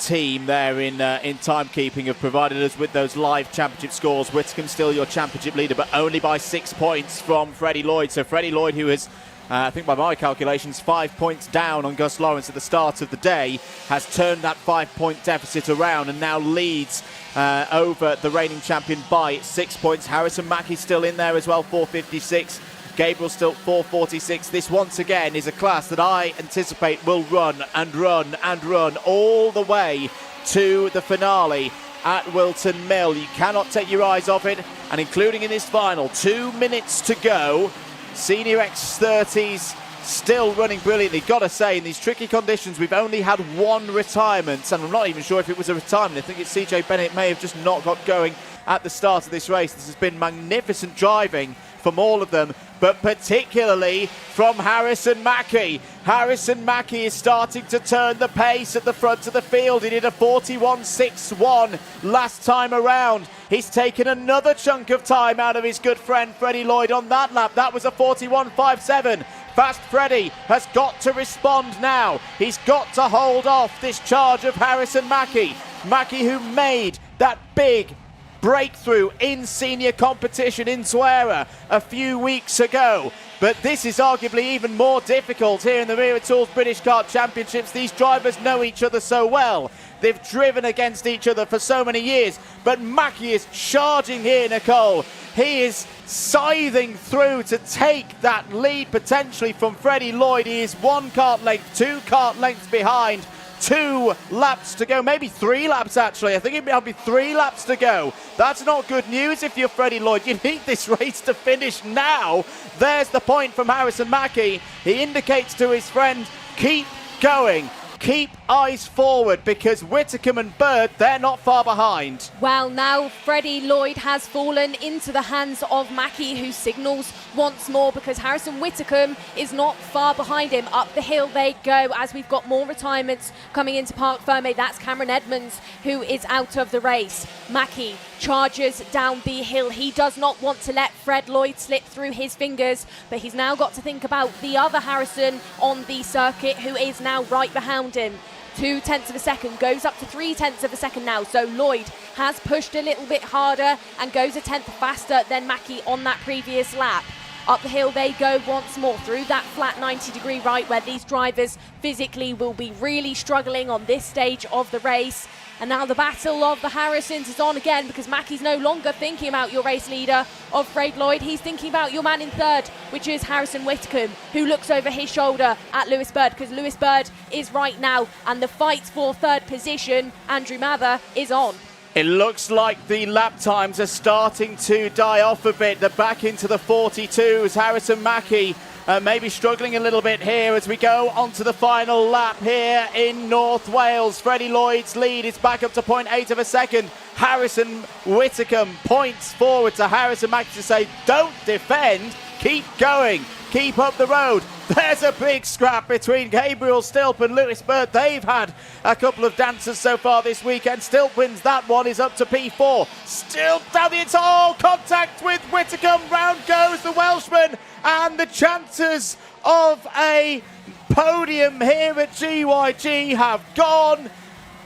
Speaker 1: team there in timekeeping have provided us with those live championship scores. Whitcomb still your championship leader, but only by 6 points from Freddie Lloyd. So Freddie Lloyd, who is I think by my calculations 5 points down on Gus Lawrence at the start of the day, has turned that 5-point deficit around and now leads over the reigning champion by 6 points. Harrison Mackey still in there as well, 456. Gabriel still 446. This once again is a class that I anticipate will run and run and run all the way to the finale at Wilton Mill. You cannot take your eyes off it, and including in this final, 2 minutes to go. Senior X30s still running brilliantly. Got to say, in these tricky conditions, we've only had 1 retirement, and I'm not even sure if it was a retirement. I think it's CJ Bennett may have just not got going at the start of this race. This has been magnificent driving from all of them, but particularly from Harrison Mackey. Harrison Mackey is starting to turn the pace at the front of the field. He did a 41.61 last time around. He's taken another chunk of time out of his good friend Freddie Lloyd on that lap. That was a 41.57. Fast Freddie has got to respond now. He's got to hold off this charge of Harrison Mackey. Mackey, who made that big breakthrough in senior competition in Wera a few weeks ago. But this is arguably even more difficult here in the Wera Tools British Kart Championships. These drivers know each other so well. They've driven against each other for so many years. But Mackey is charging here, Nicole. He is scything through to take that lead potentially from Freddie Lloyd. He is 1 kart length, 2 kart lengths behind. 2 laps to go, maybe 3 laps actually. I think it'll be 3 laps to go. That's not good news if you're Freddie Lloyd. You need this race to finish now. There's the point from Harrison Mackey. He indicates to his friend, keep going. Keep eyes forward, because Whitcomb and Bird, they're not far behind.
Speaker 2: Well, now Freddie Lloyd has fallen into the hands of Mackey, who signals once more, because Harrison Whitcomb is not far behind him. Up the hill they go as we've got more retirements coming into Parc Fermé. That's Cameron Edmonds, who is out of the race. Mackey charges down the hill. He does not want to let Fred Lloyd slip through his fingers, but he's now got to think about the other Harrison on the circuit, who is now right behind him. 0.2 of a second, goes up to 0.3 of a second now. So Lloyd has pushed a little bit harder and goes a tenth faster than Mackey on that previous lap. Up the hill they go once more through that flat 90-degree right, where these drivers physically will be really struggling on this stage of the race. And now the battle of the Harrisons is on again, because Mackey's no longer thinking about your race leader of Fred Lloyd. He's thinking about your man in third, which is Harrison Whitcomb, who looks over his shoulder at Lewis Bird, because Lewis Bird is right now, and the fight for third position, Andrew Mather, is on.
Speaker 1: It looks like the lap times are starting to die off a bit. They're back into the 42s. Harrison Mackey maybe struggling a little bit here as we go onto the final lap here in North Wales. Freddie Lloyd's lead is back up to 0.8 of a second. Harrison Whitcomb points forward to Harrison Mackey to say, don't defend, keep going, keep up the road. There's a big scrap between Gabriel Stilp and Lewis Bird. They've had a couple of dancers so far this weekend. Stilp wins that one, is up to P4. Stilp down the inside. Oh, contact with Whitcomb. Round goes the Welshman. And the chances of a podium here at GYG have gone.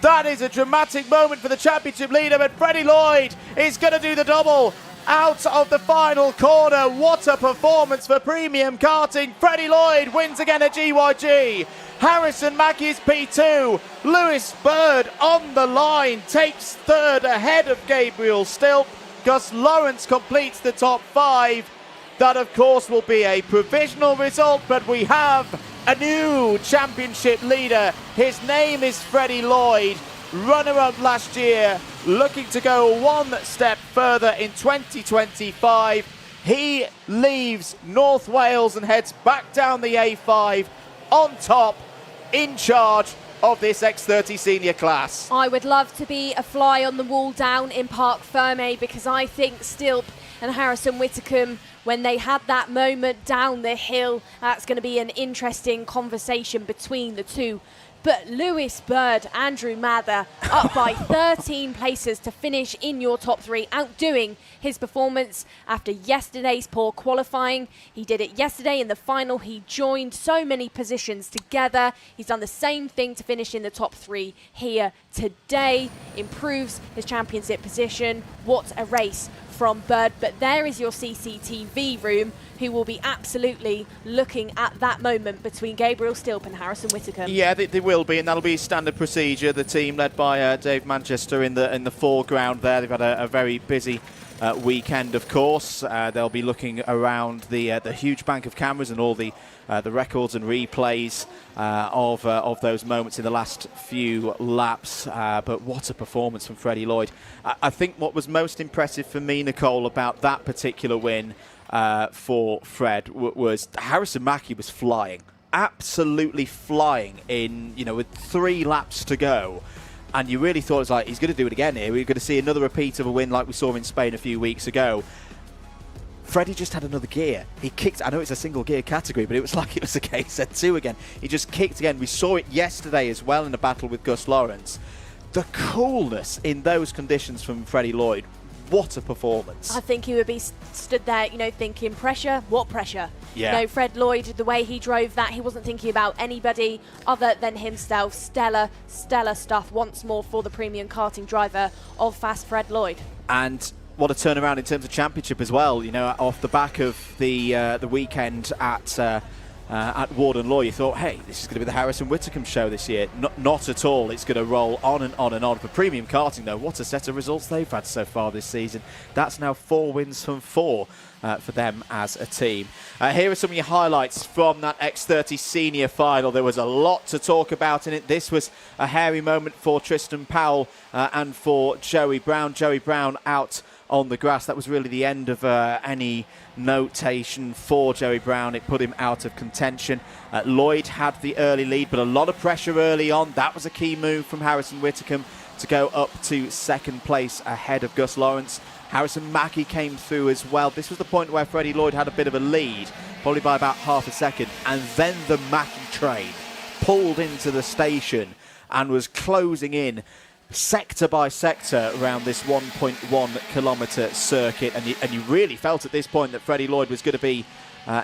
Speaker 1: That is a dramatic moment for the championship leader, but Freddie Lloyd is going to do the double out of the final corner. What a performance for premium karting. Freddie Lloyd wins again at GYG. Harrison Mackey is P2. Lewis Bird on the line takes third ahead of Gabriel Stilp. Gus Lawrence completes the top 5. That, of course, will be a provisional result, but we have a new championship leader. His name is Freddie Lloyd, runner-up last year, looking to go one step further in 2025. He leaves North Wales and heads back down the A5 on top, in charge of this X30 senior class.
Speaker 2: I would love to be a fly on the wall down in Parc Fermé, because I think Stilp and Harrison Whitcomb when they had that moment down the hill. That's going to be an interesting conversation between the two. But Lewis Bird, Andrew Mather, up by 13 places to finish in your top 3, outdoing his performance after yesterday's poor qualifying. He did it yesterday in the final. He joined so many positions together. He's done the same thing to finish in the top 3 here today. Improves his championship position. What a race from Bird. But there is your CCTV room, who will be absolutely looking at that moment between Gabriel Stilp and Harrison Whitcomb.
Speaker 1: Yeah, they will be, and that'll be standard procedure. The team led by Dave Manchester in the foreground there. They've had a very busy weekend, of course. They'll be looking around the huge bank of cameras and all the records and replays of those moments in the last few laps. But what a performance from Freddie Lloyd. I think what was most impressive for me, Nicole, about that particular win for Fred was Harrison Mackie was flying, absolutely flying in, with 3 laps to go. And you really thought it was like, he's going to do it again here. We're going to see another repeat of a win like we saw in Spain a few weeks ago. Freddie just had another gear. He kicked, I know it's a single gear category, but it was like it was a KZ2 again. He just kicked again. We saw it yesterday as well in a battle with Gus Lawrence. The coolness in those conditions from Freddie Lloyd. What a performance.
Speaker 2: I think he would be stood there, thinking, pressure? What pressure?
Speaker 1: Yeah.
Speaker 2: Fred Lloyd, the way he drove that, he wasn't thinking about anybody other than himself. Stellar stuff once more for the premium karting driver of Fast Fred Lloyd.
Speaker 1: And what a turnaround in terms of championship as well. Off the back of the weekend at Warden Law, you thought, hey, this is going to be the Harrison Whitcomb show this year. Not at all. It's going to roll on and on and on. For premium karting, though, what a set of results they've had so far this season. That's now 4 wins from 4 for them as a team. Here are some of your highlights from that X30 senior final. There was a lot to talk about in it. This was a hairy moment for Tristan Powell and for Joey Brown. Joey Brown out on the grass. That was really the end of any notation for Joey Brown. It put him out of contention. Lloyd had the early lead, but a lot of pressure early on. That was a key move from Harrison Whitcomb to go up to second place ahead of Gus Lawrence. Harrison Mackie came through as well. This was the point where Freddie Lloyd had a bit of a lead, probably by about half a second, and then the Mackie train pulled into the station and was closing in sector by sector around this 1.1 kilometre circuit, and you really felt at this point that Freddie Lloyd was going to be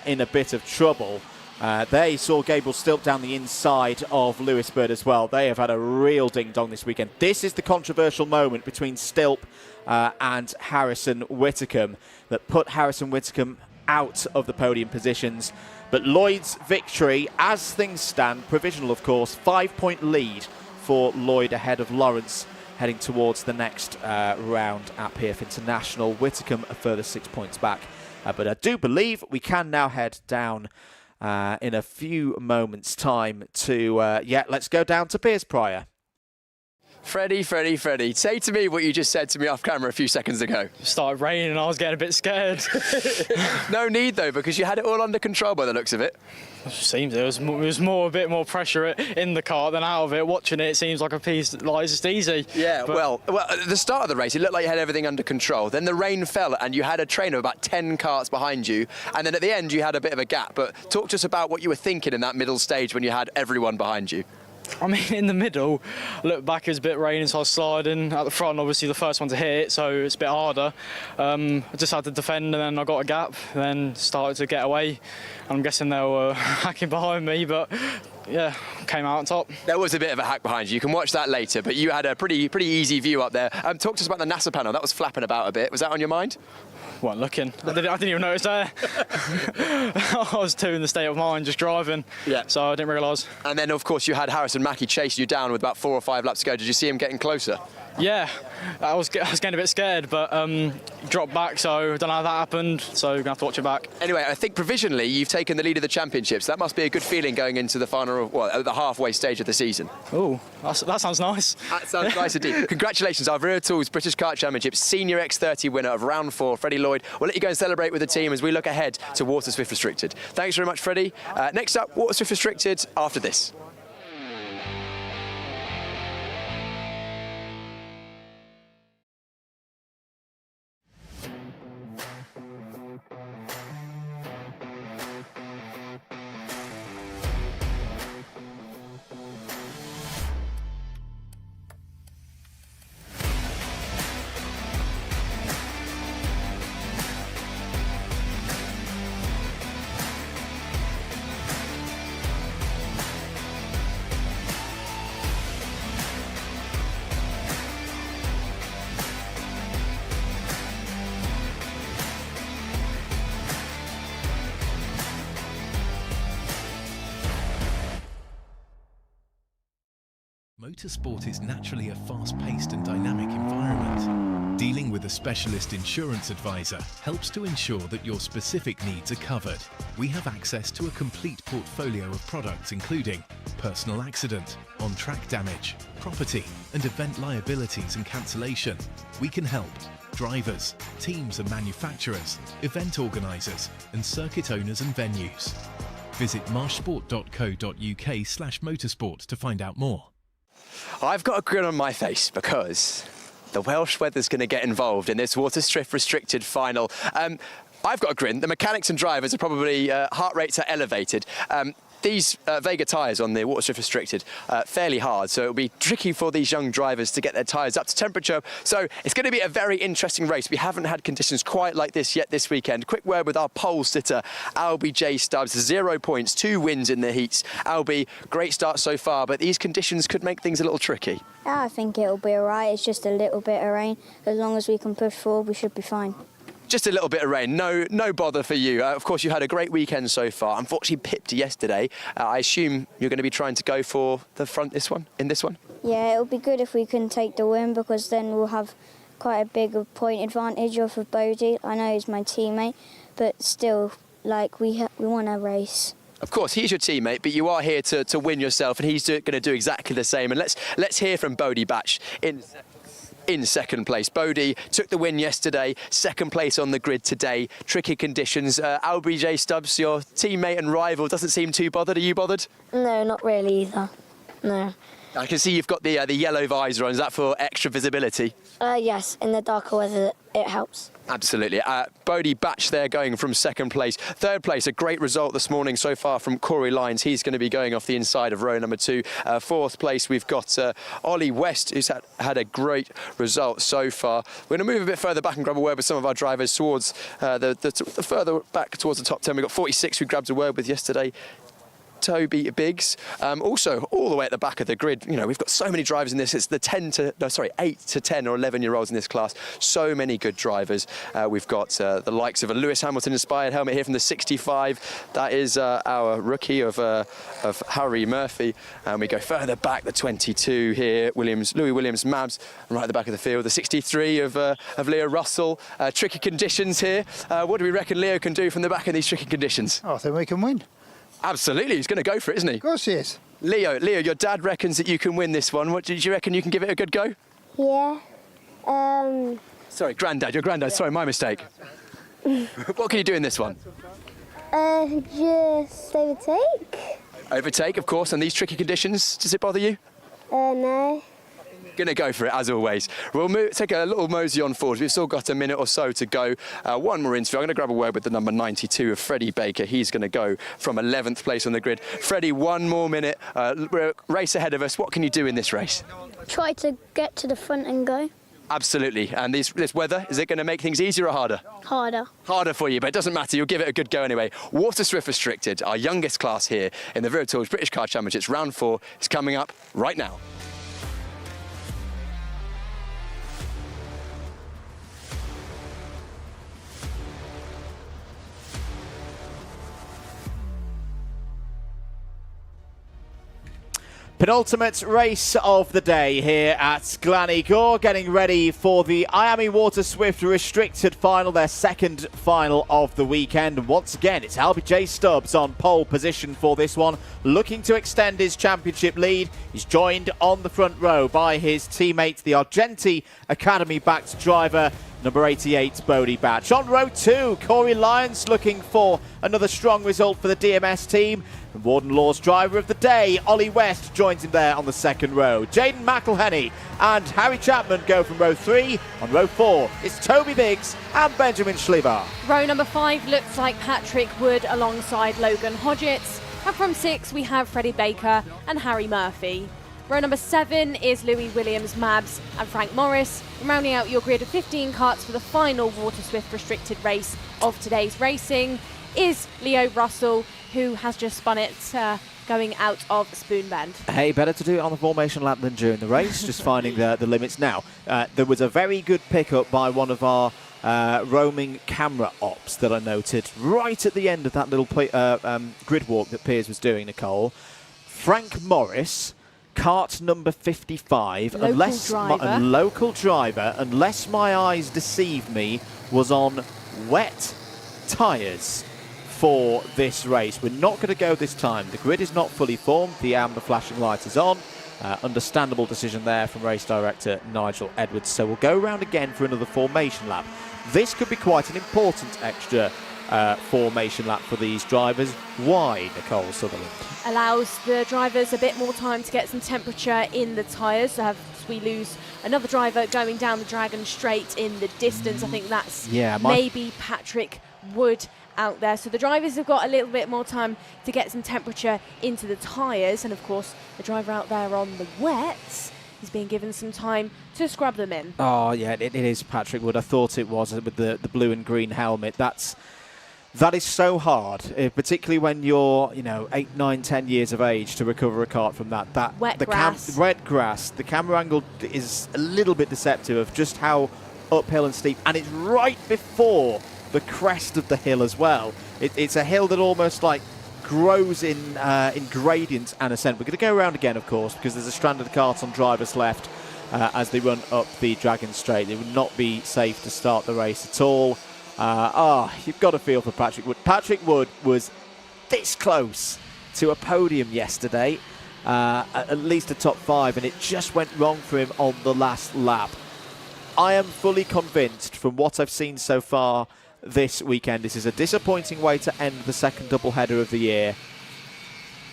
Speaker 1: in a bit of trouble. There you saw Gabriel Stilp down the inside of Lewis Bird as well. They have had a real ding-dong this weekend. This is the controversial moment between Stilp and Harrison Whitcomb that put Harrison Whitcomb out of the podium positions. But Lloyd's victory, as things stand, provisional of course, 5-point lead for Lloyd ahead of Lawrence heading towards the next round at PF International. Whitcomb a further 6 points back. But I do believe we can now head down in a few moments' time to, let's go down to Piers Pryor.
Speaker 3: Freddie, say to me what you just said to me off camera a few seconds ago.
Speaker 9: It started raining and I was getting a bit scared.
Speaker 3: No need though, because you had it all under control by the looks of it.
Speaker 9: It seems it was a bit more pressure in the car than out of it. Watching it seems like a piece like it's just easy.
Speaker 3: Yeah, well, at the start of the race, it looked like you had everything under control. Then the rain fell and you had a train of about 10 karts behind you. And then at the end, you had a bit of a gap. But talk to us about what you were thinking in that middle stage when you had everyone behind you.
Speaker 9: I mean, in the middle, I looked back, it was a bit raining, so I was sliding. At the front, obviously, the first one to hit, so it's a bit harder. I just had to defend, and then I got a gap, and then started to get away. I'm guessing they were hacking behind me, but yeah, came out on top.
Speaker 3: There was a bit of a hack behind you. You can watch that later, but you had a pretty easy view up there. Talk to us about the NASA panel. That was flapping about a bit. Was that on your mind?
Speaker 9: Weren't looking. I didn't even notice there. I was too in the state of mind, just driving. Yeah. So I didn't realise.
Speaker 3: And then, of course, you had Harrison Mackie chase you down with about 4 or 5 laps to go. Did you see him getting closer?
Speaker 9: Yeah, I was getting a bit scared, but dropped back, so I don't know how that happened, so we're going to have to watch it back.
Speaker 3: Anyway, I think provisionally you've taken the lead of the championships. That must be a good feeling going into the final, the halfway stage of the season.
Speaker 9: Oh, that sounds nice.
Speaker 3: That sounds nice indeed. Congratulations, our Wera Tools British Kart Championship Senior X30 winner of round 4, Freddie Lloyd. We'll let you go and celebrate with the team as we look ahead to Water Swift Restricted. Thanks very much, Freddie. Next up, Water Swift Restricted after this.
Speaker 7: Motorsport is naturally a fast-paced and dynamic environment. Dealing with a specialist insurance advisor helps to ensure that your specific needs are covered. We have access to a complete portfolio of products including personal accident, on-track damage, property and event liabilities and cancellation. We can help drivers, teams and manufacturers, event organisers and circuit owners and venues. Visit marshsport.co.uk/motorsport to find out more.
Speaker 3: I've got a grin on my face because the Welsh weather's going to get involved in this Waterstrift restricted final. I've got a grin. The mechanics and drivers are probably heart rates are elevated. These Vega tyres on the Waterstrift restricted fairly hard, so it'll be tricky for these young drivers to get their tyres up to temperature. So it's going to be a very interesting race. We haven't had conditions quite like this yet this weekend. Quick word with our pole sitter, Albie J. Stubbs. 0 points, 2 wins in the heats. Albie, great start so far, but these conditions could make things a little tricky.
Speaker 8: Yeah, I think it'll be all right. It's just a little bit of rain. As long as we can push forward, we should be fine.
Speaker 3: Just a little bit of rain, no bother for you. Of course, you had a great weekend so far. Unfortunately, pipped yesterday. I assume you're going to be trying to go for the front in this one?
Speaker 8: Yeah, it'll be good if we can take the win because then we'll have quite a big point advantage off of Bodie. I know he's my teammate, but still, like, we want to race.
Speaker 3: Of course, he's your teammate, but you are here to win yourself, and he's going to do exactly the same. And let's hear from Bodie Batch in second place. Bodie took the win yesterday, second place on the grid today. Tricky conditions. Albie J. Stubbs, your teammate and rival, doesn't seem too bothered. Are you bothered?
Speaker 8: No, not really either. No.
Speaker 3: I can see you've got the yellow visor on. Is that for extra visibility?
Speaker 8: Yes, in the darker weather it helps.
Speaker 3: Absolutely. Bodie Batch there going from second place. Third place, a great result this morning so far from Corey Lyons. He's going to be going off the inside of row number 2. Fourth place, we've got Ollie West, who's had a great result so far. We're going to move a bit further back and grab a word with some of our drivers towards the further back towards the top 10. We've got 46 who grabbed a word with yesterday. Toby Biggs, also all the way at the back of the grid. You know, we've got so many drivers in this. It's the 8 to 10 or 11-year-olds in this class. So many good drivers. We've got the likes of a Lewis Hamilton-inspired helmet here from the 65. That is our rookie of Harry Murphy. And we go further back, the 22 here, Louis Williams Mabs, and right at the back of the field, the 63 of Leo Russell. Tricky conditions here. What do we reckon Leo can do from the back in these tricky conditions?
Speaker 10: I think we can win.
Speaker 3: Absolutely, he's going to go for it, isn't he?
Speaker 10: Of course he is.
Speaker 3: Leo, your dad reckons that you can win this one. What do you reckon? You can give it a good go?
Speaker 8: Yeah.
Speaker 3: Sorry, your granddad. Sorry, my mistake. What can you do in this one?
Speaker 8: Just overtake.
Speaker 3: Overtake, of course, and these tricky conditions, does it bother you?
Speaker 8: No.
Speaker 3: Going to go for it, as always. We'll take a little mosey on forward. We've still got a minute or so to go. One more interview. I'm going to grab a word with the number 92 of Freddie Baker. He's going to go from 11th place on the grid. Freddie, one more minute. Race ahead of us. What can you do in this race?
Speaker 8: Try to get to the front and go.
Speaker 3: Absolutely. And this weather, is it going to make things easier or harder?
Speaker 8: Harder.
Speaker 3: Harder for you, but it doesn't matter. You'll give it a good go anyway. Waterstrift Restricted, our youngest class here in the Vero Tools British Car Championships. Round 4 is coming up right now.
Speaker 1: Penultimate race of the day here at Glan Y Gors, getting ready for the IAME Waterswift Restricted Final, their second final of the weekend. And once again, it's Albie J. Stubbs on pole position for this one, looking to extend his championship lead. He's joined on the front row by his teammate, the Argenti Academy-backed driver, number 88, Bodie Batch. On row 2, Corey Lyons looking for another strong result for the DMS team. And Warden Law's driver of the day, Ollie West, joins him there on the second row. Jaden McElhenney and Harry Chapman go from row 3. On row 4, it's Toby Biggs and Benjamin Schliver.
Speaker 2: Row number 5 looks like Patrick Wood alongside Logan Hodgetts. And from 6, we have Freddie Baker and Harry Murphy. Row number 7 is Louis Williams Mabs and Frank Morris. And rounding out your grid of 15 karts for the final Waterswift restricted race of today's racing is Leo Russell, who has just spun it going out of Spoon Bend.
Speaker 1: Hey, better to do it on the formation lap than during the race, just finding the limits. Now, there was a very good pickup by one of our roaming camera ops that I noted right at the end of that little grid walk that Piers was doing, Nicole. Frank Morris Kart number 55,
Speaker 2: Local
Speaker 1: local driver, unless my eyes deceive me, was on wet tyres for this race. We're not going to go this time. The grid is not fully formed. The amber flashing light is on. Understandable decision there from race director Nigel Edwards. So we'll go round again for another formation lap. This could be quite an important extra formation lap for these drivers. Why, Nicole Sutherland?
Speaker 2: Allows the drivers a bit more time to get some temperature in the tyres. We lose another driver going down the Dragon Straight in the distance. I think that's maybe Patrick Wood out there. So the drivers have got a little bit more time to get some temperature into the tyres. And of course, the driver out there on the wets is being given some time to scrub them in.
Speaker 1: Oh, yeah, it is Patrick Wood. I thought it was with the blue and green helmet. That is so hard, particularly when you're, 8, 9, 10 years of age to recover a kart from that.
Speaker 2: Wet grass.
Speaker 1: Wet grass. The camera angle is a little bit deceptive of just how uphill and steep, and it's right before the crest of the hill as well. It's a hill that almost like grows in gradient and ascent. We're going to go around again, of course, because there's a stranded kart on drivers left as they run up the Dragon Straight. It would not be safe to start the race at all. You've got to feel for Patrick Wood. Patrick Wood was this close to a podium yesterday, at least a top 5, and it just went wrong for him on the last lap. I am fully convinced from what I've seen so far this weekend, this is a disappointing way to end the second doubleheader of the year.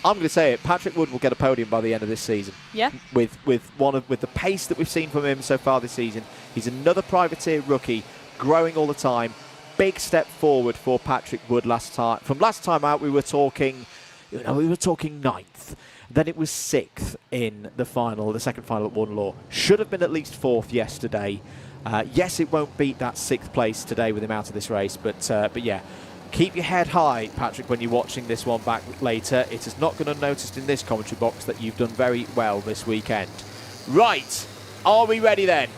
Speaker 1: I'm going to say it, Patrick Wood will get a podium by the end of this season.
Speaker 2: Yeah.
Speaker 1: With the pace that we've seen from him so far this season. He's another privateer rookie, growing all the time. Big step forward for Patrick Wood last time. From last time out, we were talking 9th. Then it was 6th in the final, the second final at One Law. Should have been at least 4th yesterday. Yes, it won't beat that 6th place today with him out of this race, but yeah, keep your head high, Patrick, when you're watching this one back later. It is not going to notice in this commentary box that you've done very well this weekend. Right, are we ready then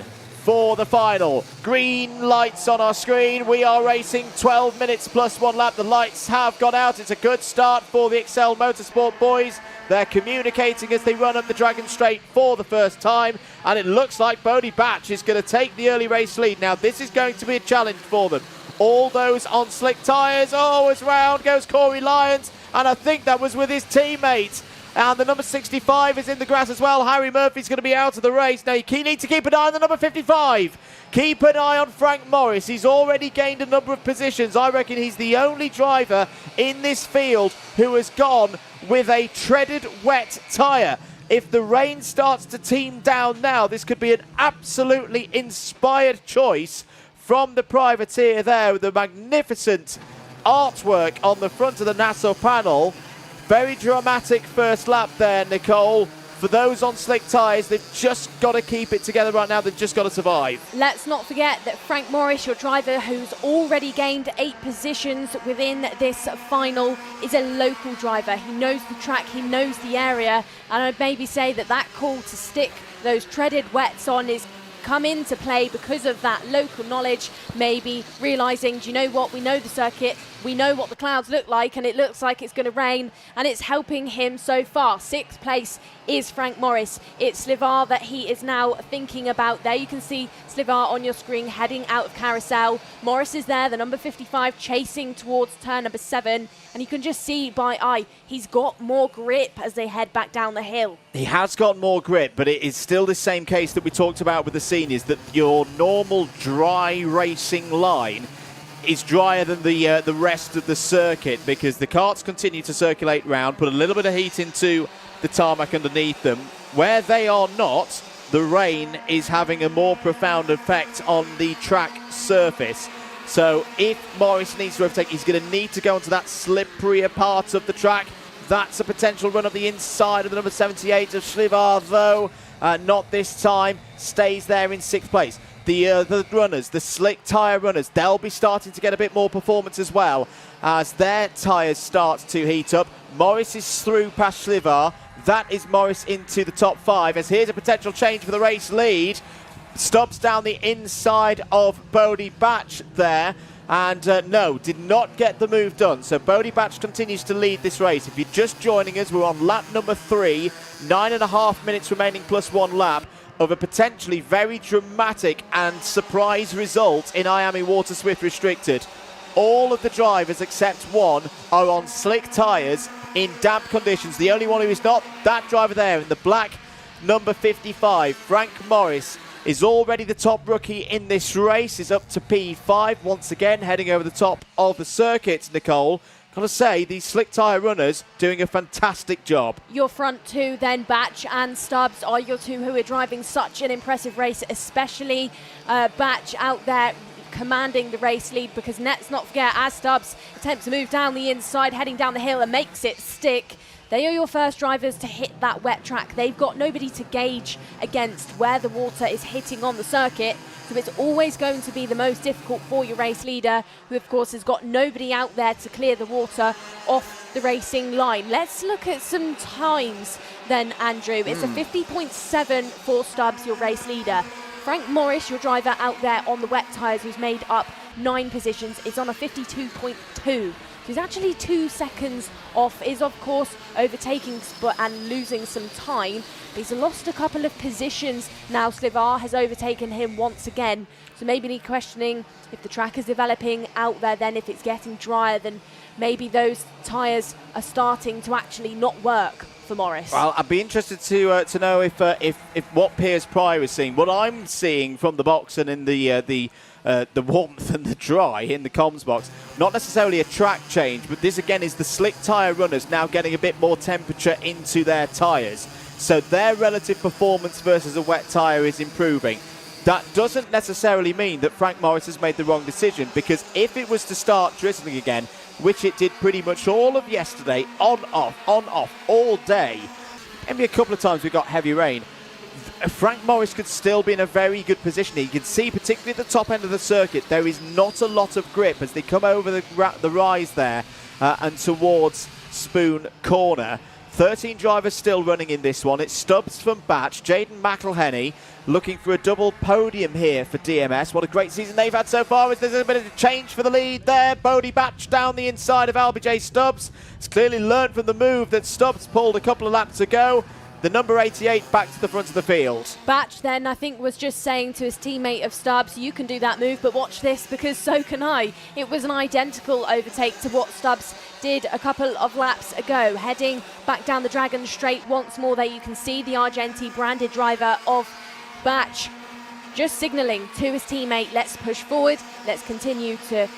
Speaker 1: for the final? Green lights on our screen. We are racing 12 minutes plus 1 lap. The lights have gone out. It's a good start for the Excel Motorsport boys. They're communicating as they run up the Dragon Straight for the first time, and it looks like Bodie Batch is going to take the early race lead. Now, this is going to be a challenge for them. All those on slick tyres. Oh, as round goes Corey Lyons, and I think that was with his teammate. And the number 65 is in the grass as well. Harry Murphy's going to be out of the race. Now, you need to keep an eye on the number 55. Keep an eye on Frank Morris. He's already gained a number of positions. I reckon he's the only driver in this field who has gone with a treaded wet tyre. If the rain starts to team down now, this could be an absolutely inspired choice from the privateer there with the magnificent artwork on the front of the Nassau panel. Very dramatic first lap there, Nicole. For those on slick tyres, they've just got to keep it together right now. They've just got to survive.
Speaker 2: Let's not forget that Frank Morris, your driver who's already gained 8 positions within this final, is a local driver. He knows the track, he knows the area, and I'd maybe say that call to stick those treaded wets on is come into play because of that local knowledge, maybe realising, do you know what, we know the circuit, we know what the clouds look like, and it looks like it's going to rain, and it's helping him so far. 6th place is Frank Morris. It's Slivar that he is now thinking about there. You can see Slivar on your screen heading out of carousel. Morris is there, the number 55, chasing towards turn number 7, and you can just see by eye, he's got more grip as they head back down the hill.
Speaker 1: He has got more grip, but it is still the same case that we talked about with the seniors, that your normal dry racing line is drier than the rest of the circuit, because the karts continue to circulate round, put a little bit of heat into the tarmac underneath them. Where they are not, the rain is having a more profound effect on the track surface. So if Morris needs to overtake, he's going to need to go onto that slipperier part of the track. That's a potential run up the inside of the number 78 of Slivar, though not this time. Stays there in 6th place. The runners, the slick tyre runners, they'll be starting to get a bit more performance as well as their tyres start to heat up. Morris is through past Slivar. That is Morris into the top 5, as here's a potential change for the race lead. Stubbs down the inside of Bodie Batch there. and no, did not get the move done. So Bodie Batch continues to lead this race. If you're just joining us, we're on lap number 3, 9.5 minutes remaining plus 1 lap of a potentially very dramatic and surprise result in IAME Water Swift Restricted. All of the drivers except one are on slick tyres in damp conditions. The only one who is not, that driver there in the black number 55, Frank Morris, is already the top rookie in this race. Is up to P5 once again, heading over the top of the circuit. Nicole, gotta say, these slick tyre runners doing a fantastic job.
Speaker 2: Your front two then, Batch and Stubbs, are your two who are driving such an impressive race, especially Batch out there commanding the race lead, because let's not forget, as Stubbs attempts to move down the inside, heading down the hill and makes it stick, they are your first drivers to hit that wet track. They've got nobody to gauge against where the water is hitting on the circuit, so it's always going to be the most difficult for your race leader, who of course has got nobody out there to clear the water off the racing line. Let's look at some times then, Andrew. It's a 50.7 for Stubbs, your race leader. Frank Morris, your driver out there on the wet tyres, who's made up 9 positions, is on a 52.2. So he's actually 2 seconds off, is of course overtaking and losing some time. But he's lost a couple of positions now. Slivar has overtaken him once again. So maybe questioning if the track is developing out there, then if it's getting drier, then maybe those tyres are starting to actually not work for Morris.
Speaker 1: Well, I'd be interested to know if what Piers Pryor is seeing. What I'm seeing from the box and in the warmth and the dry in the comms box, not necessarily a track change, but this again is the slick tyre runners now getting a bit more temperature into their tyres. So their relative performance versus a wet tyre is improving. That doesn't necessarily mean that Frank Morris has made the wrong decision, because if it was to start drizzling again, which it did pretty much all of yesterday, on, off, all day, maybe a couple of times we got heavy rain, Frank Morris could still be in a very good position. You can see, particularly at the top end of the circuit, there is not a lot of grip as they come over the rise there and towards Spoon Corner. 13 drivers still running in this one. It's Stubbs from Batch, Jaden McElhenney looking for a double podium here for DMS. What a great season they've had so far. There's a bit of a change for the lead there. Bodie Batch down the inside of LBJ Stubbs. It's clearly learned from the move that Stubbs pulled a couple of laps ago. The number 88 back to the front of the field.
Speaker 2: Batch then, I think, was just saying to his teammate of Stubbs, you can do that move, but watch this, because so can I. It was an identical overtake to what Stubbs did a couple of laps ago. Heading back down the Dragon Straight once more there, you can see the Argenti branded driver of Batch just signalling to his teammate, let's push forward, let's continue to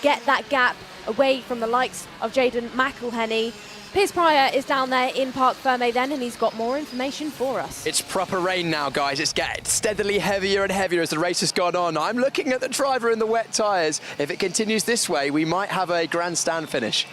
Speaker 2: get that gap away from the likes of Jaden McElhenney. Piers Pryor is down there in Parc Ferme then, and he's got more information for us.
Speaker 3: It's proper rain now, guys. It's getting steadily heavier and heavier as the race has gone on. I'm looking at the driver in the wet tyres. If it continues this way, we might have a grandstand finish.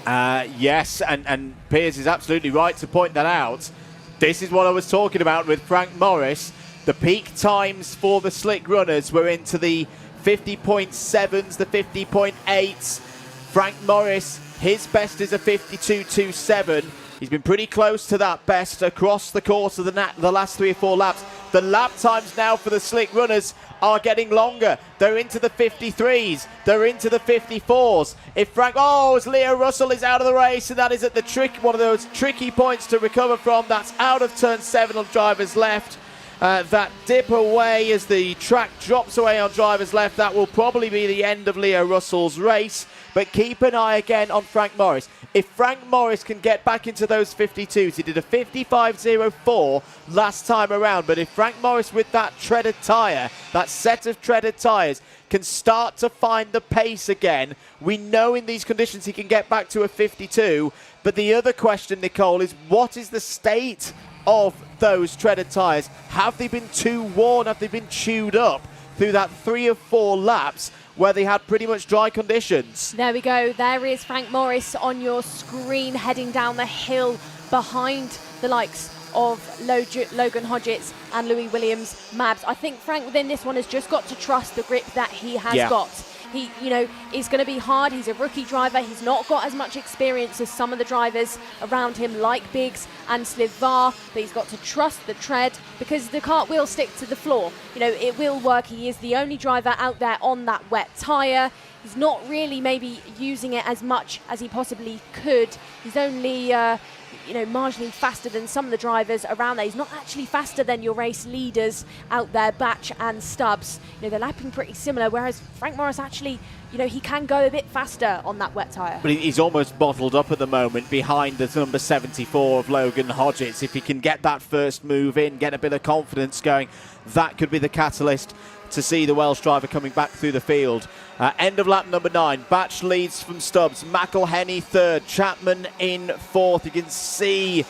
Speaker 1: Yes, and Piers is absolutely right to point that out. This is what I was talking about with Frank Morris. The peak times for the slick runners were into the 50.7s, the 50.8s. Frank Morris, his best is a 52.27. He's been pretty close to that best across the course of the last 3 or 4 laps. The lap times now for the slick runners are getting longer. They're into the 53s. They're into the 54s. As Leo Russell is out of the race, and that is at the one of those tricky points to recover from. That's out of turn 7 on drivers left. That dip away as the track drops away on drivers left. That will probably be the end of Leo Russell's race. But keep an eye again on Frank Morris. If Frank Morris can get back into those 52s, he did a 55.04 last time around. But if Frank Morris with that treaded tyre, that set of treaded tyres, can start to find the pace again, we know in these conditions he can get back to a 52. But the other question, Nicole, is what is the state of those treaded tyres? Have they been too worn? Have they been chewed up through that 3 or 4 laps where they had pretty much dry conditions?
Speaker 2: There we go. There is Frank Morris on your screen heading down the hill behind the likes of Logan Hodgetts and Louis Williams Mabs. I think Frank within this one has just got to trust the grip that he has got. He, is going to be hard. He's a rookie driver. He's not got as much experience as some of the drivers around him, like Biggs and Slivar, but he's got to trust the tread because the kart will stick to the floor. It will work. He is the only driver out there on that wet tyre. He's not really maybe using it as much as he possibly could. He's only, marginally faster than some of the drivers around there. He's not actually faster than your race leaders out there, Batch and Stubbs. They're lapping pretty similar, whereas Frank Morris actually, he can go a bit faster on that wet tyre.
Speaker 1: But he's almost bottled up at the moment behind the number 74 of Logan Hodgetts. If he can get that first move in, get a bit of confidence going, that could be the catalyst to see the Welsh driver coming back through the field. End of lap number 9. Batch leads from Stubbs. McElhenney third. Chapman in fourth. You can see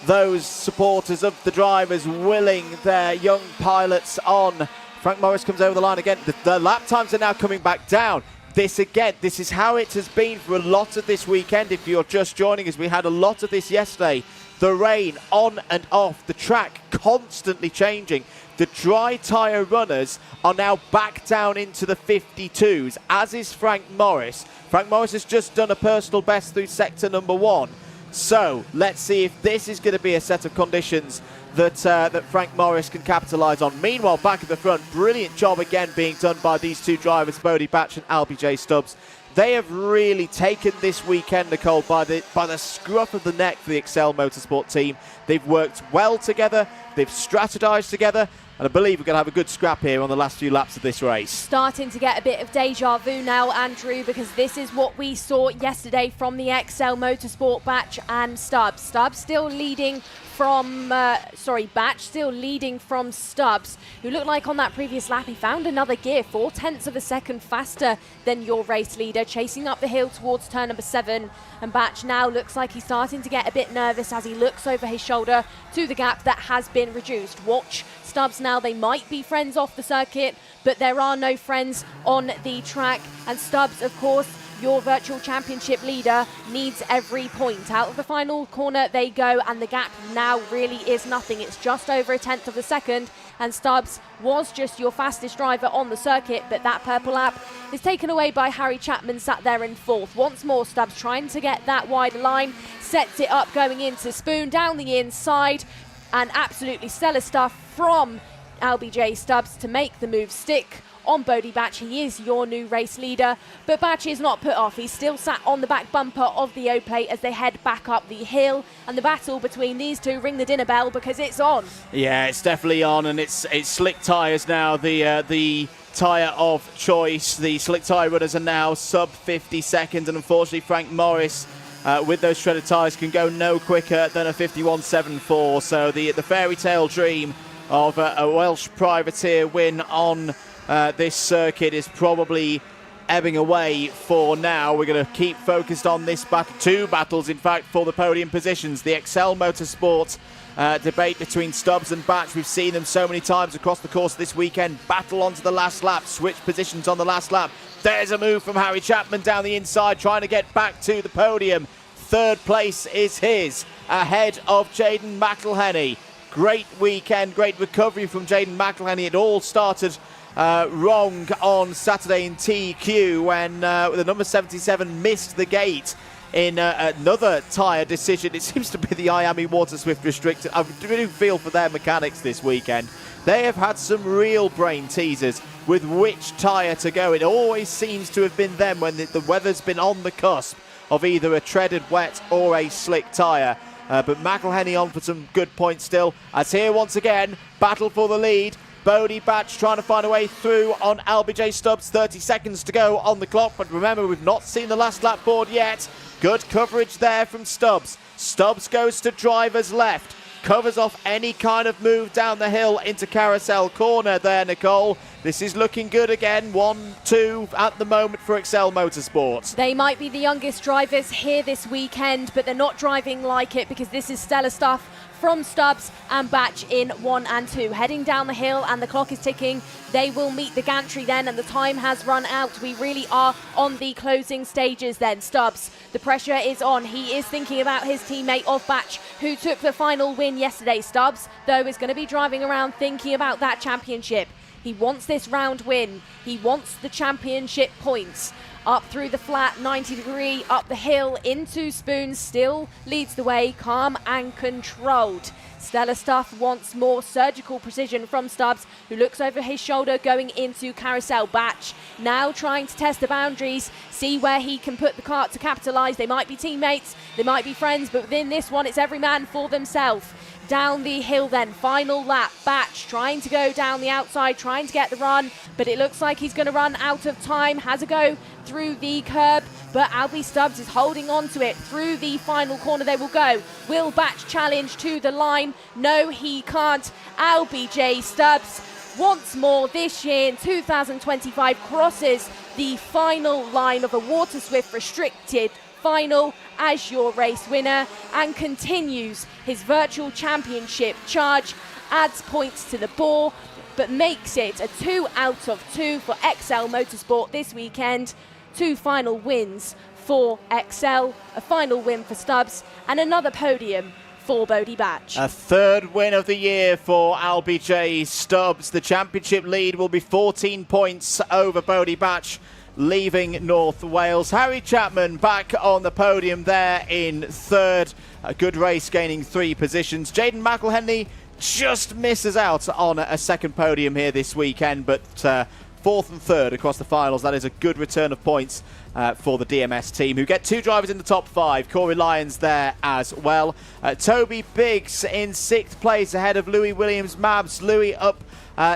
Speaker 1: those supporters of the drivers willing their young pilots on. Frank Morris comes over the line again. The lap times are now coming back down. This is how it has been for a lot of this weekend. If you're just joining us, we had a lot of this yesterday. The rain on and off, the track constantly changing. The dry tyre runners are now back down into the 52s, as is Frank Morris. Frank Morris has just done a personal best through sector number 1. So let's see if this is going to be a set of conditions that Frank Morris can capitalise on. Meanwhile, back at the front, brilliant job again being done by these two drivers, Bodie Batch and LBJ Stubbs. They have really taken this weekend, Nicole, by the scruff of the neck for the Excel Motorsport team. They've worked well together, they've strategised together, and I believe we're going to have a good scrap here on the last few laps of this race.
Speaker 2: Starting to get a bit of deja vu now, Andrew, because this is what we saw yesterday from the Excel Motorsport Batch and Stubbs. Stubbs still leading from, Batch still leading from Stubbs, who looked like on that previous lap he found another gear, 0.4 of a second faster than your race leader, chasing up the hill towards turn number 7. And Batch now looks like he's starting to get a bit nervous as he looks over his shoulder to the gap that has been reduced. Watch Stubbs now. They might be friends off the circuit, but there are no friends on the track. And Stubbs, of course, your virtual championship leader, needs every point. Out of the final corner they go, and the gap now really is nothing. It's just over 1/10 of a second, and Stubbs was just your fastest driver on the circuit, but that purple lap is taken away by Harry Chapman, sat there in 4th. Once more, Stubbs trying to get that wider line, sets it up going into Spoon down the inside, and absolutely stellar stuff from LBJ Stubbs to make the move stick on Bodie Batch. He is your new race leader, but Batch is not put off. He's still sat on the back bumper of the O-Plate as they head back up the hill, and the battle between these two, ring the dinner bell because it's on.
Speaker 1: Yeah, it's definitely on, and it's slick tyres now, the tyre of choice. The slick tyre runners are now sub 50 seconds, and unfortunately Frank Morris with those shredded tyres can go no quicker than a 51.74. So the fairy tale dream of a Welsh privateer win on this circuit is probably ebbing away for now. We're going to keep focused on this battle. 2 battles, in fact, for the podium positions. The Excel Motorsport debate between Stubbs and Batch. We've seen them so many times across the course of this weekend. Battle onto the last lap, switch positions on the last lap. There's a move from Harry Chapman down the inside, trying to get back to the podium. 3rd place is his, ahead of Jaden McElhenney. Great weekend, great recovery from Jaden McElhenney. It all started wrong on Saturday in TQ when the number 77 missed the gate in another tyre decision. It seems to be the IAME Waterswift restricted. I do feel for their mechanics this weekend. They have had some real brain teasers with which tyre to go. It always seems to have been them when the weather's been on the cusp of either a treaded wet or a slick tyre. But McElhenney on for some good points still. As here once again, battle for the lead. Bodie Batch trying to find a way through on LBJ Stubbs. 30 seconds to go on the clock. But remember, we've not seen the last lap board yet. Good coverage there from Stubbs. Stubbs goes to driver's left. Covers off any kind of move down the hill into Carousel Corner there, Nicole. This is looking good again. 1-2 at the moment for Excel Motorsports.
Speaker 2: They might be the youngest drivers here this weekend, but they're not driving like it because this is stellar stuff from Stubbs and Batch in 1 and 2. Heading down the hill and the clock is ticking. They will meet the gantry then, and the time has run out. We really are on the closing stages then. Stubbs, the pressure is on. He is thinking about his teammate of Batch, who took the final win yesterday. Stubbs, though, is going to be driving around thinking about that championship. He wants this round win. He wants the championship points. Up through the flat, 90 degree, up the hill, into Spoons, still leads the way, calm and controlled. Stellar stuff wants more surgical precision from Stubbs, who looks over his shoulder going into carousel. Batch now trying to test the boundaries, see where he can put the kart to capitalise. They might be teammates, they might be friends, but within this one, it's every man for themselves. Down the hill then, final lap, Batch trying to go down the outside, trying to get the run, but it looks like he's going to run out of time. Has a go through the curb, but Albie Stubbs is holding on to it. Through the final corner they will go. Will Batch challenge to the line? No, he can't. Albie J. Stubbs once more this year in 2025 crosses the final line of a Water Swift restricted final as your race winner and continues his virtual championship charge, adds points to the board, but makes it a 2 out of 2 for XL Motorsport this weekend. 2 final wins for XL, a final win for Stubbs, and another podium for Bodie Batch.
Speaker 1: A third win of the year for LBJ Stubbs. The championship lead will be 14 points over Bodie Batch, leaving North Wales. Harry Chapman back on the podium there in third. A good race, gaining 3 positions. Jaden McElhenney just misses out on a second podium here this weekend, but fourth and third across the finals. That is a good return of points for the DMS team, who get 2 drivers in the top 5. Corey Lyons there as well. Toby Biggs in 6th place ahead of Louis Williams-Mabs. Louis up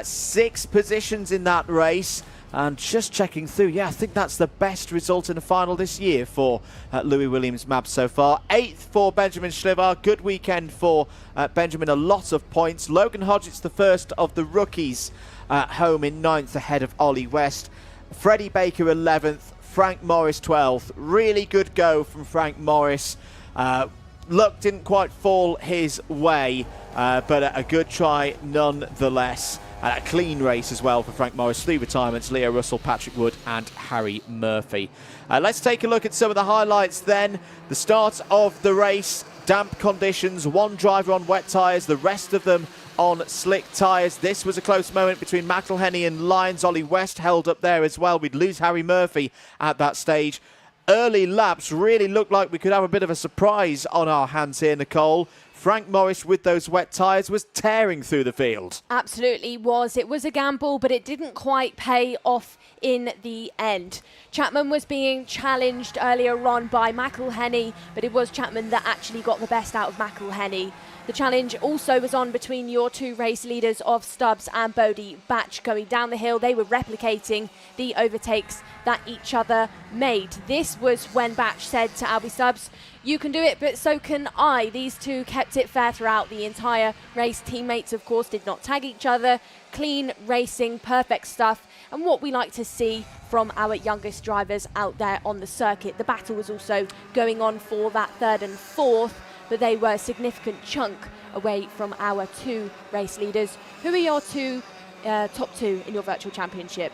Speaker 1: 6 positions in that race. And just checking through, yeah, I think that's the best result in a final this year for Louis Williams-Mabs so far. 8th for Benjamin Schlivar. Good weekend for Benjamin, a lot of points. Logan Hodgetts, the first of the rookies, home in 9th ahead of Ollie West. Freddie Baker 11th, Frank Morris 12th. Really good go from Frank Morris. Luck didn't quite fall his way, but a good try nonetheless. A clean race as well for Frank Morris. 3 retirements, Leo Russell, Patrick Wood and Harry Murphy. Let's take a look at some of the highlights then. The start of the race, damp conditions, 1 driver on wet tyres, the rest of them on slick tyres. This was a close moment between McElhenney and Lyons. Ollie West held up there as well. We'd lose Harry Murphy at that stage. Early laps really looked like we could have a bit of a surprise on our hands here, Nicole. Frank Morris, with those wet tyres, was tearing through the field.
Speaker 2: Absolutely was. It was a gamble, but it didn't quite pay off in the end. Chapman was being challenged earlier on by McElhenney, but it was Chapman that actually got the best out of McElhenney. The challenge also was on between your 2 race leaders of Stubbs and Bodie Batch going down the hill. They were replicating the overtakes that each other made. This was when Batch said to Albie Stubbs, "You can do it, but so can I." These 2 kept it fair throughout the entire race. Teammates, of course, did not tag each other. Clean racing, perfect stuff, and what we like to see from our youngest drivers out there on the circuit. The battle was also going on for that 3rd and 4th, but they were a significant chunk away from our 2 race leaders. Who are your 2 top 2 in your virtual championship?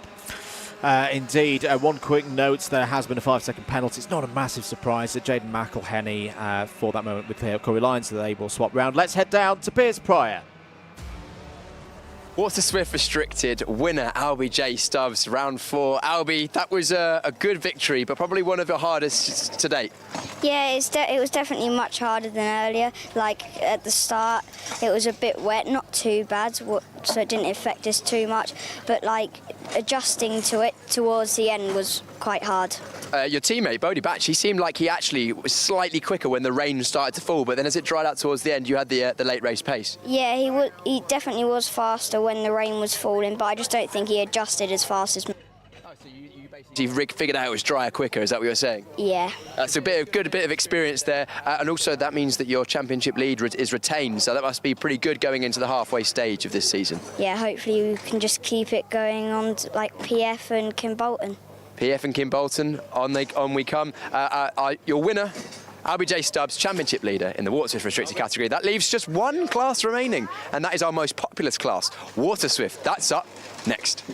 Speaker 1: Indeed. One quick note, there has been a 5-second penalty. It's not a massive surprise that Jaden McElhenney for that moment with Corey Lyons, so they will swap round. Let's head down to Piers Pryor.
Speaker 3: Water Swift restricted winner Albie J. Stubbs, round 4. Albie, that was a good victory, but probably one of your hardest to date.
Speaker 14: Yeah, it was definitely much harder than earlier. Like at the start, it was a bit wet, not too bad, so it didn't affect us too much. But like adjusting to it towards the end was quite hard.
Speaker 3: Your teammate, Bodie Batch, he seemed like he actually was slightly quicker when the rain started to fall, but then as it dried out towards the end, you had the late race pace.
Speaker 14: Yeah, he definitely was faster when the rain was falling, but I just don't think he adjusted as fast as me.
Speaker 3: You figured out it was drier quicker, is that what you're saying?
Speaker 14: Yeah.
Speaker 3: That's a bit of experience there, and also that means that your championship lead is retained, so that must be pretty good going into the halfway stage of this season.
Speaker 14: Yeah, hopefully we can just keep it going on to, like PF and Kim Bolton.
Speaker 3: PF and Kim Bolton, on we come. Your winner, Albie J. Stubbs, championship leader in the Water Swift restricted category. That leaves just 1 class remaining, and that is our most populous class, Water Swift. That's up next.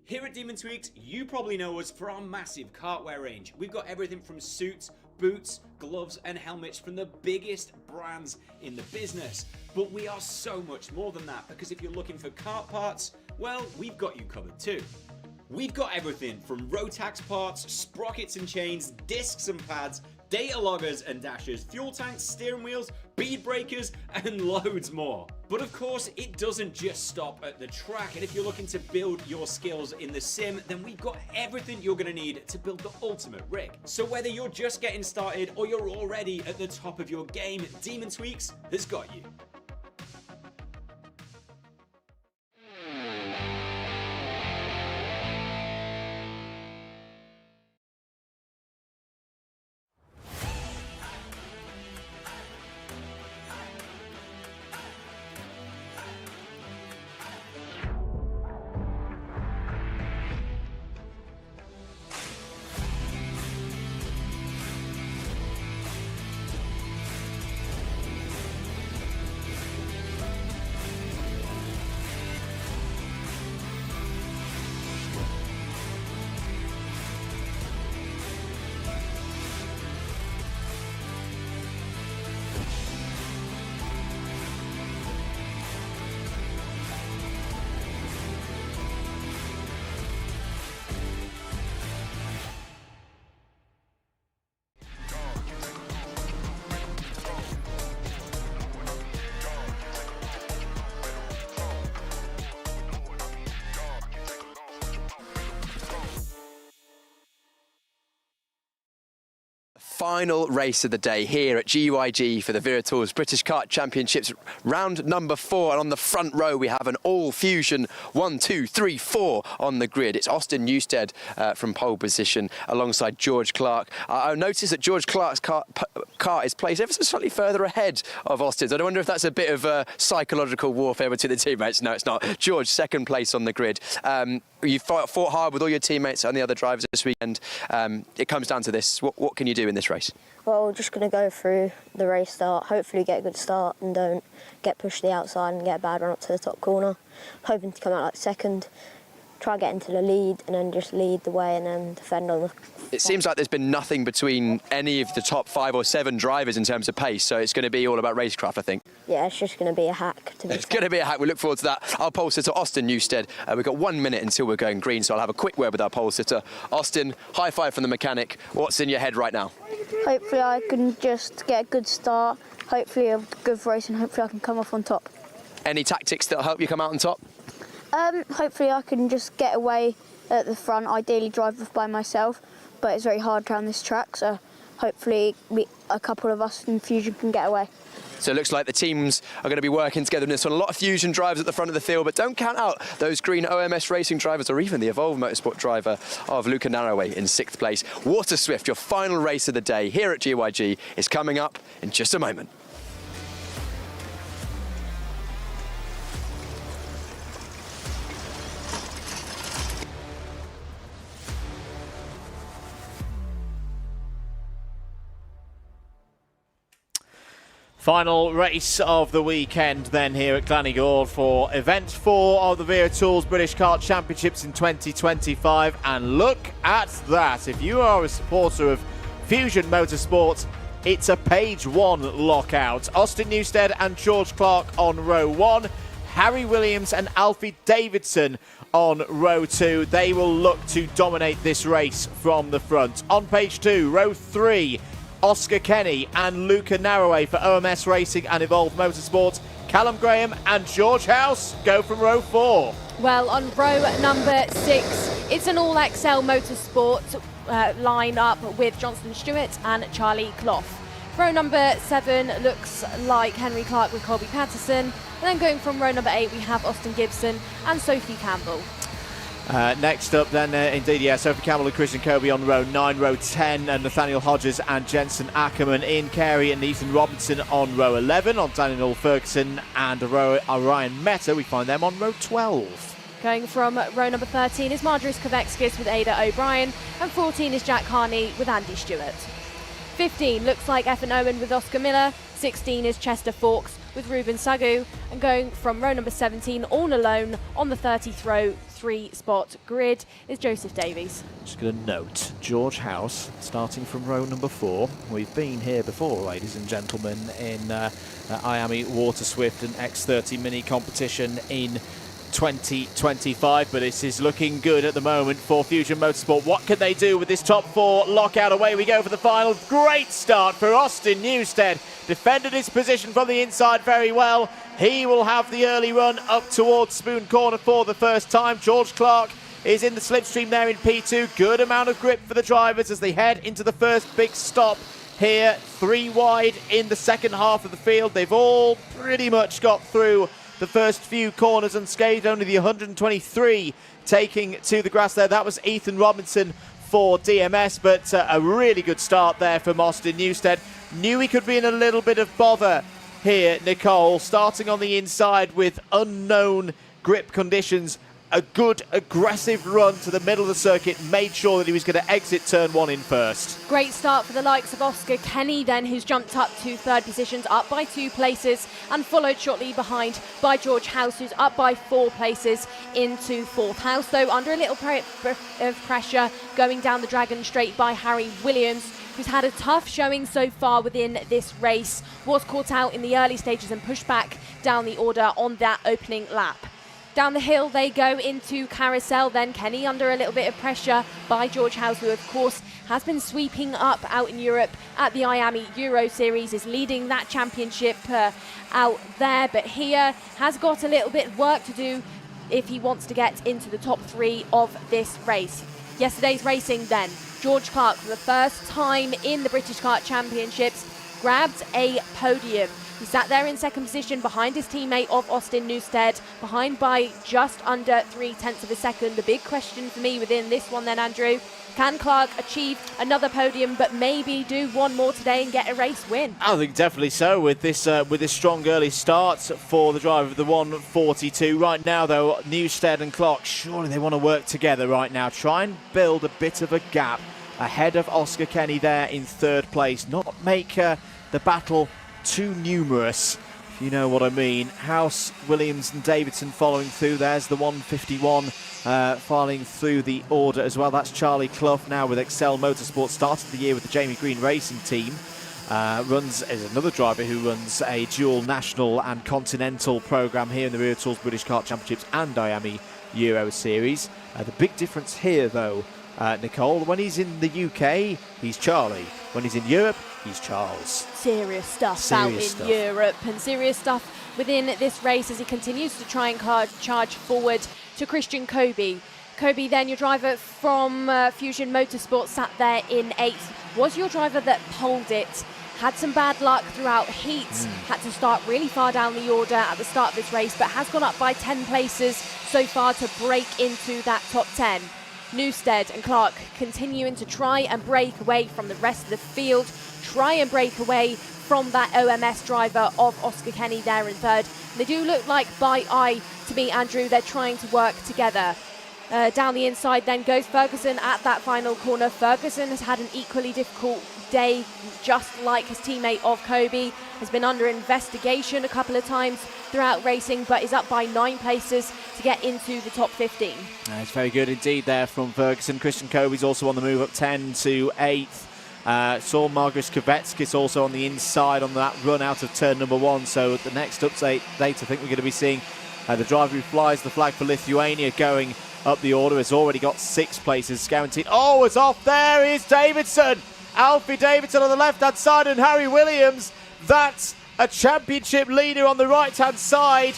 Speaker 10: Here at Demon Tweaks, you probably know us for our massive kartwear range. We've got everything from suits, boots, gloves and helmets from the biggest brands in the business. But we are so much more than that, because if you're looking for kart parts, well, we've got you covered too. We've got everything from Rotax parts, sprockets and chains, discs and pads, data loggers and dashers, fuel tanks, steering wheels, bead breakers, and loads more. But of course, it doesn't just stop at the track, and if you're looking to build your skills in the sim, then we've got everything you're going to need to build the ultimate rig. So whether you're just getting started or you're already at the top of your game, Demon Tweaks has got you.
Speaker 3: Final race of the day here at GYG for the Wera Tours British Kart Championships, round number 4. And on the front row, we have an all-fusion 1, 2, 3, 4 on the grid. It's Austin Newstead from pole position alongside George Clark. I noticed that George Clark's kart is placed ever so slightly further ahead of Austin's. I wonder if that's a bit of psychological warfare between the teammates. No, it's not. George, second place on the grid. You fought hard with all your teammates and the other drivers this weekend. It comes down to this. What can you do in this race?
Speaker 5: Well, we're just going to go through the race start, hopefully get a good start and don't get pushed to the outside and get a bad run up to the top corner. Hoping to come out like second, try get into the lead and then just lead the way and then defend on the...
Speaker 3: It seems like there's been nothing between any of the top 5 or 7 drivers in terms of pace, so it's going to be all about racecraft, I think.
Speaker 5: Yeah, it's just going to be a hack.
Speaker 3: It's going to be a hack. We look forward to that. Our pole sitter, Austin Newstead. We've got 1 minute until we're going green, so I'll have a quick word with our pole sitter. Austin, high five from the mechanic. What's in your head right now?
Speaker 14: Hopefully I can just get a good start, hopefully a good race, and hopefully I can come off on top.
Speaker 3: Any tactics that'll help you come out on top?
Speaker 14: Hopefully I can just get away at the front, ideally drive off by myself, but it's very hard around this track, so hopefully a couple of us in Fusion can get away.
Speaker 3: So it looks like the teams are going to be working together in this one. A lot of Fusion drivers at the front of the field, but don't count out those green OMS racing drivers or even the Evolve Motorsport driver of Luca Narroway in 6th place. Water Swift, your final race of the day here at GYG, is coming up in just a moment.
Speaker 1: Final race of the weekend then here at Glan Y Gors for event 4 of the Wera Tours British Kart Championships in 2025. And look at that. If you are a supporter of Fusion Motorsport, it's a page 1 lockout. Austin Newstead and George Clark on row 1. Harry Williams and Alfie Davidson on row 2. They will look to dominate this race from the front. On page 2, row 3. Oscar Kenny and Luca Narroway for OMS Racing and Evolve Motorsport. Callum Graham and George House go from row 4.
Speaker 2: Well, on row number 6, it's an all-XL Motorsport line-up with Johnston Stewart and Charlie Clough. Row number 7 looks like Henry Clark with Colby Patterson. And then going from row number 8, we have Austin Gibson and Sophie Campbell.
Speaker 1: Next up then, indeed, yeah, Sophie Campbell and Christian Kobe on row 9, row 10, and Nathaniel Hodges and Jensen Ackerman, Ian Carey and Ethan Robinson on row 11, on Daniel Ferguson and Ryan Meta, we find them on row 12.
Speaker 2: Going from row number 13 is Marjorie Kovekskis with Ada O'Brien, and 14 is Jack Carney with Andy Stewart. 15 looks like Effin Owen with Oscar Miller, 16 is Chester Fawkes with Ruben Sagu, and going from row number 17, all alone on the 30th row, 3-spot grid is Joseph Davies.
Speaker 1: Just going to note, George House starting from row number 4. We've been here before, ladies and gentlemen, in IAME Water Swift and X30 mini competition in 2025, but this is looking good at the moment for Fusion Motorsport. What can they do with this top 4 lockout? Away we go for the final. Great start for Austin Newstead. Defended his position from the inside very well. He will have the early run up towards Spoon Corner for the first time. George Clark is in the slipstream there in P2. Good amount of grip for the drivers as they head into the first big stop here. 3 wide in the second half of the field. They've all pretty much got through the first few corners unscathed, only the 123 taking to the grass there. That was Ethan Robinson for DMS, but a really good start there from Austin Newstead. Knew he could be in a little bit of bother here, Nicole, starting on the inside with unknown grip conditions. A good aggressive run to the middle of the circuit, made sure that he was going to exit turn 1 in first.
Speaker 2: Great start for the likes of Oscar Kenny then, who's jumped up to 3rd positions, up by 2 places, and followed shortly behind by George House, who's up by 4 places into 4th. House, though, under a little of pressure going down the Dragon Straight by Harry Williams, who's had a tough showing so far within this race, was caught out in the early stages and pushed back down the order on that opening lap. Down the hill they go into Carousel then. Kenny under a little bit of pressure by George House, who of course has been sweeping up out in Europe at the IAME Euro Series, is leading that championship out there, but here has got a little bit of work to do if he wants to get into the top 3 of this race. Yesterday's racing then, George Clark for the first time in the British Kart Championships grabbed a podium. He sat there in 2nd position behind his teammate of Austin Newstead, behind by just under 0.3 of a second. The big question for me within this one then, Andrew, can Clark achieve another podium, but maybe do one more today and get a race win?
Speaker 1: I think definitely so with this strong early start for the driver of the 142. Right now, though, Newstead and Clark, surely they want to work together right now. Try and build a bit of a gap ahead of Oscar Kenny there in 3rd place. Not make the battle too numerous, if you know what I mean. House, Williams and Davidson following through. There's the 151 filing through the order as well. That's Charlie Clough now with Excel Motorsport. Started the year with the Jamie Green Racing team. Is another driver who runs a dual national and continental programme here in the Rear Tools British Kart Championships and IAME Euro Series. The big difference here, though, Nicole, when he's in the UK, he's Charlie. When he's in Europe, he's Charles.
Speaker 2: Serious stuff out in Europe, and serious stuff within this race as he continues to try and charge forward to Christian Kobe. Kobe, then your driver from Fusion Motorsport, sat there in 8th. Was your driver that pulled it. Had some bad luck throughout heats, had to start really far down the order at the start of this race, but has gone up by 10 places so far to break into that top 10. Newstead and Clark continuing to try and break away from the rest of the field, try and break away from that OMS driver of Oscar Kenny there in 3rd. They do look like by eye to me, Andrew, they're trying to work together. Down the inside then goes Ferguson at that final corner. Ferguson has had an equally difficult day, just like his teammate of Kobe, has been under investigation a couple of times throughout racing, but is up by 9 places to get into the top 15.
Speaker 1: It's very good indeed there from Ferguson. Christian Kobe's also on the move up 10 to 8th. Saul Margus Kovetskis also on the inside on that run out of turn number 1. So the next update, I think we're going to be seeing the driver who flies the flag for Lithuania going up the order. Has already got 6 places guaranteed. Oh, it's off. There is Davidson. Alfie Davidson on the left-hand side and Harry Williams. That's a championship leader on the right-hand side.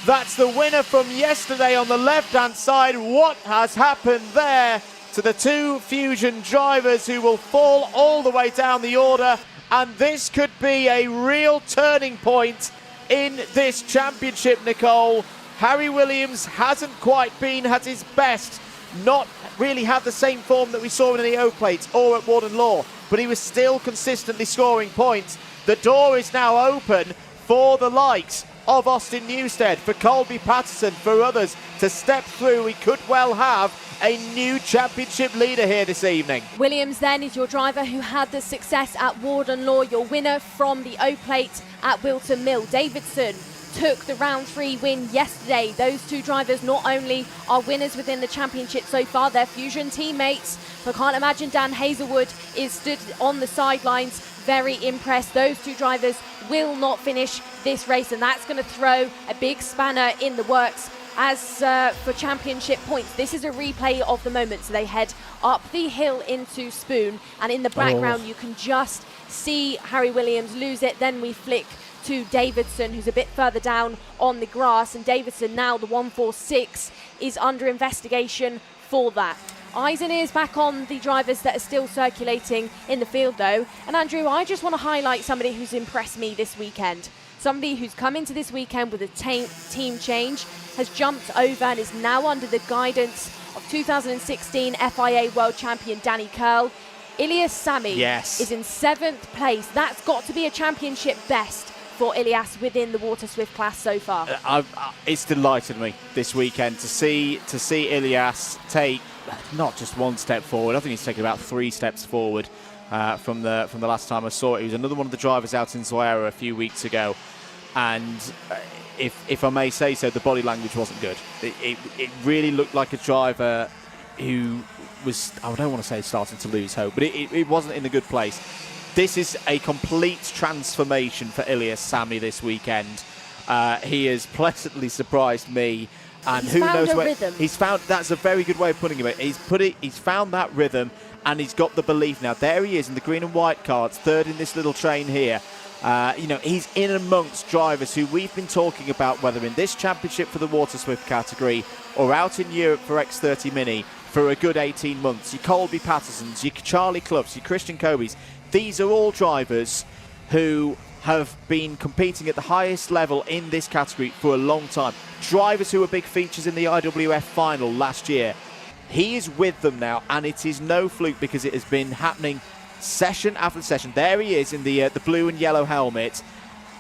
Speaker 1: That's the winner from yesterday on the left-hand side. What has happened there to the 2 Fusion drivers who will fall all the way down the order? And this could be a real turning point in this championship, Nicole. Harry Williams hasn't quite been at his best, not really had the same form that we saw in the O-Plate or at Warden Law, but he was still consistently scoring points. The door is now open for the likes of Austin Newstead, for Colby Patterson, for others to step through. We could well have a new championship leader here this evening.
Speaker 2: Williams then is your driver who had the success at Warden Law, your winner from the O-Plate at Wilton Mill. Davidson took the round 3 win yesterday. Those two drivers not only are winners within the championship so far, they're Fusion teammates. So I can't imagine Dan Hazelwood is stood on the sidelines very impressed. Those two drivers will not finish this race, and that's going to throw a big spanner in the works. As for championship points, this is a replay of the moment. So they head up the hill into Spoon, and in the background you can just see Harry Williams lose it. Then we flick to Davidson, who's a bit further down on the grass, and Davidson now, the 146, is under investigation for that. Eyes and ears back on the drivers that are still circulating in the field though. And Andrew, I just want to highlight somebody who's impressed me this weekend. Somebody who's come into this weekend with a team change, has jumped over and is now under the guidance of 2016 FIA World Champion Danny Curl. Ilyas Sami is in 7th place. That's got to be a championship best for Ilyas within the Water Swift class so far.
Speaker 1: It's delighted me this weekend to see Ilyas take not just one step forward. I think he's taken about 3 steps forward from the last time I saw it. He was another one of the drivers out in Wera a few weeks ago, and if I may say so, the body language wasn't good. It really looked like a driver who was, I don't want to say starting to lose hope, but it wasn't in a good place. This is a complete transformation for Ilyas Sami this weekend. He has pleasantly surprised me. And who knows where he's found. That's a very good way of putting it. He's found that rhythm, and he's got the belief now. There he is in the green and white cards, 3rd in this little train here. You know, he's in amongst drivers who we've been talking about, whether in this championship for the Water Swift category or out in Europe for X30 Mini for a good 18 months. Your Colby Pattersons, your Charlie Cloughs, your Christian Cobys. These are all drivers who have been competing at the highest level in this category for a long time. Drivers who were big features in the IWF final last year. He is with them now, and it is no fluke because it has been happening session after session. There he is in the blue and yellow helmet.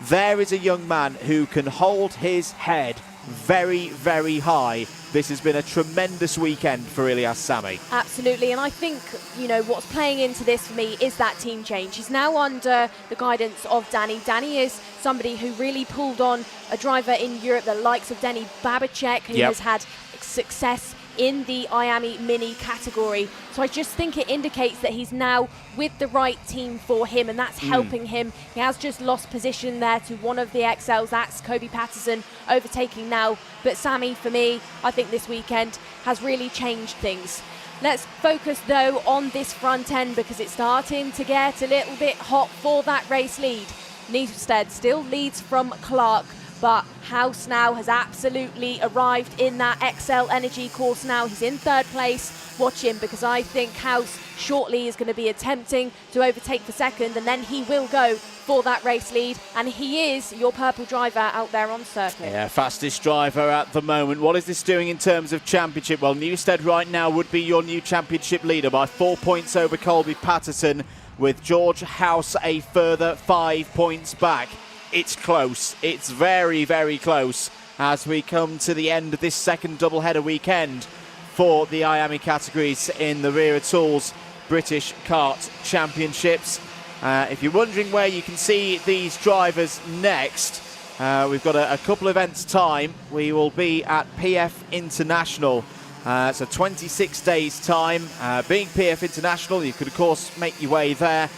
Speaker 1: There is a young man who can hold his head very, very high. This has been a tremendous weekend for Ilyas Sami.
Speaker 2: Absolutely, and I think, you know, what's playing into this for me is that team change. He's now under the guidance of Danny. Danny is somebody who really pulled on a driver in Europe, the likes of Denny Babicek, who has had success in the IAME Mini category. So I just think it indicates that he's now with the right team for him, and that's helping him. He has just lost position there to one of the XLs. That's Kobe Patterson overtaking now. But Sami, for me, I think this weekend has really changed things. Let's focus though on this front end, because it's starting to get a little bit hot for that race lead. Newstead still leads from Clark, but House now has absolutely arrived in that XL Energy course now. He's in 3rd place. Watch him, because I think House shortly is going to be attempting to overtake for 2nd, and then he will go for that race lead, and he is your purple driver out there on circuit.
Speaker 1: Yeah, fastest driver at the moment. What is this doing in terms of championship? Well, Newstead right now would be your new championship leader by 4 points over Colby Patterson, with George House a further 5 points back. It's close. It's very, very close as we come to the end of this second doubleheader weekend for the IAME categories in the Wera Tools British Kart Championships. If you're wondering where you can see these drivers next, we've got a couple of events time. We will be at PF International. So 26 days time. Being PF International, you could of course make your way there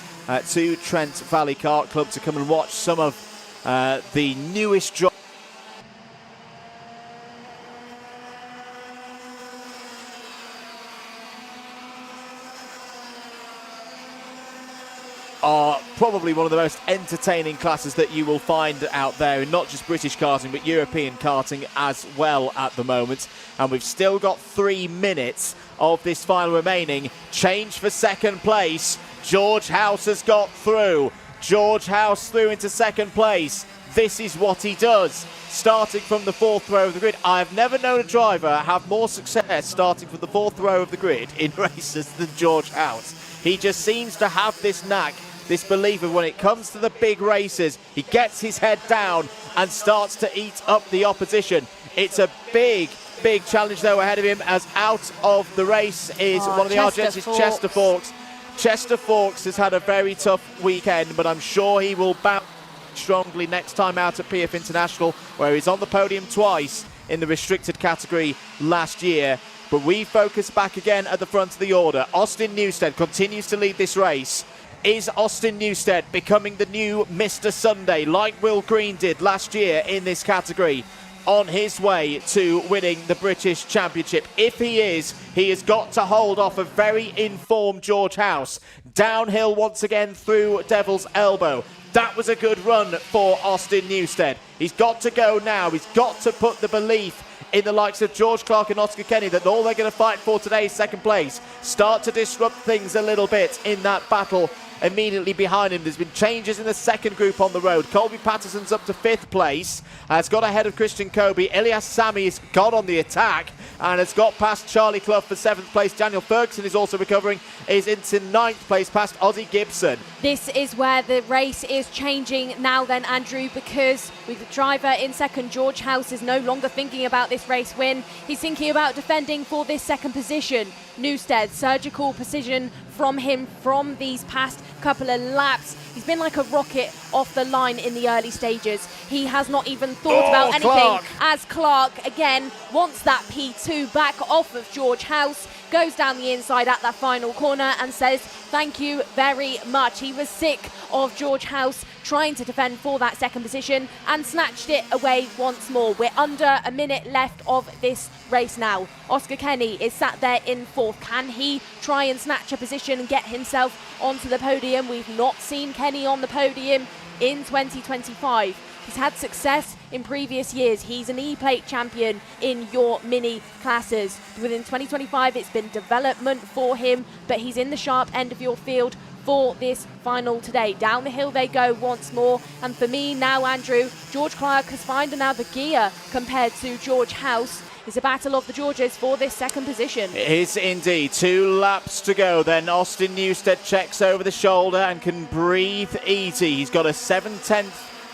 Speaker 1: to Trent Valley Kart Club to come and watch some of the newest drivers are probably one of the most entertaining classes that you will find out there, in not just British karting but European karting as well at the moment. And we've still got 3 minutes of this final remaining. Change for 2nd place. George House has got through. George House through into 2nd place. This is what he does, starting from the 4th row of the grid. I have never known a driver have more success starting from the 4th row of the grid in races than George House. He just seems to have this knack, this belief of when it comes to the big races, he gets his head down and starts to eat up the opposition. It's a big, big challenge though ahead of him, as out of the race is one of the Argentines, Chester Fawkes. Chester Fawkes has had a very tough weekend, but I'm sure he will bounce strongly next time out at PF International, where he's on the podium twice in the restricted category last year. But we focus back again at the front of the order. Austin Newstead continues to lead this race. Is Austin Newstead becoming the new Mr. Sunday, like Will Green did last year in this category, on his way to winning the British Championship? If he is, he has got to hold off a very informed George House. Downhill once again through Devil's Elbow. That was a good run for Austin Newstead. He's got to go now. He's got to put the belief in the likes of George Clark and Oscar Kenny that all they're going to fight for today is second place. Start to disrupt things a little bit in that battle immediately behind him. There's been changes in the second group on the road. Colby Patterson's up to 5th place. Has got ahead of Christian Kobe. Elias Sami's got on the attack and has got past Charlie Clough for 7th place. Daniel Ferguson is also recovering. Is into 9th place past Ozzy Gibson.
Speaker 2: This is where the race is changing now then, Andrew, because with the driver in second, George House is no longer thinking about this race win. He's thinking about defending for this second position. Newstead, surgical precision from him from these past couple of laps. He's been like a rocket off the line in the early stages. He has not even thought about anything.
Speaker 1: Clark.
Speaker 2: As Clark again wants that P2 back off of George House, goes down the inside at that final corner and says thank you very much. He was sick of George House trying to defend for that second position and snatched it away once more. We're under a minute left of this race now. Oscar Kenny is sat there in 4th. Can he try and snatch a position and get himself onto the podium? We've not seen Kenny on the podium in 2025. He's had success in previous years. He's an E-Plate champion in your mini classes. Within 2025, it's been development for him, but he's in the sharp end of your field for this final today. Down the hill they go once more. And for me now, Andrew, George Clark has found another gear compared to George House. It's a battle of the Georges for this second position.
Speaker 1: It is indeed. 2 laps to go. Then Austin Newstead checks over the shoulder and can breathe easy. He's got a 7/10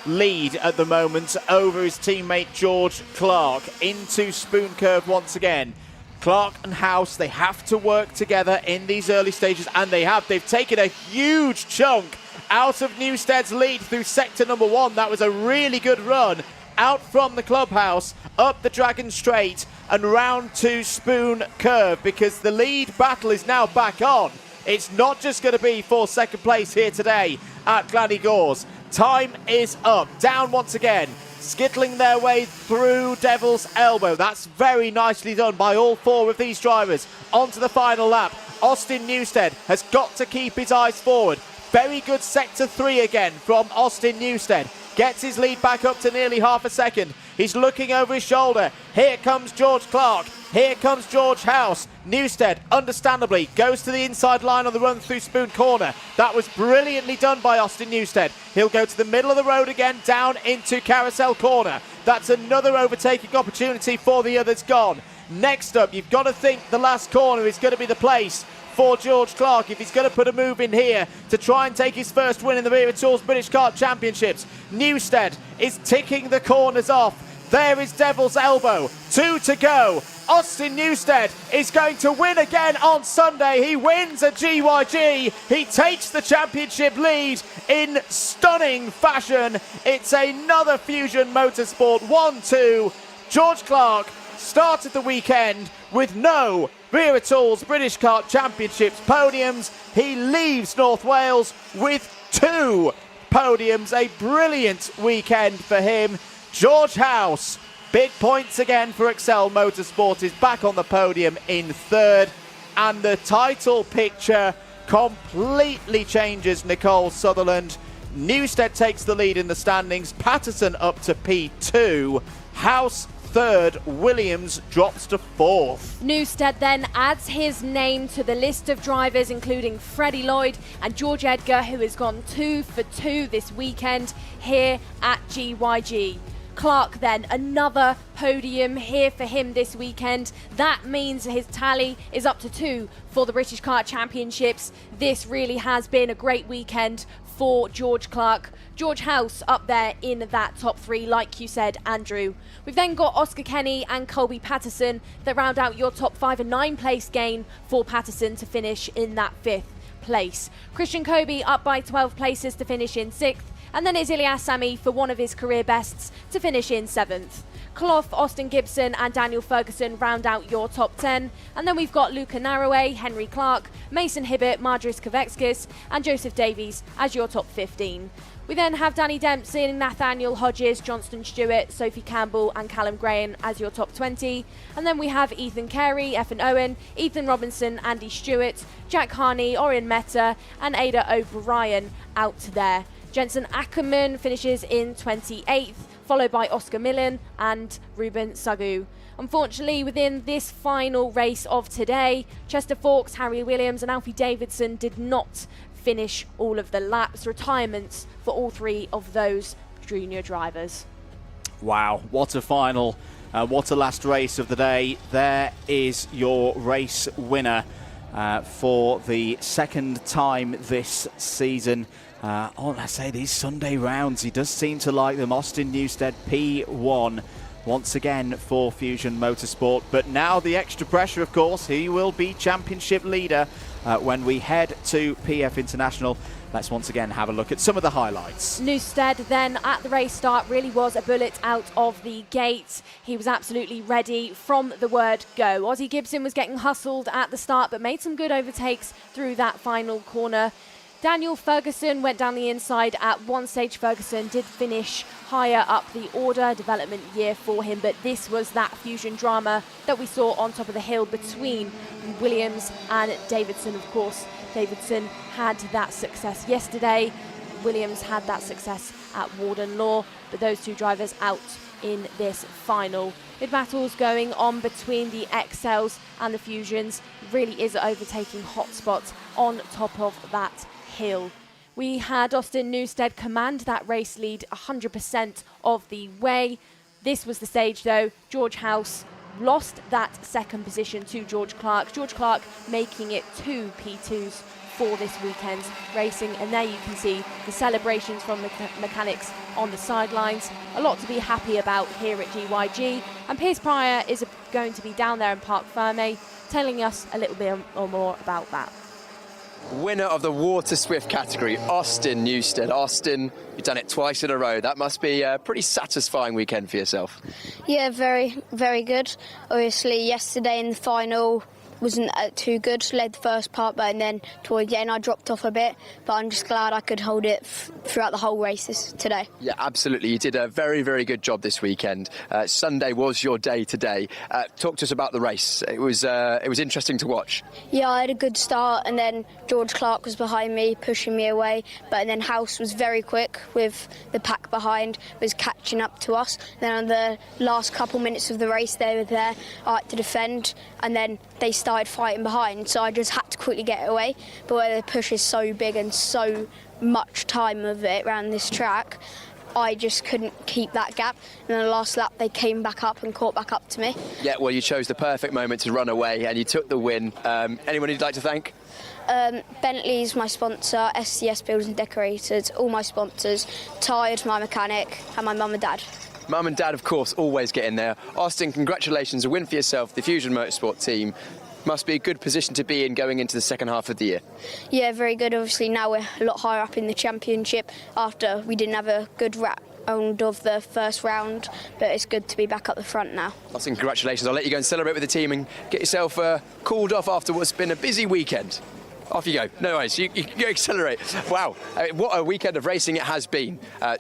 Speaker 1: lead at the moment over his teammate George Clark. Into Spoon Curve once again. Clark and House, they have to work together in these early stages, and they have. They've taken a huge chunk out of Newstead's lead through sector number 1. That was a really good run out from the clubhouse, up the Dragon Straight and round to Spoon Curve, because the lead battle is now back on. It's not just going to be for second place here today at Glan Y Gors. Time is up. Down once again. Skittling their way through Devil's Elbow. That's very nicely done by all 4 of these drivers. Onto the final lap. Austin Newstead has got to keep his eyes forward. Very good sector 3 again from Austin Newstead. Gets his lead back up to nearly half a second. He's looking over his shoulder. Here comes George Clark. Here comes George House. Newstead, understandably, goes to the inside line on the run through Spoon Corner. That was brilliantly done by Austin Newstead. He'll go to the middle of the road again, down into Carousel Corner. That's another overtaking opportunity for the others gone. Next up, you've got to think the last corner is going to be the place for George Clark if he's going to put a move in here to try and take his first win in the Wera Tools British Kart Championships. Newstead is ticking the corners off. There is Devil's Elbow. 2 to go. Austin Newstead is going to win again on Sunday. He wins at GYG. He takes the championship lead in stunning fashion. It's another Fusion Motorsport 1-2. George Clark started the weekend with no Wera Tools British Kart Championships podiums. He leaves North Wales with 2 podiums. A brilliant weekend for him. George House, big points again for Excel Motorsport, is back on the podium in 3rd. And the title picture completely changes, Nicole Sutherland. Newstead takes the lead in the standings. Patterson up to P2. House 3rd, Williams drops to 4th.
Speaker 2: Newstead then adds his name to the list of drivers, including Freddie Lloyd and George Edgar, who has gone 2 for 2 this weekend here at GYG. Clark then, another podium here for him this weekend. That means his tally is up to 2 for the British Kart Championships. This really has been a great weekend for George Clark. George House up there in that top 3, like you said, Andrew. We've then got Oscar Kenny and Colby Patterson that round out your top 5 and 9 place gain for Patterson to finish in that 5th. place. Christian Kobe up by 12 places to finish in 6th, and then it's Ilyas Sami for one of his career bests to finish in 7th. Clough, Austin Gibson and Daniel Ferguson round out your top 10, and then we've got Luca Narroway, Henry Clark, Mason Hibbert, Marjoris Kavekskis and Joseph Davies as your top 15. We then have Danny Dempsey, Nathaniel Hodges, Johnston Stewart, Sophie Campbell and Callum Graham as your top 20. And then we have Ethan Carey, Effin Owen, Ethan Robinson, Andy Stewart, Jack Harney, Orion Meta and Ada O'Brien out there. Jensen Ackerman finishes in 28th, followed by Oscar Millen and Ruben Sagu. Unfortunately, within this final race of today, Chester Fawkes, Harry Williams and Alfie Davidson did not finish all of the laps. Retirements for all 3 of those junior drivers.
Speaker 1: Wow, what a final. What a last race of the day. There is your race winner for the second time this season. Let's say these Sunday rounds, he does seem to like them. Austin Newstead, P1, once again for Fusion Motorsport. But now the extra pressure, of course. He will be championship leader when we head to PF International. Let's once again have a look at some of the highlights.
Speaker 2: Newstead then at the race start really was a bullet out of the gate. He was absolutely ready from the word go. Ozzie Gibson was getting hustled at the start but made some good overtakes through that final corner. Daniel Ferguson went down the inside at one stage. Ferguson did finish higher up the order, development year for him, but this was that Fusion drama that we saw on top of the hill between Williams and Davidson. Of course, Davidson had that success yesterday. Williams had that success at Warden Law, but those 2 drivers out in this final. Mid battles going on between the XLs and the Fusions. Really is an overtaking hotspot on top of that hill. We had Austin Newstead command that race lead 100% of the way. This was the stage though. George House lost that second position to George Clark. George Clark making it 2 P2s for this weekend's racing, and there you can see the celebrations from the mechanics on the sidelines. A lot to be happy about here at GYG, and Piers Pryor is going to be down there in Parc Ferme telling us a little bit or more about that.
Speaker 3: Winner of the Water Swift category, Austin Newstead. Austin, you've done it twice in a row. That must be a pretty satisfying weekend for yourself.
Speaker 8: Yeah, very, very good. Obviously, yesterday in the final wasn't too good. Led the first part, but then towards the end I dropped off a bit. But I'm just glad I could hold it throughout the whole race today.
Speaker 3: Yeah, absolutely. You did a very, very good job this weekend. Sunday was your day today. Talk to us about the race. It was interesting to watch.
Speaker 8: Yeah, I had a good start, and then George Clark was behind me, pushing me away. But then House was very quick with the pack behind, was catching up to us. Then on the last couple minutes of the race, they were there. I had to defend, and then they started fighting behind, so I just had to quickly get away. But where the push is so big and so much time of it around this track, I just couldn't keep that gap. And then the last lap, they came back up and caught back up to me.
Speaker 3: Yeah, well, you chose the perfect moment to run away and you took the win. Anyone you'd like to thank?
Speaker 8: Bentley's my sponsor, SCS Builders and Decorators, all my sponsors, Tired, my mechanic, and my mum and dad.
Speaker 3: Mum and dad, of course, always get in there. Austin, congratulations, a win for yourself, the Fusion Motorsport team. Must be a good position to be in going into the second half of the year. Yeah, very good. Obviously, now we're a lot higher up in the championship after we didn't have a good round of the first round, but it's good to be back up the front now. Austin, congratulations. I'll let you go and celebrate with the team and get yourself cooled off after what's been a busy weekend. Off you go. No worries. You can accelerate. Wow, what a weekend of racing it has been.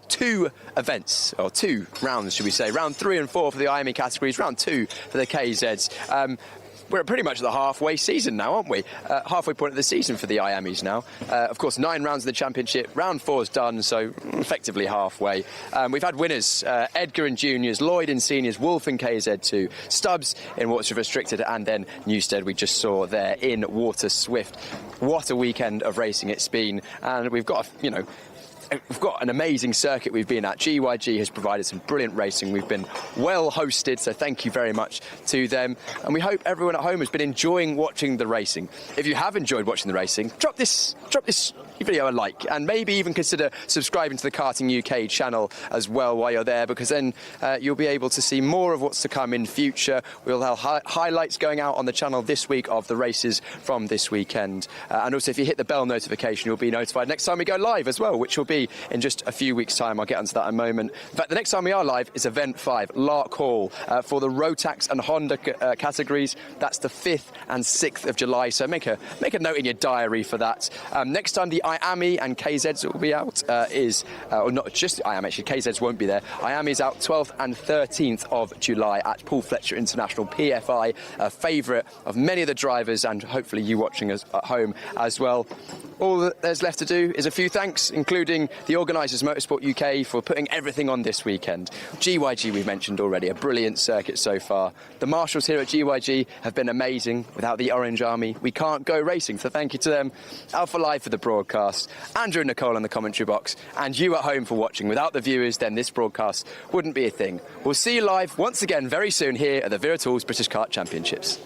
Speaker 3: 2 events, or 2 rounds, should we say. Round 3 and 4 for the IAME categories, round 2 for the KZs. We're pretty much at the halfway season now, aren't we? Halfway point of the season for the IAMEs now. Of course, 9 rounds of the championship. Round 4's done, so effectively halfway. We've had winners, Edgar in juniors, Lloyd in seniors, Wolf in KZ2, Stubbs in Water Restricted, and then Newstead we just saw there in Water Swift. What a weekend of racing it's been. And we've got, we've got an amazing circuit we've been at. GYG has provided some brilliant racing. We've been well hosted, so thank you very much to them. And we hope everyone at home has been enjoying watching the racing. If you have enjoyed watching the racing, drop this video a like, and maybe even consider subscribing to the Karting UK channel as well while you're there, because then you'll be able to see more of what's to come in future. We'll have highlights going out on the channel this week of the races from this weekend. And also, if you hit the bell notification, you'll be notified next time we go live as well, which will be in just a few weeks' time. I'll get onto that in a moment. In fact, the next time we are live is Event 5, Lark Hall, for the Rotax and Honda categories. That's the 5th and 6th of July, so make a note in your diary for that. Next time the IAME and KZs will be out or not just IAME, actually, KZs won't be there. IAME is out 12th and 13th of July at Paul Fletcher International, PFI, a favourite of many of the drivers and hopefully you watching us at home as well. All that there's left to do is a few thanks, including the organisers, Motorsport UK, for putting everything on this weekend. GYG we've mentioned already, a brilliant circuit so far. The marshals here at GYG have been amazing. Without the Orange Army, we can't go racing, so thank you to them. Alpha Live for the broadcast, Andrew and Nicole in the commentary box, and you at home for watching. Without the viewers, then this broadcast wouldn't be a thing. We'll see you live once again very soon here at the Vera Tools British Kart Championships.